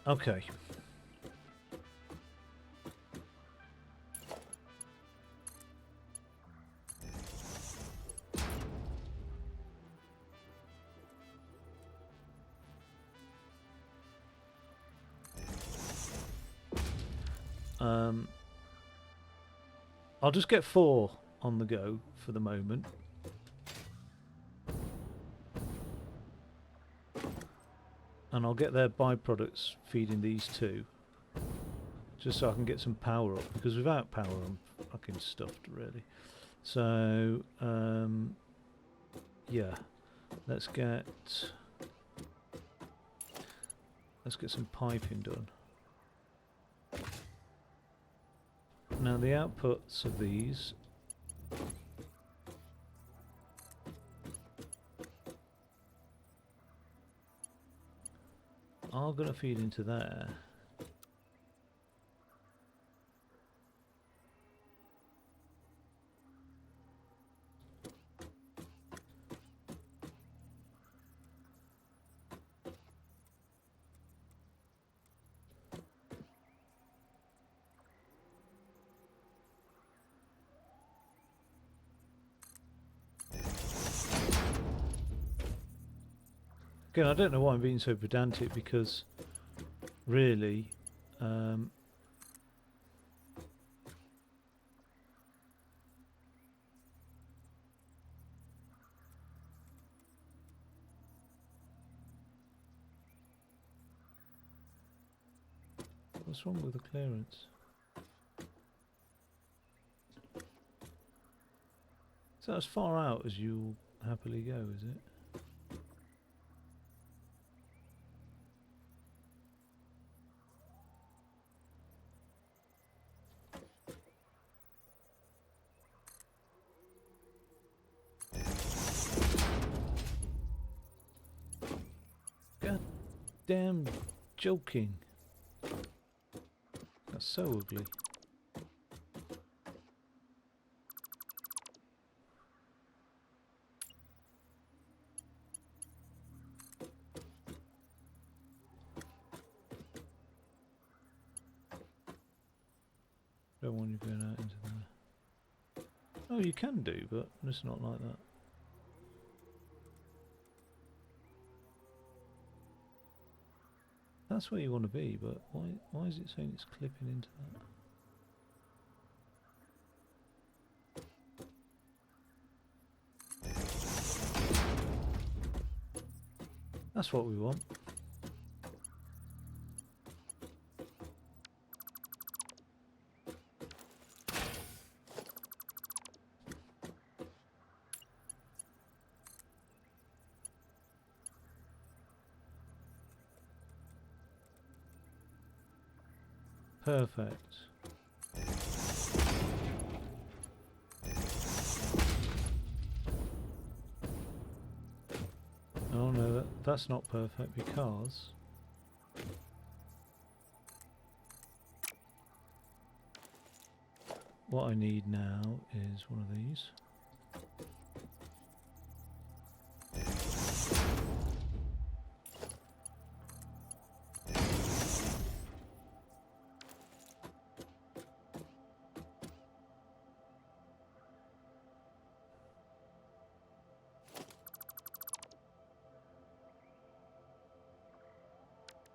Okay. I'll just get 4 on the go for the moment. And I'll get their byproducts feeding these 2. Just so I can get some power up, because without power I'm fucking stuffed really. So yeah, let's get some piping done. Now the outputs of these are going to feed into there. Again, I don't know why I'm being so pedantic, because really what's wrong with the clearance? So as far out as you'll happily go, is it? God damn joking. That's so ugly. Don't want you going out into there. Oh, you can do, but it's not like that. That's where you want to be, but why is it saying it's clipping into that? That's what we want. Perfect. Oh no, that's not perfect because what I need now is one of these.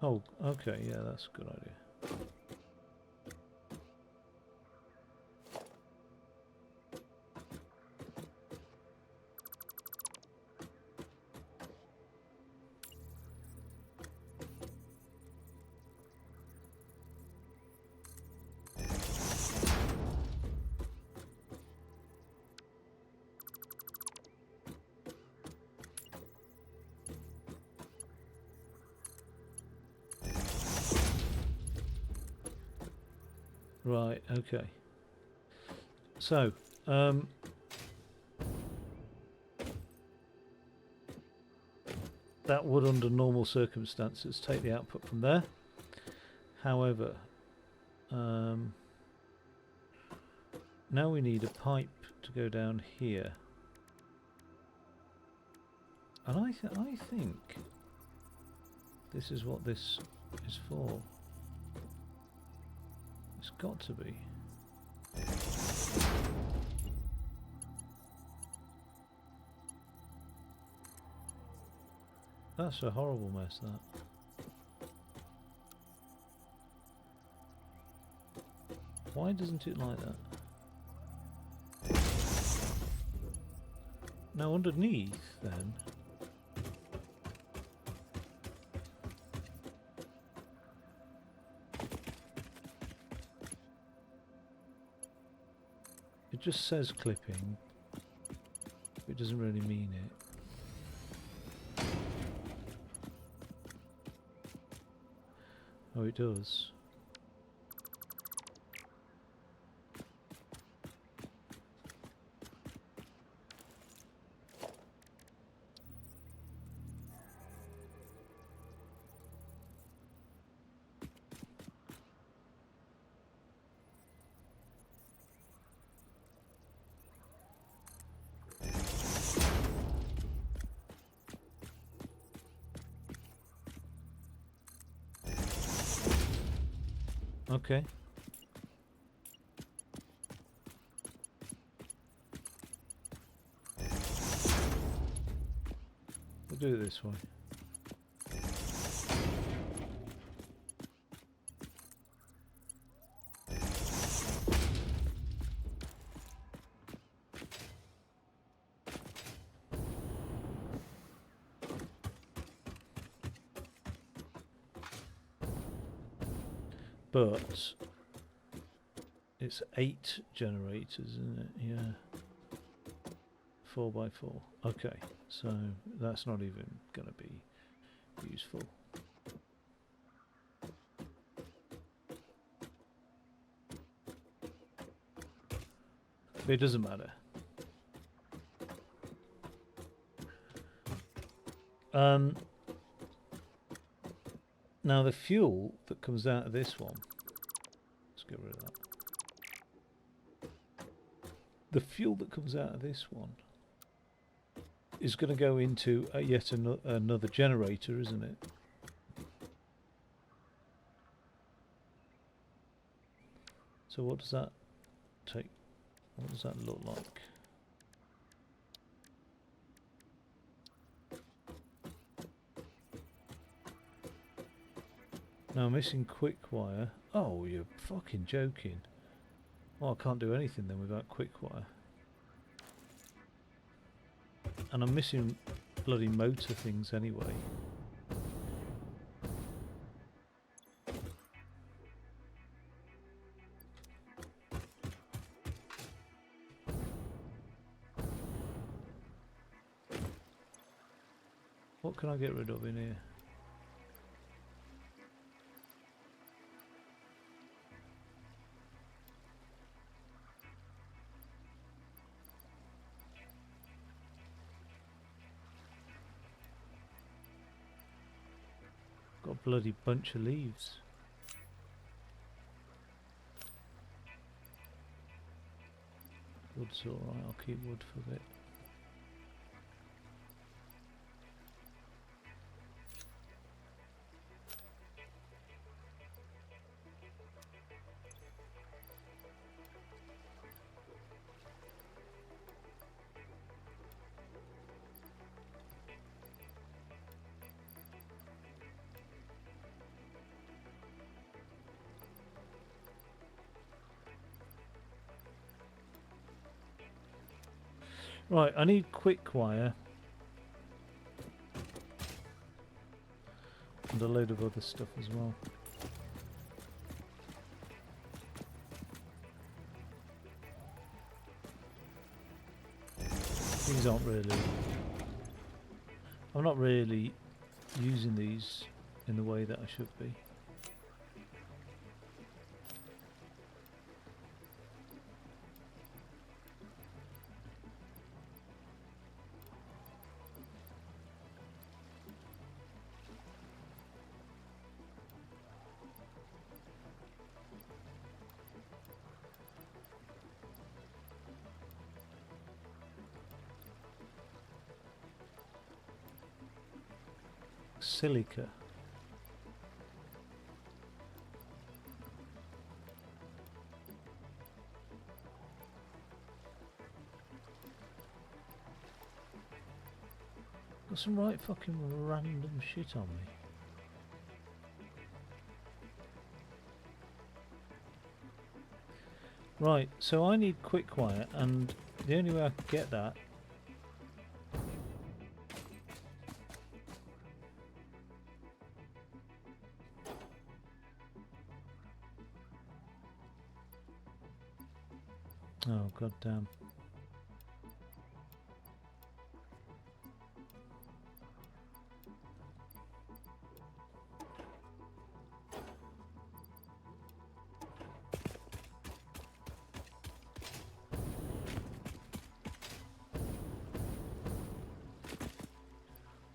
Oh, okay, yeah, that's a good idea. Right, okay. So, that would, under normal circumstances, take the output from there. However, now we need a pipe to go down here. And I think this is what this is for. It's got to be. That's a horrible mess, that. Why doesn't it like that? Now underneath, then... it just says clipping. It doesn't really mean it. Oh, it does. Okay. We'll do it this way. But it's 8 generators, isn't it? Yeah. 4x4. Okay, so that's not even going to be useful. But it doesn't matter. Now the fuel that comes out of this one, let's get rid of that. The fuel that comes out of this one is going to go into yet another generator, isn't it? So what does that take? What does that look like? Now missing quick wire. Oh, you're fucking joking. Well, I can't do anything then without quick wire. And I'm missing bloody motor things anyway. What can I get rid of in here? Got a bloody bunch of leaves. Wood's alright, I'll keep wood for a bit. Right, I need quick wire and a load of other stuff as well. These aren't really... I'm not really using these in the way that I should be. Silica. Got some right fucking random shit on me. Right, so I need quick wire, and the only way I can get that oh god damn.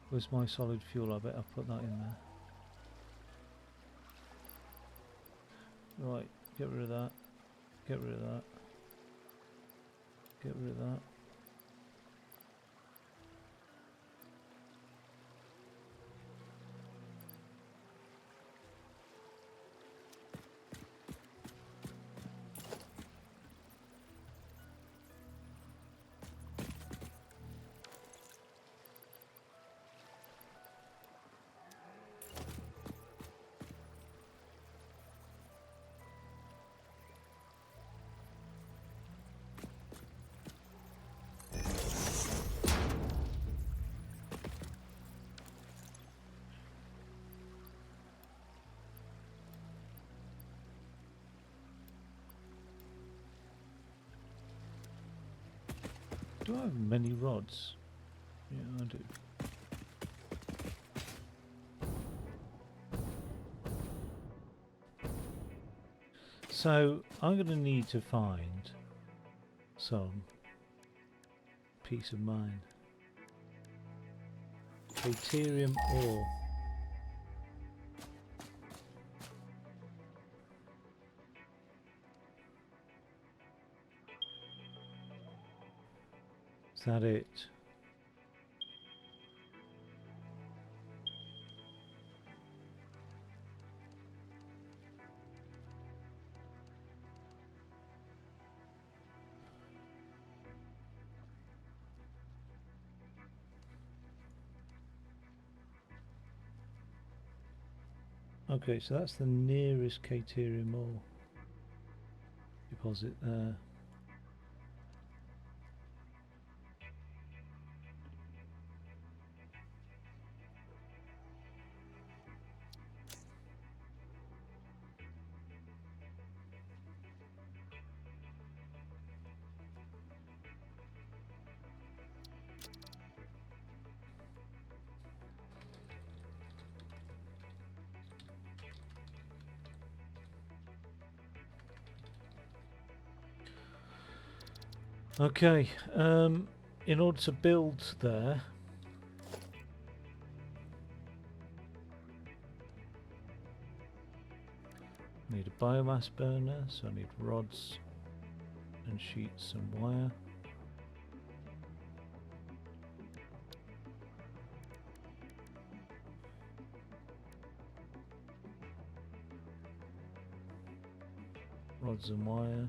Where's my solid fuel? I better put that in there. Right, get rid of that. Get rid of that. Get rid of that. Do I have many rods? Yeah, I do. So I'm going to need to find some peace of mind. Deuterium ore. Is that it? Okay, so that's the nearest Deuterium ore deposit there. Okay, in order to build there, I need a biomass burner, so I need rods and sheets and wire. Rods and wire.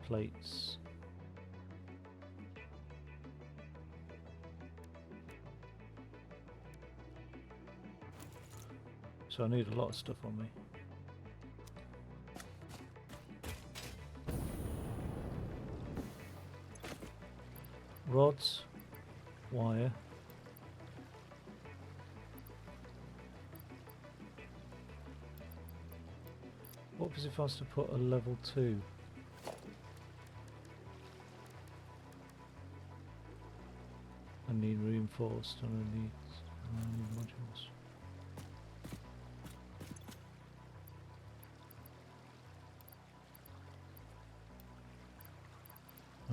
Plates. So I need a lot of stuff on me. Rods, wire. What happens if I was to put a level 2? I need reinforced and I need modules.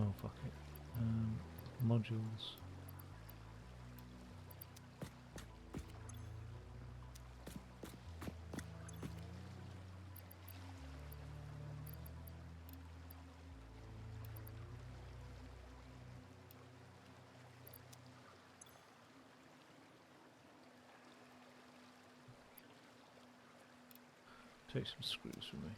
Oh fuck it. Modules. Take some screws from me.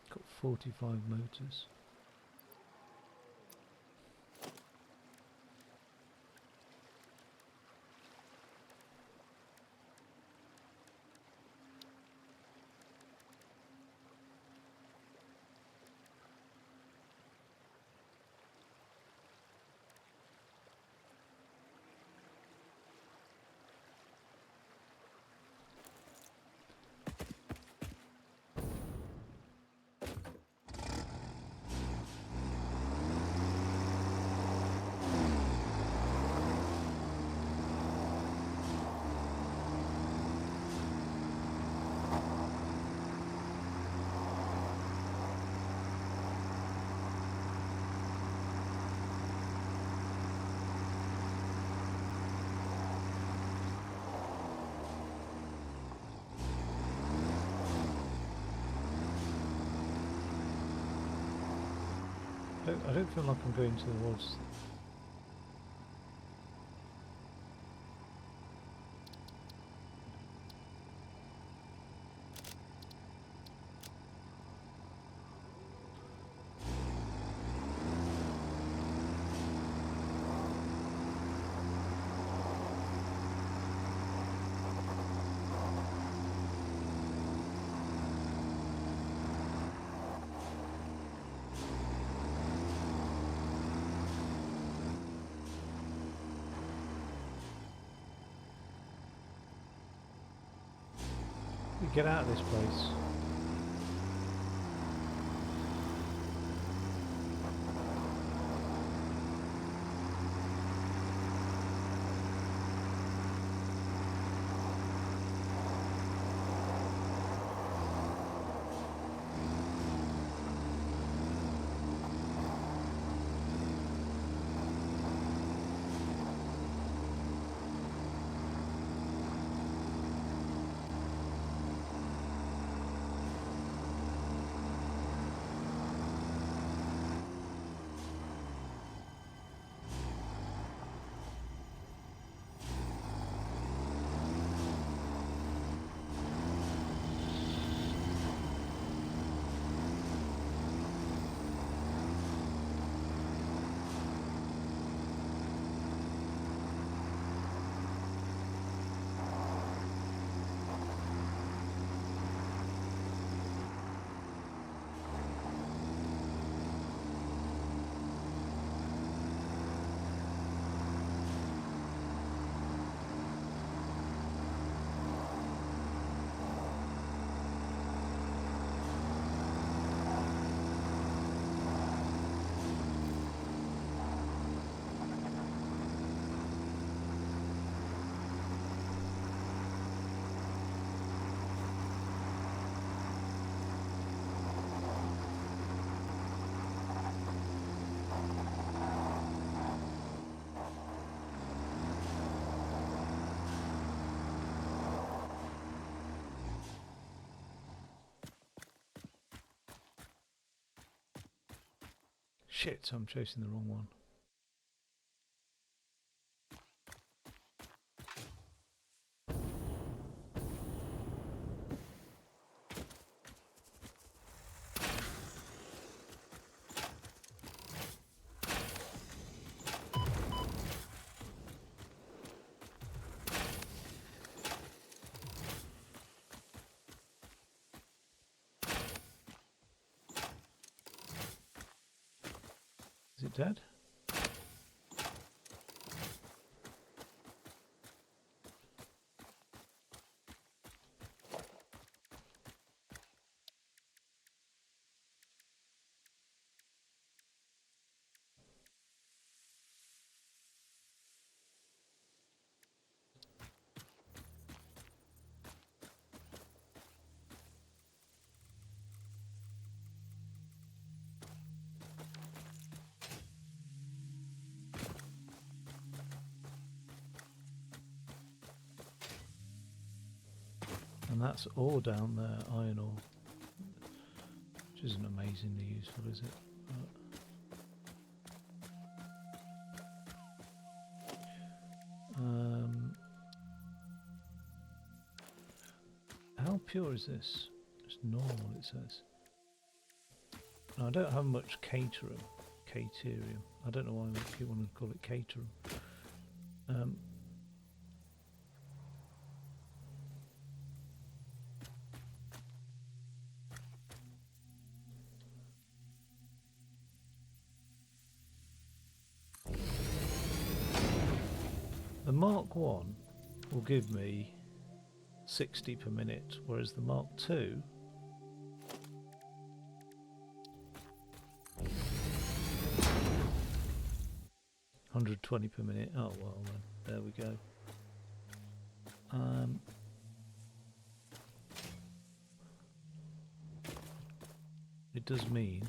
Got 45 motors. I don't feel like I'm going towards. Get out of this place. Shit, I'm chasing the wrong one. Is it dead? And that's ore down there, iron ore. Which isn't amazingly useful, is it? How pure is this? It's normal, it says. No, I don't have much caterium. I don't know why people want to call it caterium. The Mark 1 will give me 60 per minute, whereas the Mark 2 120 per minute. Oh well then, there we go. It does mean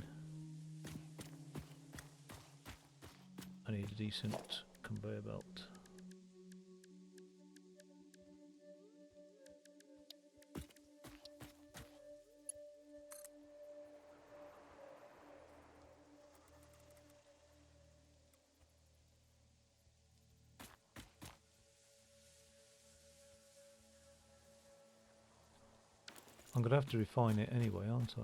I need a decent conveyor belt. I'm going to have to refine it anyway, aren't I?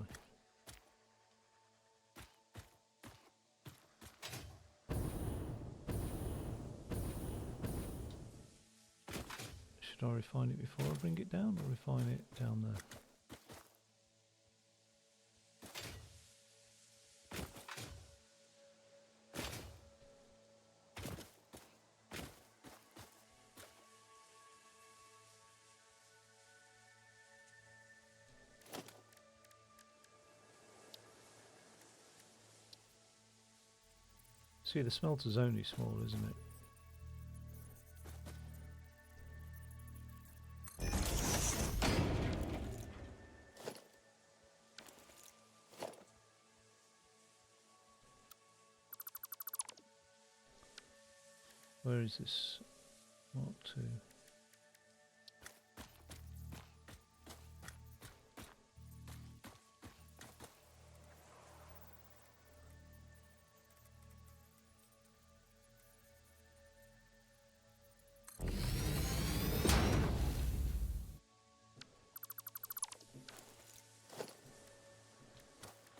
Should I refine it before I bring it down, or refine it down there? See, the smelter's only small, isn't it? Where is this? Mark 2.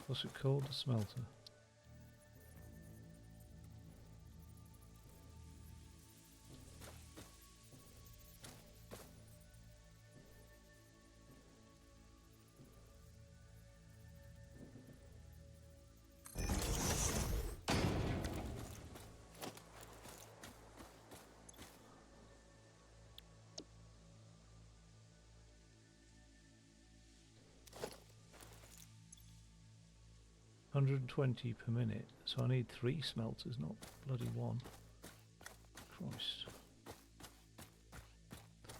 What's it called? The smelter. $120 per minute, so I need 3 smelters, not bloody 1. Christ.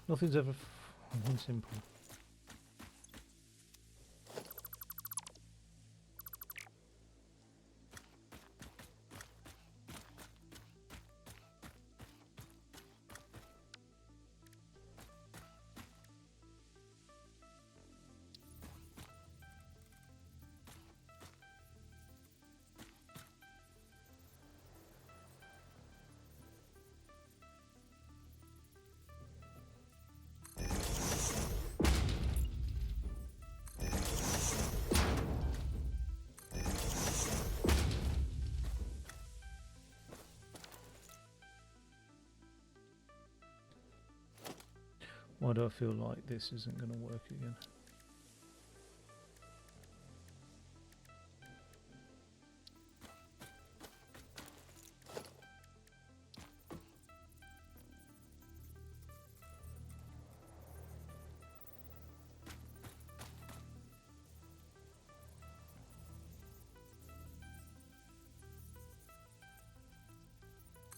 Nothing's ever simple. Why do I feel like this isn't going to work again?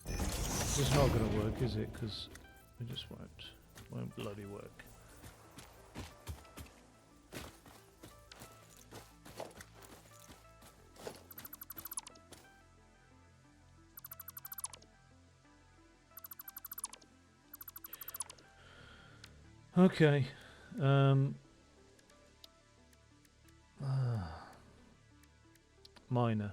This is not going to work, is it? Because it just won't bloody work. Okay. Miner.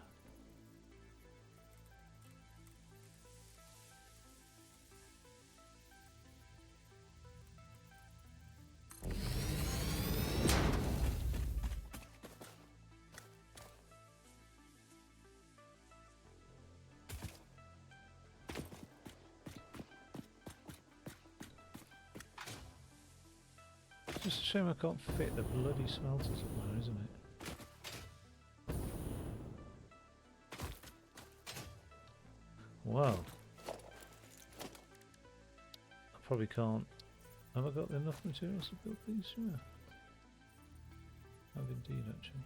It's just a shame I can't fit the bloody smelters up there, isn't it? Wow. I probably can't. Have I got enough materials to build these? Yeah. I've indeed, actually.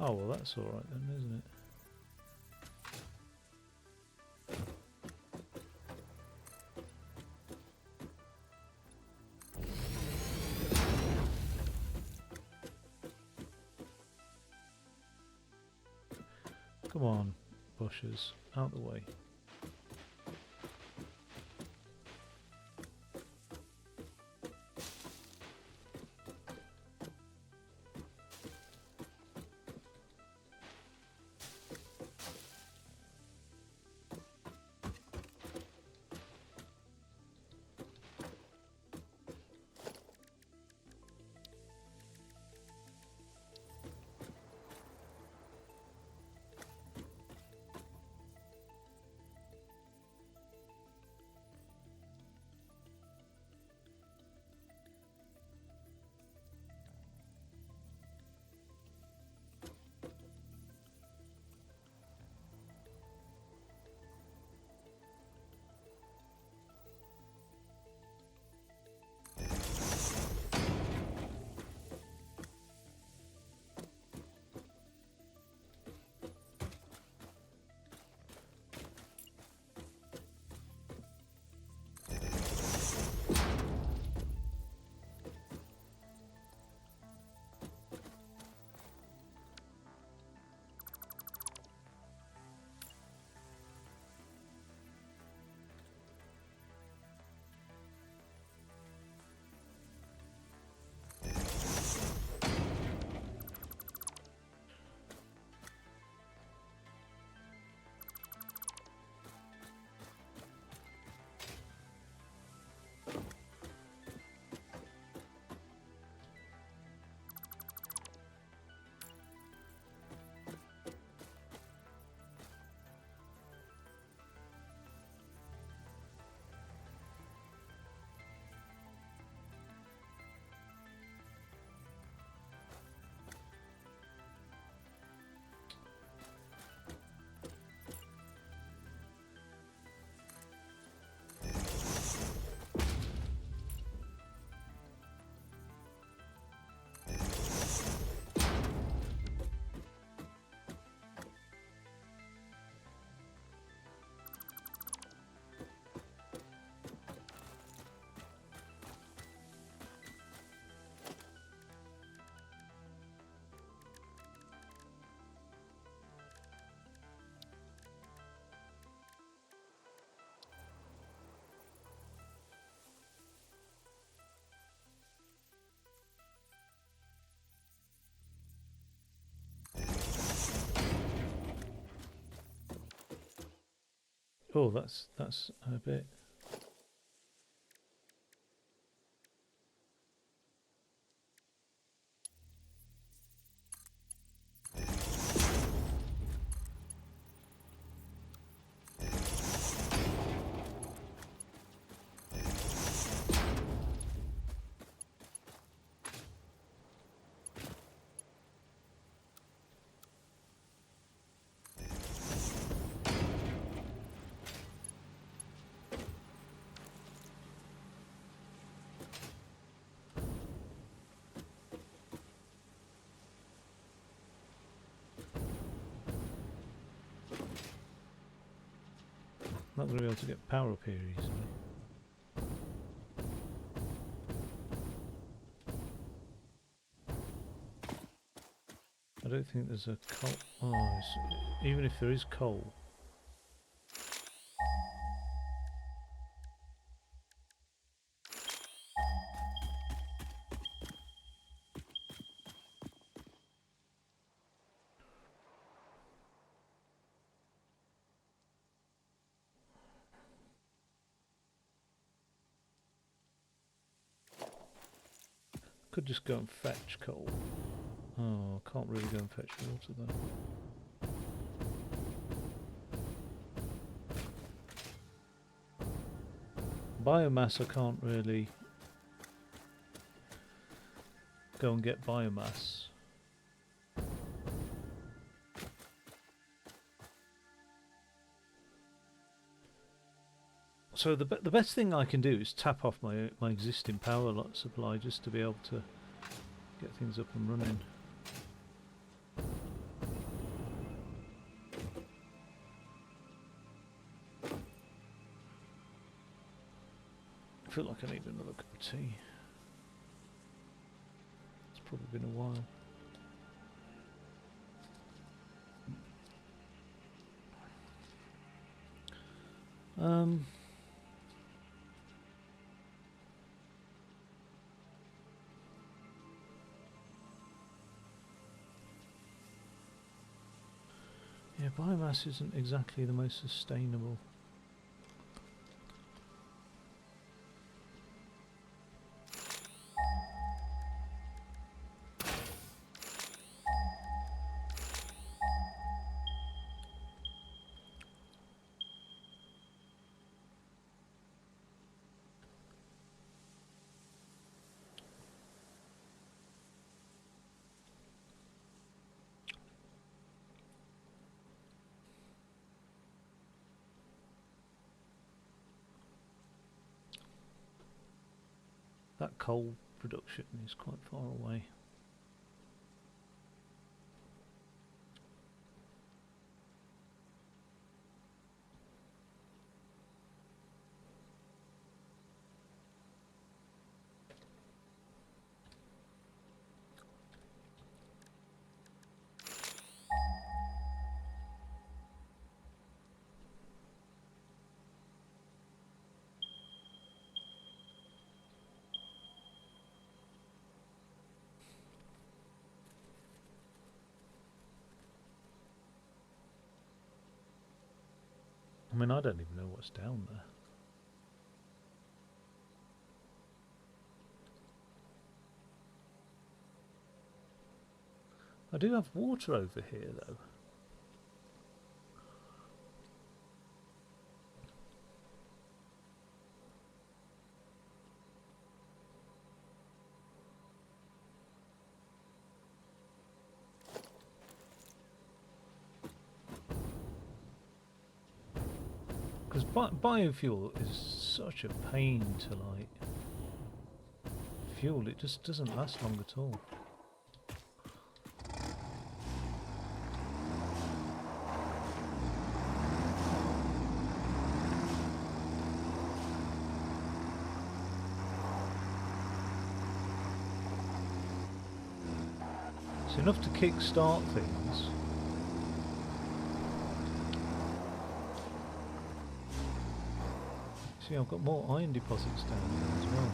Oh, well, that's alright then, isn't it? Come on, bushes, out the way. Oh, that's a bit. Not going to be able to get power up here easily. I don't think there's a coal. Oh, even if there is coal. Could just go and fetch coal. Oh, can't really go and fetch water though. Biomass, I can't really go and get biomass. So the best thing I can do is tap off my existing power supply just to be able to get things up and running. I feel like I need another cup of tea. It's probably been a while. Yeah, biomass isn't exactly the most sustainable. That coal production is quite far away. I mean, I don't even know what's down there. I do have water over here, though. Because biofuel is such a pain to, like, fuel. It just doesn't last long at all. It's enough to kick-start things. See, I've got more iron deposits down here as well.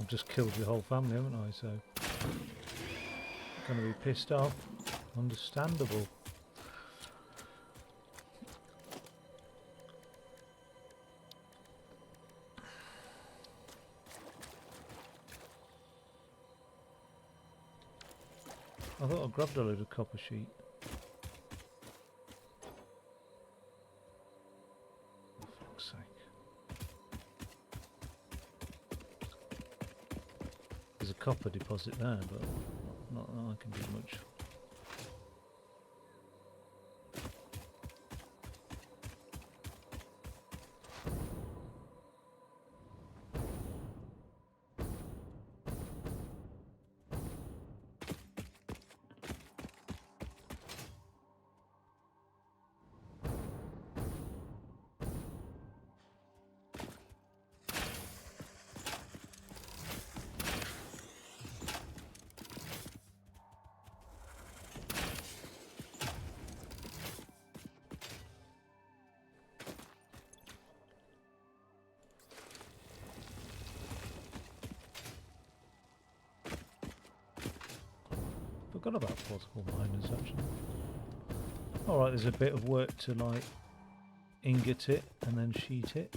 I've just killed your whole family, haven't I? So, gonna be pissed off. Understandable. I thought I grabbed a load of copper sheet. For fuck's sake. There's a copper deposit there, but not that I can do much. Forgot about portable miners actually. Alright, there's a bit of work to like ingot it and then sheet it.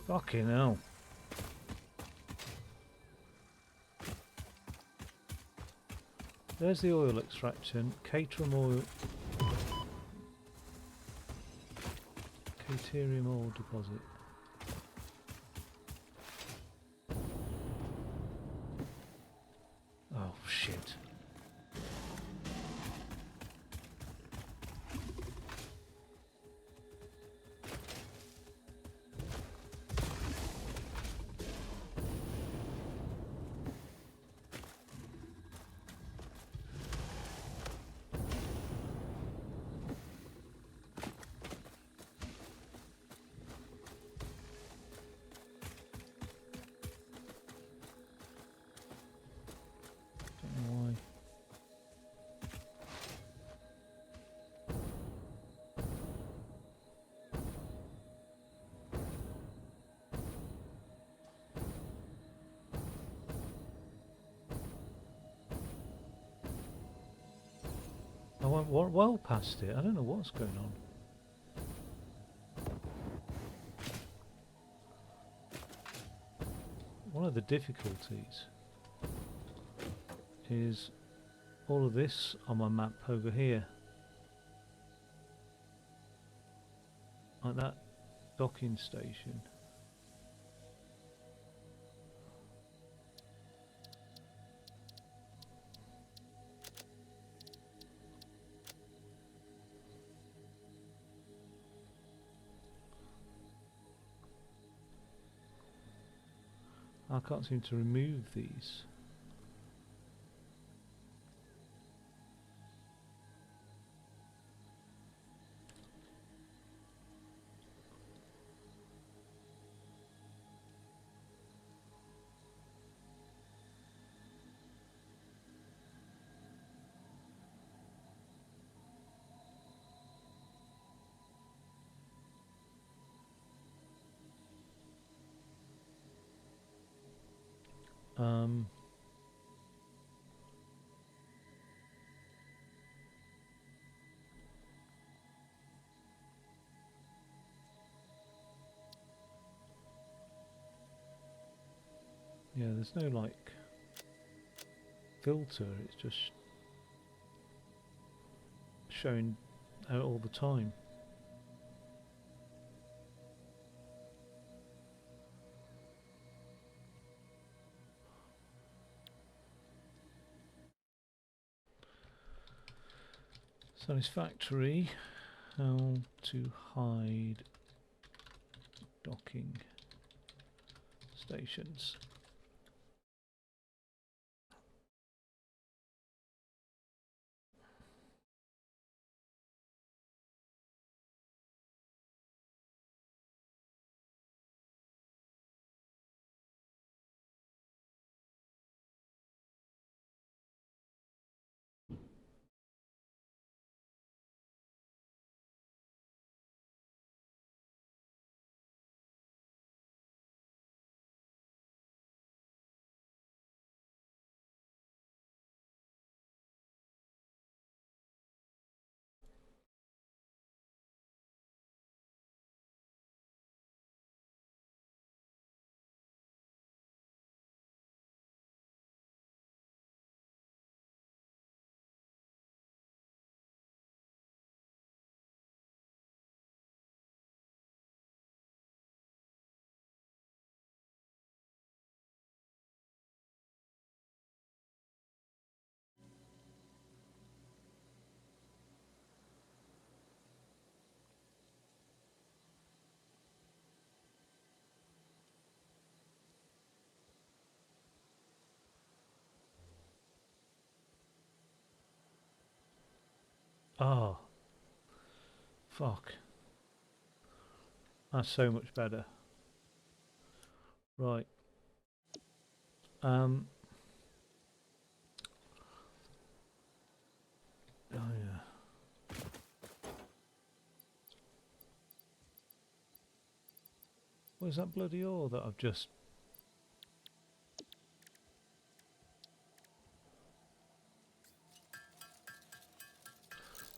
Fucking hell. There's the oil extraction. Caterium oil. Caterium oil deposit. Oh shit. I went well past it. I don't know what's going on. One of the difficulties is all of this on my map over here. Like that docking station. I can't seem to remove these. Um, yeah, there's no like filter, it's just showing out all the time. Satisfactory. How to hide docking stations. Ah, fuck. That's so much better. Right. Oh yeah. Where's that bloody ore that I've just...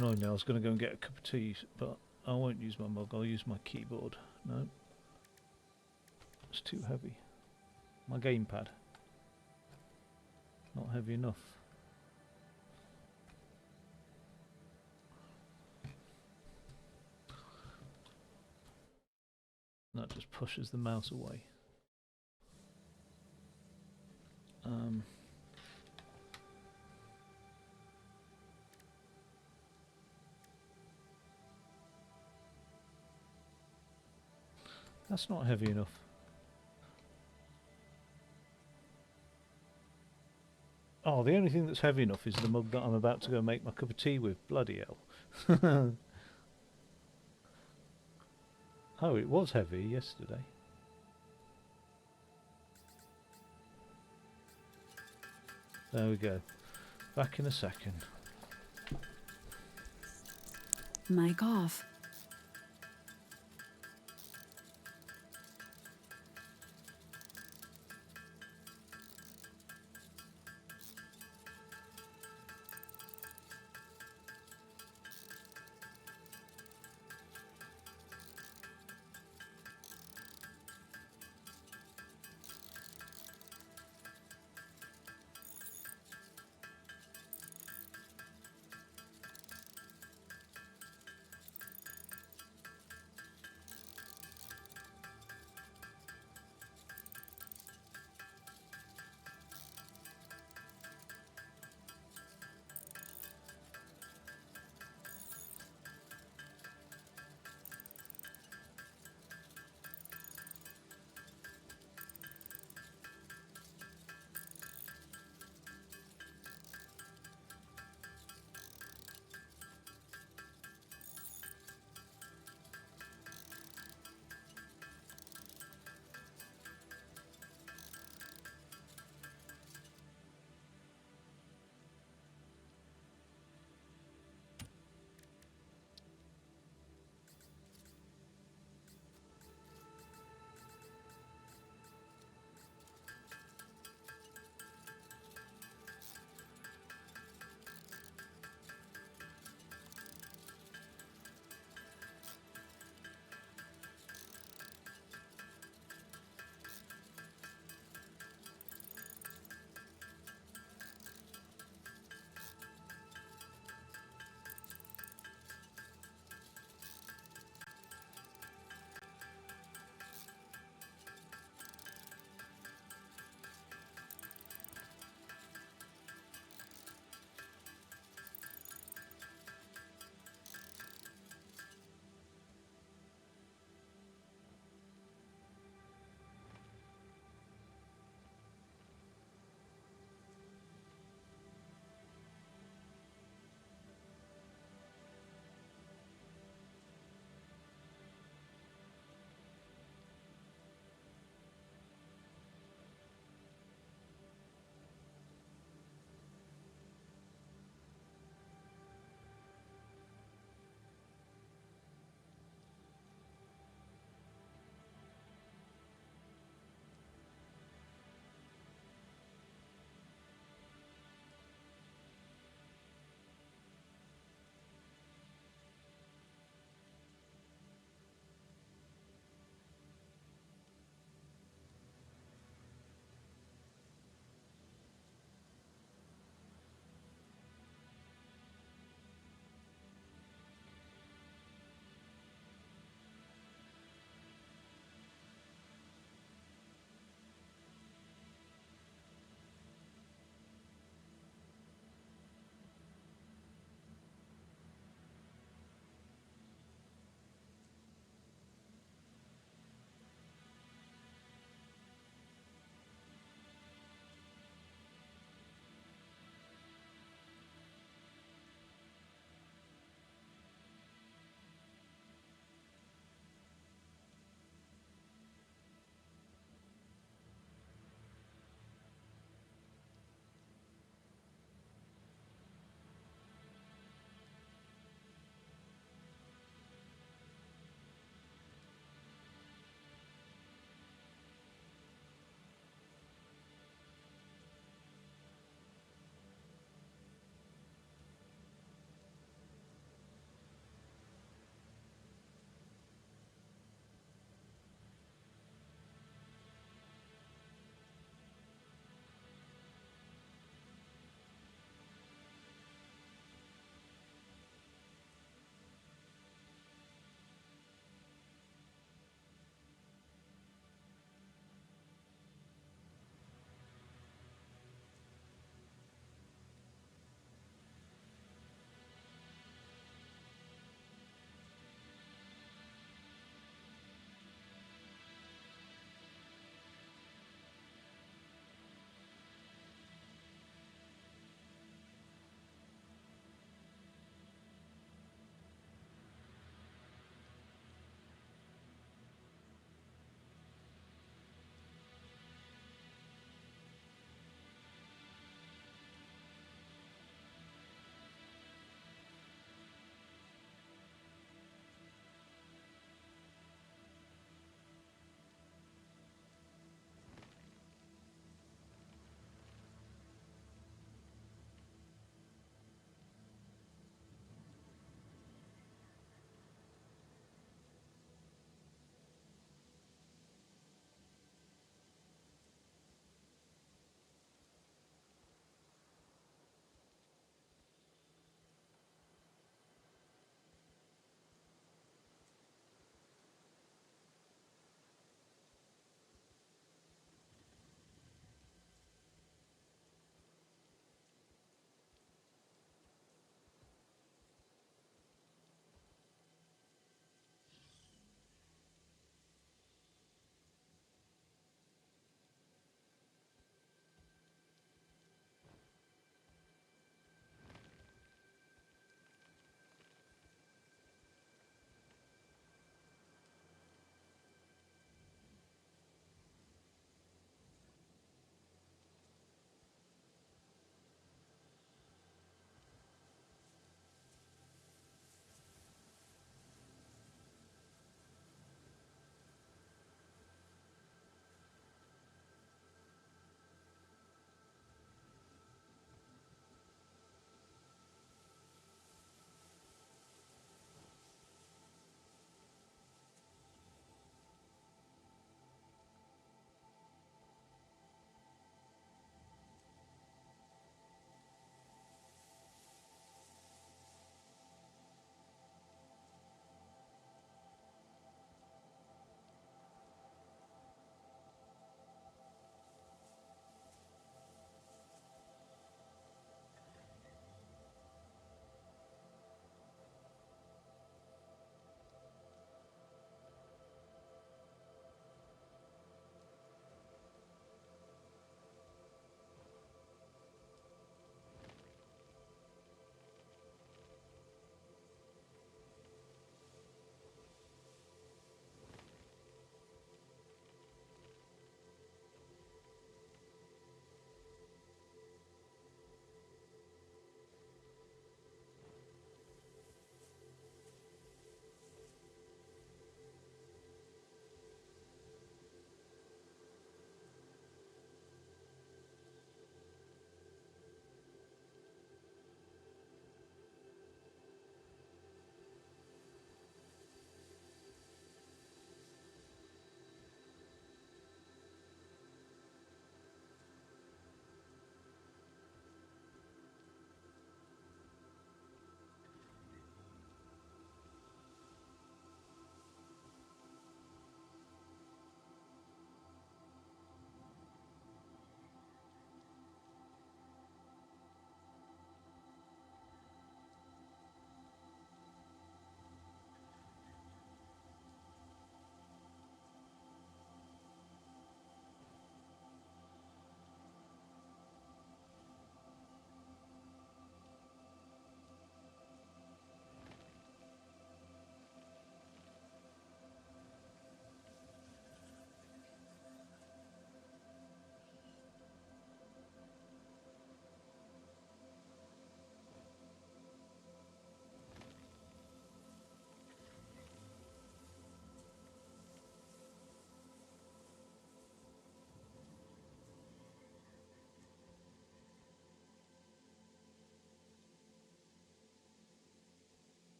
No, I was going to go and get a cup of tea, but I won't use my mug, I'll use my keyboard. No. It's too heavy. My gamepad. Not heavy enough. That just pushes the mouse away. That's not heavy enough. Oh, the only thing that's heavy enough is the mug that I'm about to go make my cup of tea with. Bloody hell. Oh, it was heavy yesterday. There we go. Back in a second. Mic off.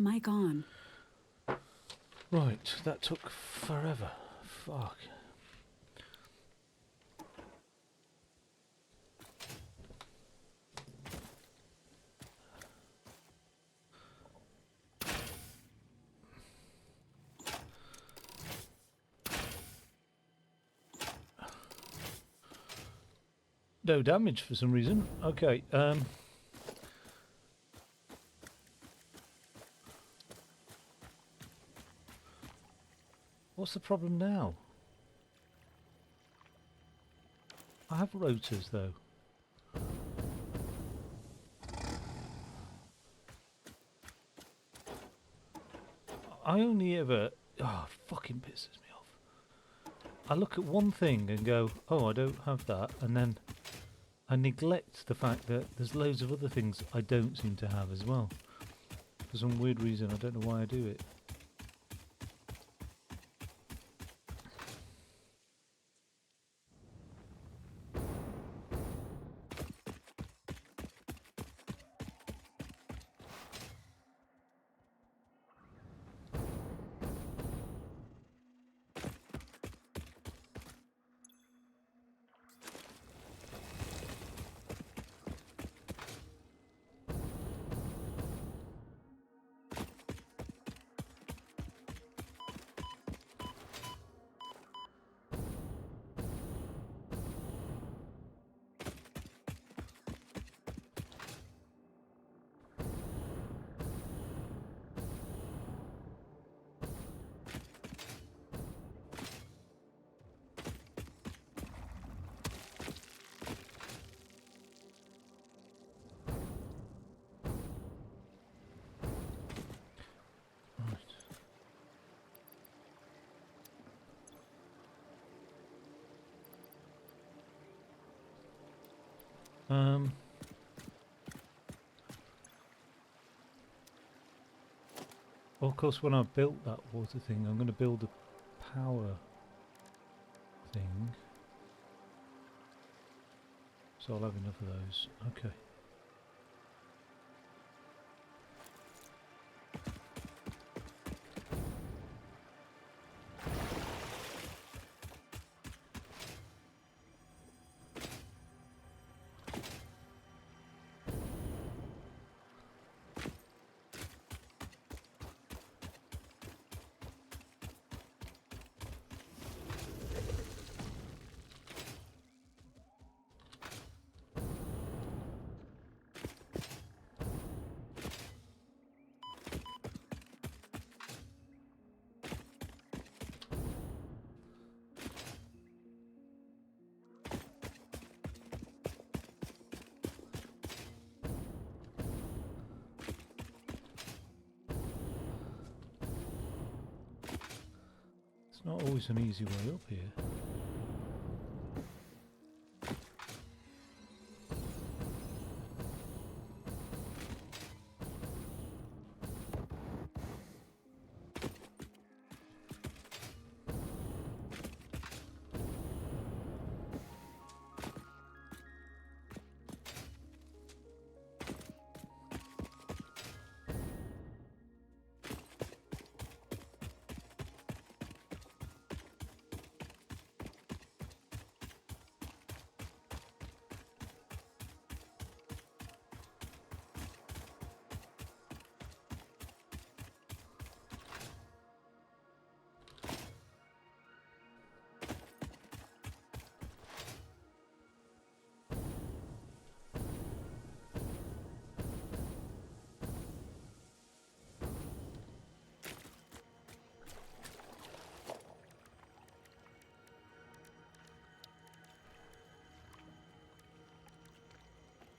Mic on. Right, that took forever. Fuck. No damage for some reason. Okay, what's the problem now? I have rotors though. I only ever... Oh, fucking pisses me off. I look at one thing and go, oh, I don't have that, and then I neglect the fact that there's loads of other things I don't seem to have as well. For some weird reason, I don't know why I do it. Well, of course, when I built that water thing, I'm going to build a power thing. So I'll have enough of those. Okay. It's not always an easy way up here.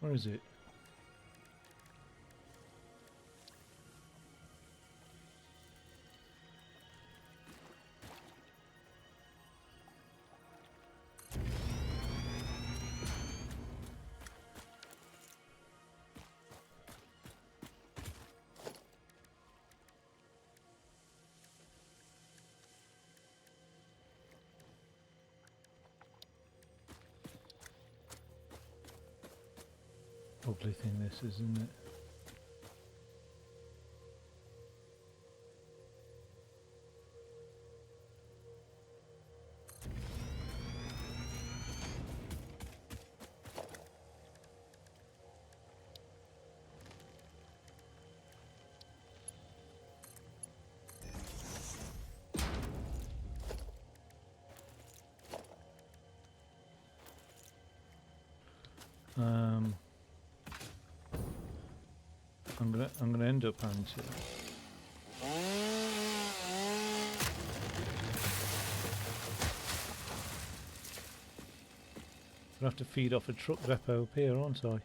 Where is it? Ugly thing this, isn't it? I'm gonna end up having to. I'll have to feed off a truck depot up here, aren't I?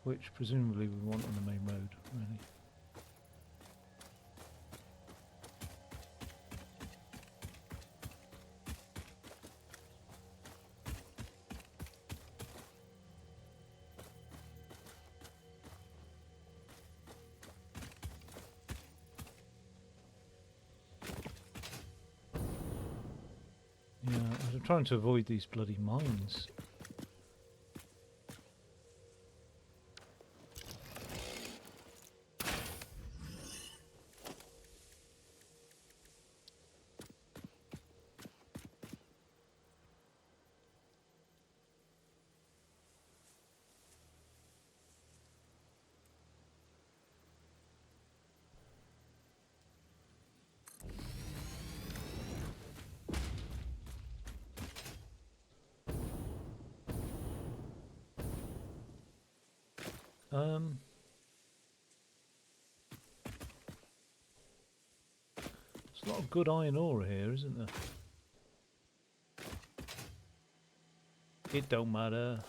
Which presumably we want on the main road, really. Yeah, I'm trying to avoid these bloody mines. There's a lot of good iron ore here, isn't there? It don't matter.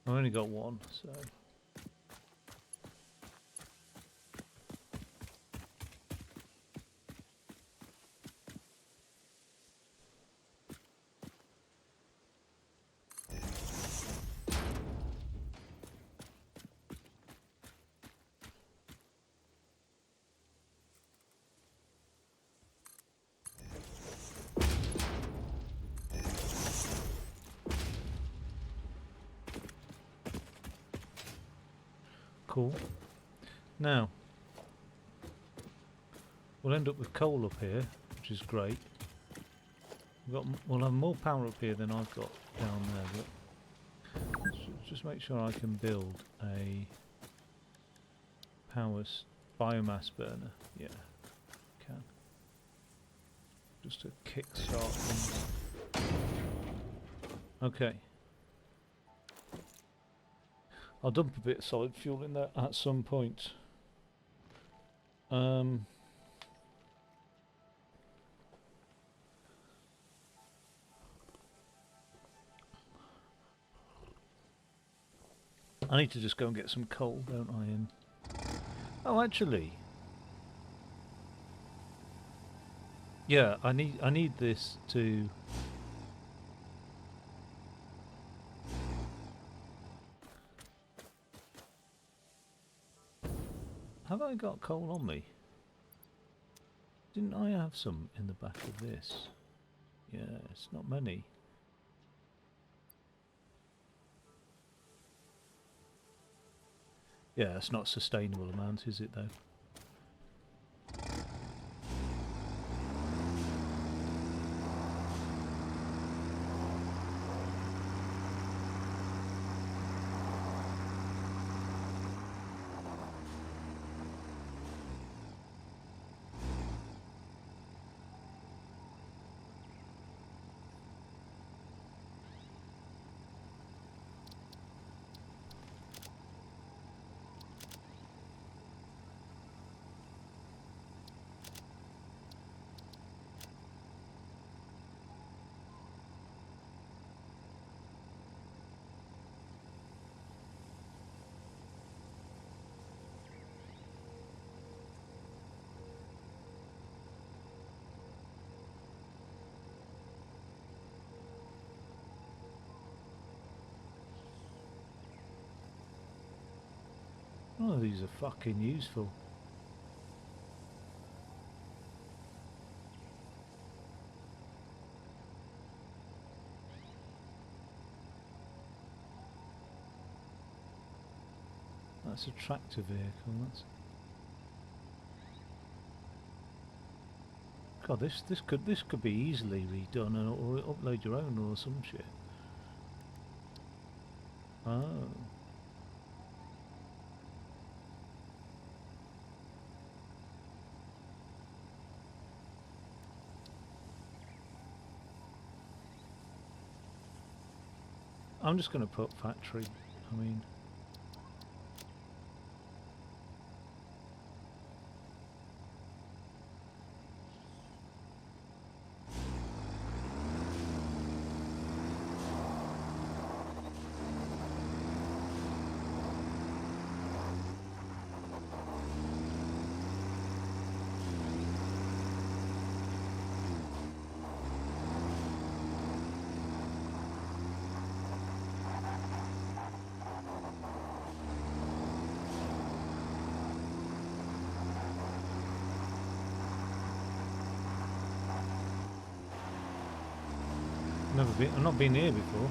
I've only got one, so... Cool. Now, we'll end up with coal up here, which is great. We'll have more power up here than I've got down there, but let's just make sure I can build a biomass burner. Yeah, can. Just to kickstart things. Okay. I'll dump a bit of solid fuel in there at some point. I need to just go and get some coal, don't I? And oh, actually, yeah, I need this to. Have I got coal on me? Didn't I have some in the back of this? Yeah, it's not many. Yeah, it's not a sustainable amount, is it though? Oh, these are fucking useful. That's a tractor vehicle. That's God. This could be easily redone or upload your own or some shit. Oh. I'm just going to put factory. I mean, I've not been here before.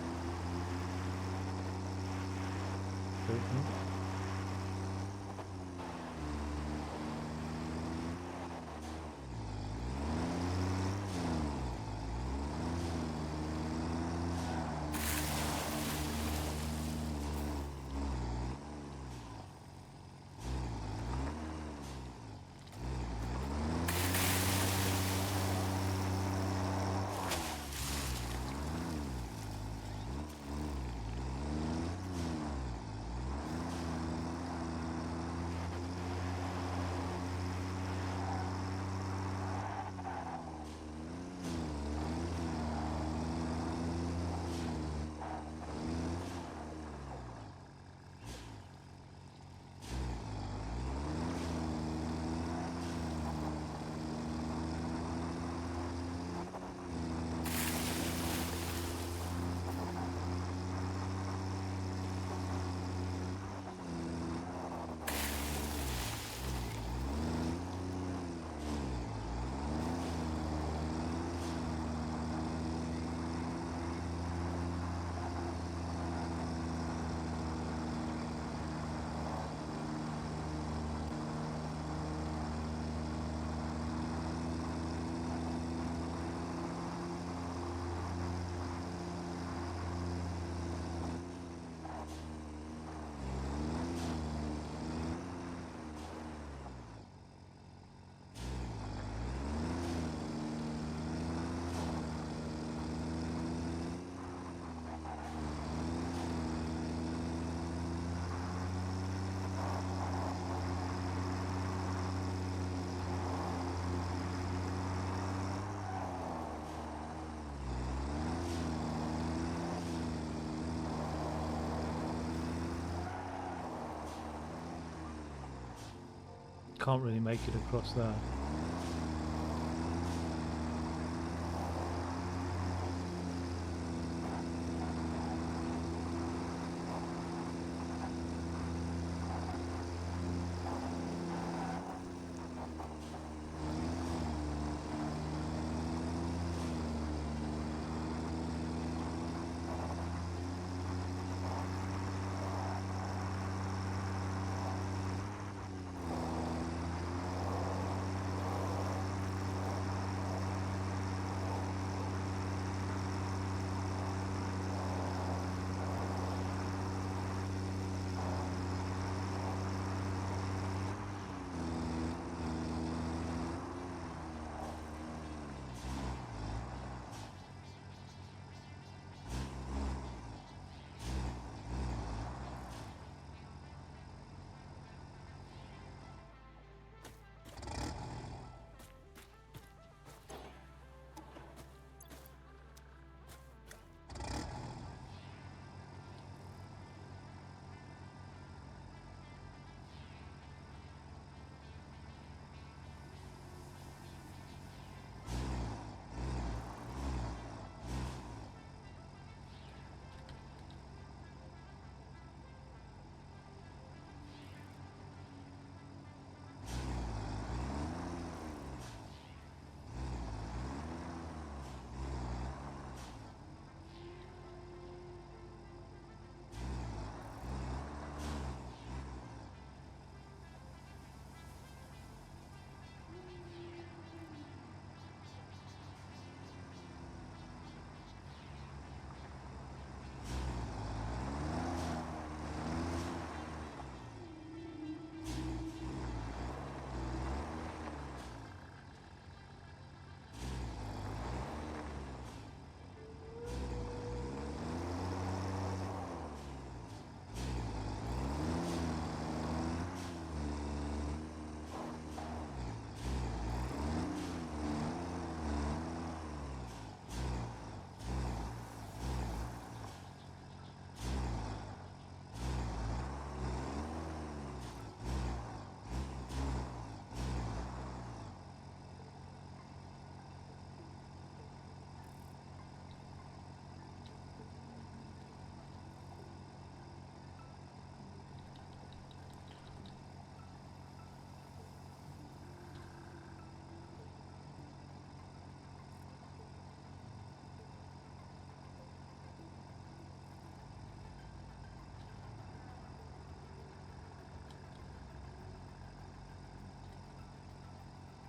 Can't really make it across there.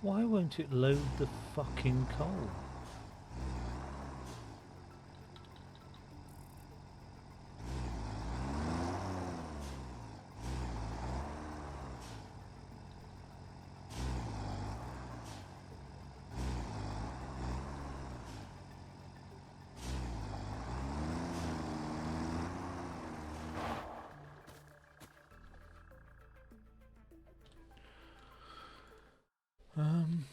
Why won't it load the fucking coal? Um,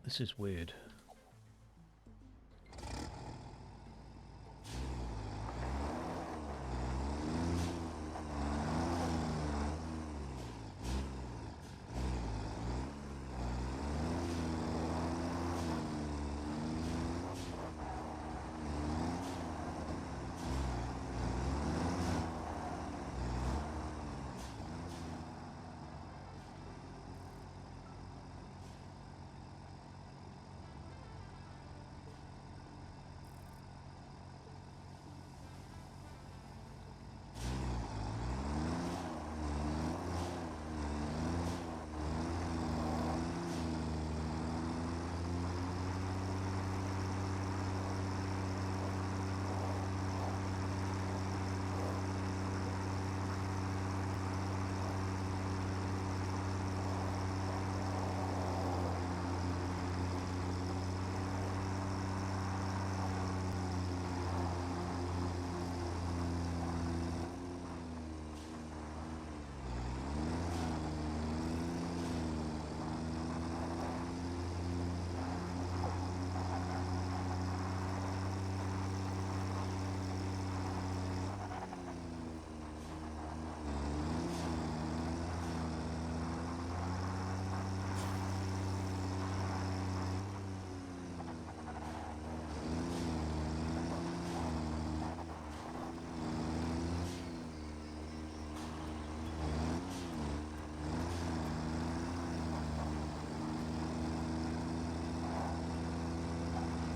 this is weird.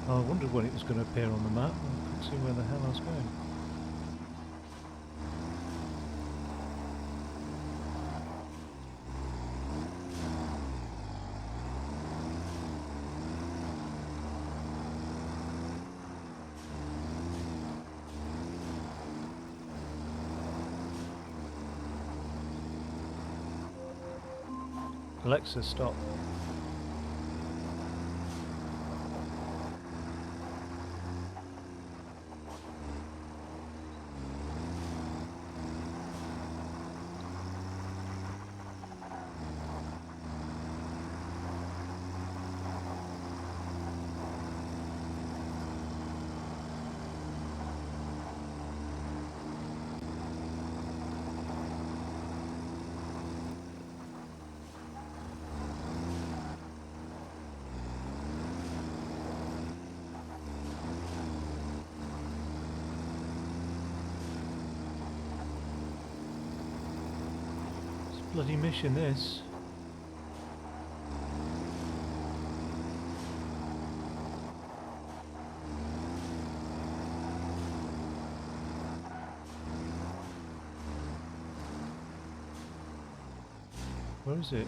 I wondered when it was going to appear on the map. I couldn't see where the hell I was going. Alexa, stop. It's a bloody mission, this. Where is it?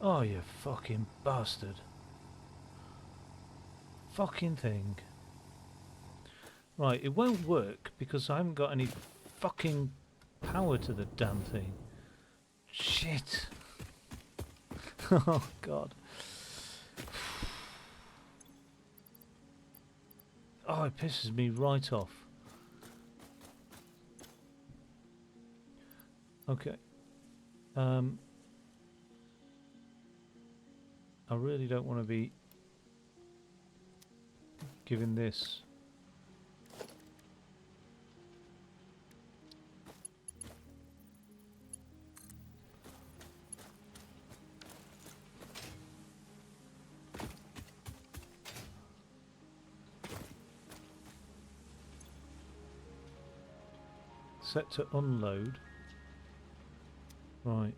Oh, you fucking bastard. Fucking thing. Right, it won't work because I haven't got any fucking power to the damn thing. Shit. Oh, God. Oh, it pisses me right off. Okay. I really don't want to be giving this. Set to unload. Right.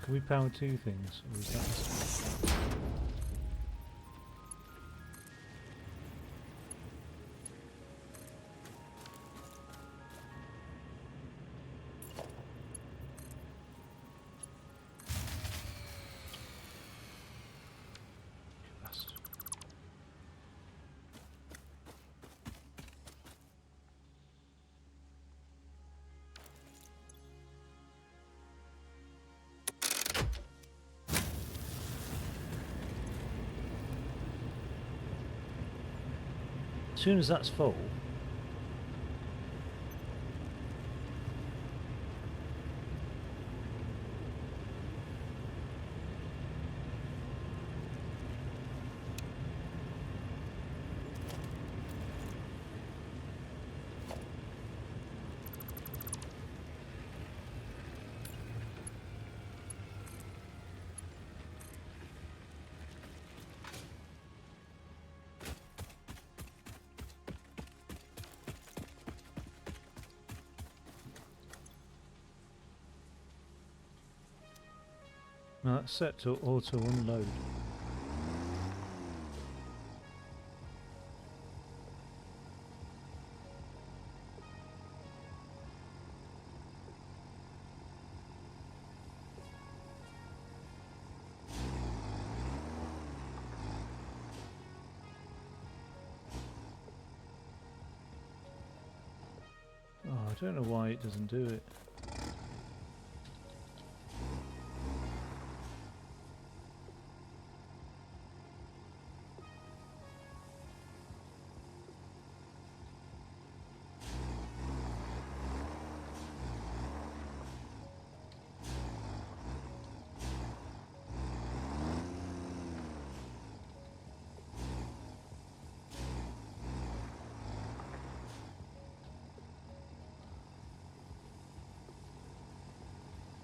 Can we power two things? Or is that bastard. As soon as that's full, no, that's set to auto unload. Oh, I don't know why it doesn't do it.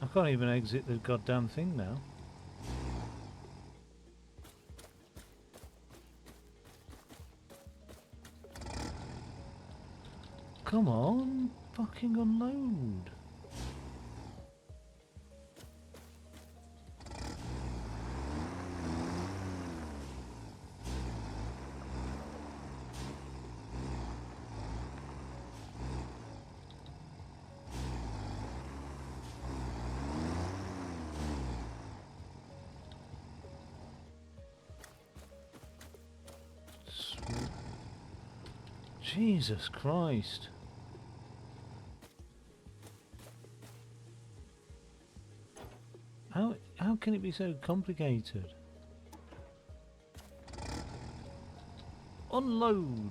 I can't even exit the goddamn thing now. Come on, fucking unload. Jesus Christ. How can it be so complicated? Unload.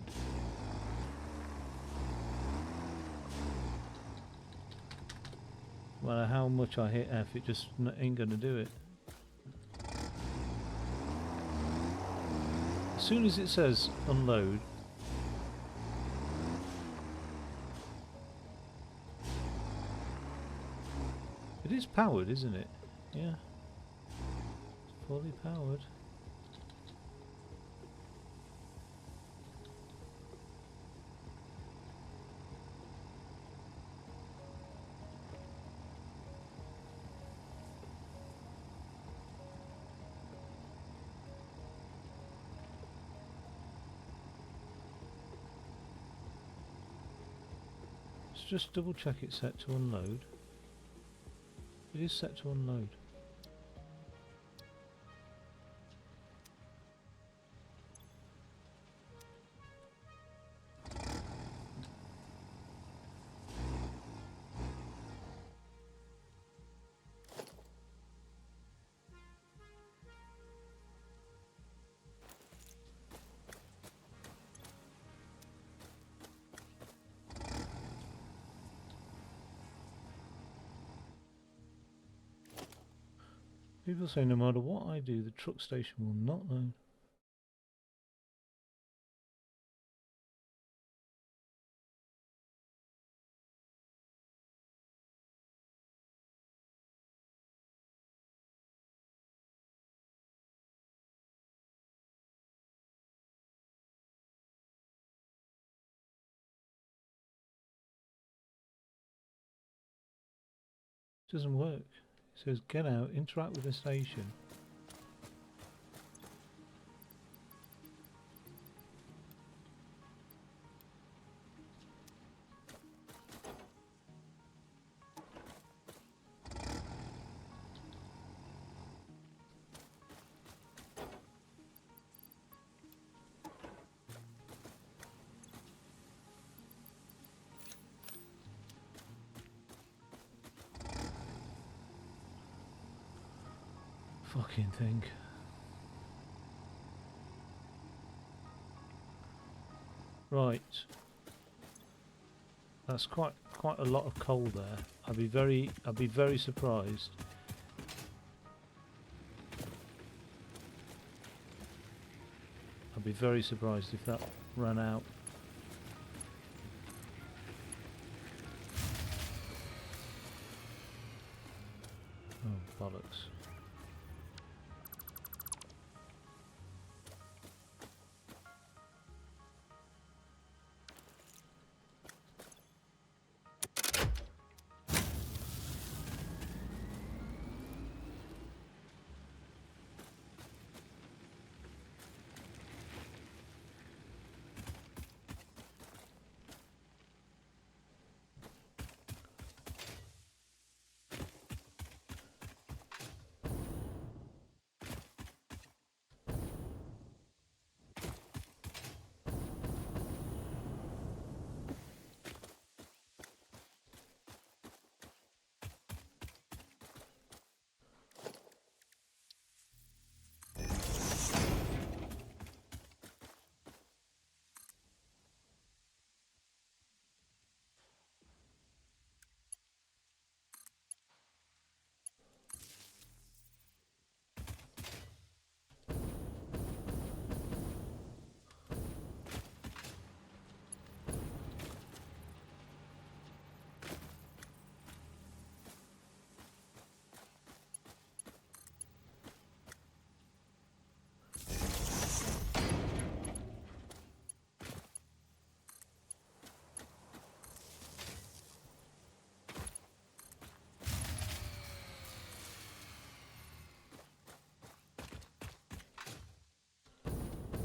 No matter how much I hit F, it just ain't gonna do it. As soon as it says unload, it is powered, isn't it? Yeah. It's fully powered. just double check it's set to unload. It is set to unload. People say no matter what I do, the truck station will not load. It doesn't work. It says get out, interact with the station. Fucking thing. Right. That's quite a lot of coal there. I'd be very surprised. I'd be very surprised if that ran out. Oh, bollocks.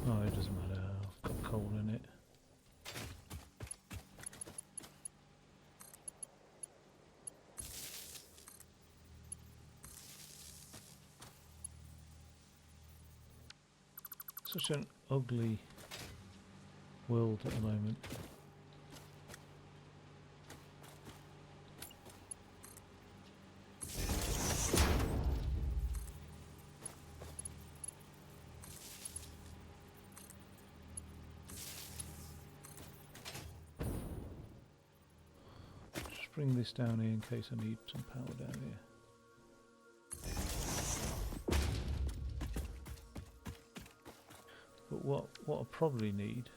Oh, it doesn't matter. I've got coal in it. Such an ugly world at the moment. Just bring this down here in case I need some power down here. But what I probably need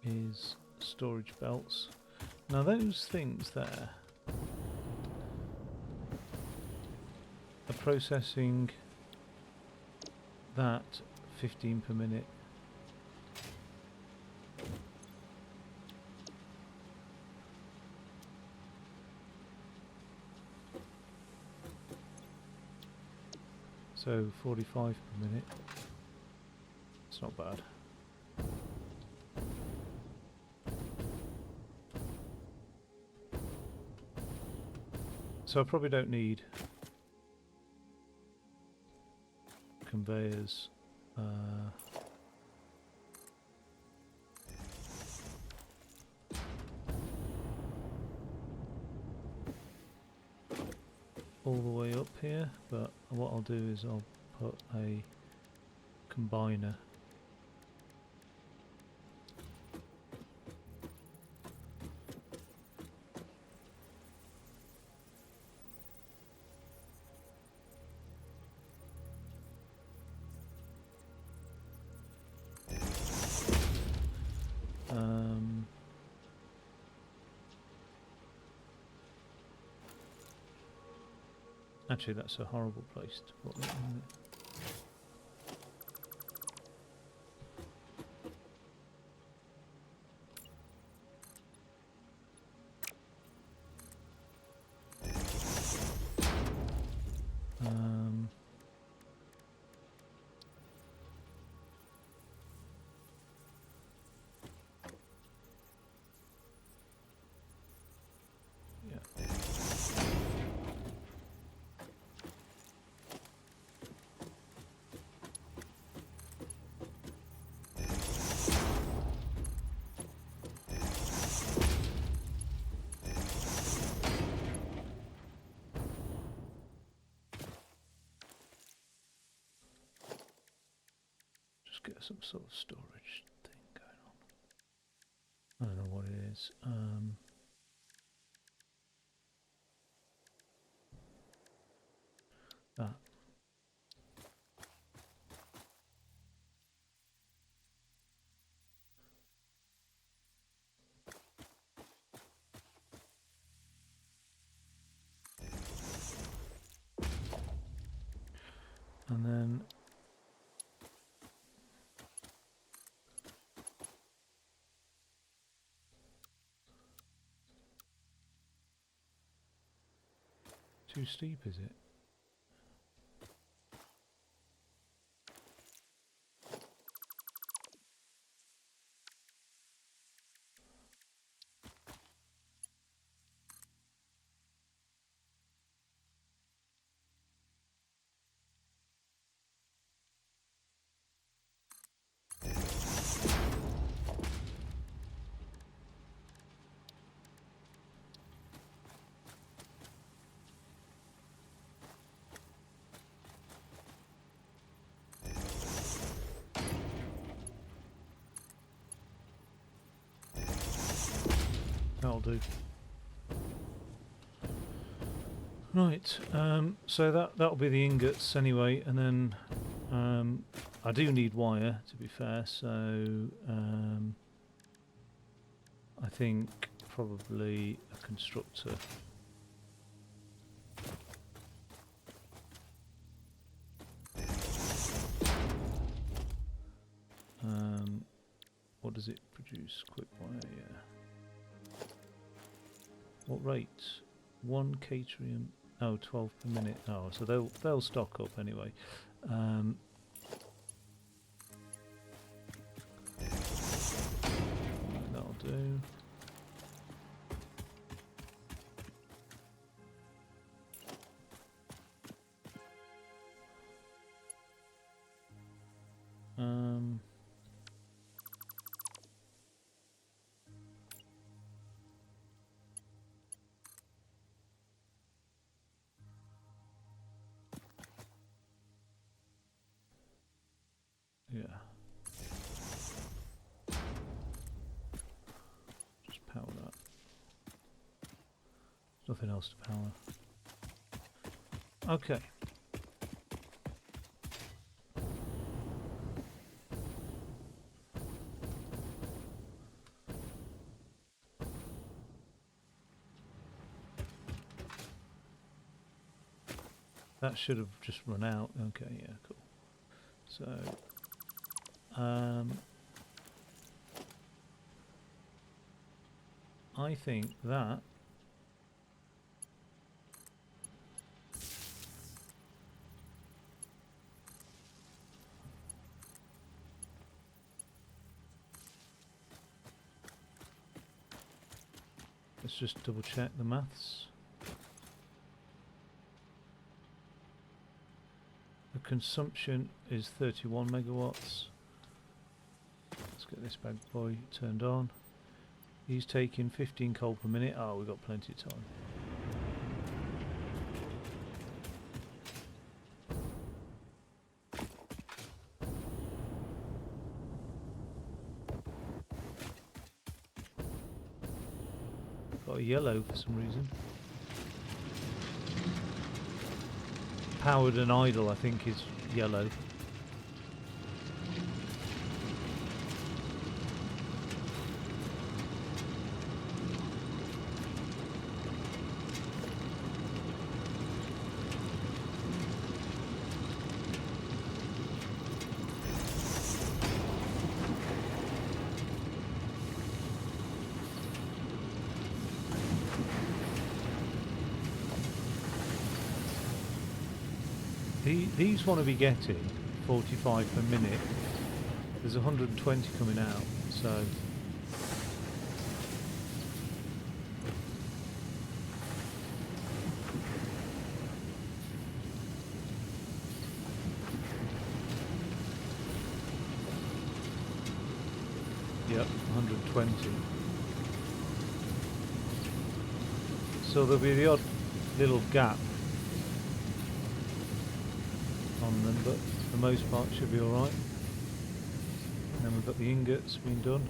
is storage belts. Now those things there are processing that 15 per minute. So 45 per minute. It's not bad. So I probably don't need conveyors. All the way up here, but what I'll do is I'll put a combiner. Actually, that's a horrible place to put it, isn't it? Yeah. Just get some sort of storage thing going on. I don't know what it is. That. And then too steep, is it? That'll do. Right, so that'll be the ingots anyway, and then I do need wire, to be fair, so I think probably a constructor. What does it produce? Quick wire, yeah. What rate? 1 catrium. Oh, 12 per minute. Oh, so they'll stock up anyway. That'll do. Yeah. Just power that. There's nothing else to power. Okay. That should have just run out. Okay, yeah, cool. So, I think that let's just double check the maths. consumption is 31 megawatts. Let's get this bad boy turned on. He's taking 15 coal per minute. Oh, we've got plenty of time. Got a yellow for some reason. Powered and idle, I think, is yellow. These want to be getting 45 per minute. There's 120 coming out, so yep, 120. So there'll be the odd little gap on them, but for the most part should be alright. And then we've got the ingots being done.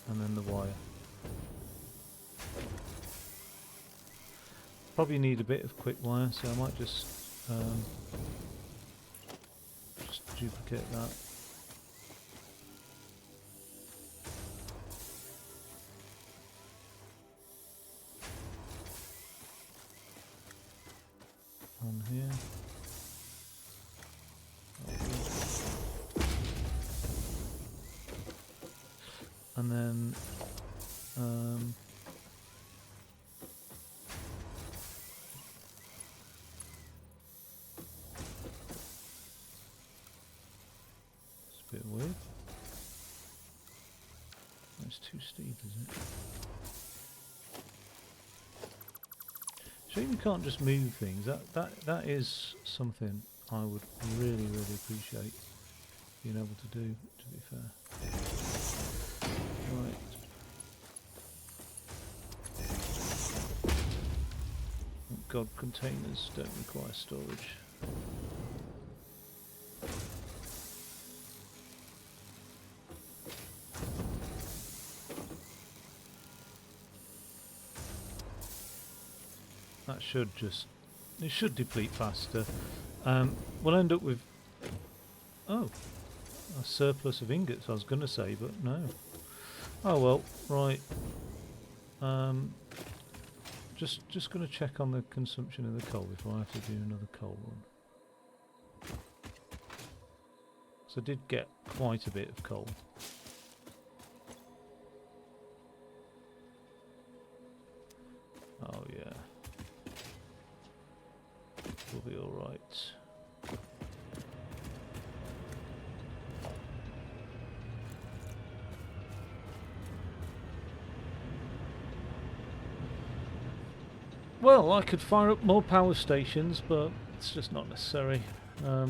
And then the wire. Probably need a bit of quick wire, so I might just duplicate that. On here. And then it's a bit weird. It's too steep, isn't it? Shame you can't just move things. That is something I would really appreciate being able to do, to be fair. Right. Thank God containers don't require storage. That should it should deplete faster. We'll end up with, oh, a surplus of ingots I was going to say, but no. Oh well, right. Just going to check on the consumption of the coal before I have to do another coal run. So I did get quite a bit of coal. Oh yeah. We'll be alright. Well, I could fire up more power stations, but it's just not necessary. I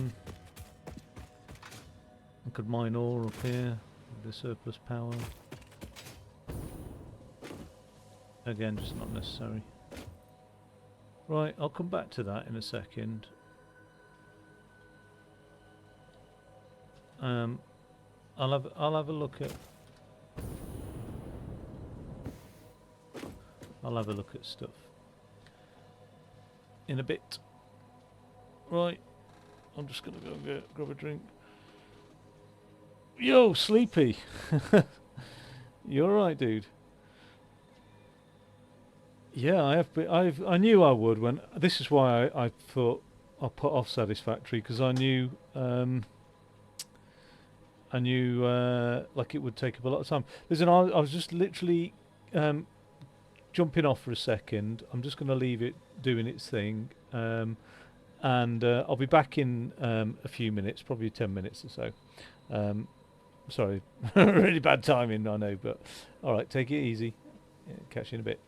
could mine ore up here with the surplus power. Again, just not necessary. Right, I'll come back to that in a second. I'll have a look at stuff in a bit. Right, I'm just gonna go grab a drink. Yo, Sleepy, you alright, dude? Yeah, I knew I would when. This is why I thought I'll put off Satisfactory, because I knew like it would take up a lot of time. Listen, I was just literally jumping off for a second. I'm just going to leave it doing its thing, and I'll be back in a few minutes, probably 10 minutes or so. Sorry, really bad timing, I know, but all right, take it easy. Yeah, catch you in a bit.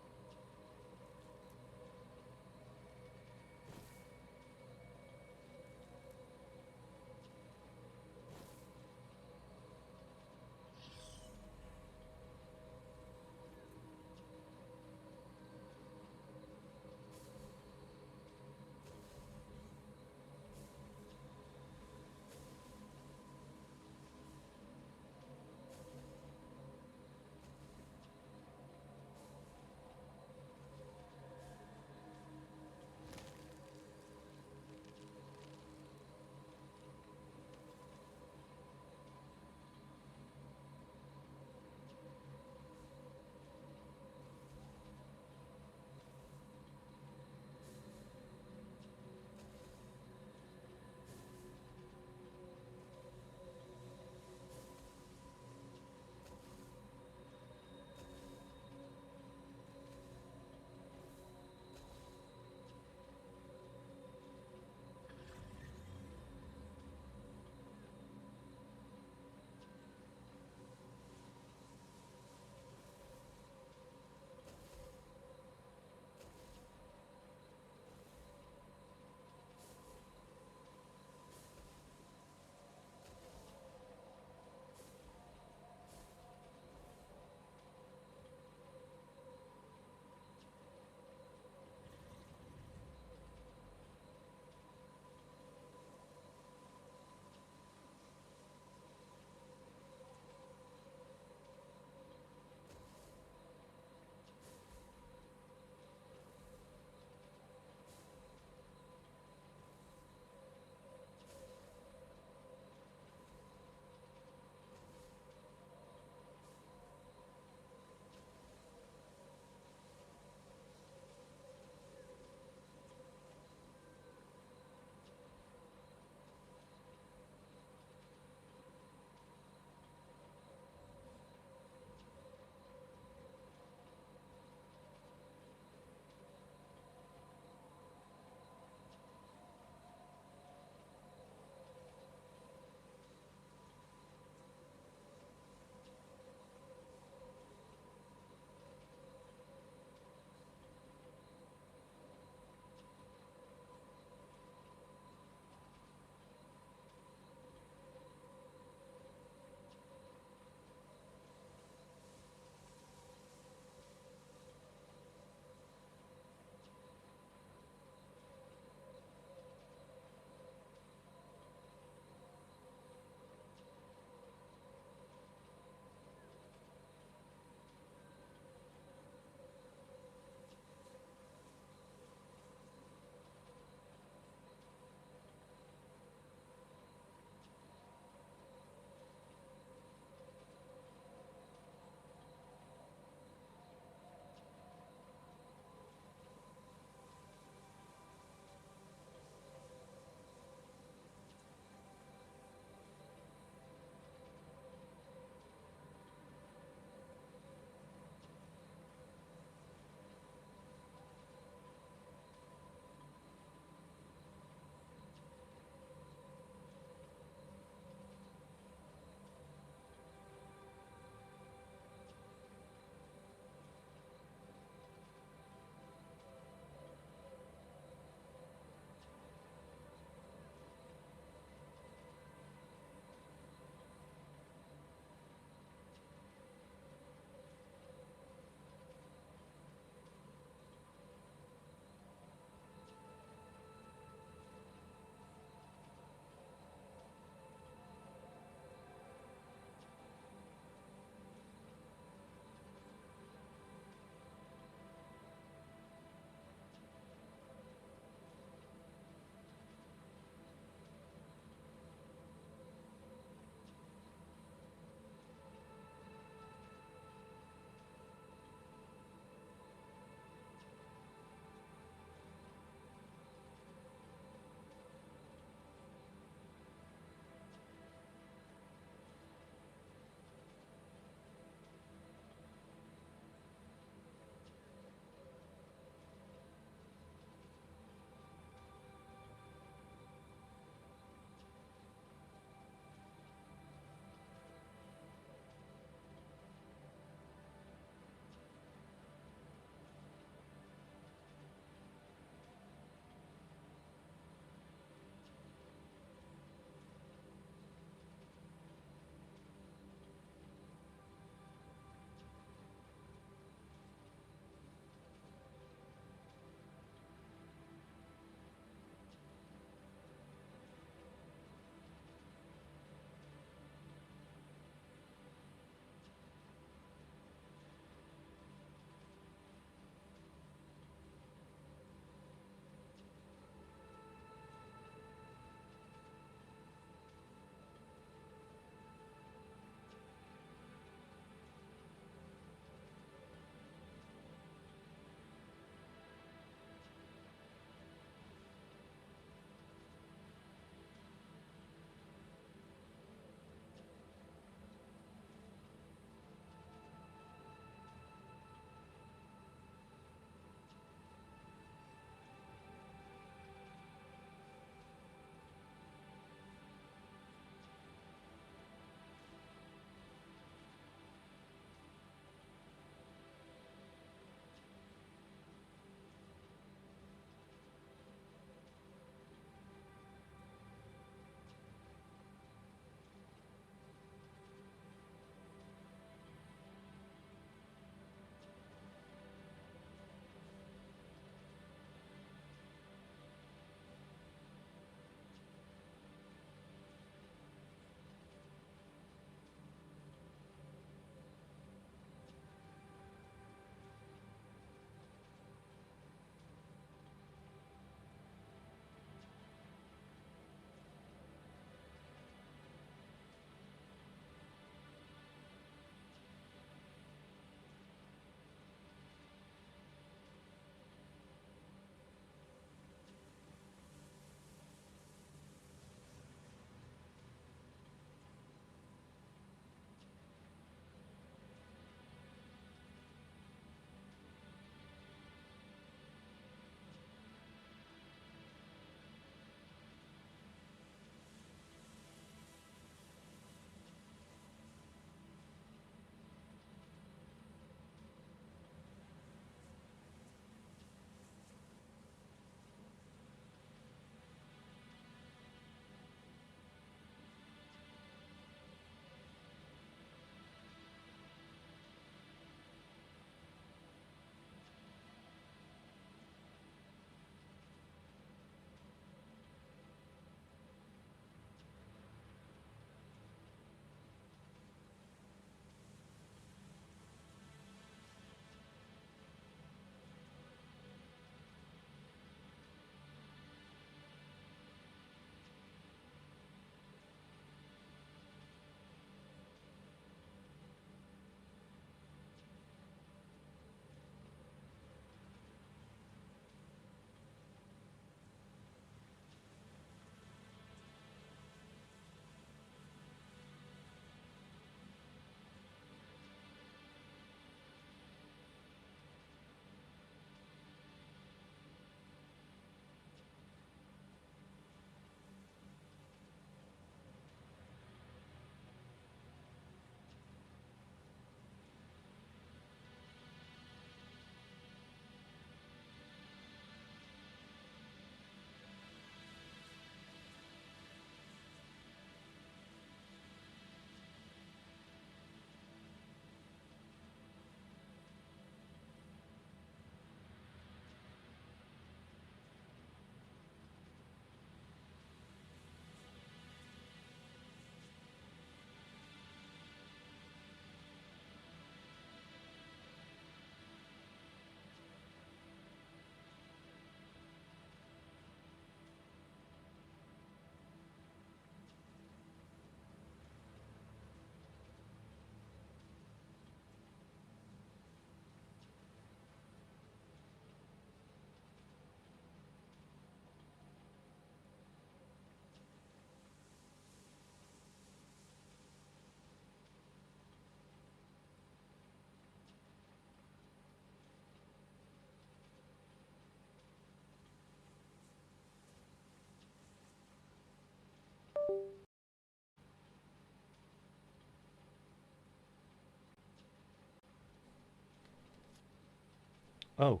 Oh,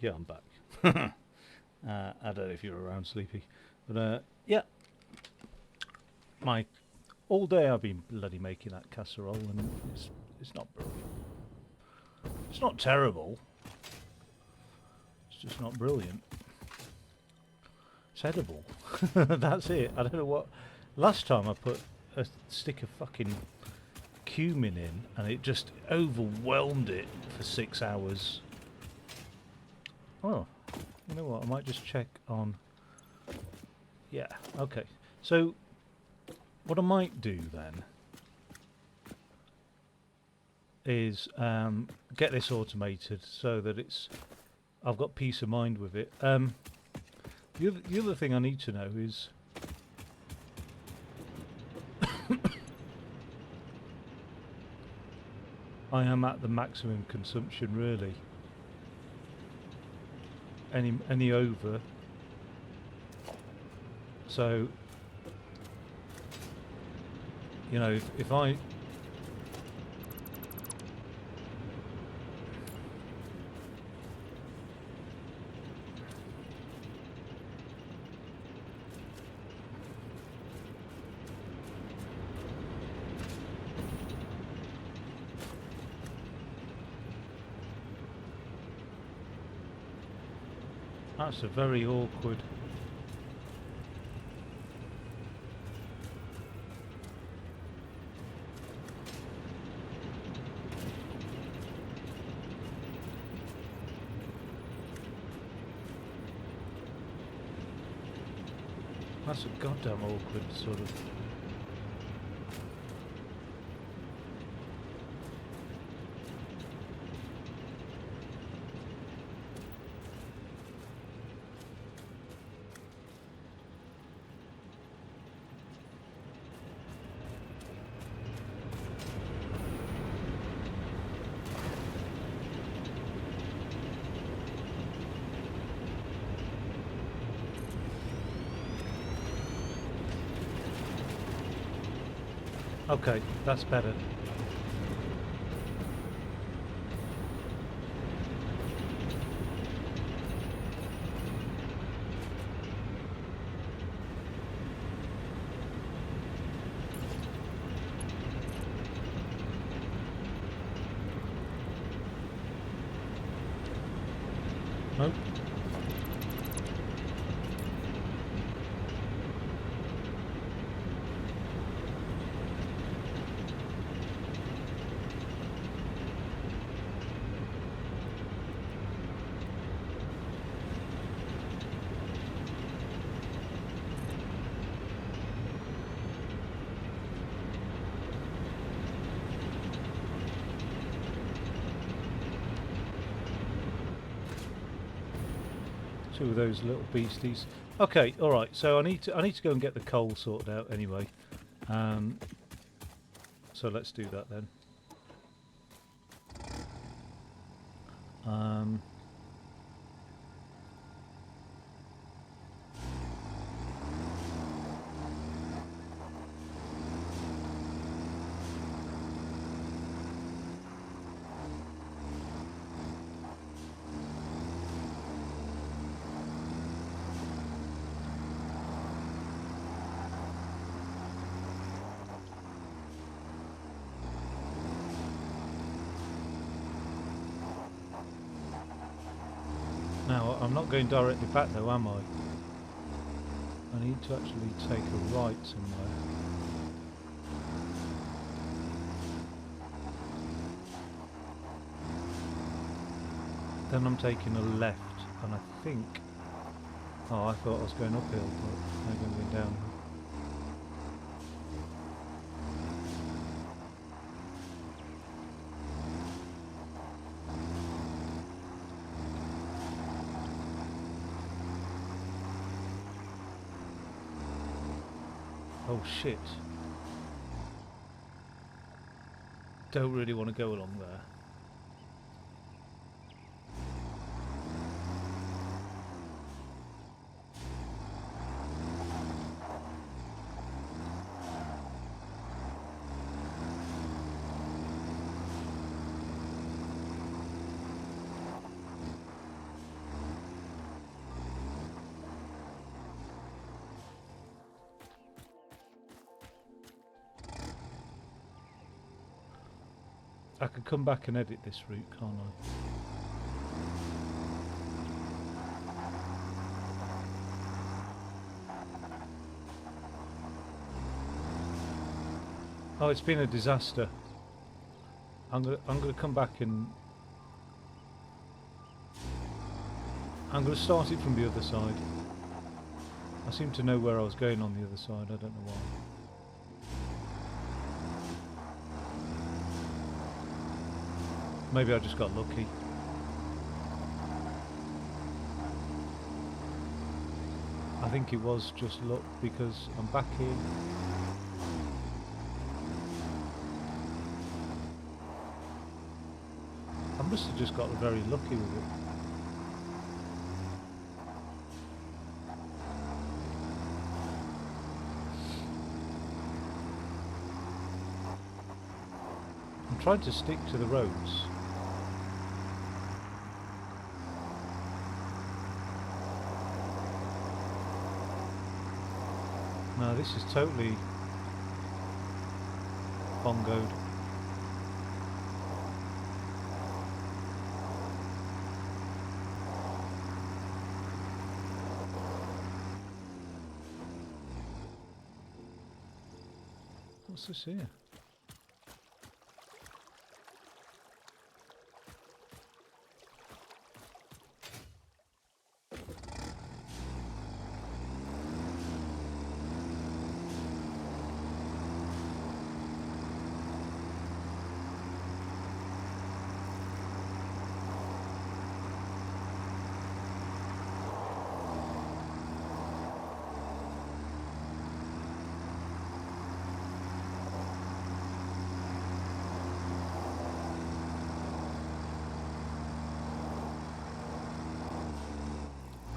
yeah, I'm back. I don't know if you're around, Sleepy, but yeah, my all day I've been bloody making that casserole, and it's not brilliant. It's not terrible. It's just not brilliant. It's edible. That's it. I don't know what. Last time I put a stick of fucking cumin in, and it just overwhelmed it for 6 hours. Oh, you know what? I might just check on. Yeah. Okay. So, what I might do then is get this automated so that I've got peace of mind with it. The other thing I need to know is I am at the maximum consumption, really. Any over, so you know if I that's a very awkward. That's a goddamn awkward sort of. Okay, that's better. Nope. Two of those little beasties. Okay, all right. So I need to go and get the coal sorted out anyway. So let's do that then. Now, I'm not going directly back though, am I? I need to actually take a right somewhere. Then I'm taking a left, and I think... Oh, I thought I was going uphill, but maybe I'm going downhill. Oh shit. Don't really want to go along there. I could come back and edit this route, can't I? Oh, it's been a disaster. I'm gonna come back and I'm gonna start it from the other side. I seem to know where I was going on the other side. I don't know why. Maybe I just got lucky. I think it was just luck because I'm back here. I must have just got very lucky with it. I'm trying to stick to the roads. No, this is totally bongoed. What's this here?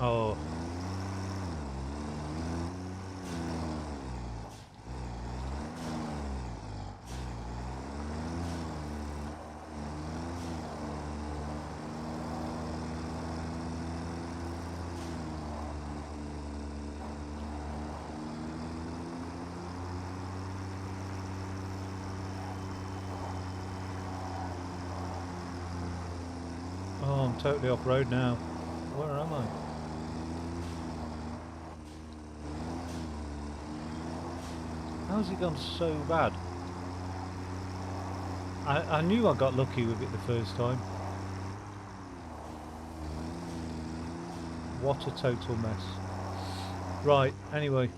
Oh. Oh, I'm totally off road now. Where am I? How's it gone so bad? I knew I got lucky with it the first time. What a total mess. Right, anyway.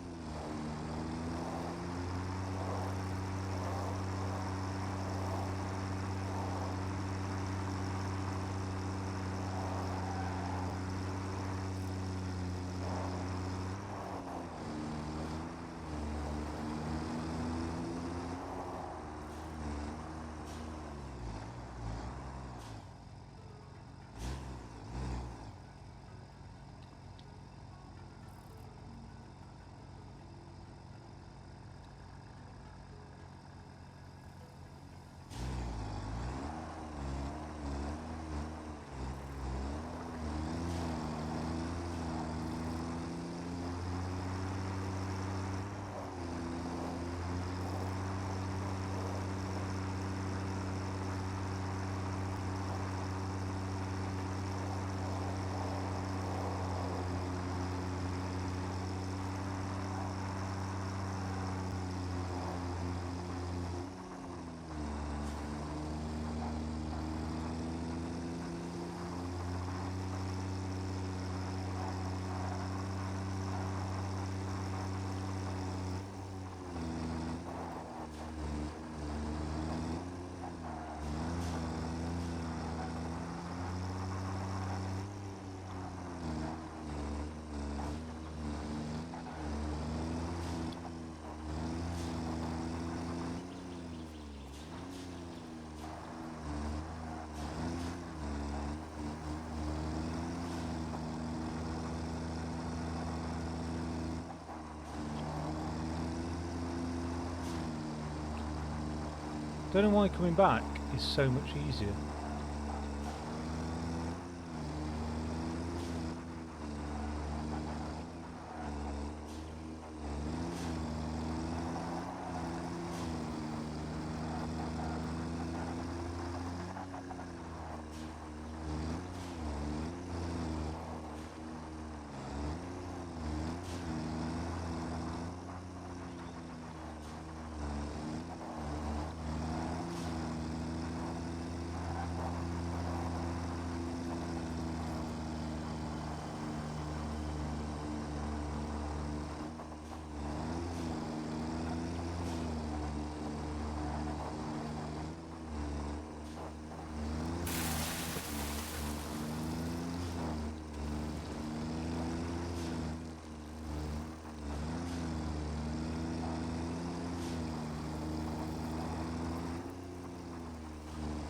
Don't know why coming back is so much easier.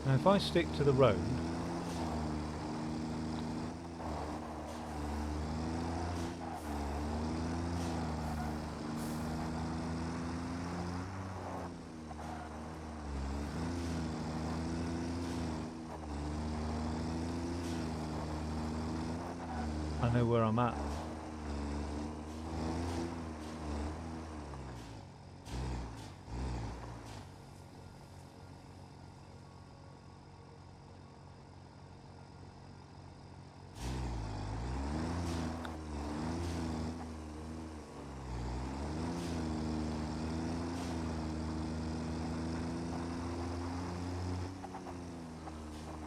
Now if I stick to the road, I know where I'm at.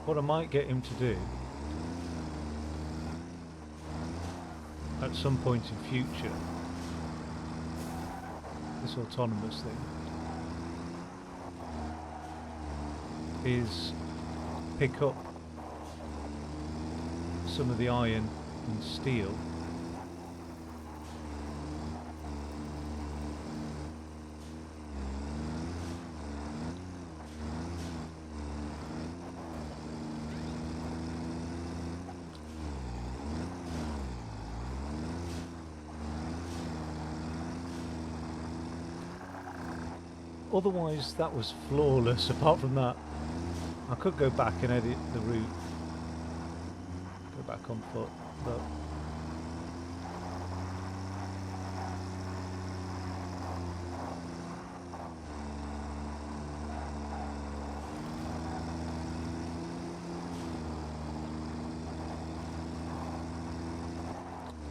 What I might get him to do at some point in future, this autonomous thing, is pick up some of the iron and steel otherwise that was flawless. Apart from that, I could go back and edit the route, go back on foot, but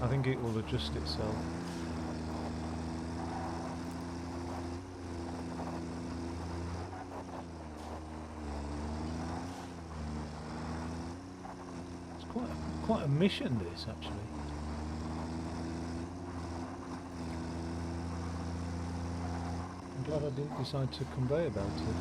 I think it will adjust itself. Quite a mission, this, actually. I'm glad I didn't decide to convey about it.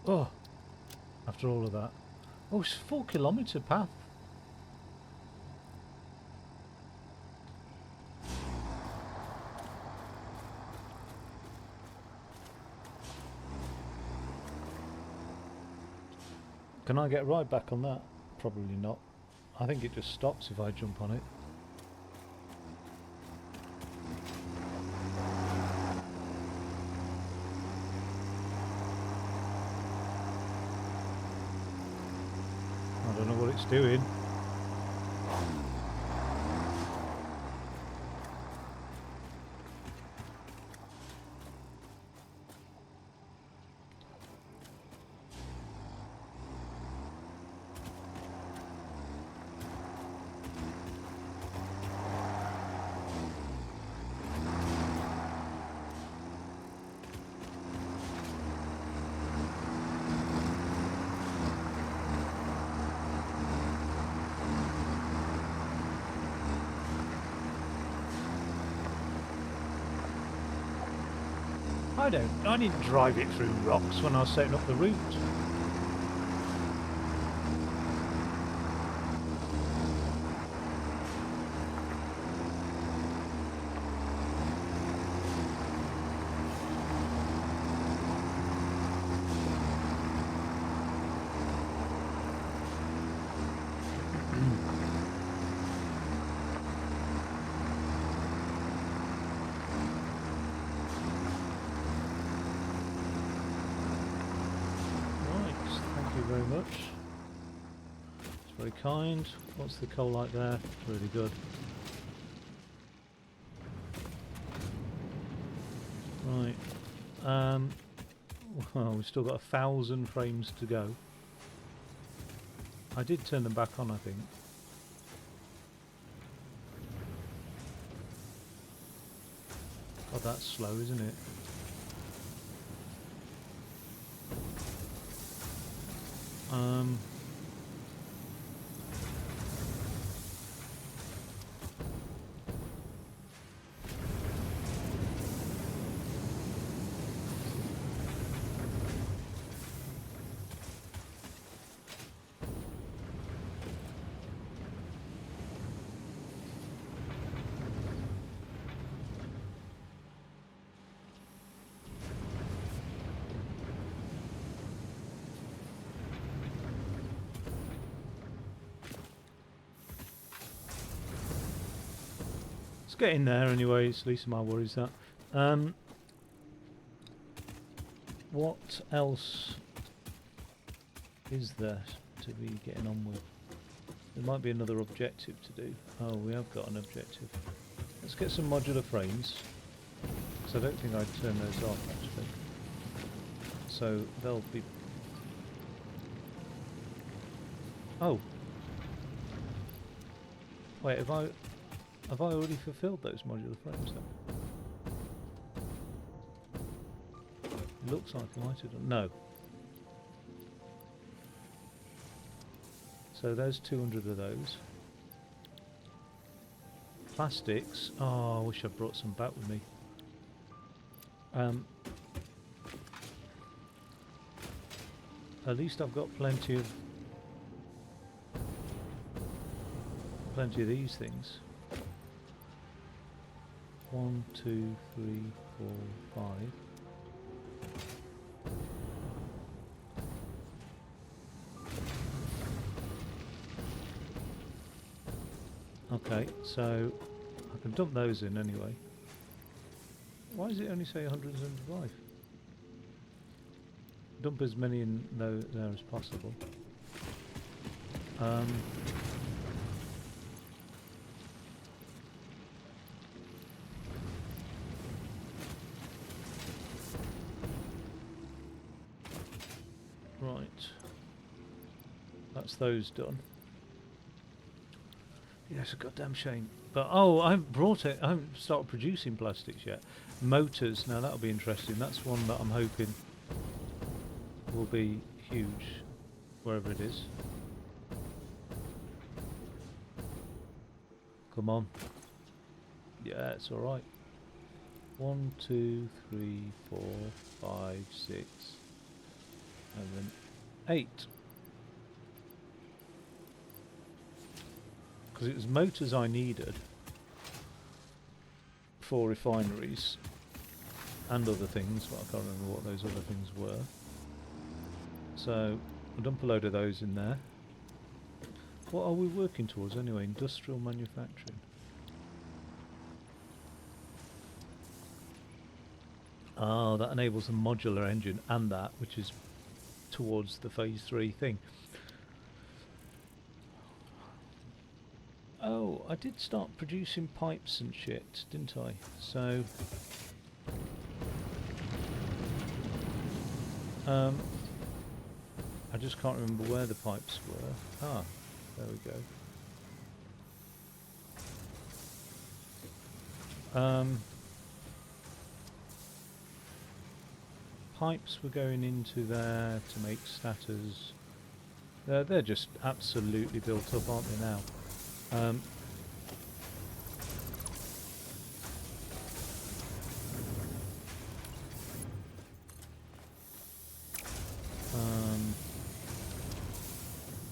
Oh, after all of that. Oh, it's a 4-kilometre path. Can I get right back on that? Probably not. I think it just stops if I jump on it. I don't know what it's doing. I didn't drive it through rocks when I was setting up the route. Very much. It's very kind. What's the coal like there? Really good. Right. Well, we've still got 1,000 frames to go. I did turn them back on, I think. God, that's slow, isn't it? It's getting there anyway, it's least of my worries that. What else is there to be getting on with? There might be another objective to do. Oh, we have got an objective. Let's get some modular frames. Because I don't think I'd turn those off actually. So they'll be... Oh! Wait, have I already fulfilled those modular frames then? It looks like I might have done. No. So there's 200 of those. Plastics. Oh, I wish I'd brought some back with me. At least I've got plenty of these things. 1, 2, 3, 4, 5. Okay, so I can dump those in anyway. Why does it only say 175? Dump as many in there as possible. Right. That's those done. Yeah, it's a goddamn shame. But, oh, I haven't brought it. I haven't started producing plastics yet. Motors, now that'll be interesting. That's one that I'm hoping will be huge, wherever it is. Come on. Yeah, it's alright. 1, 2, 3, 4, 5, 6, and then 8. Because it was motors I needed for refineries and other things, but I can't remember what those other things were. So I'll dump a load of those in there. What are we working towards anyway? Industrial manufacturing. Oh, that enables a modular engine and that, which is towards the phase 3 thing. Oh, I did start producing pipes and shit, didn't I? So... I just can't remember where the pipes were. Ah, there we go. Pipes were going into there to make statters. They're just absolutely built up, aren't they now?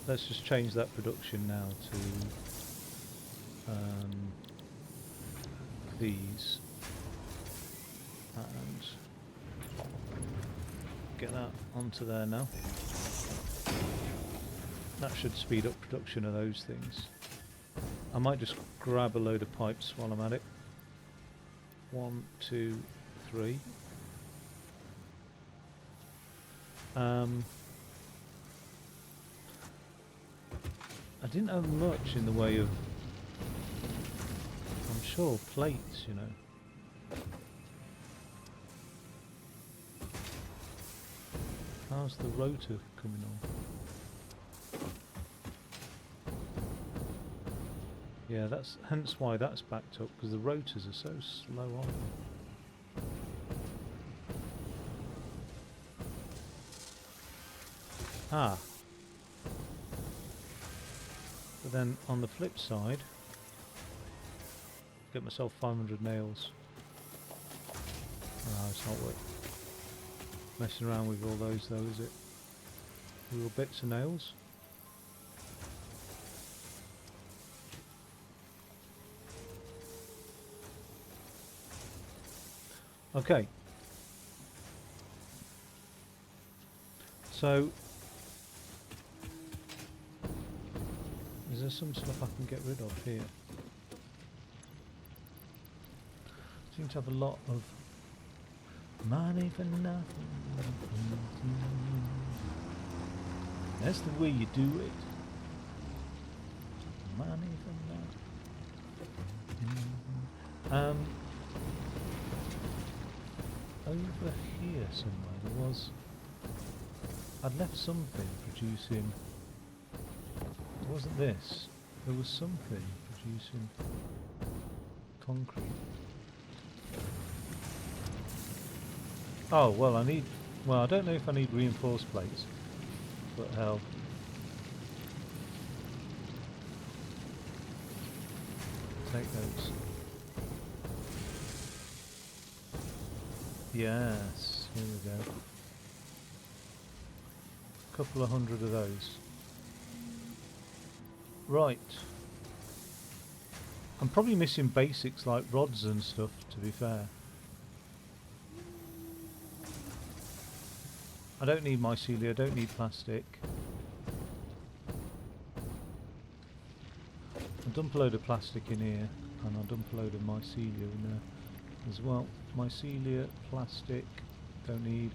let's just change that production now to these, and get that onto there now. That should speed up production of those things. I might just grab a load of pipes while I'm at it. 1, 2, 3. I didn't have much in the way of, I'm sure, plates, you know. How's the rotor coming on? Yeah, that's hence why that's backed up, because the rotors are so slow on. Ah. But then on the flip side, get myself 500 nails. No, it's not worth messing around with all those though, is it? Little bits of nails. Okay. So, is there some stuff I can get rid of here? Seem to have a lot of money for nothing. That's the way you do it. Money for nothing. Over here somewhere there was. I'd left something producing. It wasn't this. There was something producing concrete. Oh well, I need. Well, I don't know if I need reinforced plates, but hell. Take those. Yes, here we go. Couple of hundred of those. Right. I'm probably missing basics like rods and stuff, to be fair. I don't need mycelia, I don't need plastic. I'll dump a load of plastic in here, and I'll dump a load of mycelia in there as well. Mycelia, plastic, don't need.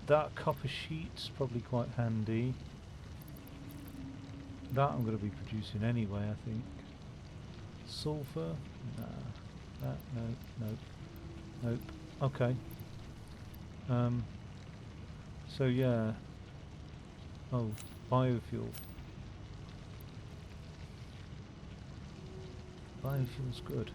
That copper sheet's probably quite handy. That I'm going to be producing anyway, I think. Sulfur? Nah. That, no, nope. Nope. Okay. So yeah. Oh, biofuel. Biofuel's good.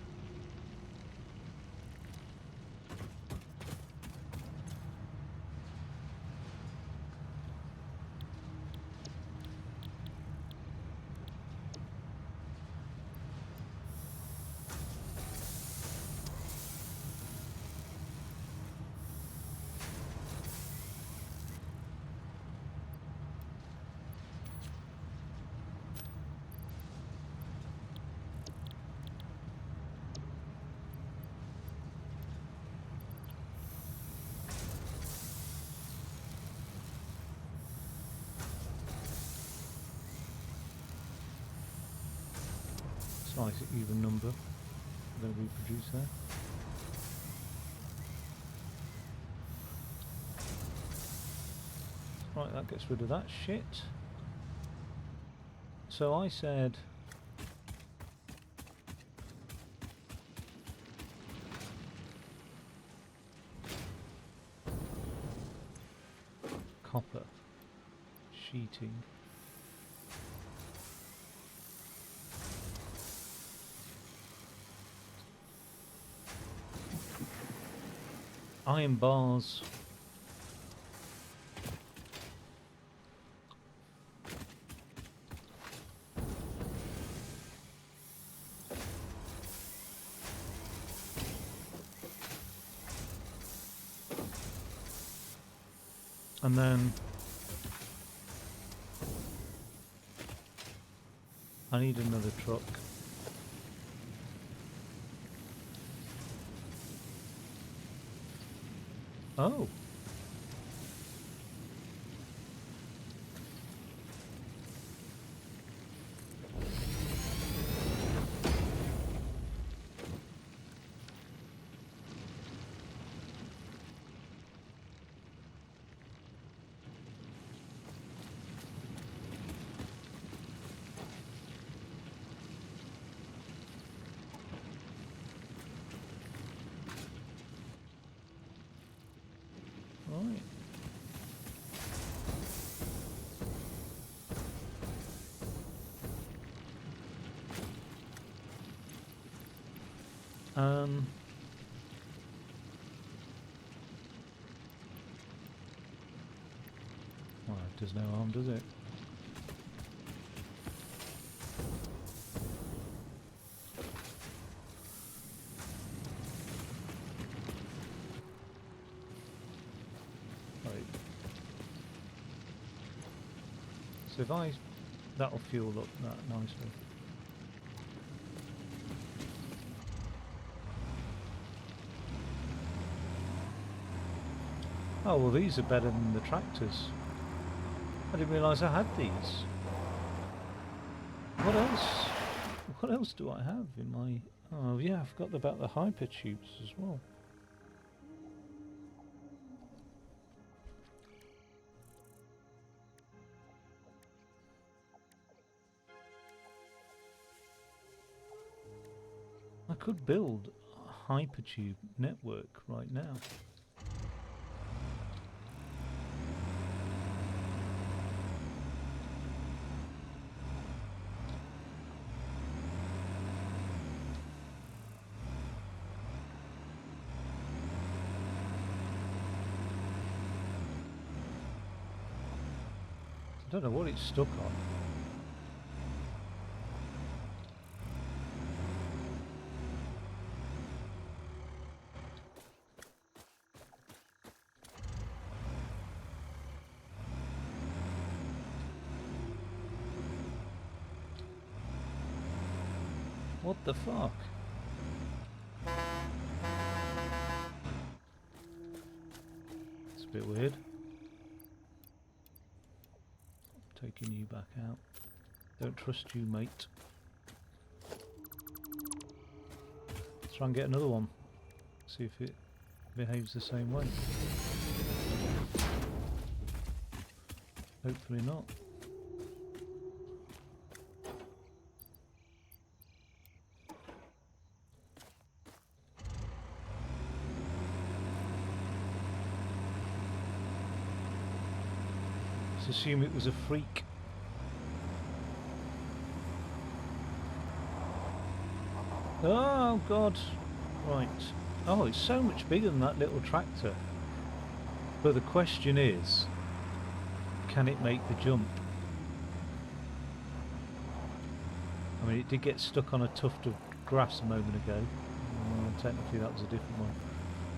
Nice even number going to be produced there. Right, that gets rid of that shit. So I said copper sheeting. Iron bars. And then I need another truck. Oh. Right. Well, it does no harm, does it? Right. So if that'll fuel up that nicely. Oh, well, these are better than the tractors. I didn't realise I had these. What else? What else do I have in my... Oh, yeah, I forgot about the hyper tubes as well. I could build a hypertube network right now. I don't know what it's stuck on. What the fuck? It's a bit weird. Taking you back out. Don't trust you, mate. Let's try and get another one. See if it behaves the same way. Hopefully not. Let's assume it was a freak. Oh god. Right. Oh, it's so much bigger than that little tractor. But the question is, can it make the jump? I mean, it did get stuck on a tuft of grass a moment ago. Technically that was a different one.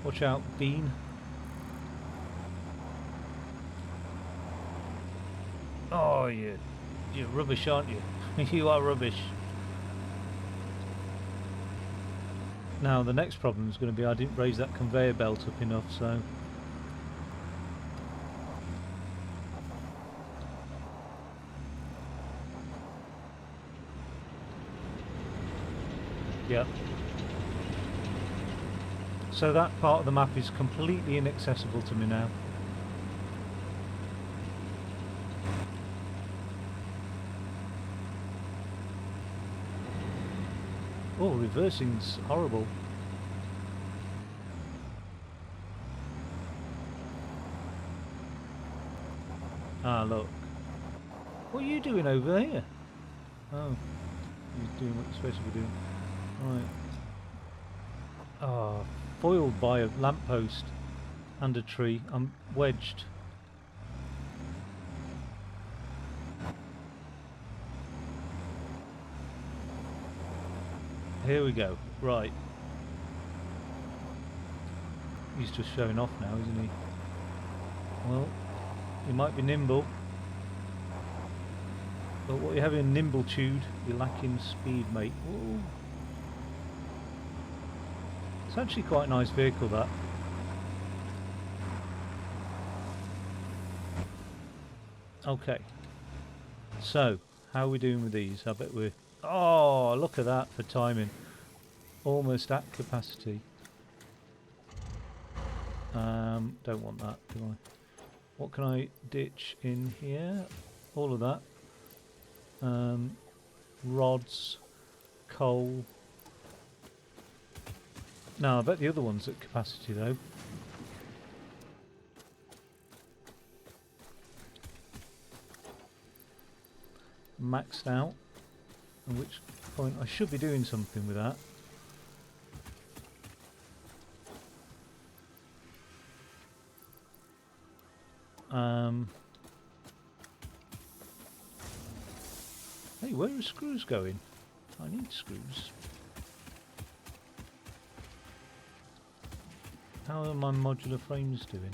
Watch out, Bean. Oh, you're rubbish, aren't you? You are rubbish. Now, the next problem is going to be I didn't raise that conveyor belt up enough, so... Yep. So that part of the map is completely inaccessible to me now. Oh, reversing's horrible. Ah, look. What are you doing over here? Oh, he's doing what you're supposed to be doing. Right. Ah, foiled by a lamppost and a tree. I'm wedged. Here we go. Right. He's just showing off now, isn't he? Well, he might be nimble. But what you have in nimblitude, you're lacking speed, mate. Ooh. It's actually quite a nice vehicle, that. Okay. So, how are we doing with these? I bet we're... Oh, look at that for timing. Almost at capacity. Don't want that, do I? What can I ditch in here? All of that. Rods, coal. No, I bet the other one's at capacity though. Maxed out. At which point I should be doing something with that. Hey, where are screws going? I need screws. How are my modular frames doing?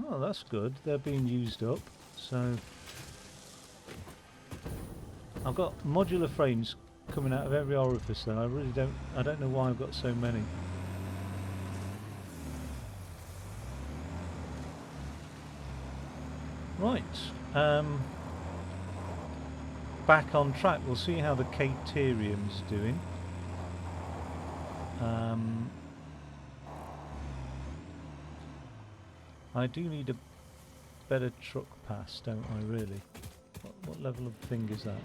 Oh, that's good. They're being used up. So I've got modular frames coming out of every orifice there. I don't know why I've got so many. Right. Back on track. We'll see how the Caterium's doing. I do need a better truck pass, don't I, really? What level of thing is that?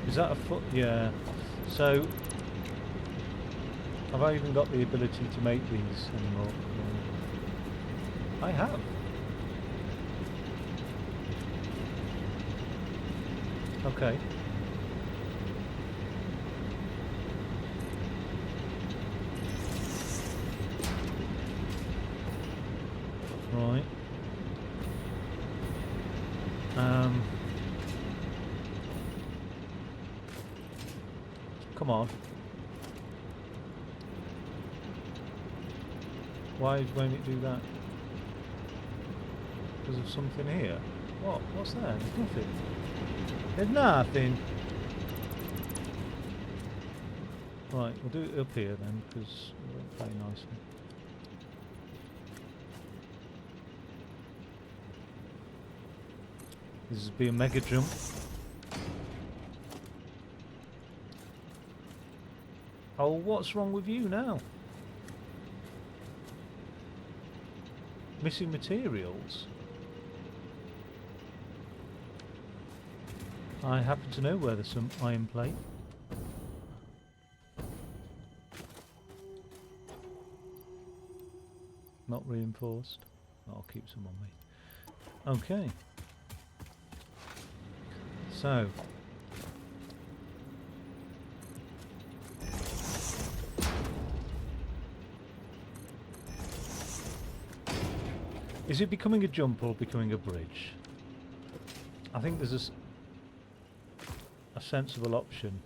Is that a foot? Yeah. So, have I even got the ability to make these anymore? No. I have. Okay. Right. Come on. Why won't it do that? Because of something here? What? What's that? There's nothing. There's nothing. Right, we'll do it up here then, because it won't play nicely. This will be a mega jump. Oh, what's wrong with you now? Missing materials? I happen to know where there's some iron plate. Not reinforced. I'll keep some on me. Okay. So. Is it becoming a jump or becoming a bridge? I think there's a sensible option.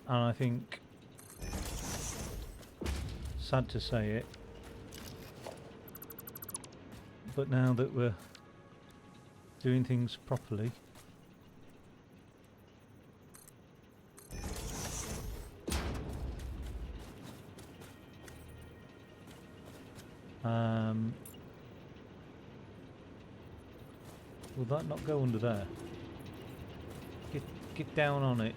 And I think, sad to say it, but now that we're doing things properly, will that not go under there? Get down on it.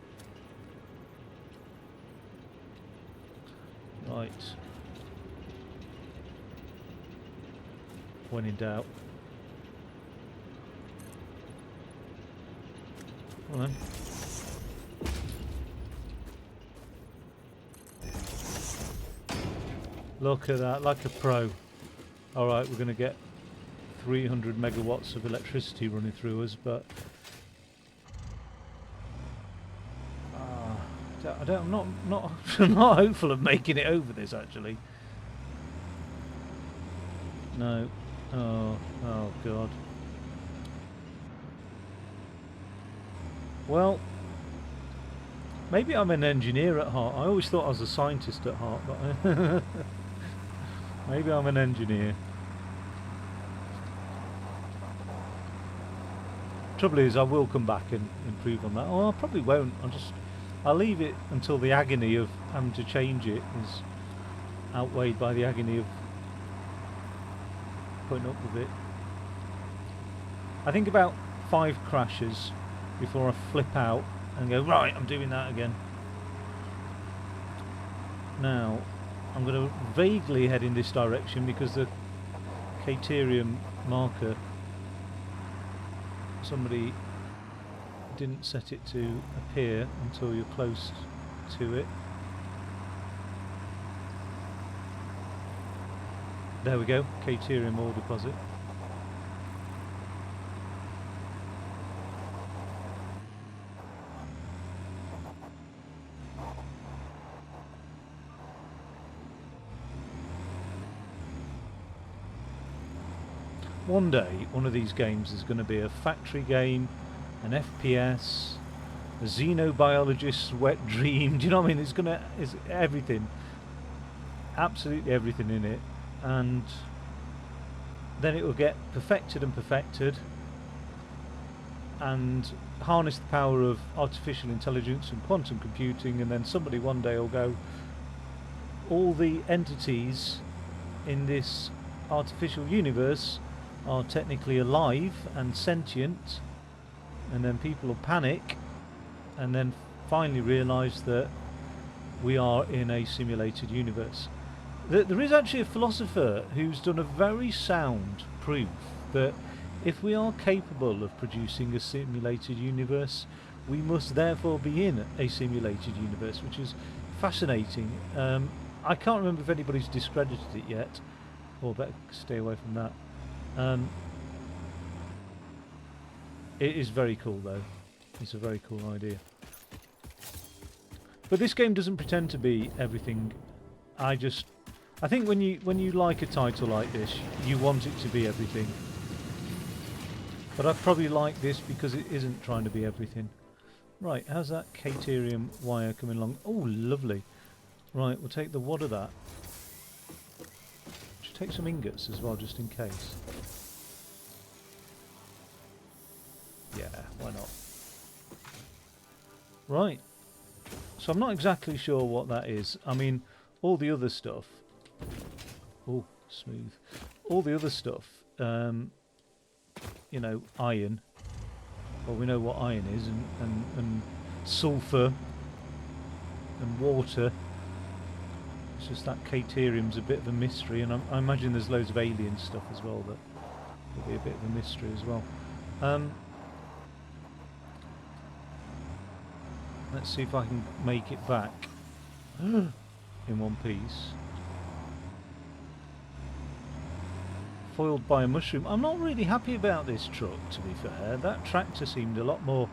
Right. When in doubt. Come on then. Look at that, like a pro. Alright, we're going to get 300 megawatts of electricity running through us, but I'm not I'm not hopeful of making it over this actually. No. Oh god. Well, Maybe I'm an engineer at heart. I always thought I was a scientist at heart, but maybe I'm an engineer. Trouble is, I will come back and improve on that. Oh, I probably won't. I'll leave it until the agony of having to change it is outweighed by the agony of putting up with it. I think about 5 crashes before I flip out and go, right, I'm doing that again. Now, I'm going to vaguely head in this direction because the Caterium marker, somebody didn't set it to appear until you're close to it. There we go, Caterium ore deposit. One day, one of these games is going to be a factory game, an FPS, a xenobiologist's wet dream. Do you know what I mean? It's everything, absolutely everything in it, and then it will get perfected and harness the power of artificial intelligence and quantum computing, and then somebody one day will go, all the entities in this artificial universe are technically alive and sentient, and then people will panic and then finally realise that we are in a simulated universe. There is actually a philosopher who's done a very sound proof that if we are capable of producing a simulated universe, we must therefore be in a simulated universe, which is fascinating. I can't remember if anybody's discredited it yet, or better stay away from that. It is very cool though. It's a very cool idea. But this game doesn't pretend to be everything. I think when you like a title like this, you want it to be everything. But I probably like this because it isn't trying to be everything. Right, how's that Caterium wire coming along? Oh, lovely. Right, we'll take the wad of that. Should take some ingots as well, just in case. Yeah, why not? Right. So I'm not exactly sure what that is. I mean, all the other stuff... Oh, smooth. All the other stuff, you know, iron. Well, we know what iron is, and sulphur, and water. It's just that Caterium's a bit of a mystery, and I imagine there's loads of alien stuff as well that will be a bit of a mystery as well. Let's see if I can make it back in one piece. Foiled by a mushroom. I'm not really happy about this truck, to be fair. That tractor seemed a lot more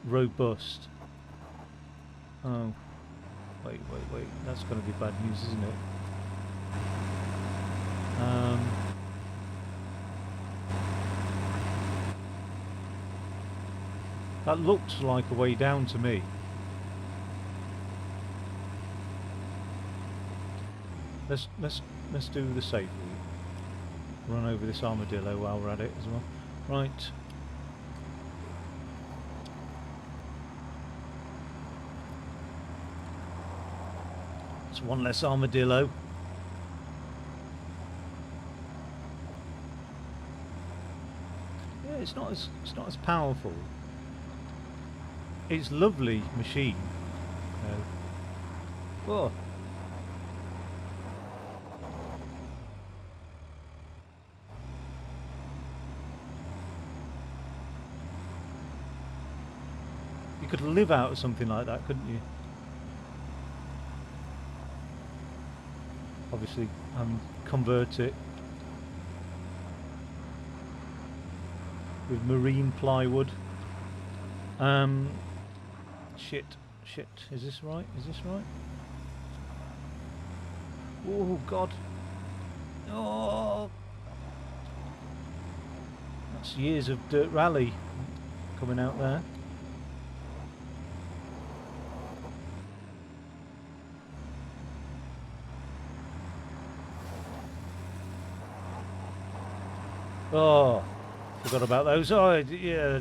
robust. Oh. Wait. That's going to be bad news, isn't it? That looked like a way down to me. Let's do the safe route. Run over this armadillo while we're at it as well. Right. It's one less armadillo. Yeah, it's not as powerful. It's lovely machine. Whoa. You could live out of something like that, couldn't you? Obviously, convert it with marine plywood. Shit. Is this right? Oh God. Oh. That's years of Dirt Rally coming out there. Oh, forgot about those. Oh, yeah.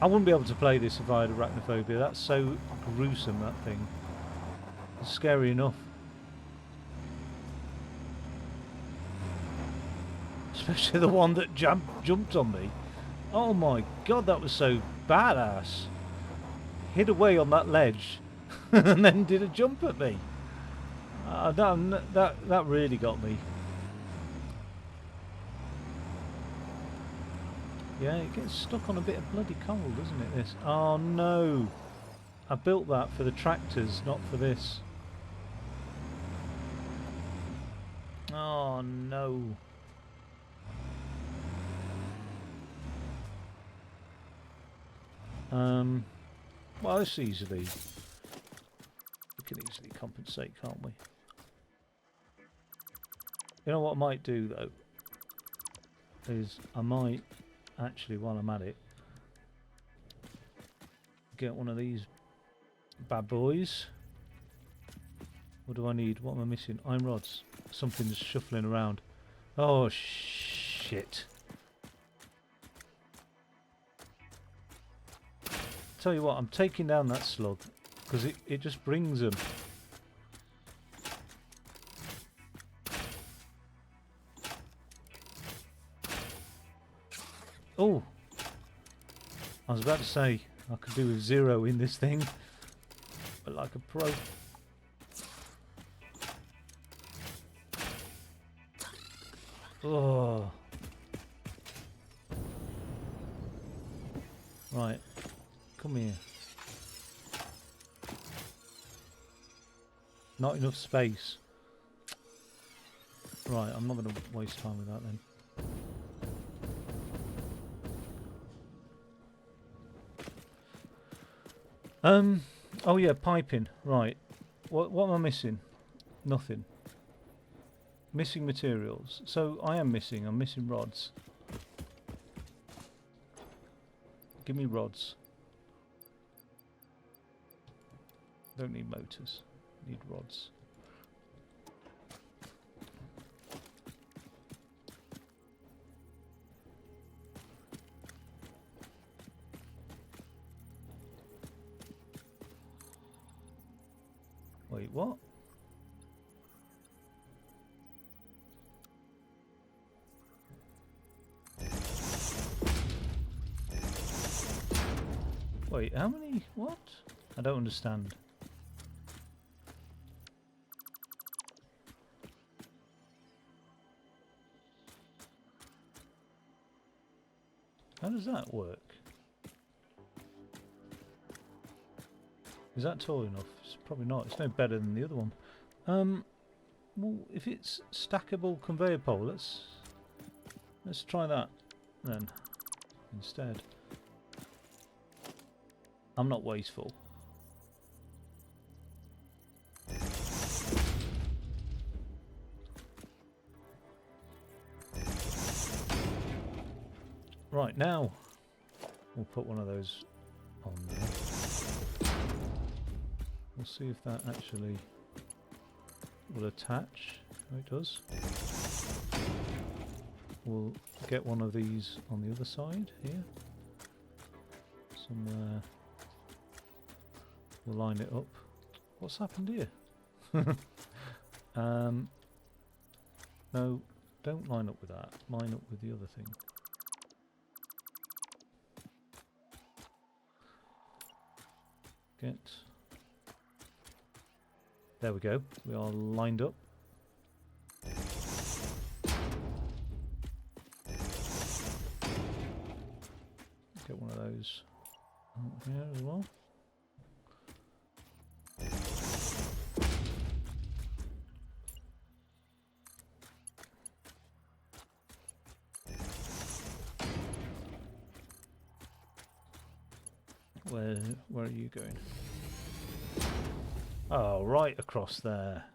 I wouldn't be able to play this if I had arachnophobia. That's so gruesome, that thing. It's scary enough. Especially the one that jumped on me. Oh my god, that was so badass. Hid away on that ledge and then did a jump at me. That really got me. Yeah, it gets stuck on a bit of bloody coal, doesn't it, this? Oh no! I built that for the tractors, not for this. Oh no. Well, we can easily compensate, can't we? You know what I might do though? Is I might actually, while I'm at it, get one of these bad boys. What do I need? What am I missing? Iron rods. Something's shuffling around. Oh shit. Tell you what, I'm taking down that slug because it just brings them. Oh, I was about to say I could do with 0 in this thing, but like a pro. Oh, right, come here. Not enough space. Right, I'm not going to waste time with that then. Oh yeah, piping. Right. What am I missing? Nothing. Missing materials. So I'm missing rods. Give me rods. Don't need motors. Need rods. Wait, what? Wait, how many? What? I don't understand. How does that work? Is that tall enough? It's probably not. It's no better than the other one. Well, if it's stackable conveyor pole, let's try that then instead. I'm not wasteful. Right, now we'll put one of those on there. We'll see if that actually will attach. Oh, it does. We'll get one of these on the other side here. Somewhere. We'll line it up. What's happened here? No, don't line up with that. Line up with the other thing. Get. There we go. We are lined up. Get one of those here as well. Where are you going? Oh, right across there.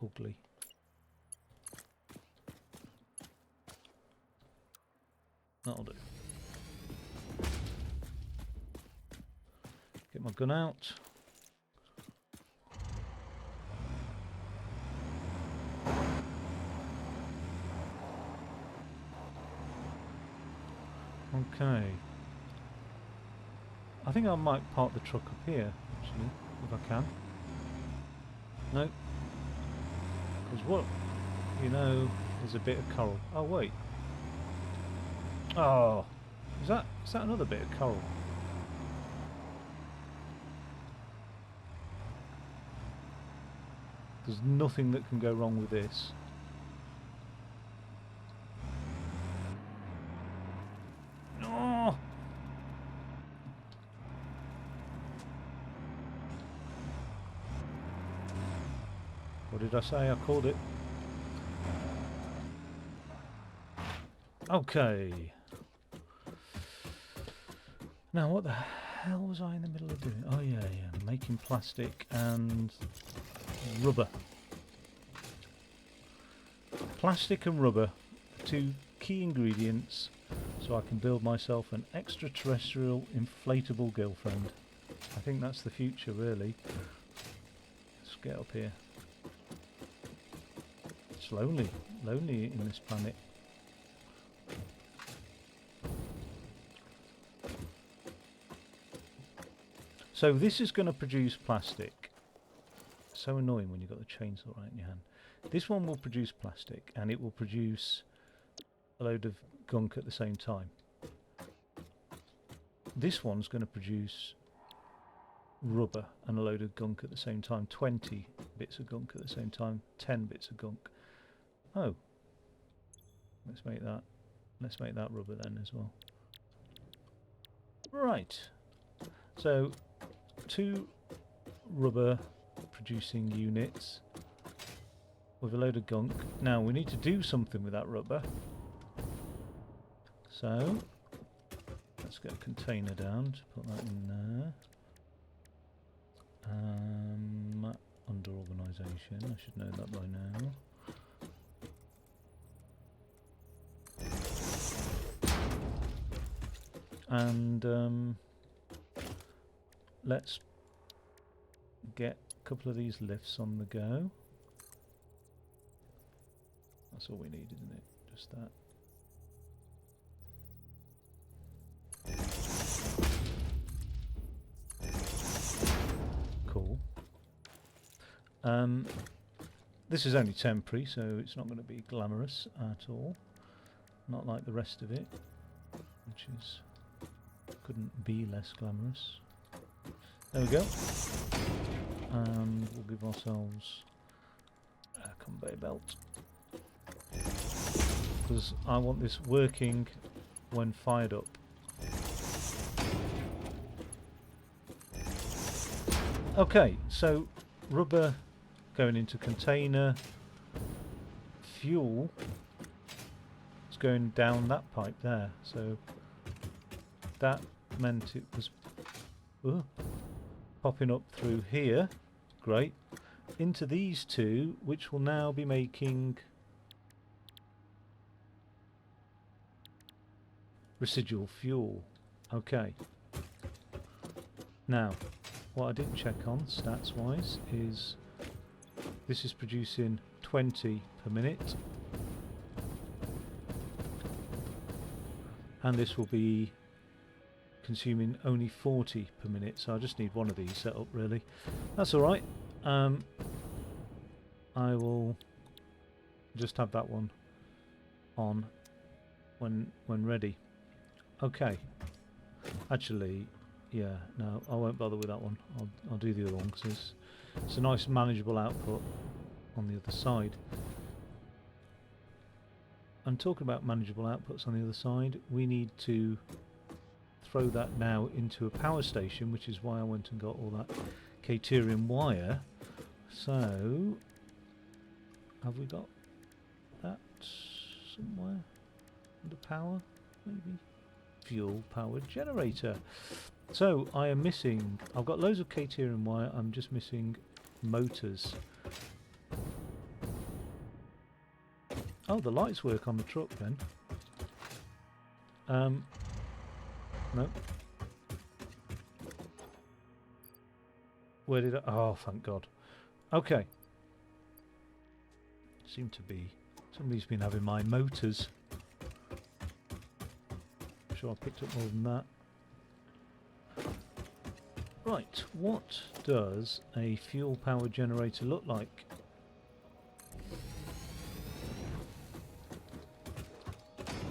Ugly. That'll do. Get my gun out. Okay. I think I might park the truck up here, actually, if I can. No. Because what? You know, there's a bit of coral. Oh, wait. Oh. Is that another bit of coral? There's nothing that can go wrong with this. Oh! What did I say? I called it. Okay. Now what the hell was I in the middle of doing? Oh yeah, making plastic and rubber. Plastic and rubber, two key ingredients, so I can build myself an extraterrestrial inflatable girlfriend. I think that's the future, really. Let's get up here. It's lonely in this planet. So this is going to produce plastic. So annoying when you've got the chainsaw right in your hand. This one will produce plastic, and it will produce a load of gunk at the same time. This one's going to produce rubber and a load of gunk at the same time. 20 bits of gunk at the same time. 10 bits of gunk. Oh. Let's make that rubber then as well. Right. So 2 rubber producing units with a load of gunk. Now we need to do something with that rubber. So let's get a container down to put that in there. Under organisation, I should know that by now. And let's get a couple of these lifts on the go. That's all we need, isn't it? Just that. Cool. This is only temporary, so it's not going to be glamorous at all. Not like the rest of it, which is couldn't be less glamorous. There we go. And we'll give ourselves a conveyor belt, because I want this working when fired up. Okay, so rubber going into container, fuel is going down that pipe there, so that meant it was popping up through here, great, into these two, which will now be making residual fuel. Okay. Now, what I didn't check on, stats wise, is this is producing 20 per minute. And this will be consuming only 40 per minute, so I just need one of these set up, really. That's alright. I will just have that one on when ready. Okay. Actually, yeah, no, I won't bother with that one. I'll do the other one, because it's a nice manageable output on the other side. I'm talking about manageable outputs on the other side. We need to throw that now into a power station, which is why I went and got all that Caterium wire. So, have we got that somewhere under power, maybe? Fuel powered generator. So I am missing, I've got loads of Caterium wire, I'm just missing motors. Oh, the lights work on the truck then. No. Where did I, oh thank God. Okay. Seem to be, somebody's been having my motors. sure I picked up more than that. Right, what does a fuel power generator look like?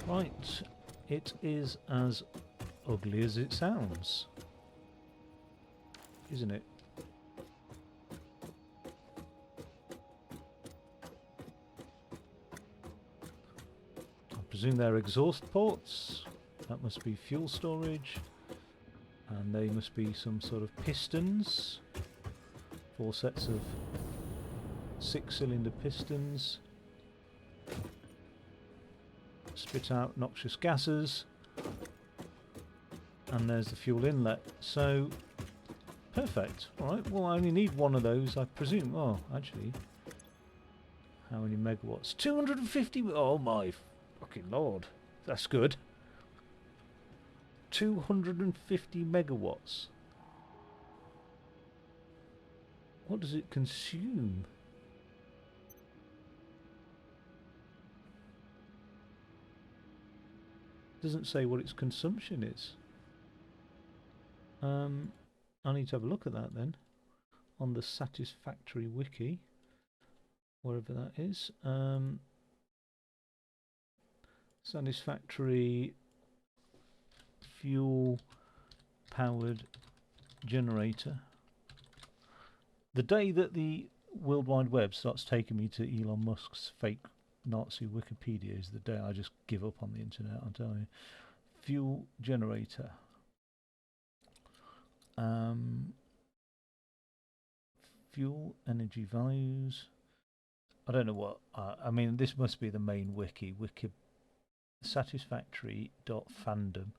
Right, it is as ugly as it sounds, isn't it? I presume they're exhaust ports. That must be fuel storage. And they must be some sort of pistons. 4 sets of 6-cylinder pistons. Spit out noxious gases. And there's the fuel inlet. So, perfect. Alright, well I only need one of those, I presume. Oh, actually. How many megawatts? 250! Oh my fucking lord. That's good. 250 megawatts. What does it consume? Doesn't say what its consumption is. I need to have a look at that then on the Satisfactory wiki, wherever that is. Satisfactory fuel powered generator. The day that the World Wide Web starts taking me to Elon Musk's fake Nazi Wikipedia is the day I just give up on the internet, I'm telling you. Fuel generator. Fuel energy values. I don't know what. I mean, this must be the main wiki. Satisfactory.fandom.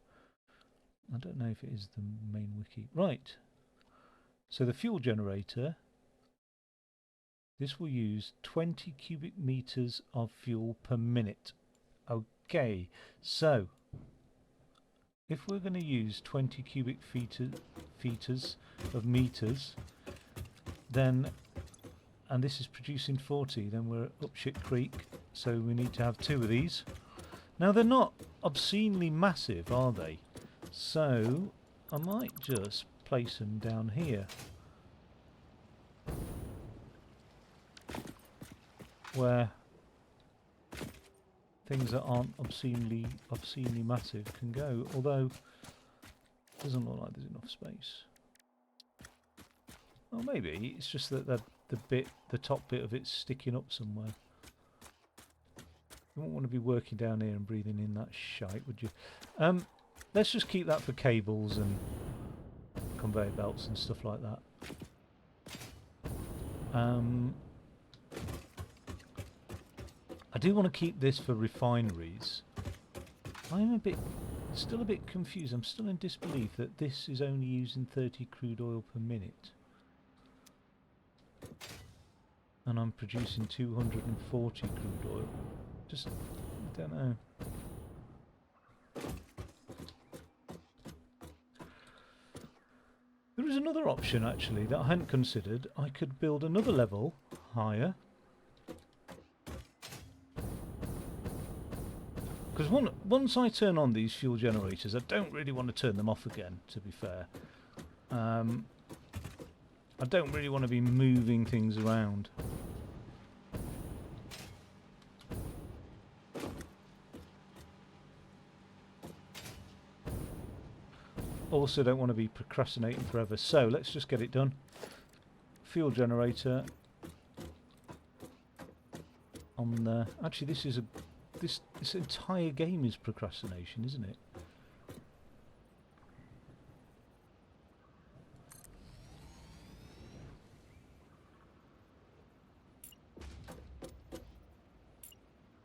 I don't know if it is the main wiki. Right. So the fuel generator. This will use 20 cubic meters of fuel per minute. Okay. So if we're going to use 20 cubic feet of meters, then, and this is producing 40, then we're up shit creek, so we need to have 2 of these. Now they're not obscenely massive, are they? So I might just place them down here, where things that aren't obscenely massive can go, although it doesn't look like there's enough space. Well, maybe it's just that the top bit of it's sticking up somewhere. You wouldn't want to be working down here and breathing in that shite, would you? Let's just keep that for cables and conveyor belts and stuff like that. I do want to keep this for refineries. I'm still a bit confused. I'm still in disbelief that this is only using 30 crude oil per minute. And I'm producing 240 crude oil. Just, I don't know. There is another option actually that I hadn't considered. I could build another level higher. Because once I turn on these fuel generators, I don't really want to turn them off again, to be fair. I don't really want to be moving things around. Also don't want to be procrastinating forever, so let's just get it done. Fuel generator on there. Actually, this entire game is procrastination, isn't it?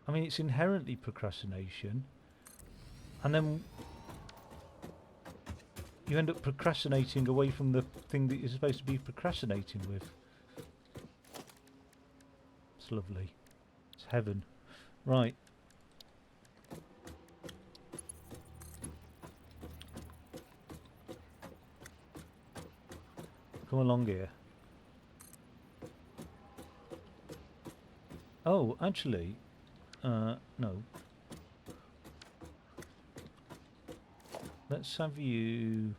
I mean, it's inherently procrastination, and then you end up procrastinating away from the thing that you're supposed to be procrastinating with. It's lovely. It's heaven. Right. Come along here. Oh, actually, no. let's have you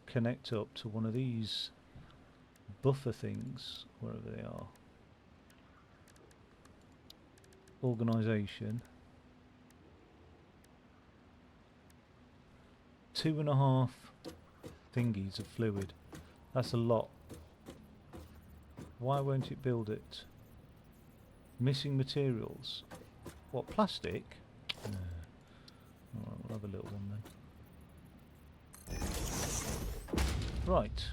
connect up to one of these buffer things, wherever they are. Organisation. 2.5 thingies of fluid. That's a lot. Why won't it build it? Missing materials. What, plastic? Alright, we'll have a little one then. Right.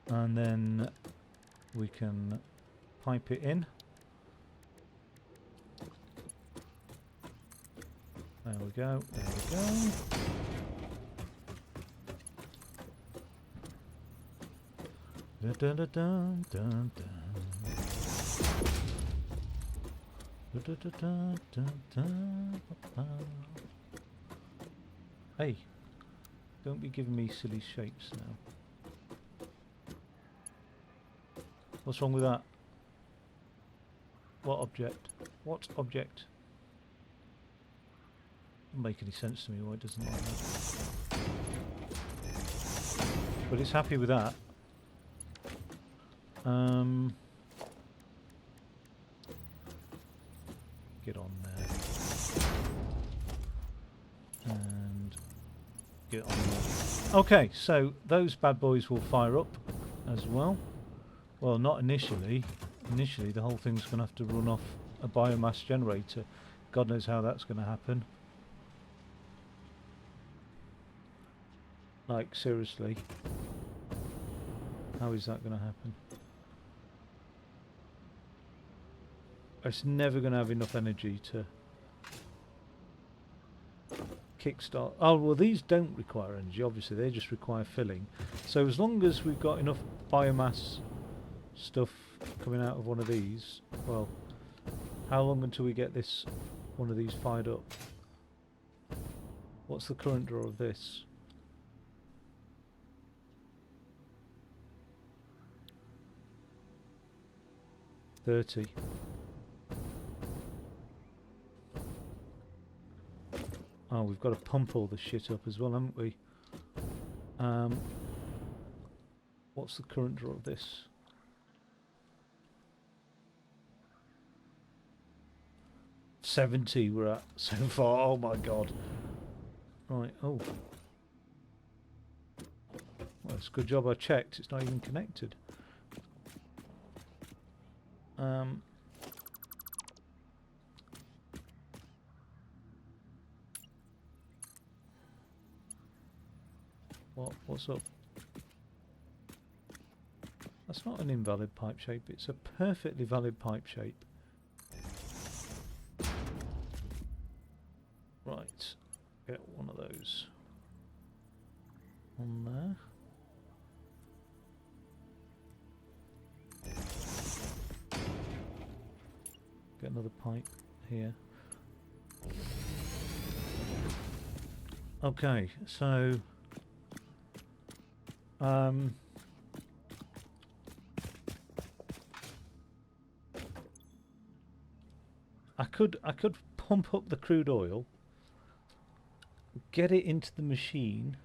And then we can pipe it in. There we go, there we go. Dun, dun, dun, dun, dun. Dun, dun, dun, dun, dun, dun. Hey, don't be giving me silly shapes now. What's wrong with that? What object? What object? Doesn't make any sense to me why it doesn't like that. But it's happy with that. Get on there. And get on there. Okay, so those bad boys will fire up as well. Well, not initially. Initially, the whole thing's going to have to run off a biomass generator. God knows how that's going to happen. Like, seriously. How is that going to happen? It's never going to have enough energy to kickstart. Oh, well, these don't require energy, obviously. They just require filling. So as long as we've got enough biomass stuff coming out of one of these, well, how long until we get this one of these fired up? What's the current draw of this? $30. Oh, we've got to pump all this shit up as well, haven't we? What's the current draw of this? $70 we're at so far. Oh my god. Right, oh. Well, it's a good job I checked. It's not even connected. What's up? That's not an invalid pipe shape, it's a perfectly valid pipe shape. Right, get one of those on there. Get another pipe here. Okay, so I could pump up the crude oil, get it into the machine,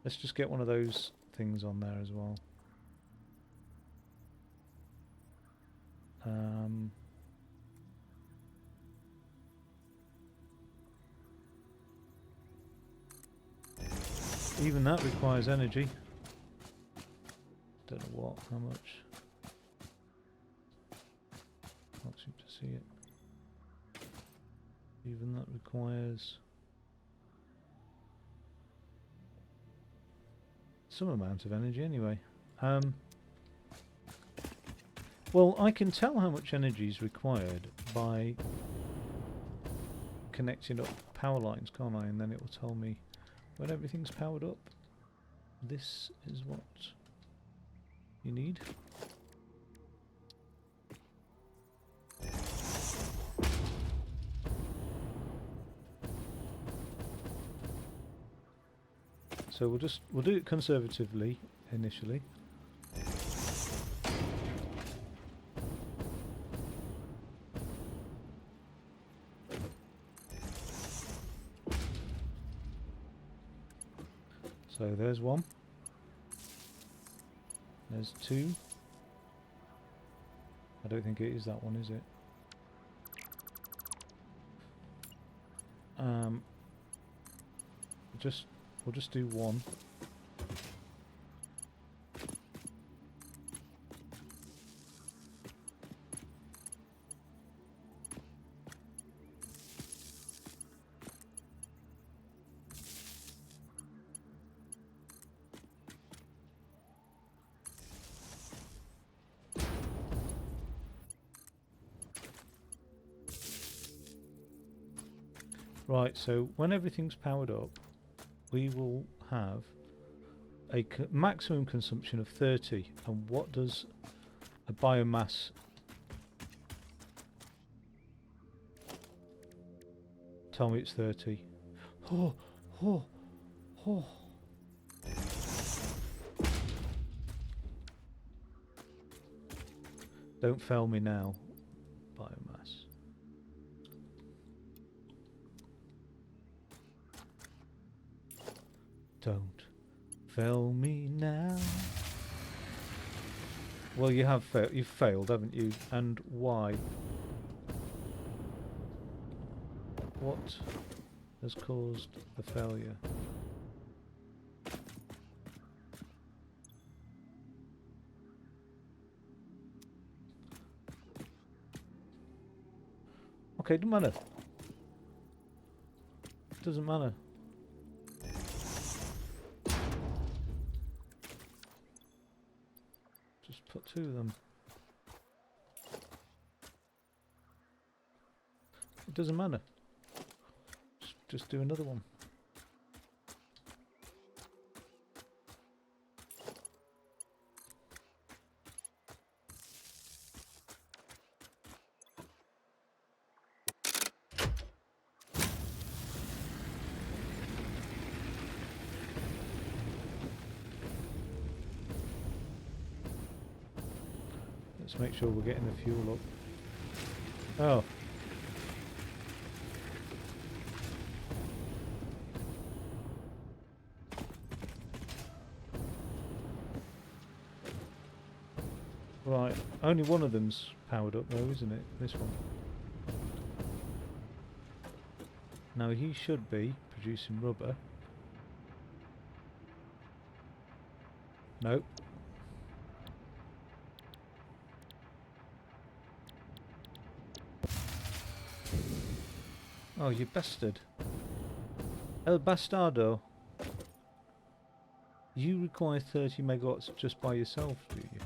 let's just get one of those things on there as well. Even that requires energy. Don't know what, how much. Can't seem to see it. Even that requires some amount of energy anyway. Well, I can tell how much energy is required by connecting up power lines, can't I? And then it will tell me when everything's powered up. This is what you need. So we'll do it conservatively initially. So there's one. There's two. I don't think it is that one, is it? We'll just do one. Right, so when everything's powered up, we will have a maximum consumption of 30. And what does a biomass... Tell me it's 30. Oh, oh, oh. Don't fail me now. Biomass. Don't fail me now. Well, you have you've failed, haven't you? And why? What has caused the failure? Okay, doesn't matter. Doesn't matter. Just put two of them. It doesn't matter. Just do another one. Let's make sure we're getting the fuel up. Oh. Right, only one of them's powered up though, isn't it? This one. Now he should be producing rubber. Nope. Oh, you bastard. El Bastardo. You require 30 megawatts just by yourself, do you?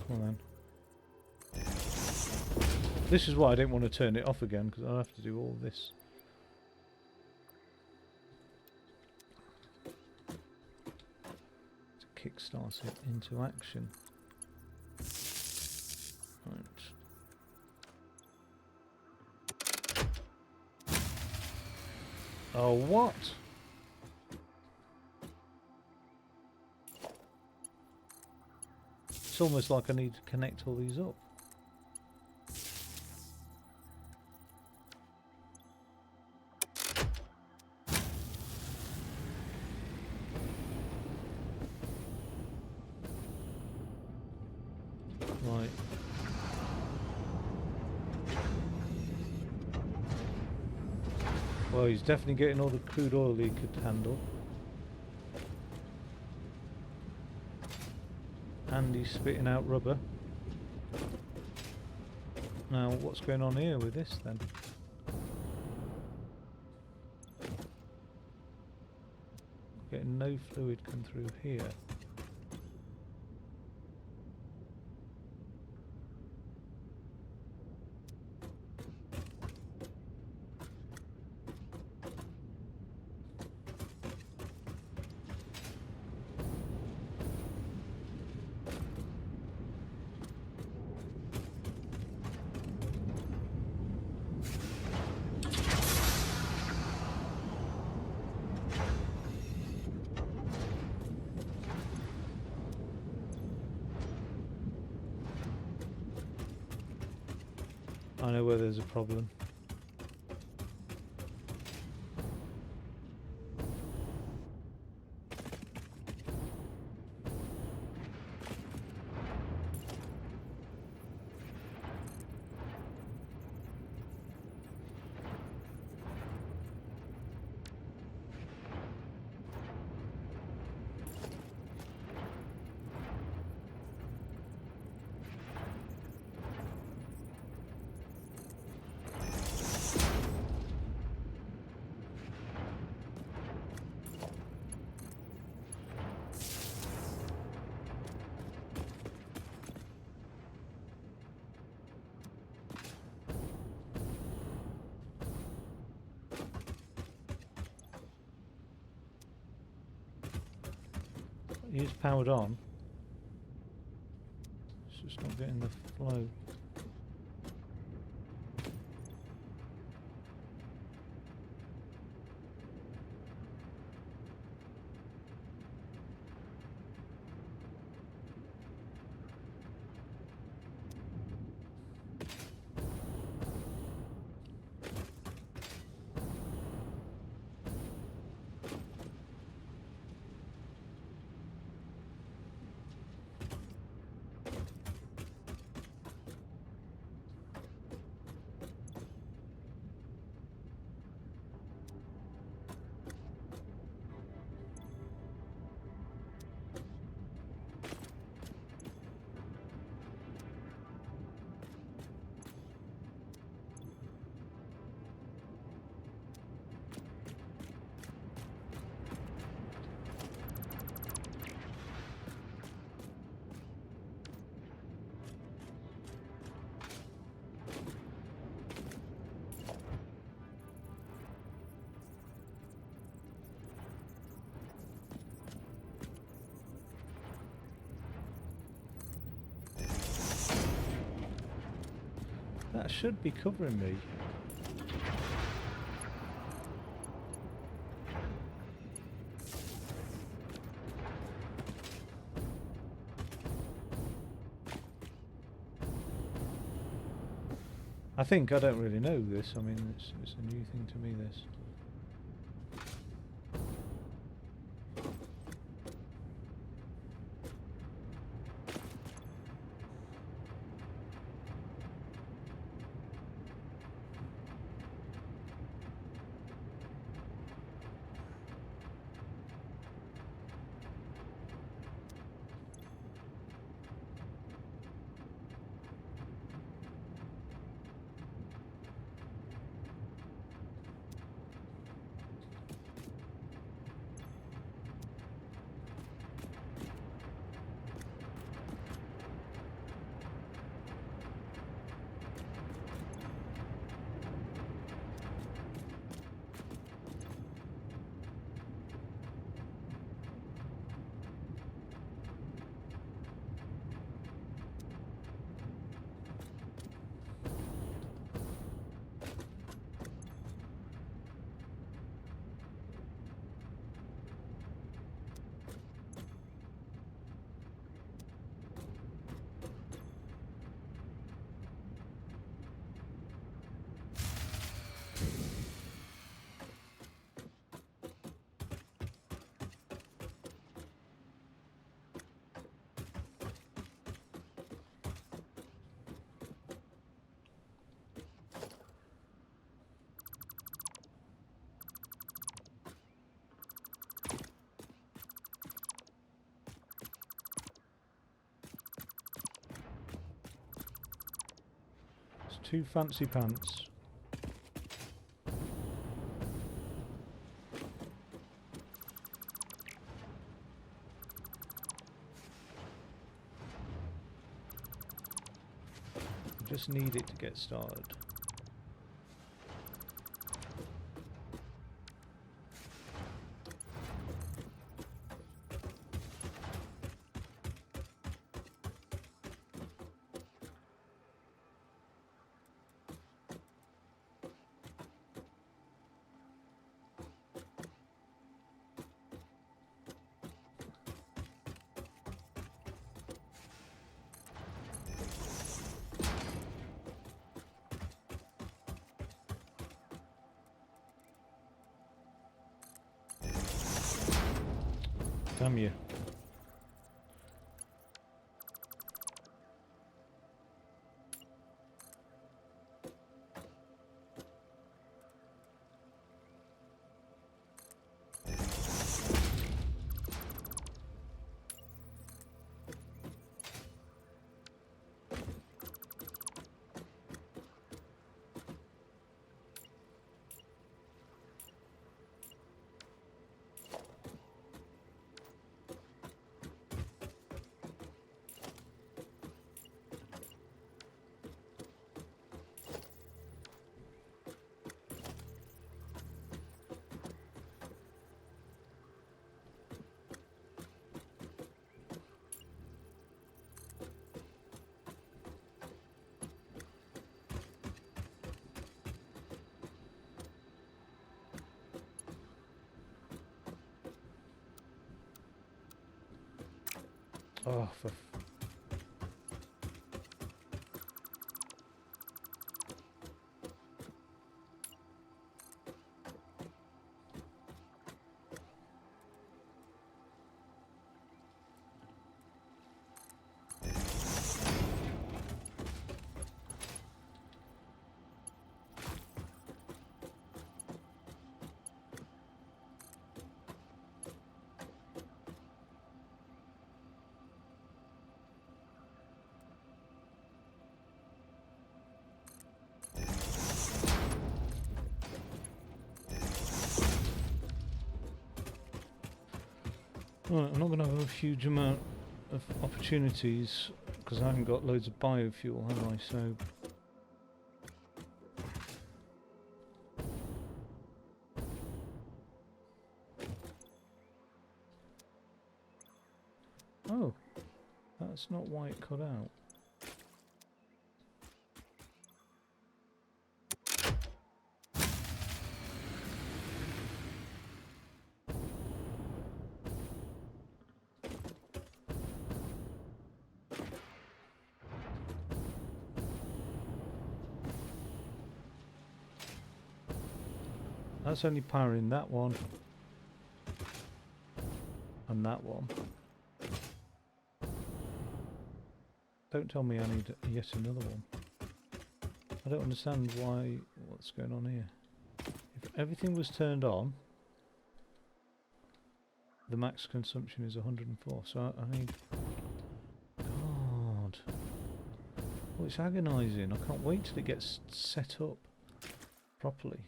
Come on then. This is why I didn't want to turn it off again, because I'll have to do all this. To kickstart it into action. Right. Oh, what? It's almost like I need to connect all these up. Right. Well, he's definitely getting all the crude oil he could handle. And he's spitting out rubber. Now, what's going on here with this then? no fluid come through here. I know where there's a problem. It is powered on. It's just not getting the flow. That should be covering me. I think I don't really know this. I mean, it's a new thing to me, this. Two fancy pants. Just need it to get started. Damn you. Oh, for Right, I'm not going to have a huge amount of opportunities because I haven't got loads of biofuel, have I? So oh, that's not why it cut out. That's only powering that one and that one. Don't tell me I need yet another one. I don't understand what's going on here. If everything was turned on, the max consumption is 104, so I need... God. Oh, it's agonising. I can't wait till it gets set up properly.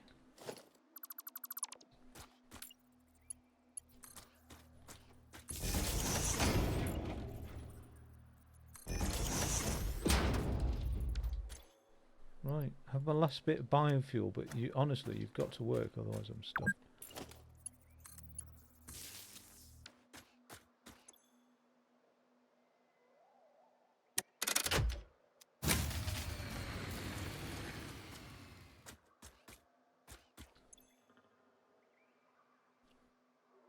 Right, have my last bit of biofuel, but honestly, you've got to work, otherwise I'm stuck.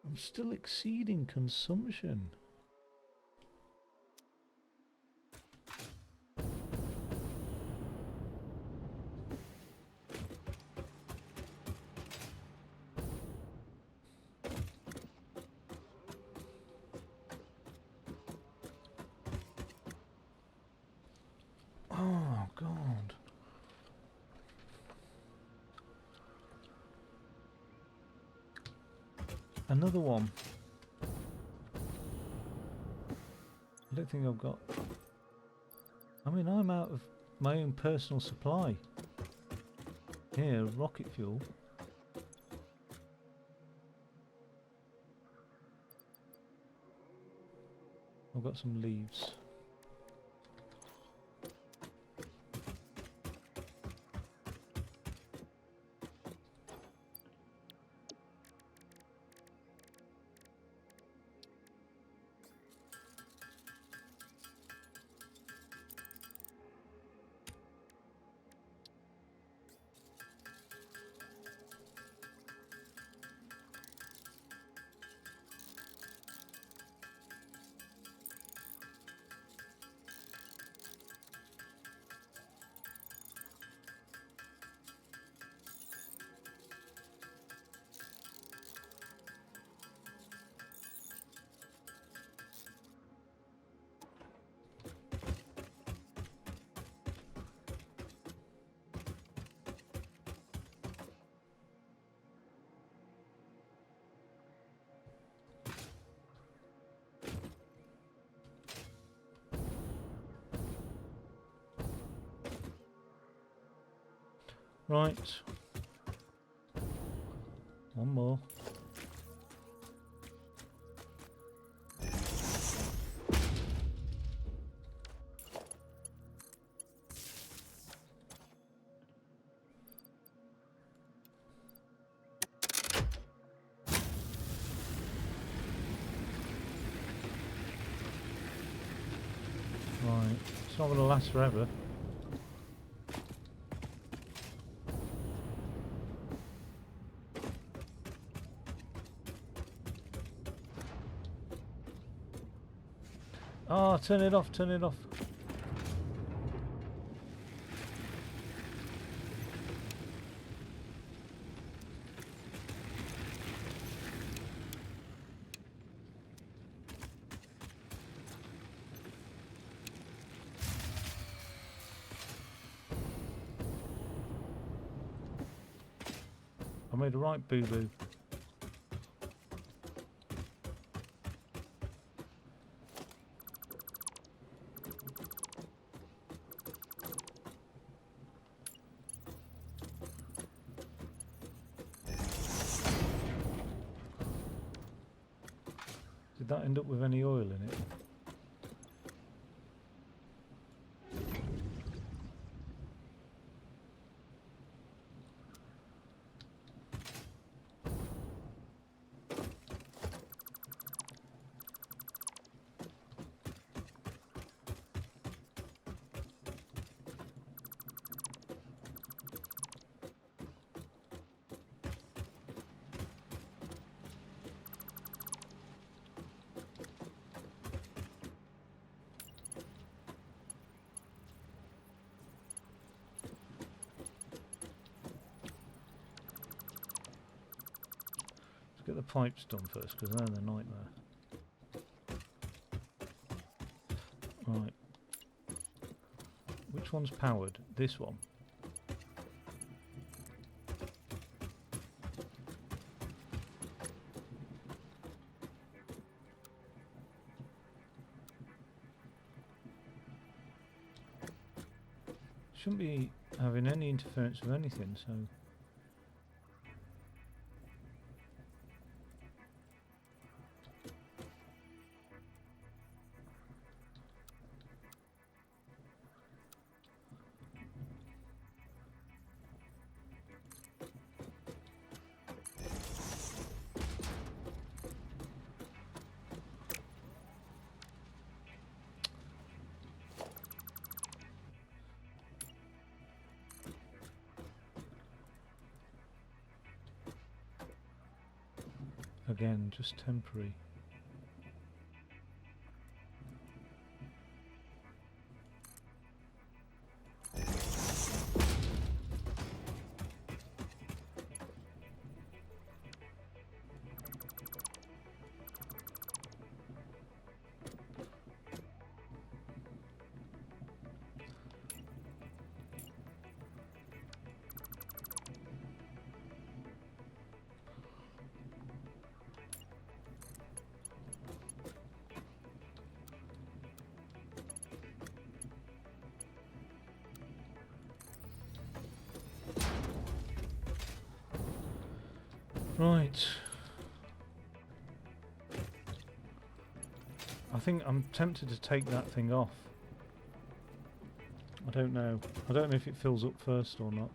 I'm still exceeding consumption. Oh, God. Another one. I don't think I've got... I mean, I'm out of my own personal supply. Here, rocket fuel. I've got some leaves. Right. One more. Right. It's not going to last forever. Oh, turn it off, turn it off. I made a right boo-boo. Did that end up with any oil in it? Get the pipes done first, because they're the nightmare. Right. Which one's powered? This one. Shouldn't be having any interference with anything, so... Again, just temporary. Right. I think I'm tempted to take that thing off. I don't know. I don't know if it fills up first or not.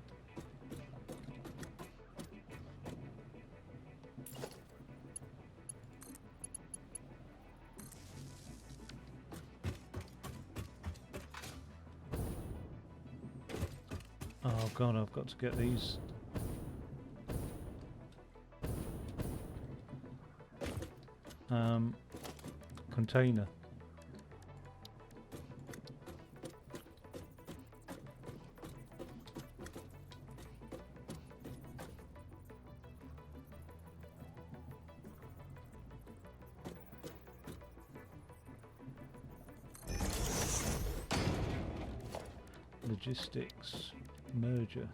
Oh god, I've got to get these. Container. Logistics merger.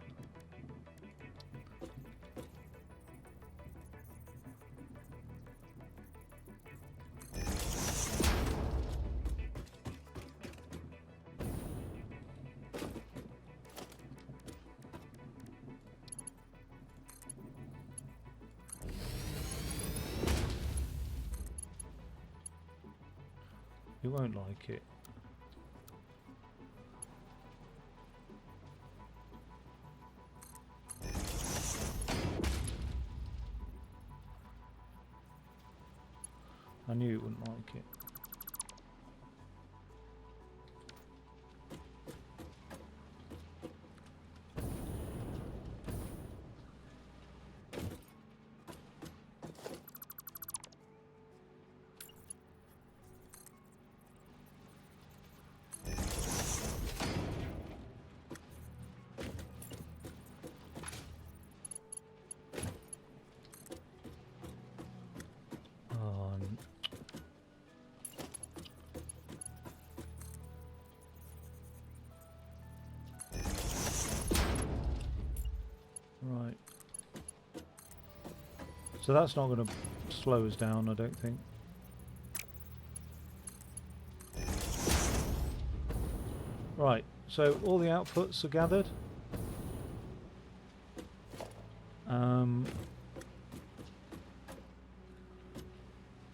You won't like it. I knew it wouldn't like it. Right. So that's not going to slow us down, I don't think. Right, so all the outputs are gathered.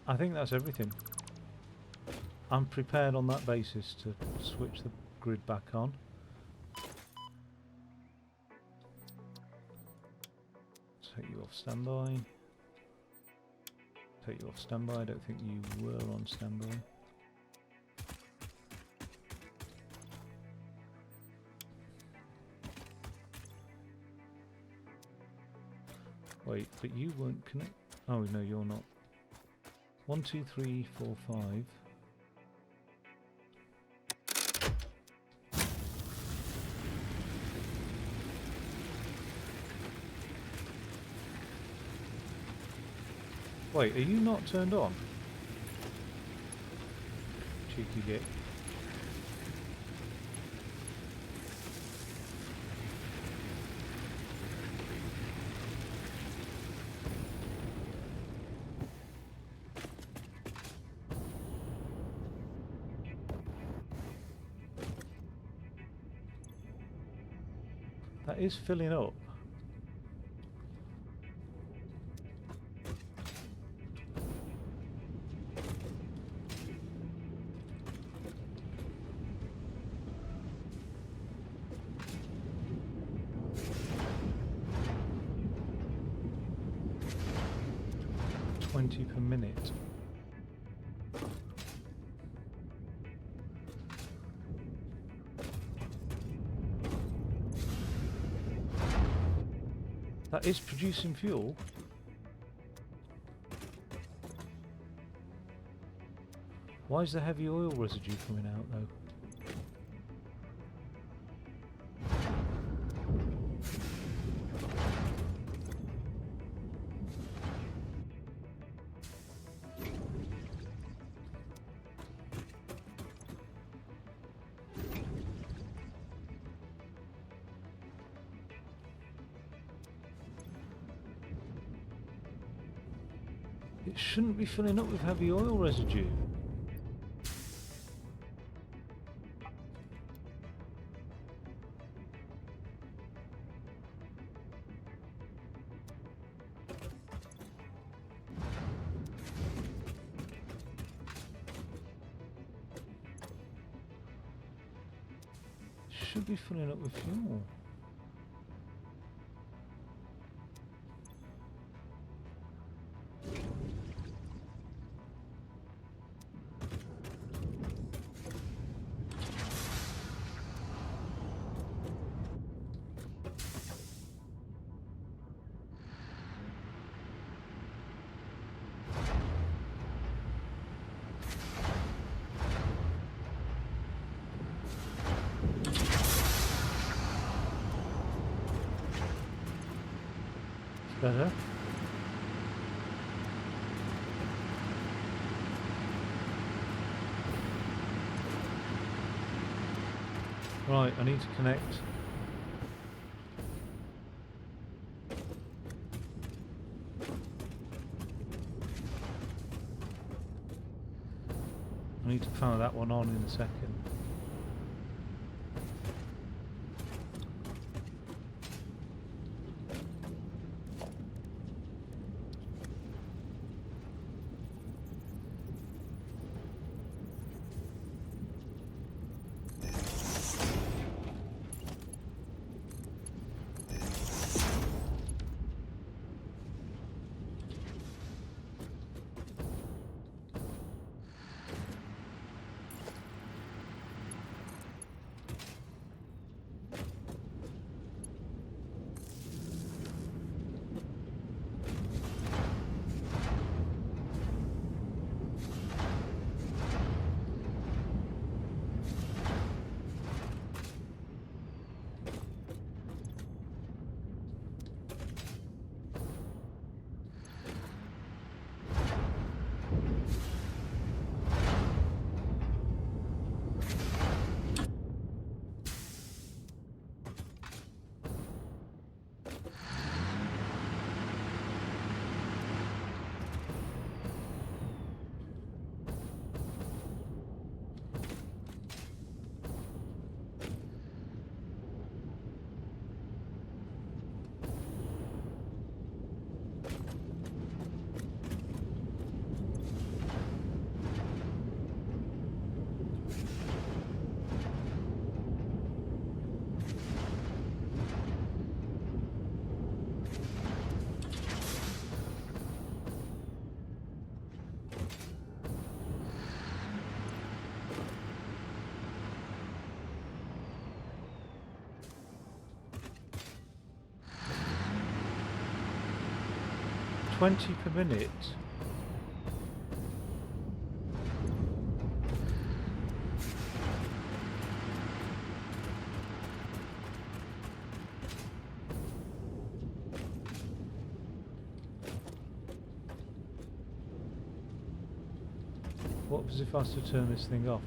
I think that's everything. I'm prepared on that basis to switch the grid back on. Take you off standby. Take you off standby. I don't think you were on standby. Wait, but you won't connect. Oh no, you're not. 1, 2, 3, 4, 5. Wait, are you not turned on? Cheeky git. That is filling up. Per minute. That is producing fuel. Why is the heavy oil residue coming out though? It shouldn't be filling up with heavy oil residue. Should be filling up with fuel. Better. Right, I need to connect. I need to power that one on in a second. 20 per minute. What was if I was to turn this thing off?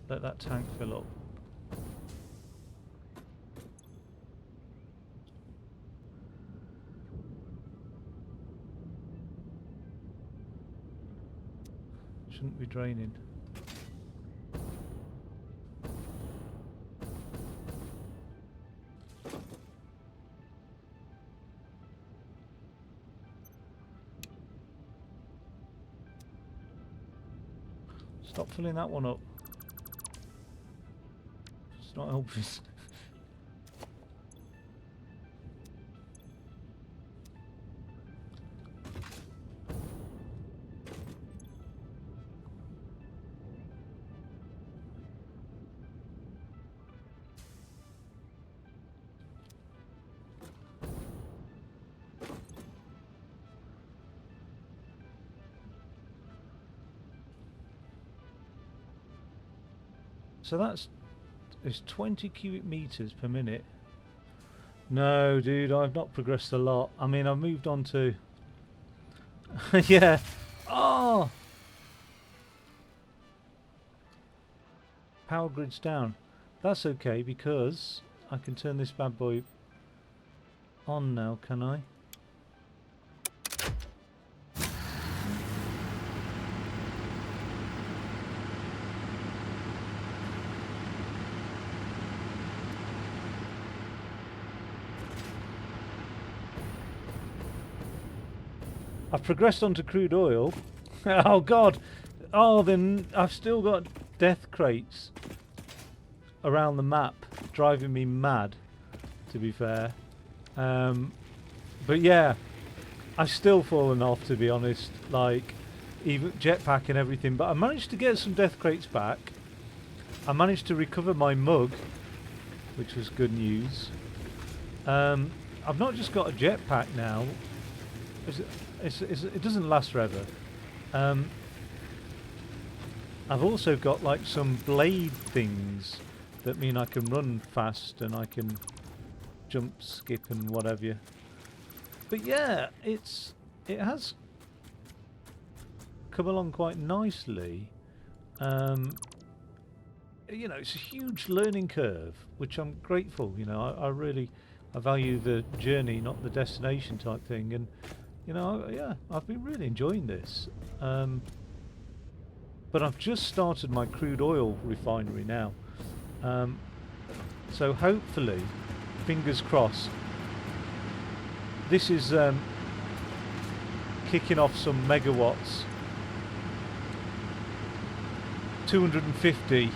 Let that tank fill up. Shouldn't be draining. Stop filling that one up. It's not helping. So it's 20 cubic meters per minute. No, dude, I've not progressed a lot. I mean, I've moved on to... yeah. Oh! Power grid's down. That's okay, because I can turn this bad boy on now, can I? I've progressed onto crude oil. Oh god! Oh, then I've still got death crates around the map, driving me mad, to be fair. But yeah, I've still fallen off, to be honest. Like, even jetpack and everything. But I managed to get some death crates back. I managed to recover my mug, which was good news. I've not just got a jetpack now. It doesn't last forever. I've also got like some blade things that mean I can run fast and I can jump, skip and whatever. But yeah, it has come along quite nicely. You know, it's a huge learning curve, which I'm grateful. You know, I value the journey, not the destination type thing. And you know, yeah, I've been really enjoying this. But I've just started my crude oil refinery now. So hopefully, fingers crossed, this is kicking off some megawatts. 250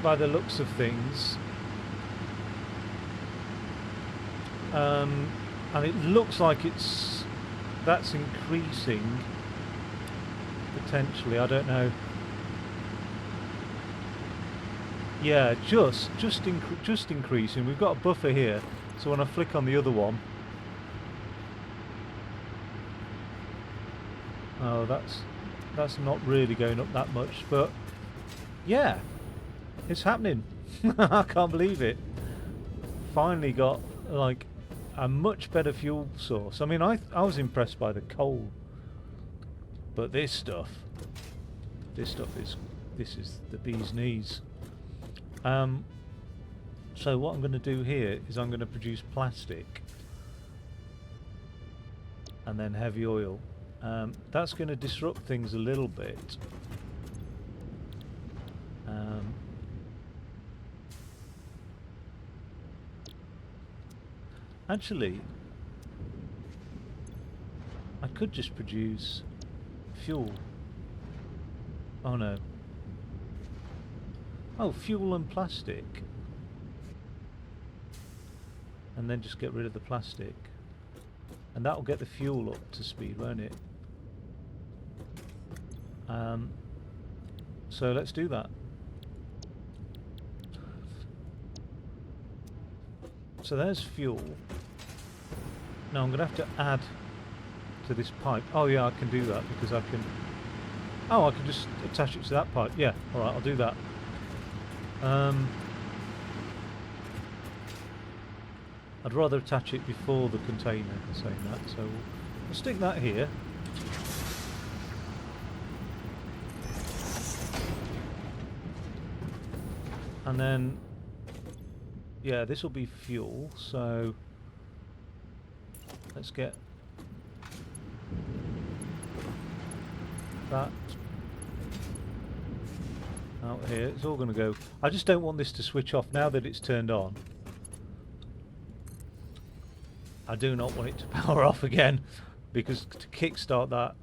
by the looks of things. And it looks like that's increasing potentially. I don't know. Yeah, just increasing. We've got a buffer here, so when I flick on the other one, oh, that's not really going up that much, but yeah, it's happening. I can't believe it. Finally got like a much better fuel source. I mean, I was impressed by the coal, but this stuff is the bee's knees. So what I'm going to do here is I'm going to produce plastic and then heavy oil. That's going to disrupt things a little bit. Actually, I could just produce fuel. Oh no. Oh, fuel and plastic. And then just get rid of the plastic. And that'll get the fuel up to speed, won't it? So let's do that. So there's fuel. Now I'm going to have to add to this pipe. Oh yeah, I can do that because I can... Oh, I can just attach it to that pipe. Yeah, alright, I'll do that. I'd rather attach it before the container, saying that, so we'll stick that here. And then, yeah, this will be fuel, so let's get that out here. It's all going to go. I just don't want this to switch off now that it's turned on. I do not want it to power off again, because to kickstart that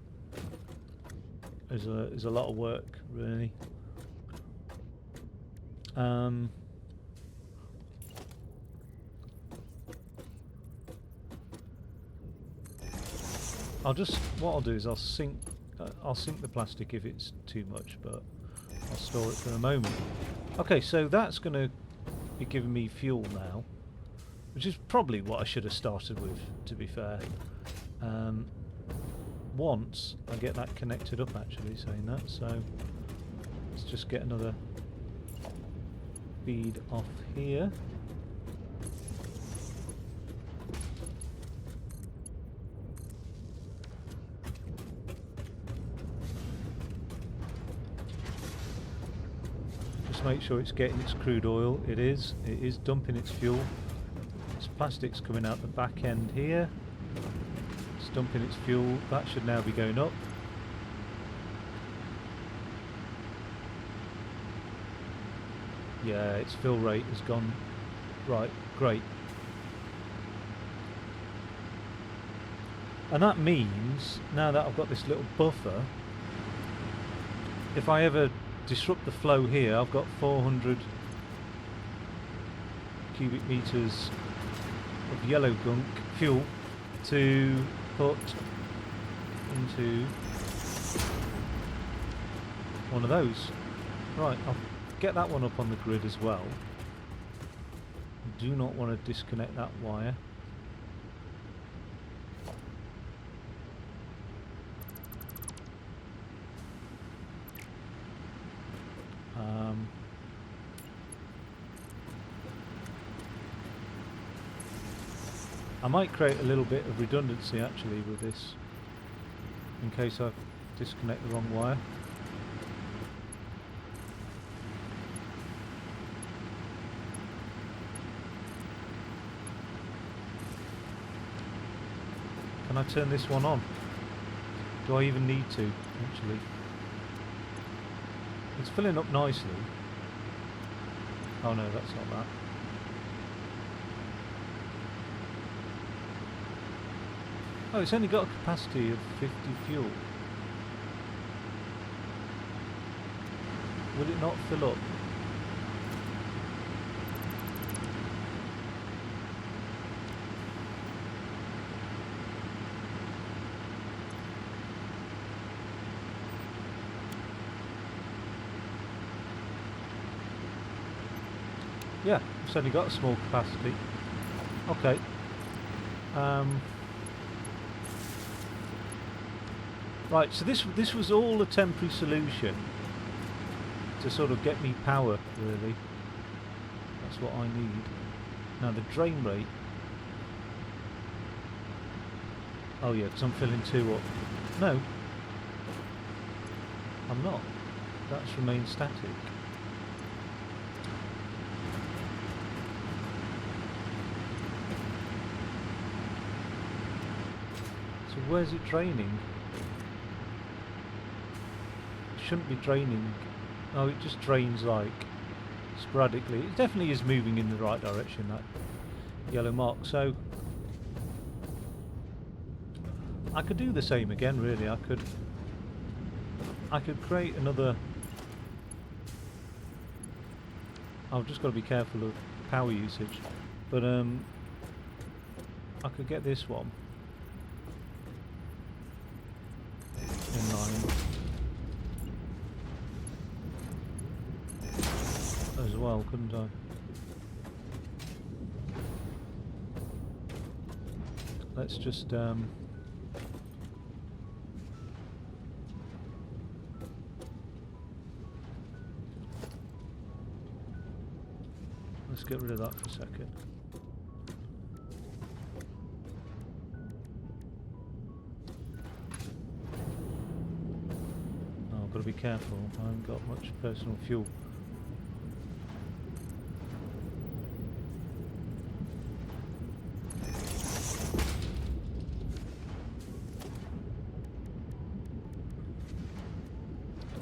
is a lot of work, really. What I'll do is I'll sink the plastic if it's too much, but I'll store it for the moment. Okay, so that's going to be giving me fuel now, which is probably what I should have started with, to be fair. Once I get that connected up, actually, saying that, so let's just get another feed off here. Just make sure it's getting its crude oil. It is dumping its fuel. Its plastic's coming out the back end here. It's dumping its fuel. That should now be going up. Yeah, its fill rate has gone right, great. And that means, now that I've got this little buffer, if I ever disrupt the flow here, I've got 400 cubic meters of yellow gunk fuel to put into one of those. Right, I'll get that one up on the grid as well. Do not want to disconnect that wire. I might create a little bit of redundancy actually with this, in case I disconnect the wrong wire. Can I turn this one on? Do I even need to, actually? It's filling up nicely. Oh no, that's not that. Oh, it's only got a capacity of 50 fuel. Will it not fill up? Yeah, it's only got a small capacity. Okay. Right, so this was all a temporary solution to sort of get me power, really. That's what I need. Now the drain rate. Oh yeah, because I'm filling 2 up. No, I'm not. That's remained static. So where's it draining? It shouldn't be draining. Oh, it just drains like sporadically. It definitely is moving in the right direction, that yellow mark. So I could do the same again, really. I could create another. I've just got to be careful of power usage, but I could get this one well, couldn't I? Let's just let's get rid of that for a second. Oh, I've got to be careful. I haven't got much personal fuel.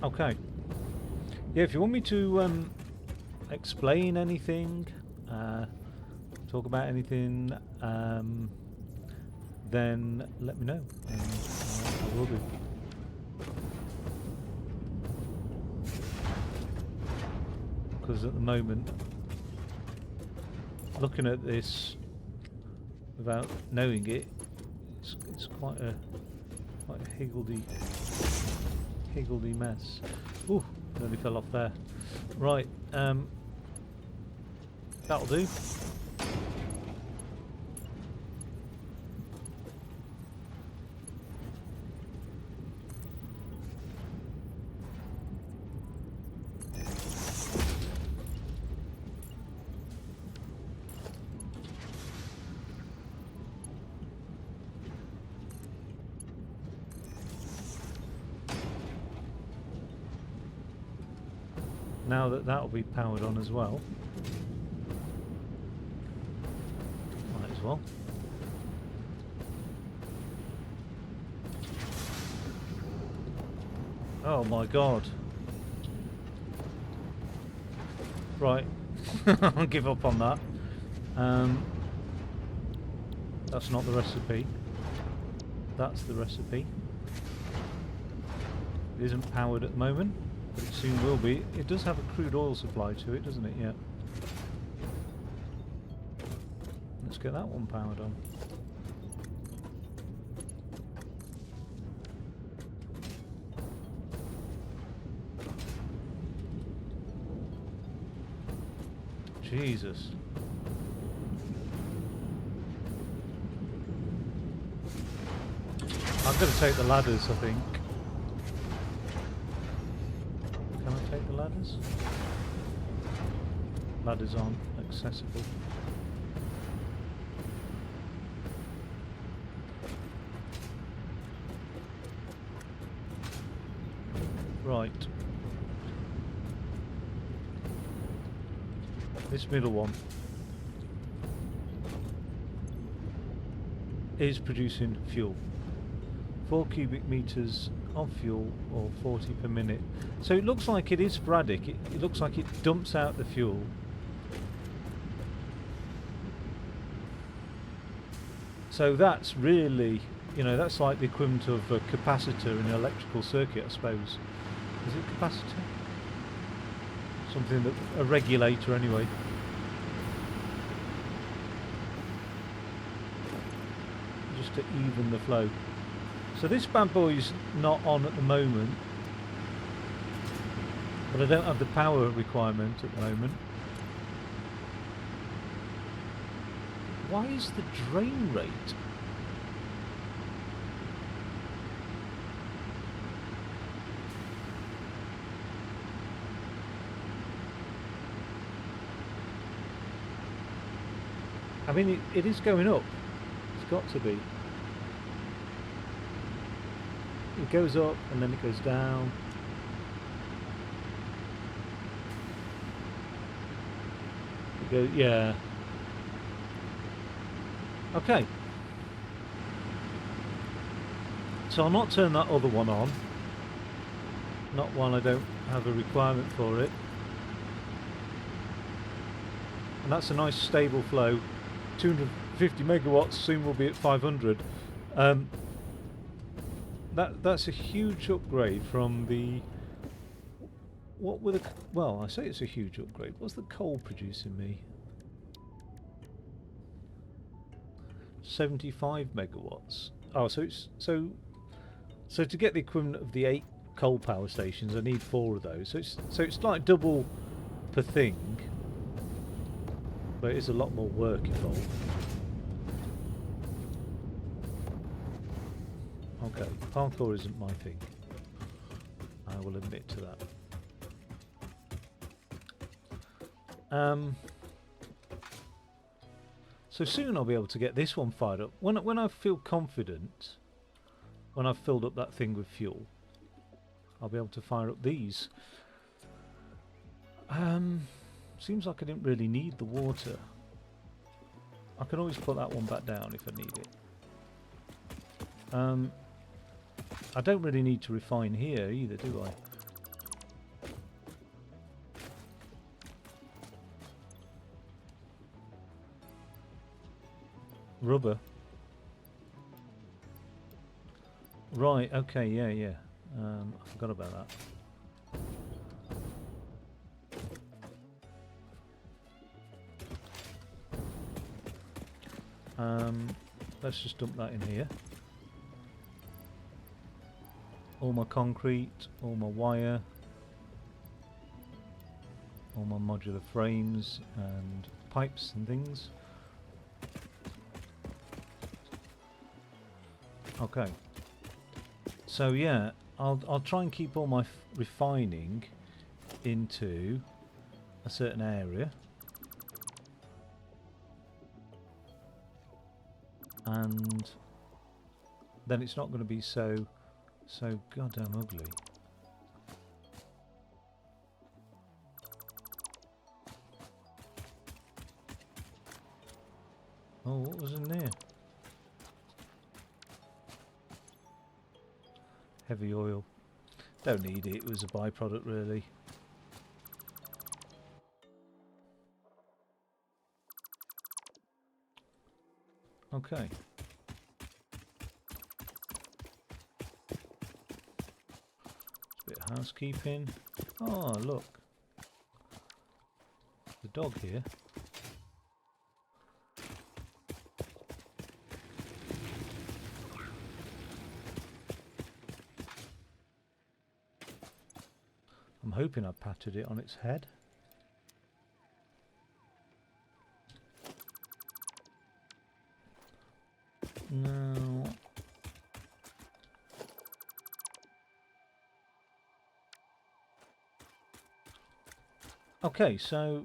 Okay. Yeah, if you want me to explain anything, talk about anything, then let me know, and I will do. Because at the moment, looking at this without knowing it, it's quite a higgledy mess. Ooh, nearly fell off there. Right, that'll do. Now that that'll be powered on as well, might as well. Oh my god. Right, I'll give up on that. That's not the recipe. That's the recipe. It isn't powered at the moment, but it soon will be. It does have a crude oil supply to it, doesn't it? Yeah. Let's get that one powered on. Jesus. I'm going to take the ladders, I think. Can I take the ladders? Ladders aren't accessible. Right. This middle one is producing fuel. 4 cubic meters of fuel, or 40 per minute. So it looks like it is sporadic. It looks like it dumps out the fuel. So that's really, you know, that's like the equivalent of a capacitor in an electrical circuit, I suppose. Is it capacitor? Something that, a regulator anyway. Just to even the flow. So this bad boy's not on at the moment, but I don't have the power requirement at the moment. Why is the drain rate? I mean, it is going up. It's got to be. It goes up and then it goes down. It goes, yeah. Okay. So I'll not turn that other one on. Not while I don't have a requirement for it. And that's a nice stable flow. 250 megawatts, soon we'll be at 500. That's a huge upgrade from the... What were the... Well, I say it's a huge upgrade. What's the coal producing me? 75 megawatts. Oh, so it's... So to get the equivalent of the 8 coal power stations, I need 4 of those. So it's like double per thing. But it is a lot more work involved. Okay, parkour isn't my thing. I will admit to that. So soon I'll be able to get this one fired up. When I feel confident, when I've filled up that thing with fuel, I'll be able to fire up these. Seems like I didn't really need the water. I can always put that one back down if I need it. I don't really need to refine here either, do I? Rubber. Right, okay, yeah. I forgot about that. Let's just dump that in here. All my concrete, all my wire, all my modular frames and pipes and things. Okay. So yeah, I'll try and keep all my refining into a certain area. And then it's not going to be so goddamn ugly. Oh, what was in there? Heavy oil. Don't need it, it was a byproduct really. Okay. A bit of housekeeping. Oh, look. The dog here. I'm hoping I patted it on its head. No. Okay, so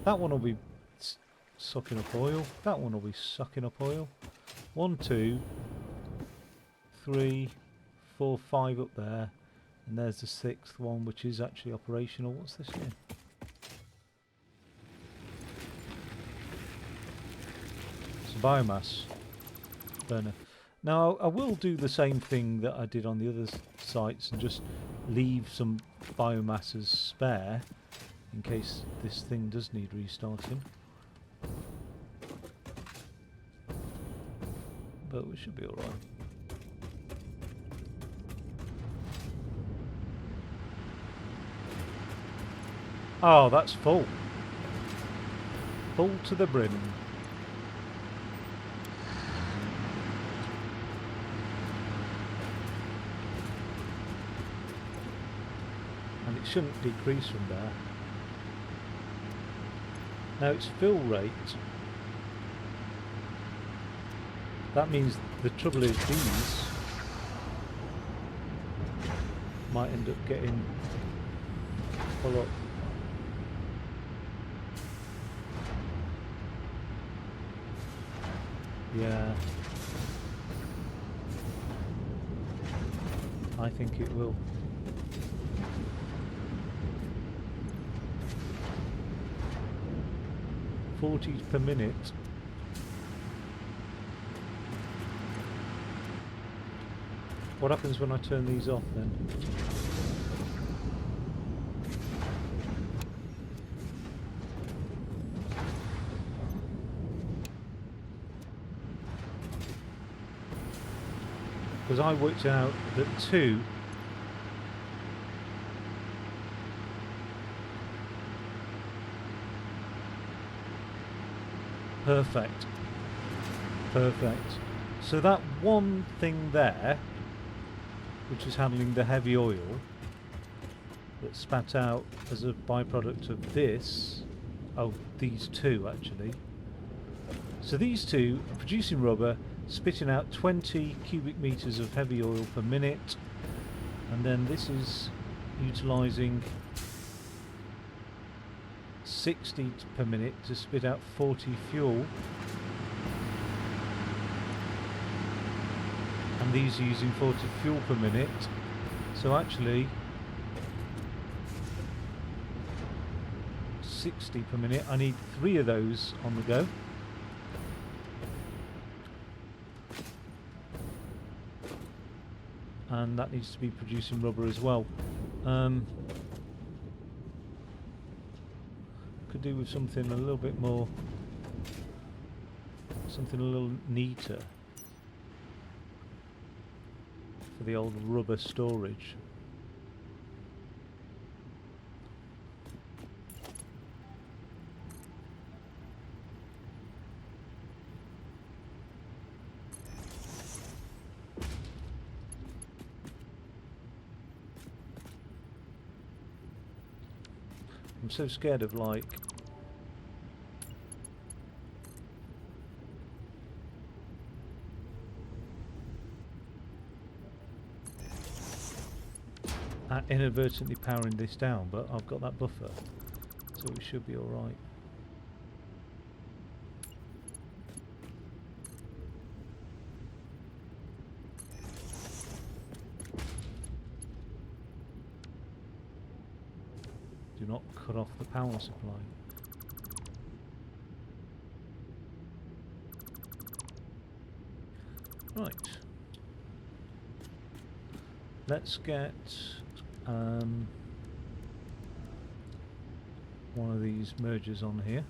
that one will be sucking up oil. That one will be sucking up oil. 1, 2, 3, 4, 5 up there, and there's the 6th one, which is actually operational. What's this here? It's a biomass burner. Now I will do the same thing that I did on the other sites and just leave some biomass as spare in case this thing does need restarting. But we should be alright. Oh, that's full. Full to the brim. And it shouldn't decrease from there. Now its fill rate. That means the trouble is these might end up getting full up. Yeah, I think it will. $40 per minute. What happens when I turn these off then? Because I worked out that 2 perfect. So that one thing there, which is handling the heavy oil, that spat out as a byproduct of this. Oh, these two actually. So these two are producing rubber, spitting out 20 cubic meters of heavy oil per minute, and then this is utilising 60 per minute to spit out 40 fuel, and these are using 40 fuel per minute. So actually 60 per minute. I need 3 of those on the go. And that needs to be producing rubber as well. Could do with something a little bit more, something a little neater for the old rubber storage. I'm so scared of like inadvertently powering this down, but I've got that buffer, so it should be alright. Do not cut off the power supply. Right. Let's get one of these mergers on here.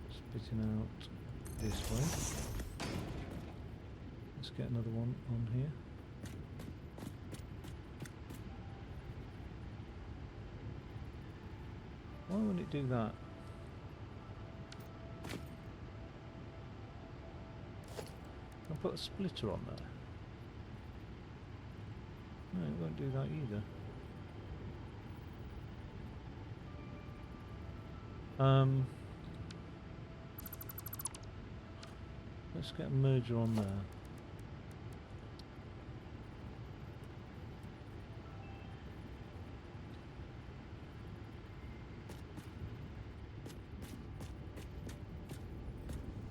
Spitting out this way. Let's get another one on here. Why would it do that? I'll put a splitter on there. No, it won't do that either. Let's get a merger on there.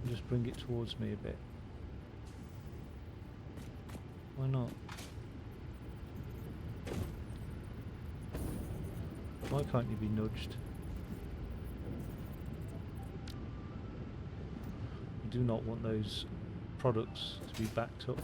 Just bring it towards me a bit. Why not? Why can't you be nudged? You do not want those products to be backed up.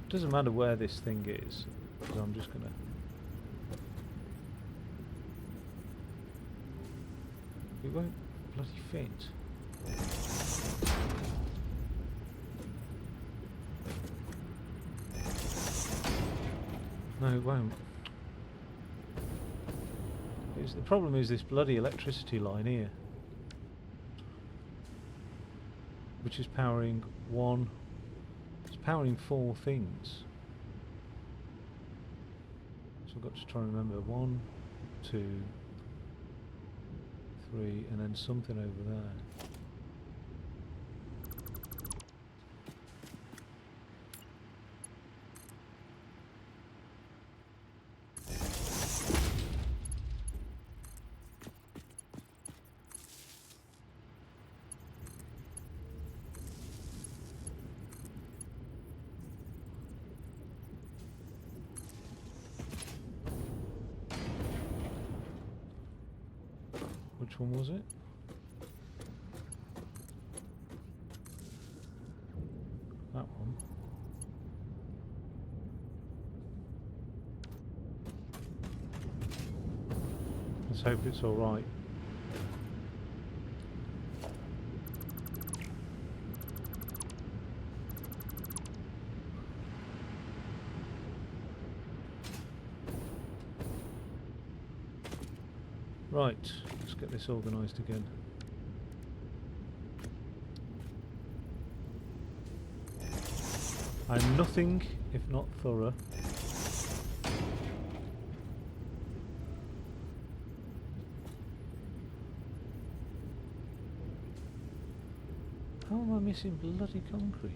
Doesn't matter where this thing is, because I'm just gonna. It won't bloody fit. No, it won't. The problem is this bloody electricity line here, which is powering one. Powering 4 things. So I've got to try and remember 1, 2, 3, and then something over there. Which one was it? That one. hope it's alright. Right, let's get this organised again. I'm nothing if not thorough. How am I missing bloody concrete?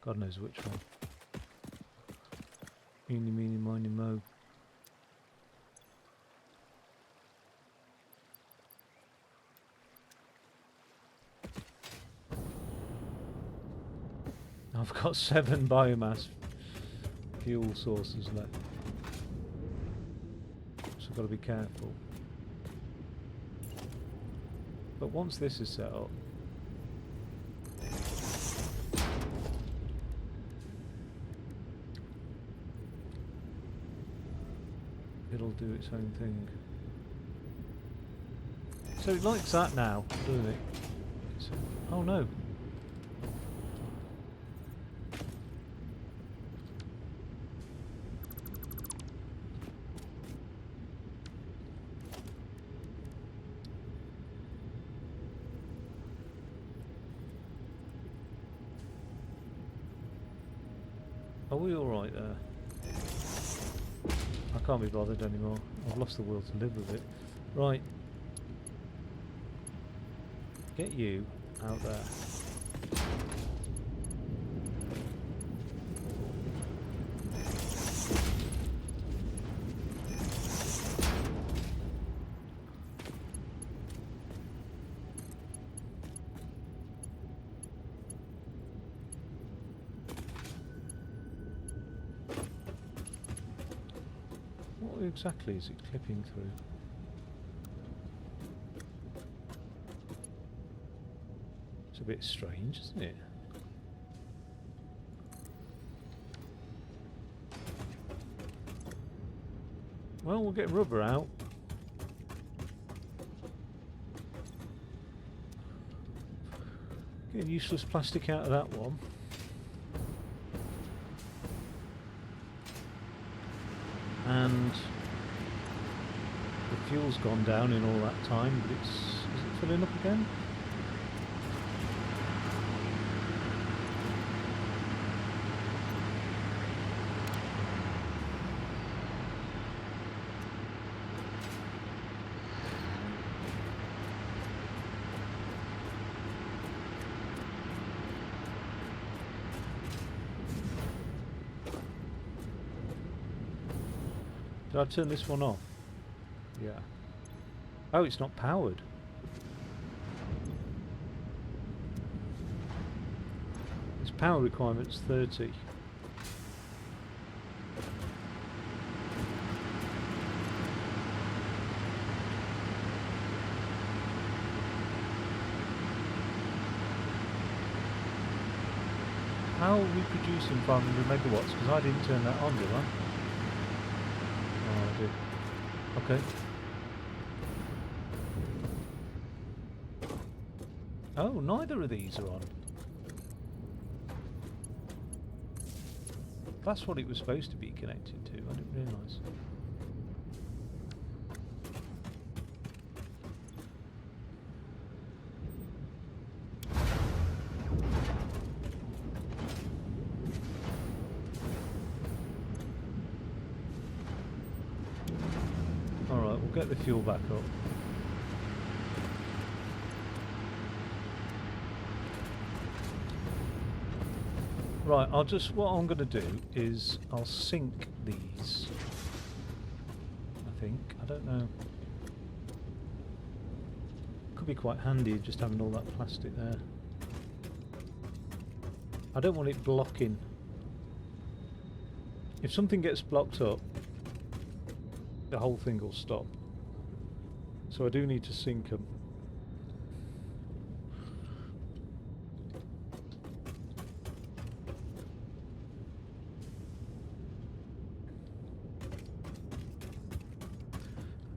God knows which one. Eeny, meeny, miny, mo. I've got 7 biomass fuel sources left. So I've got to be careful. But once this is set up, it'll do its own thing. So it likes that now, doesn't it? Oh no. Are we alright there? I can't be bothered anymore. I've lost the will to live with it. Right. Get you out there. What exactly is it clipping through? It's a bit strange, isn't it? Well, we'll get rubber out. Get useless plastic out of that one. And the fuel's gone down in all that time, but is it filling up again? Did I turn this one off? Yeah. Oh, it's not powered. Its power requirement's 30. How are we producing 500 megawatts? Because I didn't turn that on, did I? Oh, I did. Okay. Oh, neither of these are on. That's what it was supposed to be connected to. I didn't realise. Alright, we'll get the fuel back up. Right, what I'm going to do is I'll sink these. I think. I don't know. Could be quite handy just having all that plastic there. I don't want it blocking. If something gets blocked up, the whole thing will stop. So I do need to sink them.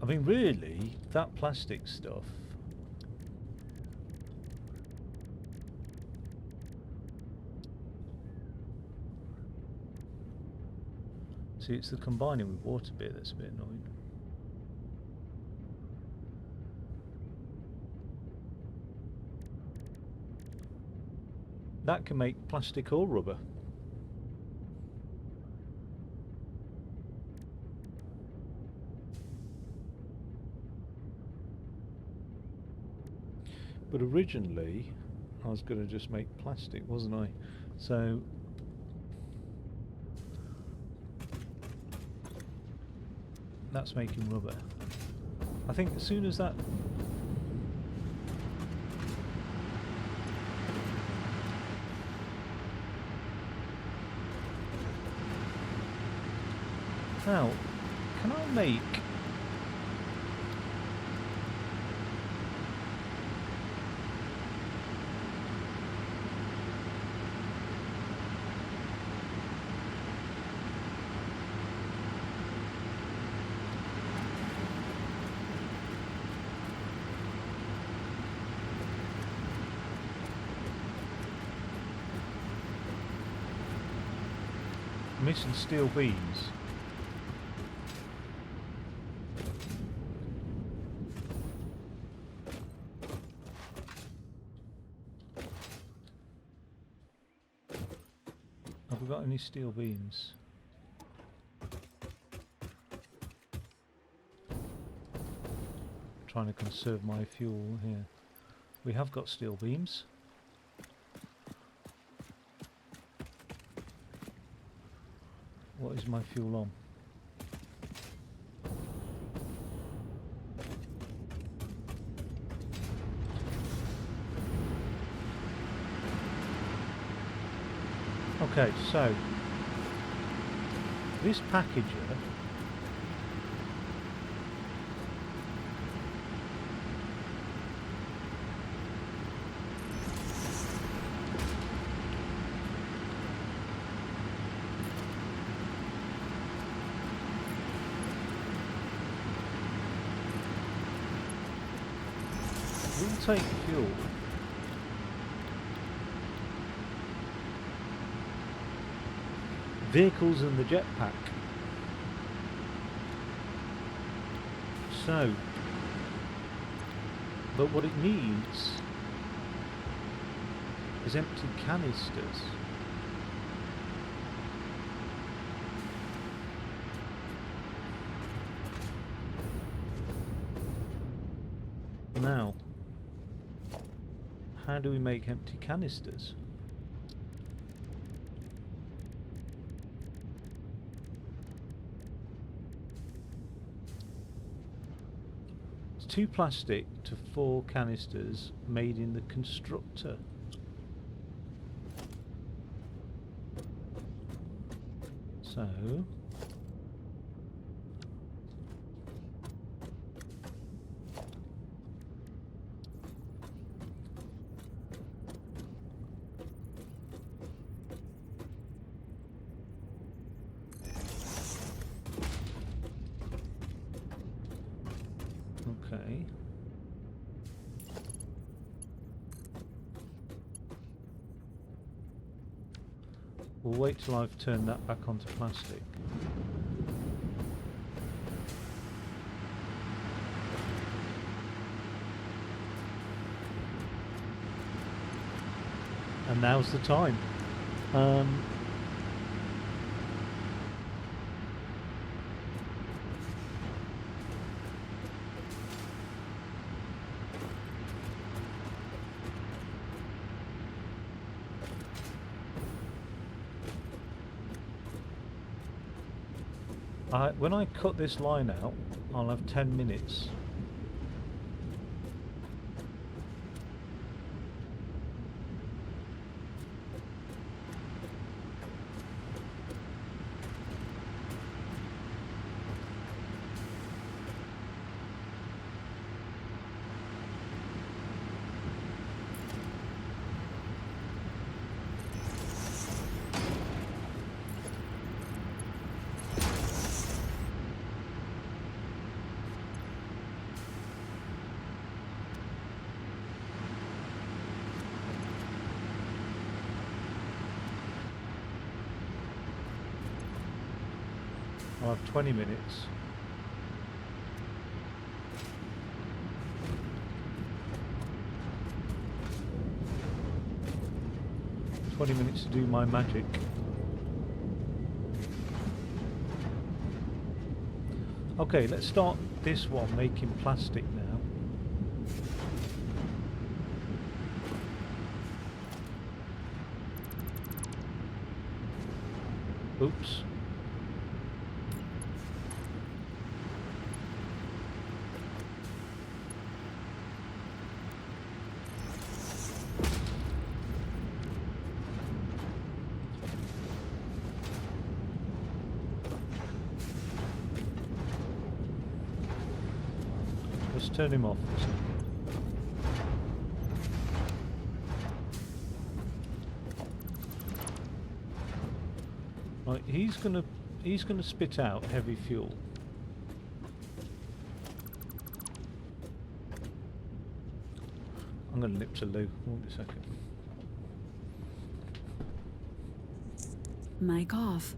I mean, really, that plastic stuff. See, it's the combining with water bit that's a bit annoying. That can make plastic or rubber. But originally, I was going to just make plastic, wasn't I? So that's making rubber. I think as soon as that... Now, can I make... missing steel beams. Have we got any steel beams? Trying to conserve my fuel here. We have got steel beams. What is my fuel on? Okay, so this packager will take fuel. Vehicles and the jetpack. So, but what it needs is empty canisters. Now, how do we make empty canisters? It's 2 plastic to 4 canisters made in the constructor. So okay. We'll wait till I've turned that back onto plastic. And now's the time. When I cut this line out, I'll have 10 minutes. I'll have 20 minutes. To do my magic. Okay, let's start this one making plastic now. Oops. Let's turn him off for a second. Right, he's gonna spit out heavy fuel. I'm gonna nip to Lou. Wait a second. Mic off.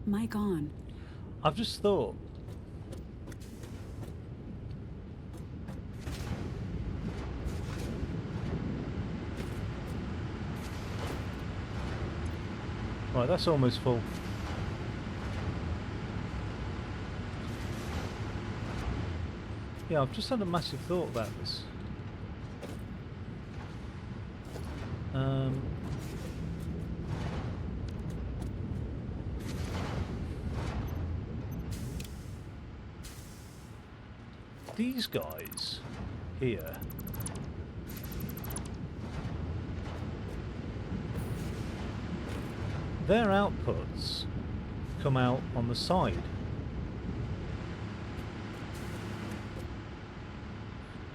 Mic on. I've just thought. Right, that's almost full. Yeah, I've just had a massive thought about this. These guys here their outputs come out on the side.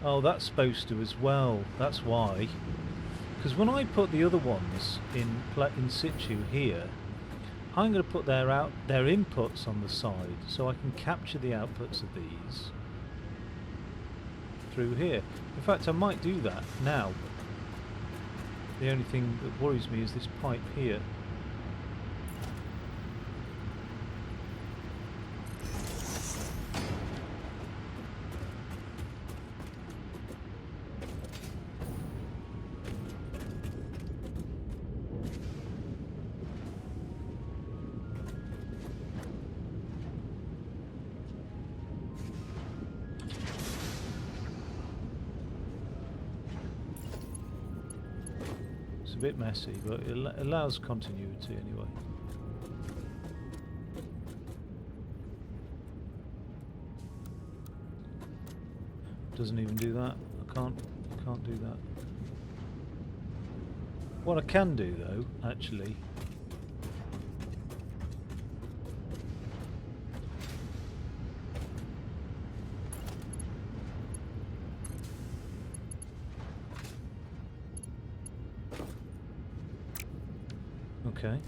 Oh, that's supposed to as well. That's why. Because when I put the other ones in situ here, I'm going to put their inputs on the side, so I can capture the outputs of these through here. In fact, I might do that now. The only thing that worries me is this pipe here. A bit messy, but it allows continuity anyway. Doesn't even do that. I can't do that. What I can do though, actually, okay.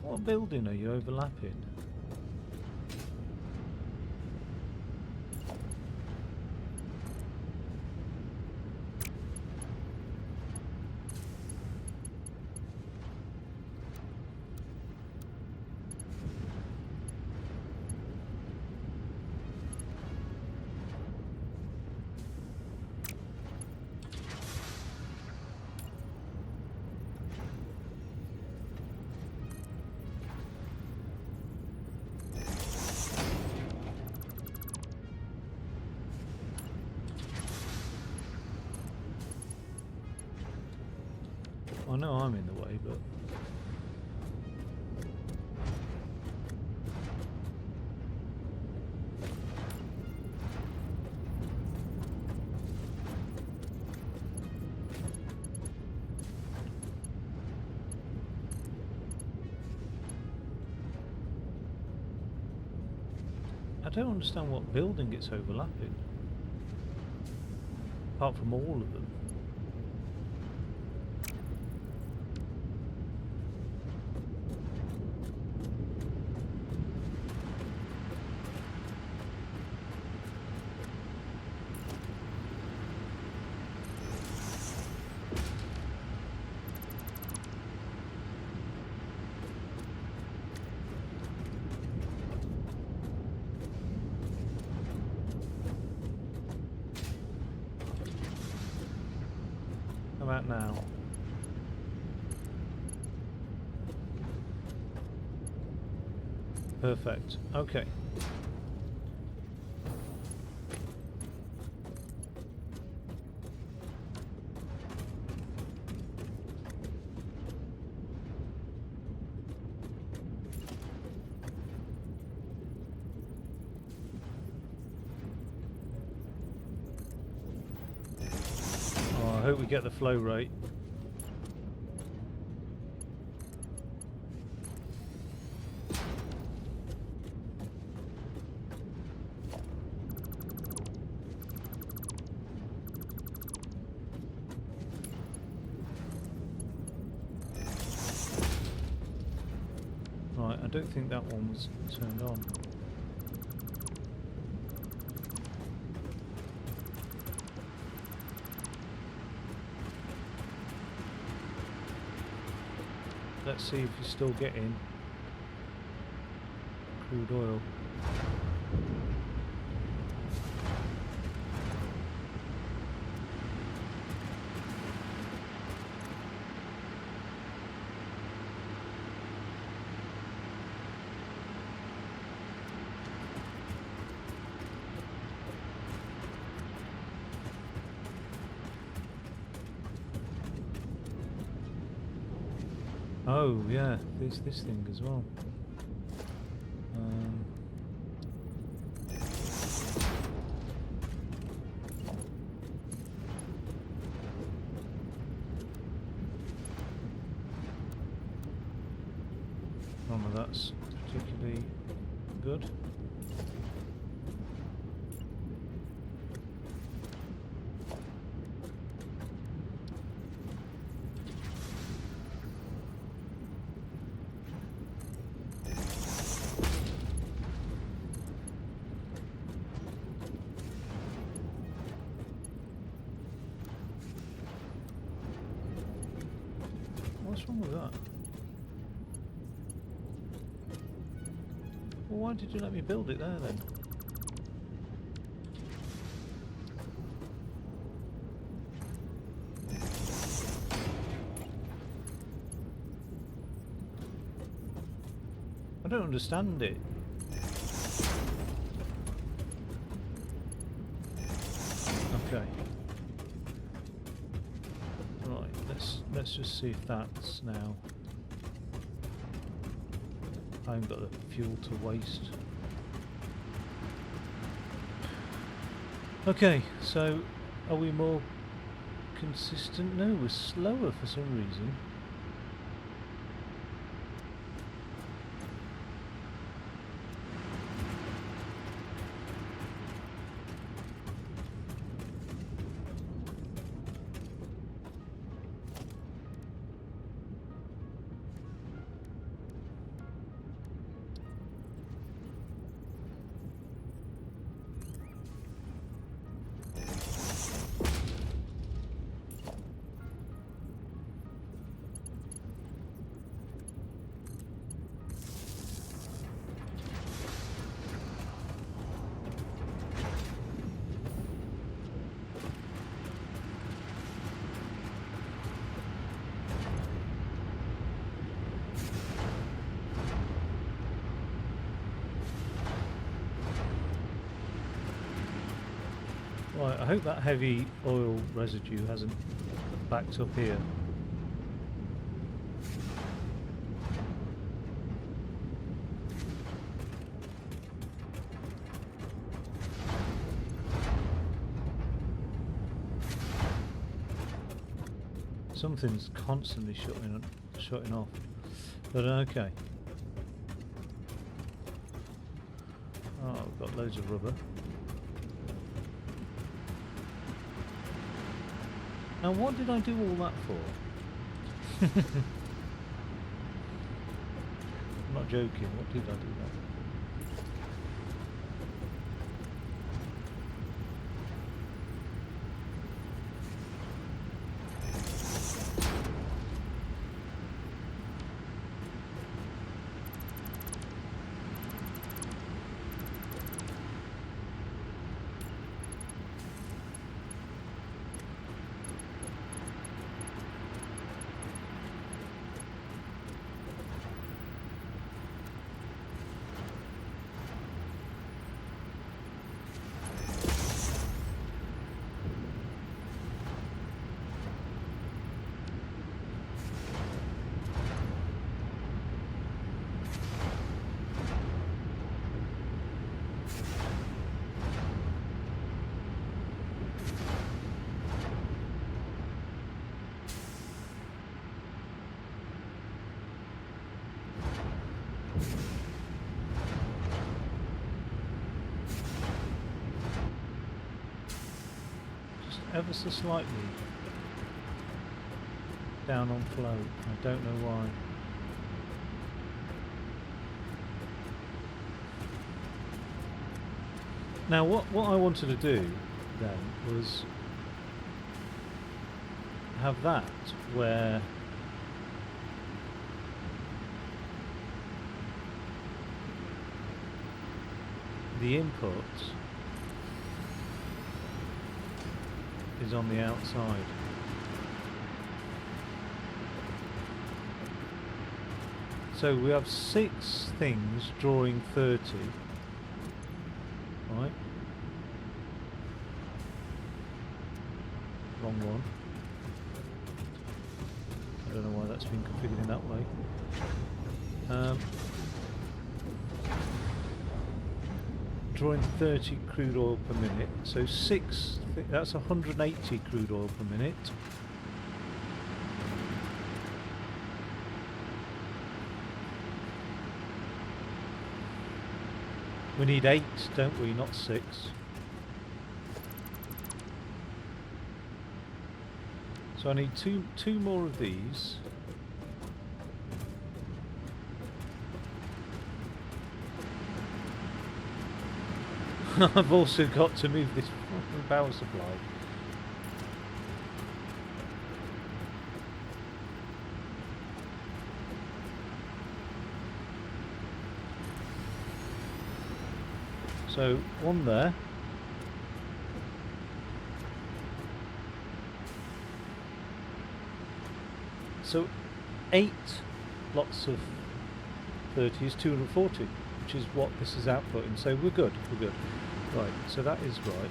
What building are you overlapping? I know I'm in the way, but... I don't understand what building it's overlapping. Apart from all of them. How about now? Perfect. Okay. Oh, I hope we get the flow rate. Right, I don't think that one was turned on. Let's see if you're still getting crude oil. Oh yeah, there's this thing as well. None of that's particularly good. What's wrong with that? Well, why did you let me build it there then? I don't understand it. Okay. Right, let's just see if that's now. I haven't got the fuel to waste. Okay, so are we more consistent? No, we're slower for some reason. Right, I hope that heavy oil residue hasn't backed up here. Something's constantly shutting off. But okay. Oh, I've got loads of rubber. Now, what did I do all that for? I'm not joking. What did I do that for? Ever so slightly down on flow. I don't know why. Now what I wanted to do then was have that where the input is on the outside. So we have 6 things drawing 30, right? Wrong one. I don't know why that's been configured in that way. Drawing 30 crude oil per minute, so 6, that's 180 crude oil per minute. We need 8, don't we, not 6. So I need two more of these. I've also got to move this fucking power supply. So, one there. So, 8 lots of 30 is 240, which is what this is outputting. So we're good, we're good. Right, so that is right.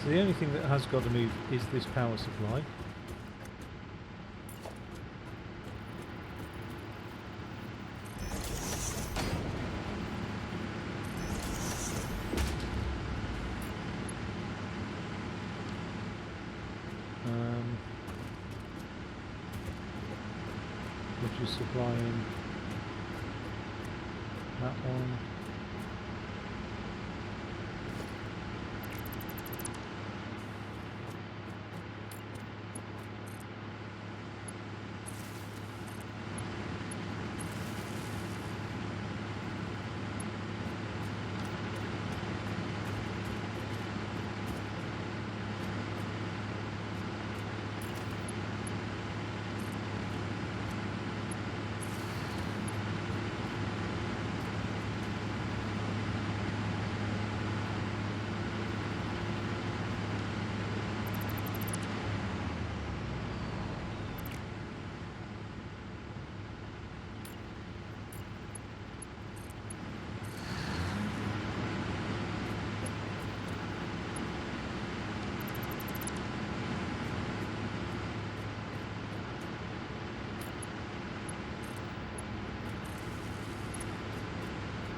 So the only thing that has got to move is this power supply. Which is supplying that one.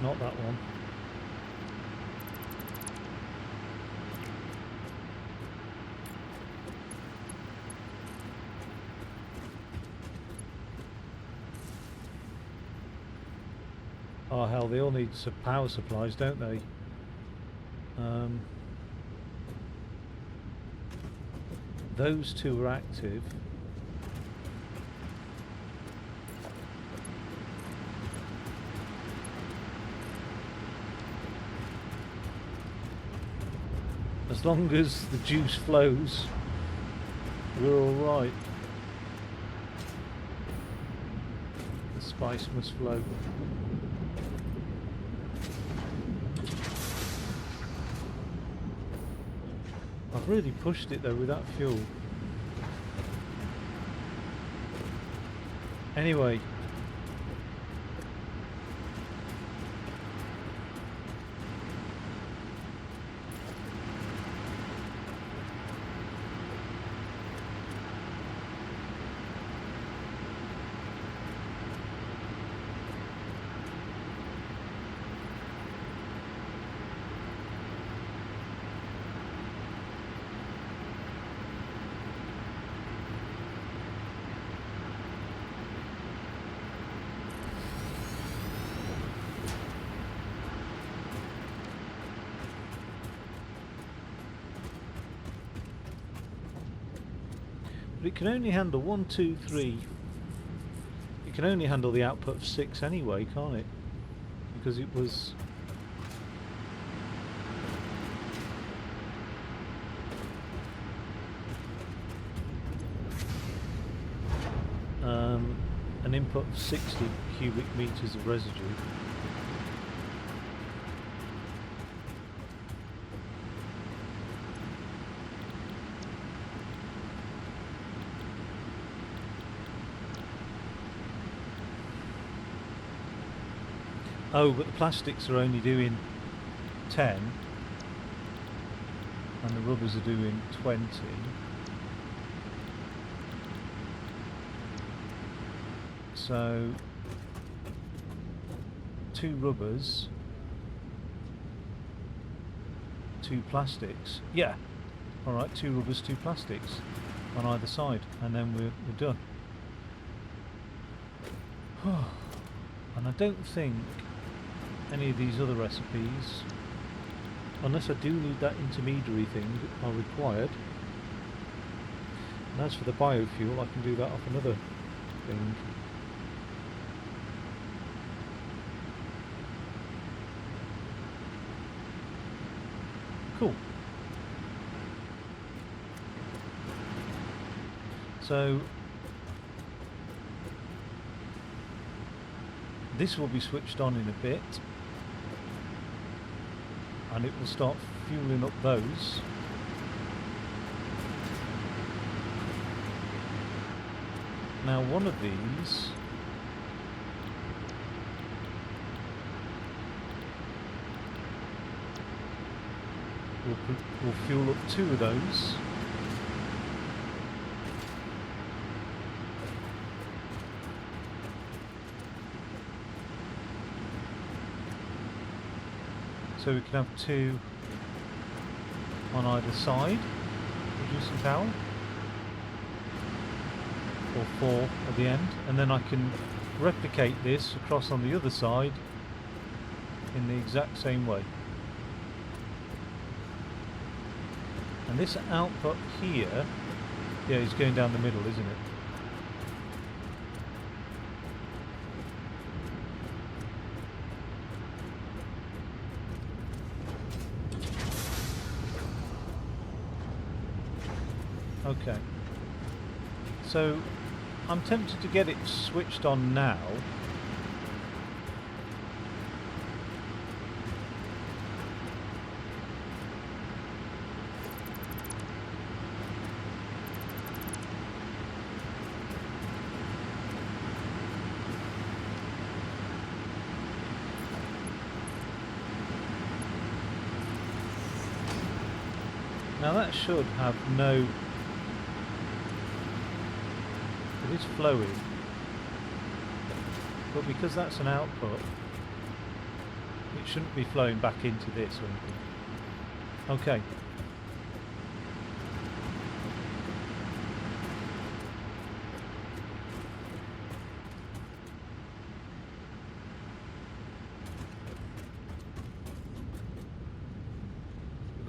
Not that one. hell, they all need some power supplies, don't they? Those two are active. As long as the juice flows, we're all right. The spice must flow. I've really pushed it though with that fuel. Anyway. But it can only handle 1, 2, 3. It can only handle the output of 6 anyway, can't it? Because it was... an input of 60 cubic meters of residue. Oh, but the plastics are only doing 10 and the rubbers are doing 20. So 2 rubbers, 2 plastics. Yeah, alright, 2 rubbers, 2 plastics on either side, and then we're done. And I don't think any of these other recipes, unless I do need that intermediary thing, are required. And as for the biofuel, I can do that off another thing. Cool. So this will be switched on in a bit, and it will start fueling up those. Now one of these will fuel up 2 of those. So we can have 2 on either side, reducing power, or 4 at the end, and then I can replicate this across on the other side in the exact same way. And this output here, yeah, is going down the middle, isn't it? Okay. So I'm tempted to get it switched on now. Now that should have no... It is flowing, but because that's an output, it shouldn't be flowing back into this or anything. Okay.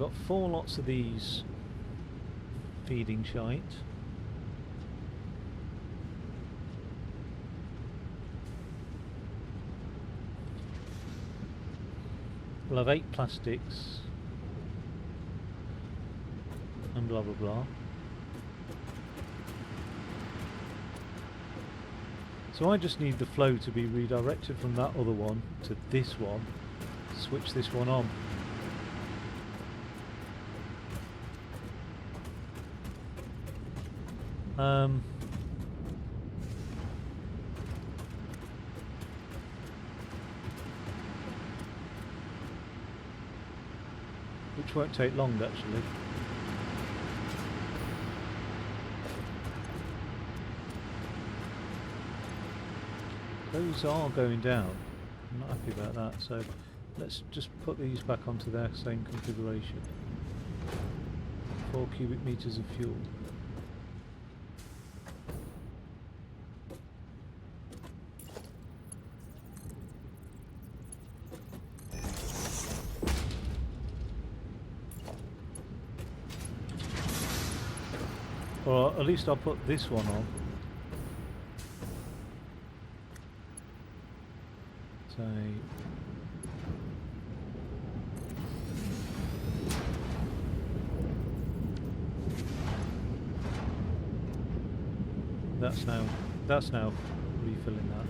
got 4 lots of these feeding shite. We'll have 8 plastics and blah blah blah. So I just need the flow to be redirected from that other one to this one. Switch this one on. Which won't take long actually. Those are going down. I'm not happy about that, so let's just put these back onto their same configuration. 4 cubic meters of fuel. Or at least I'll put this one on. Say that's now refilling that.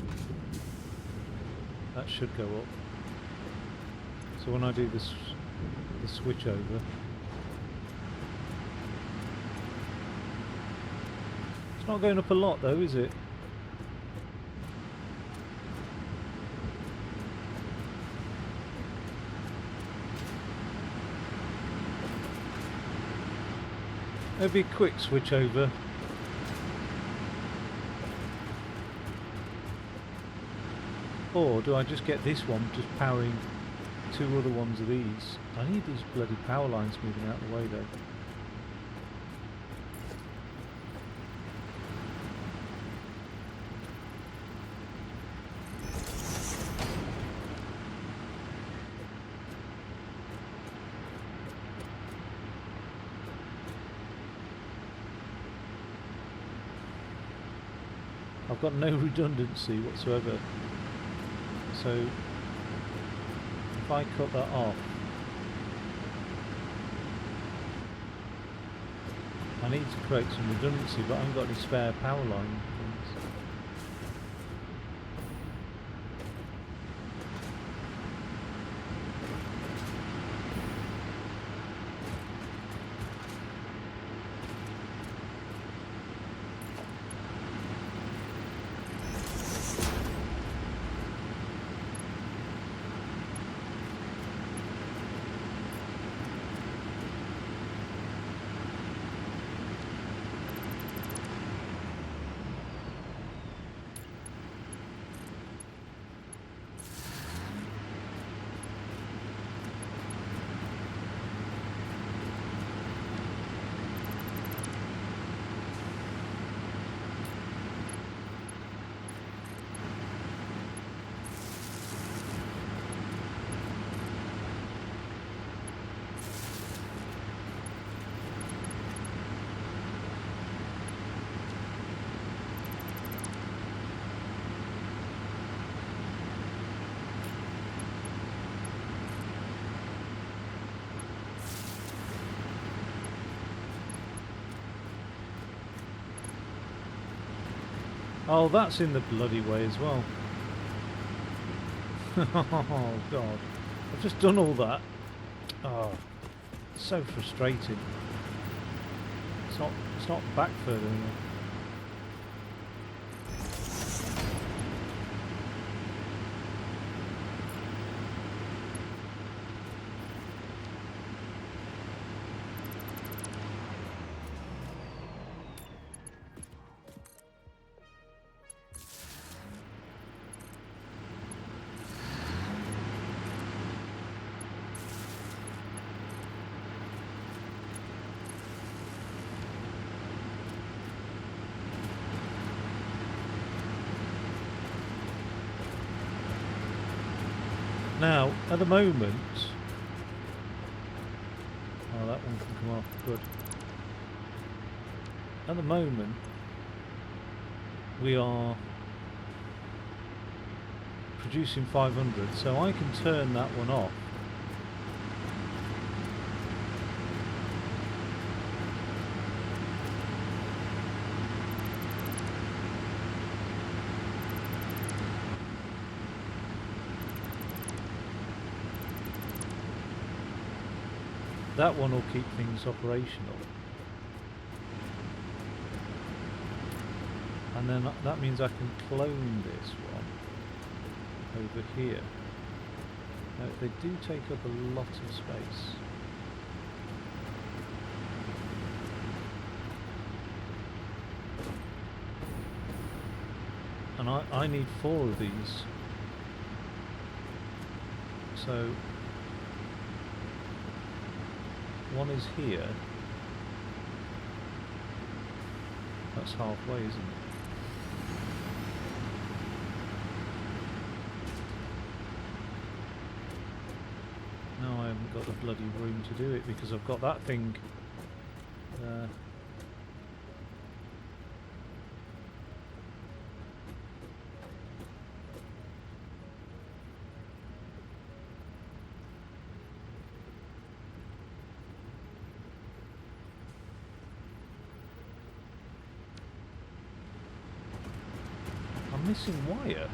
That should go up. So when I do this the switch over, it's not going up a lot though, is it? It'll be a quick switch over. Or do I just get this one just powering 2 other ones of these? I need these bloody power lines moving out of the way though. I've got no redundancy whatsoever. So if I cut that off, I need to create some redundancy, but I haven't got any spare power line things. Oh, that's in the bloody way as well. Oh God, I've just done all that. Oh, it's so frustrating. It's not back further enough. Now, at the moment, Well, good. At the moment, we are producing 500, so I can turn that one off. That one will keep things operational. And then that means I can clone this one over here. Now they do take up a lot of space. And I need 4 of these. So one is here. That's halfway, isn't it? No, I haven't got the bloody room to do it because I've got that thing. I'm missing wire.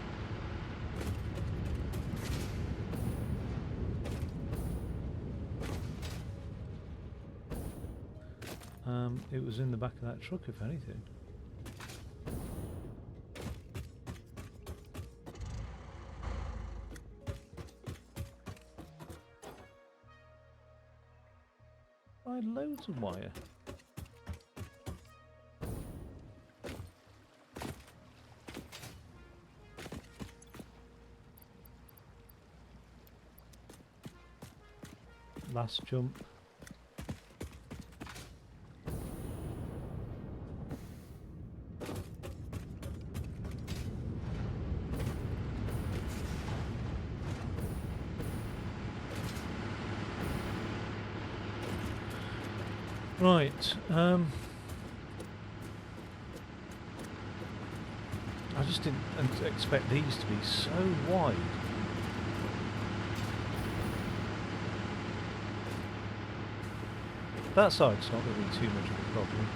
It was in the back of that truck, if anything. I had loads of wire. Last jump. Right, I just didn't expect these to be so wide. That side's not going to be too much of a problem.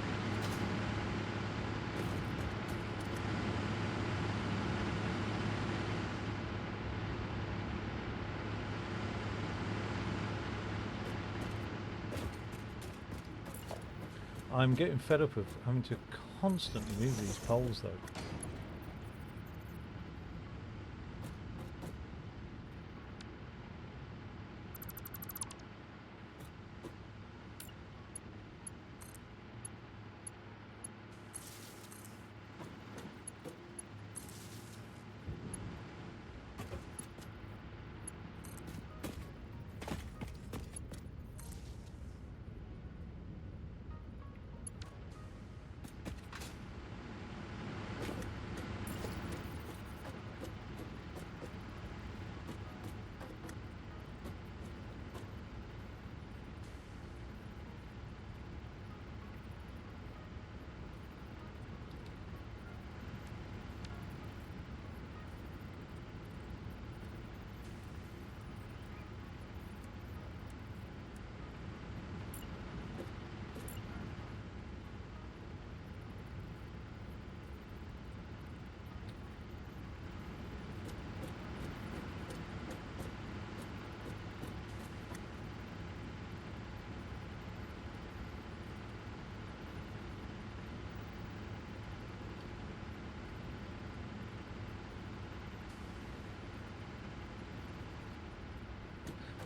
I'm getting fed up of having to constantly move these poles though.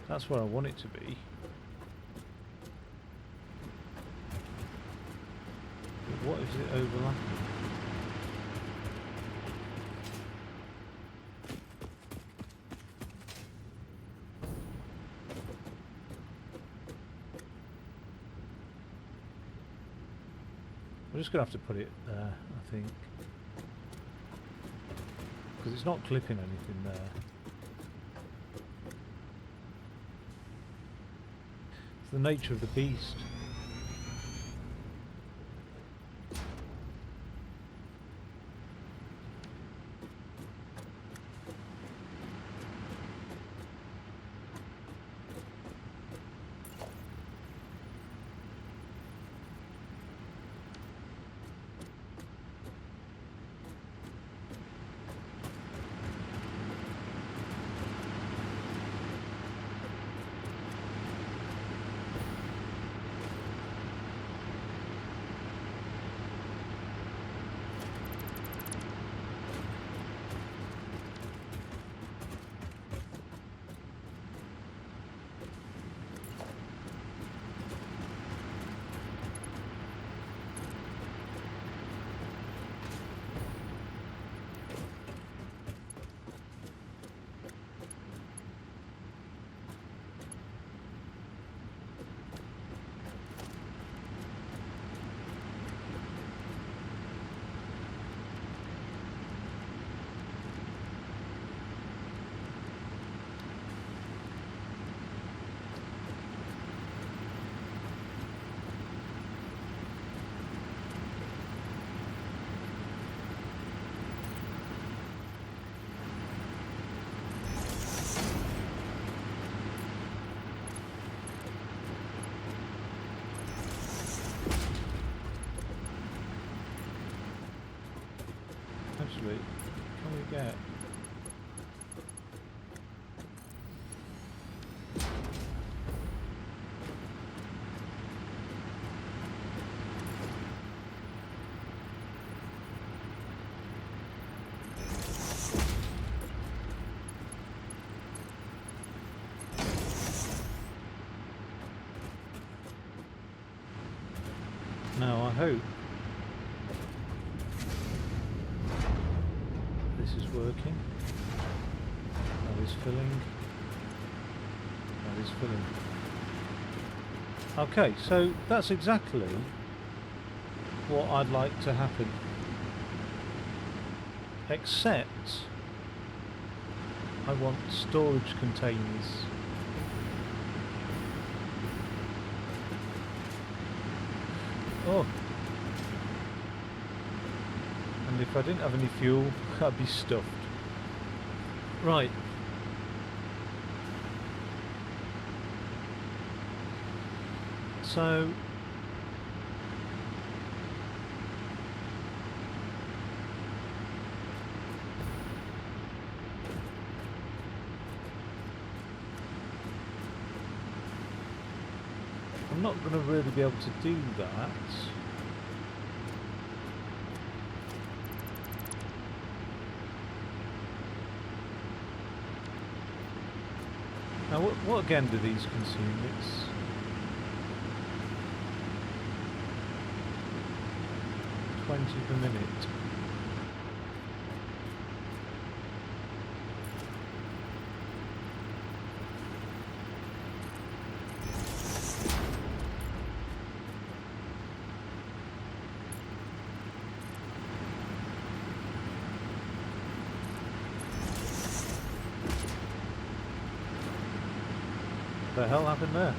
That's where I want it to be. But what is it overlapping? We're just going to have to put it there, I think. Because it's not clipping anything there. It's the nature of the beast. actually can we get? Now I hope this is working. That is filling. That is filling. Okay, so that's exactly what I'd like to happen. Except I want storage containers. Oh. And if I didn't have any fuel, I'd be stuffed. Right. So I'm not going to really be able to do that. Now, what again do these consume? It's 20 per minute. What the hell happened there?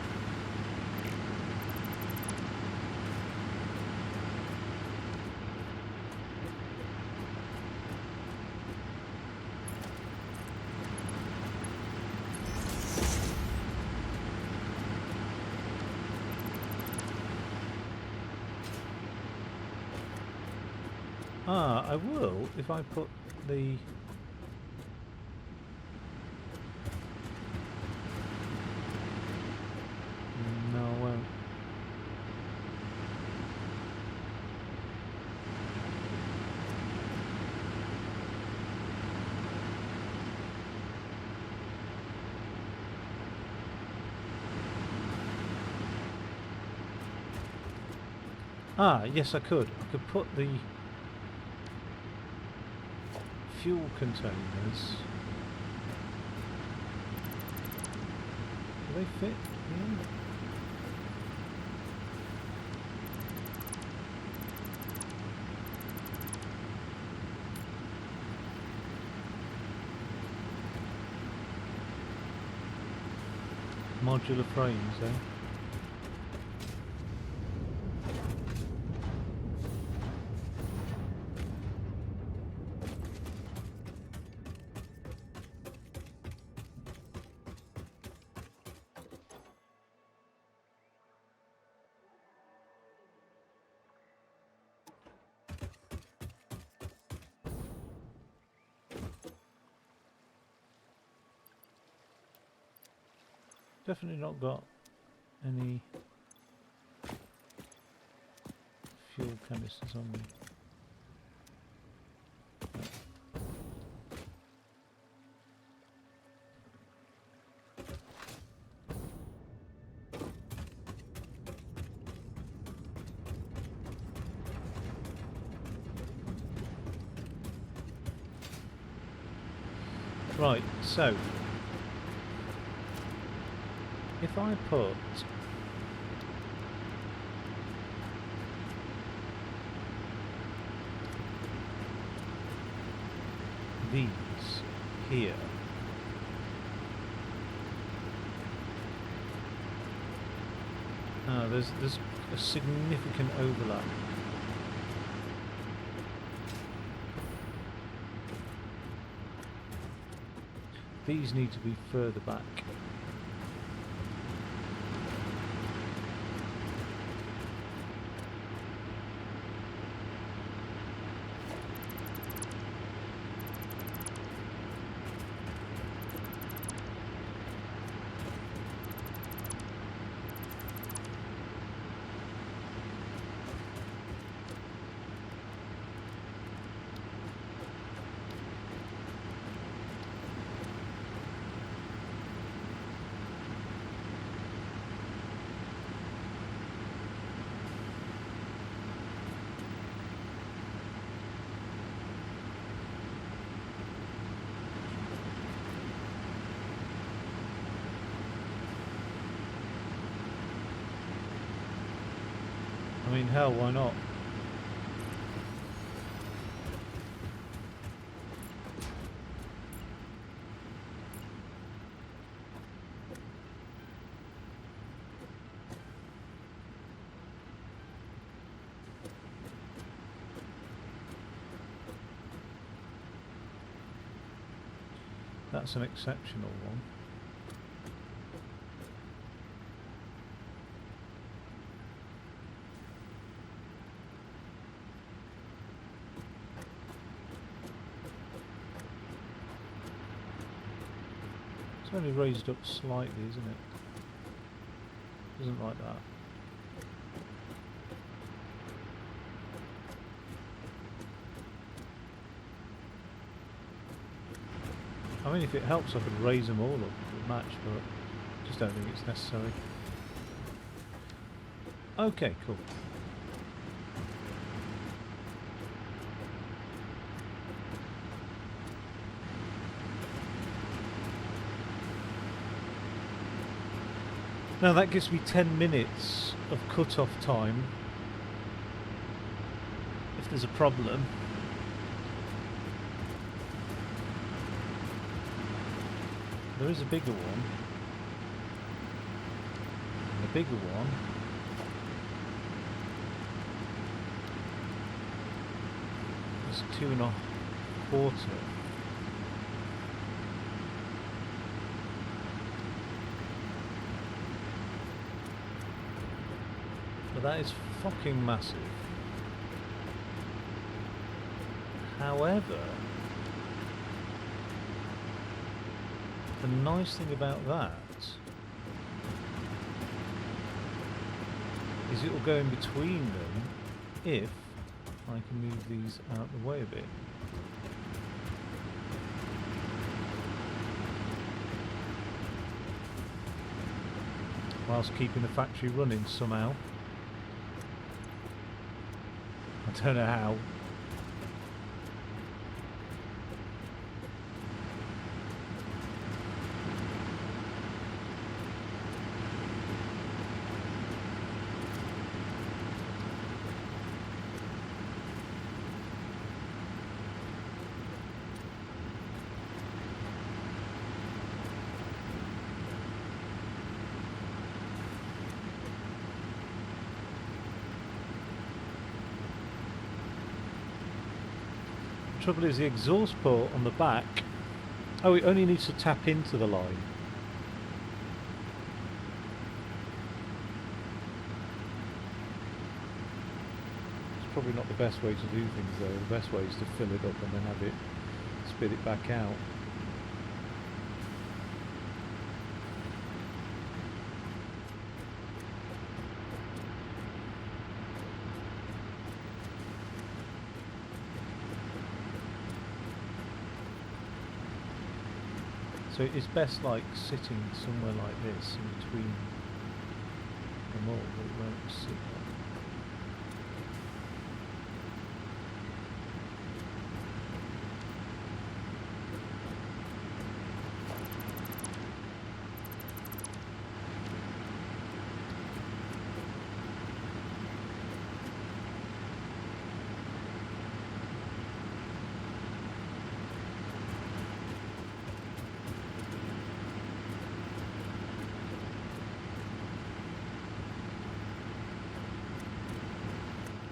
Ah, I will if I put the... No, I won't. Ah, yes I could. I could put the fuel containers. Do they fit here? Modular frames, eh? Definitely not got any fuel canisters on me. Right, so if I put these here, there's a significant overlap. These need to be further back. I mean, hell, why not? That's an exceptional one. It's only raised up slightly, isn't it? Doesn't like that. I mean, if it helps, I could raise them all up to match, but just don't think it's necessary. Okay, cool. Now that gives me 10 minutes of cut-off time if there's a problem. There is a bigger one. And the bigger one is 2.25. But that is fucking massive. However, the nice thing about that is it will go in between them if I can move these out of the way a bit. Whilst keeping the factory running somehow. I don't know how. The trouble is the exhaust port on the back. Oh, it only needs to tap into the line. It's probably not the best way to do things though. The best way is to fill it up and then have it spit it back out. So it's best like sitting somewhere like this in between them all, but it won't sit like.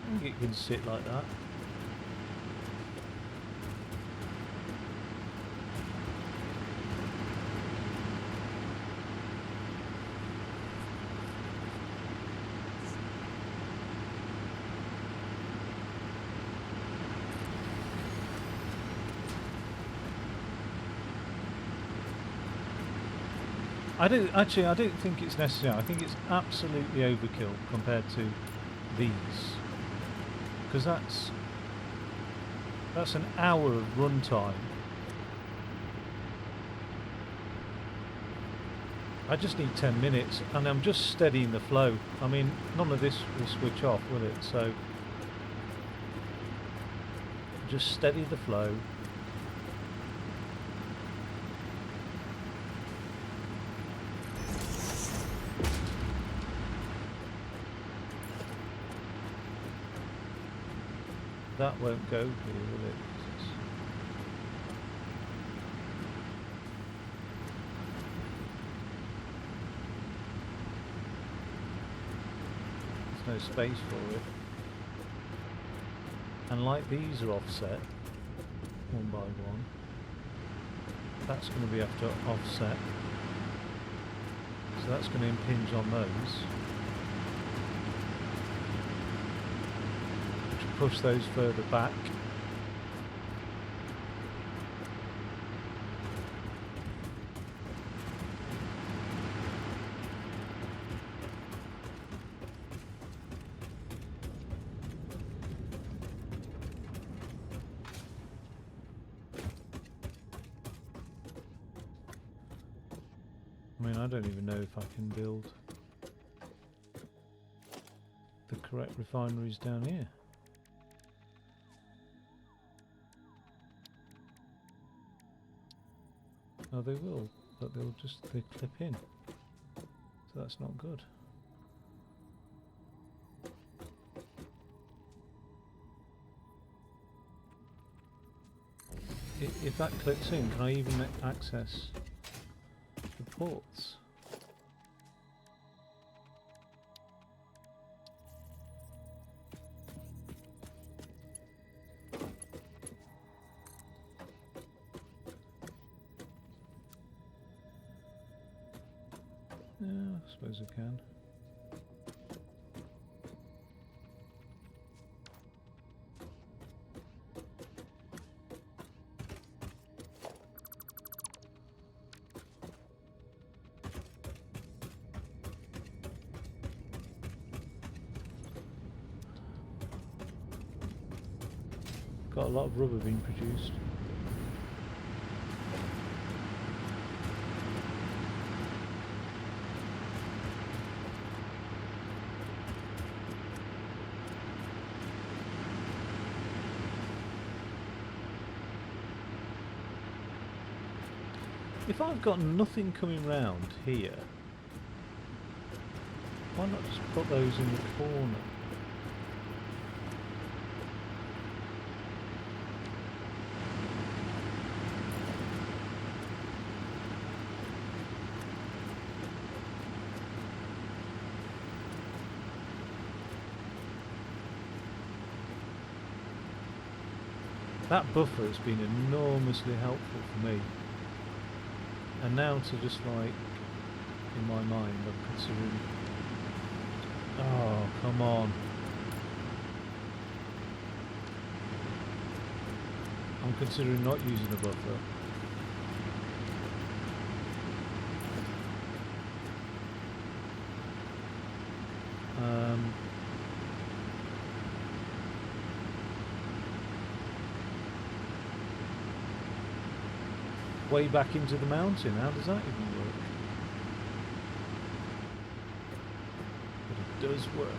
I think it can sit like that. I don't think it's necessary. I think it's absolutely overkill compared to these. Because that's an hour of runtime. I just need 10 minutes and I'm just steadying the flow. I mean, none of this will switch off, will it? So just steady the flow. That won't go here, will it? 'Cause there's no space for it. And like these are offset, one by one, that's going to be after offset. So that's going to impinge on those. Which will push those further back. I mean, I don't even know if I can build the correct refineries down here. Oh, they will, but they clip in. So that's not good. If that clips in, can I even access the ports? Yeah, I suppose I can. Got a lot of rubber being produced. If I've got nothing coming round here, why not just put those in the corner? That buffer has been enormously helpful for me. And now to just like, in my mind, I'm considering... Oh, come on. I'm considering not using a buffer. Way back into the mountain, how does that even work? But it does work.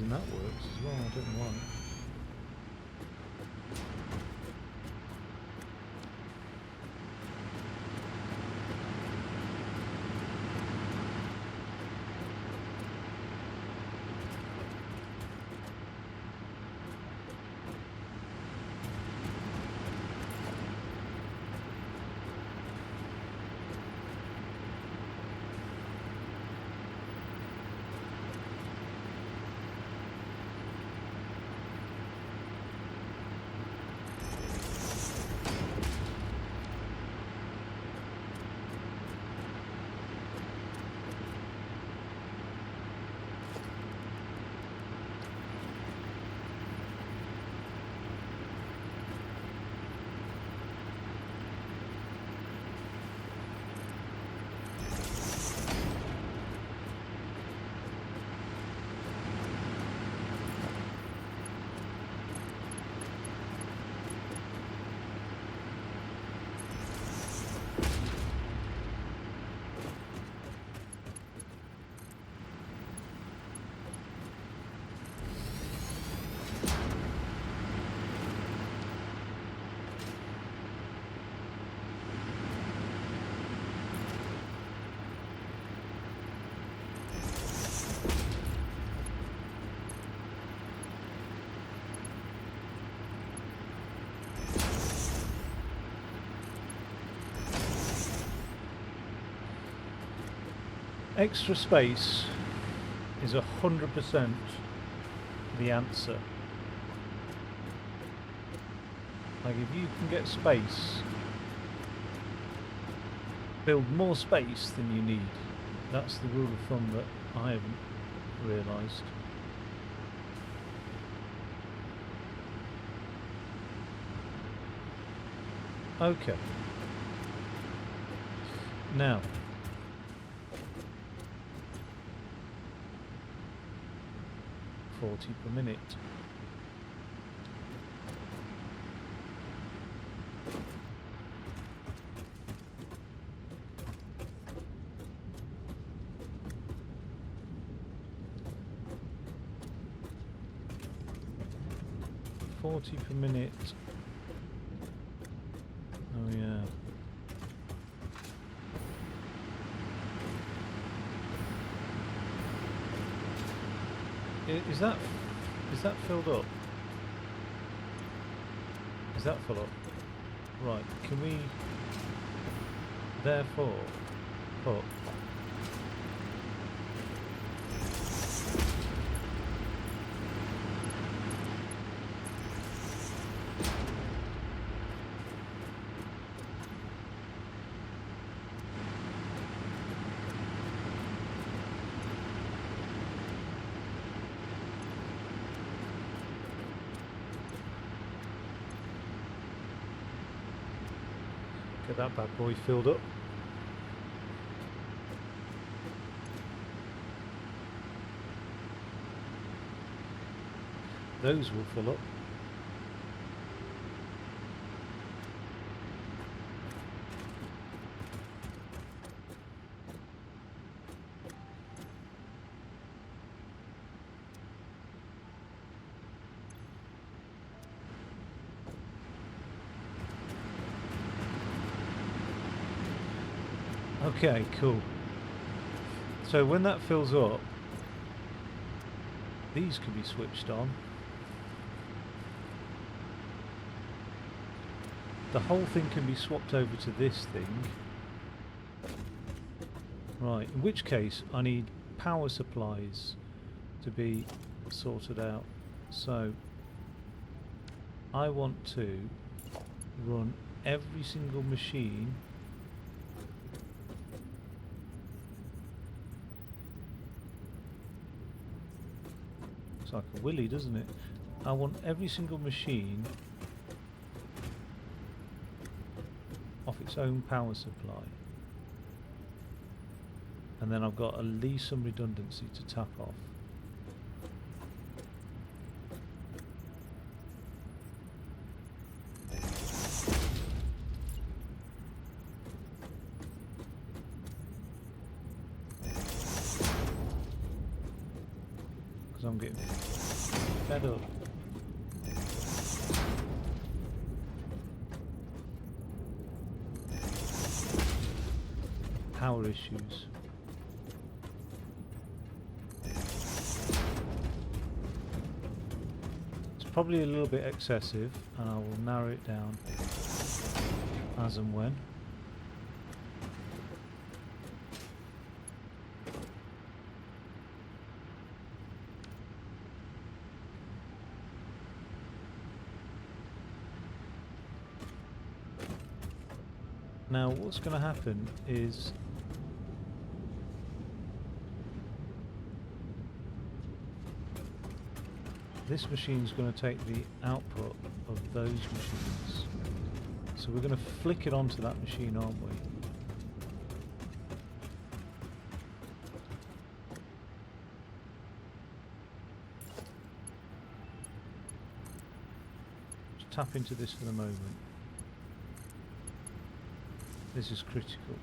That works as well, I don't know why. Extra space is 100% the answer. Like if you can get space, build more space than you need. That's the rule of thumb that I haven't realised. Okay. Now, $40 per minute. $40 per minute. Oh yeah. Is that filled up? Is that full up? Right, can we therefore put get that bad boy filled up? Those will fill up. Okay, cool. So when that fills up, these can be switched on. The whole thing can be swapped over to this thing. Right, in which case I need power supplies to be sorted out. So I want to run every single machine It's like a willy, doesn't it? I want every single machine off its own power supply. And then I've got at least some redundancy to tap off. Because I'm getting fed up. Power issues. It's probably a little bit excessive, and I will narrow it down as and when. Now what's going to happen is this machine's going to take the output of those machines. So we're going to flick it onto that machine, aren't we? Just tap into this for the moment. This is critical.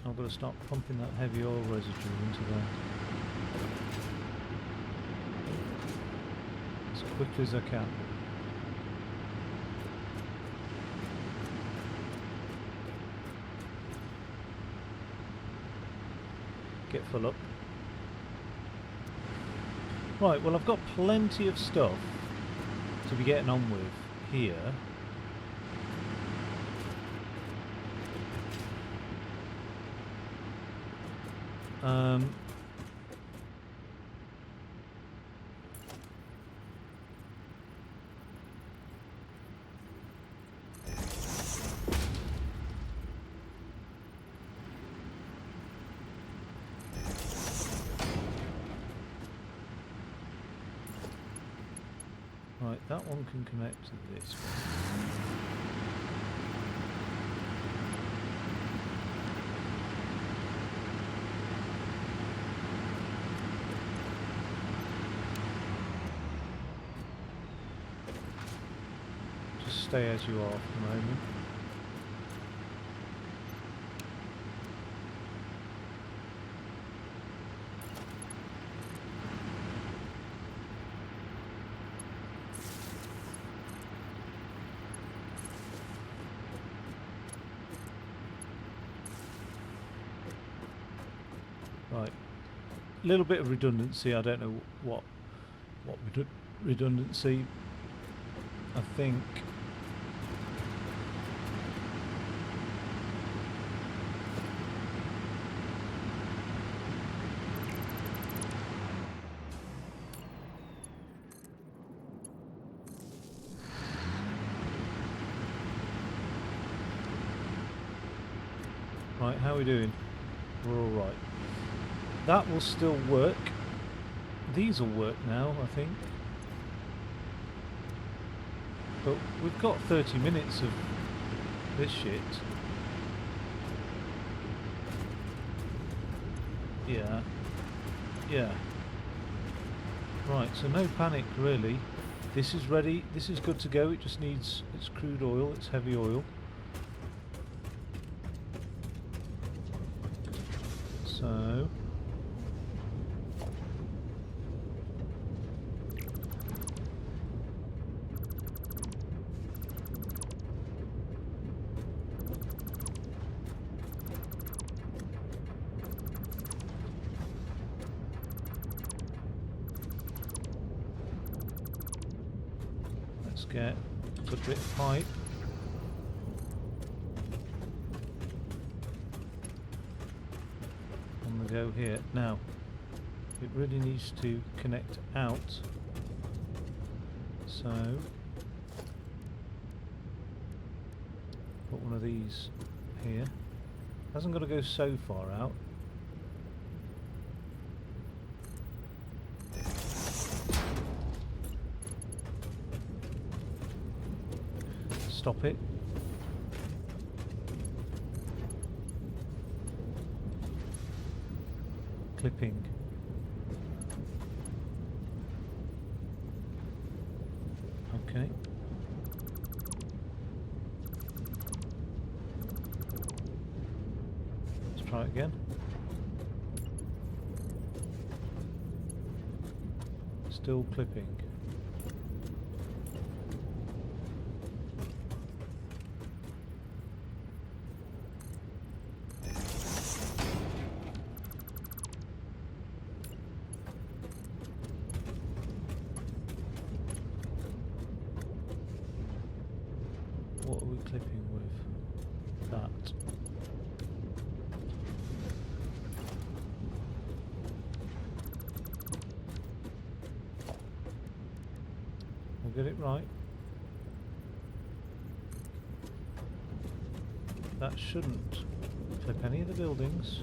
So I've got to start pumping that heavy oil residue into there as quickly as I can. Get full up. Right, well I've got plenty of stuff to be getting on with here. Right, that one can connect to this one. Just stay as you are for the moment. Right, a little bit of redundancy. I don't know what redundancy. I think right. How are we doing? We're all right. That will still work. These will work now, I think. But we've got 30 minutes of this shit. Yeah. Yeah. Right, so no panic really. This is ready. This is good to go. It just needs its crude oil, its heavy oil. So let's get a good bit of pipe. On the go here. Now, it really needs to connect out. So, put one of these here. Hasn't got to go so far out. Stop it. Clipping. Okay. Let's try it again. Still clipping. What are we clipping with? That. We'll get it right. That shouldn't clip any of the buildings.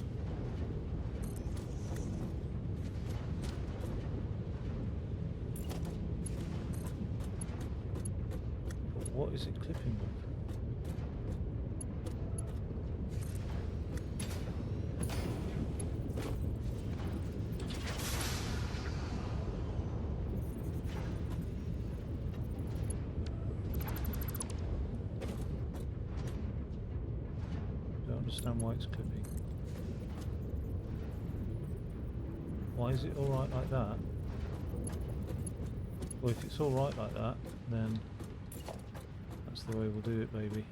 But what is it clipping with? understand why it's clipping. Why is it alright like that? Well, if it's alright like that, then that's the way we'll do it, baby.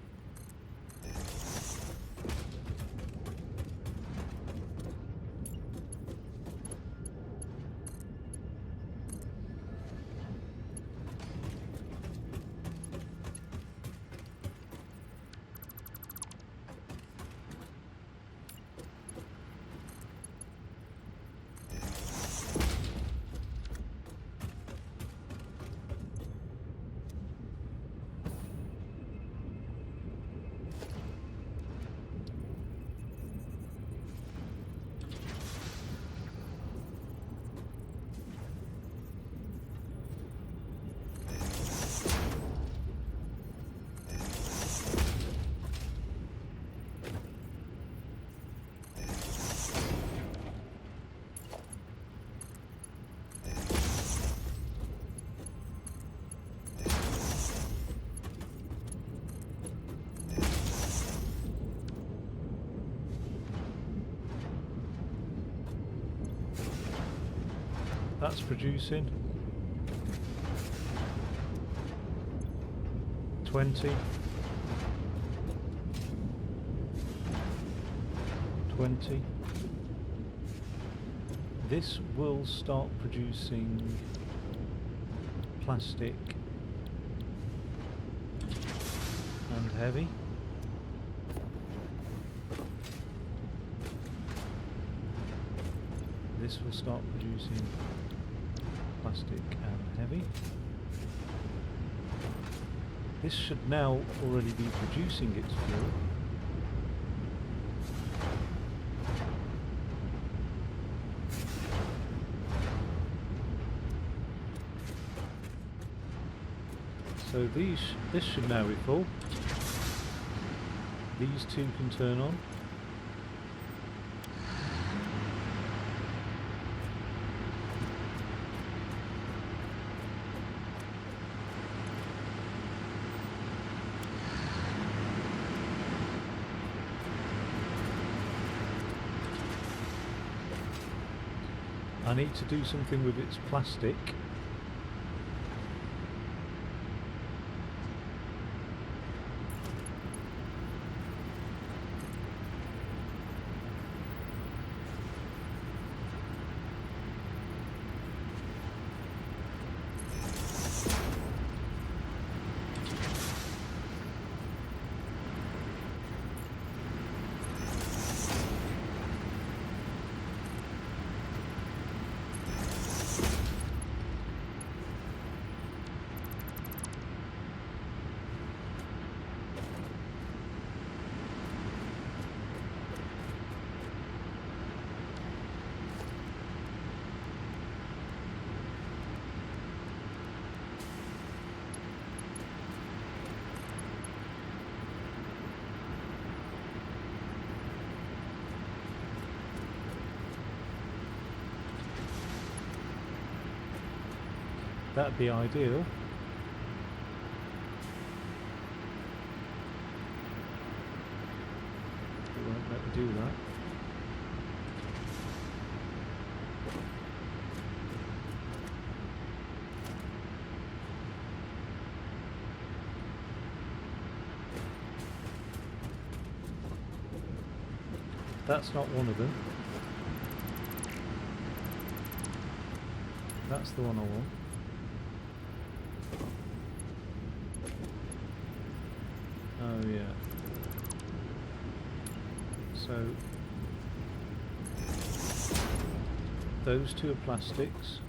That's producing 20, 20. This will start producing plastic and heavy. This will start producing plastic and heavy. This should now already be producing its fuel. So this should now be full. These two can turn on. I need to do something with its plastic. That'd be ideal. It won't let me do that. That's not one of them. That's the one I want. Oh yeah. So those two are plastics.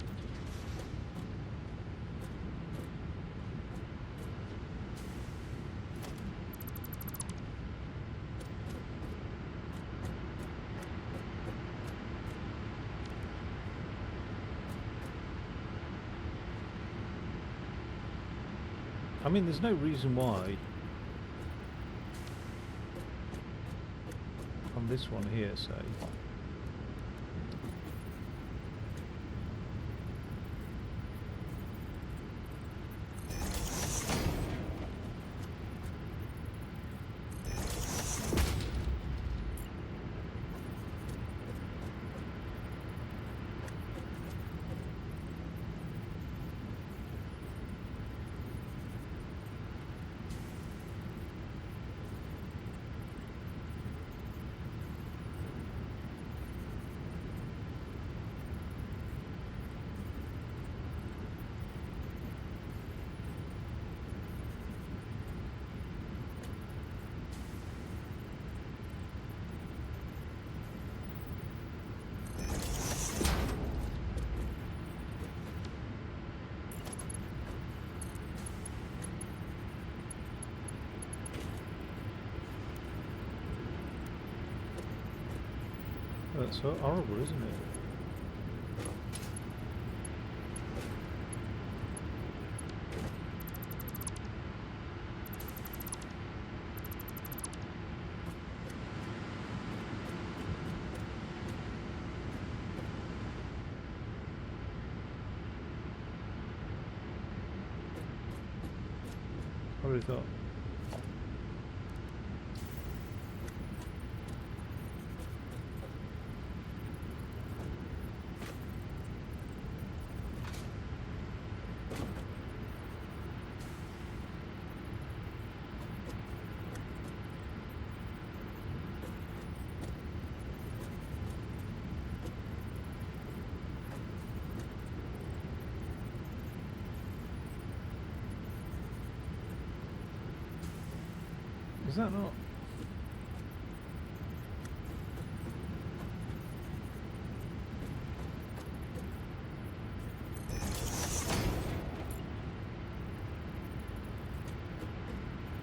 I mean, there's no reason why on this one here, say, That's so horrible, isn't it? I really thought. Is that not?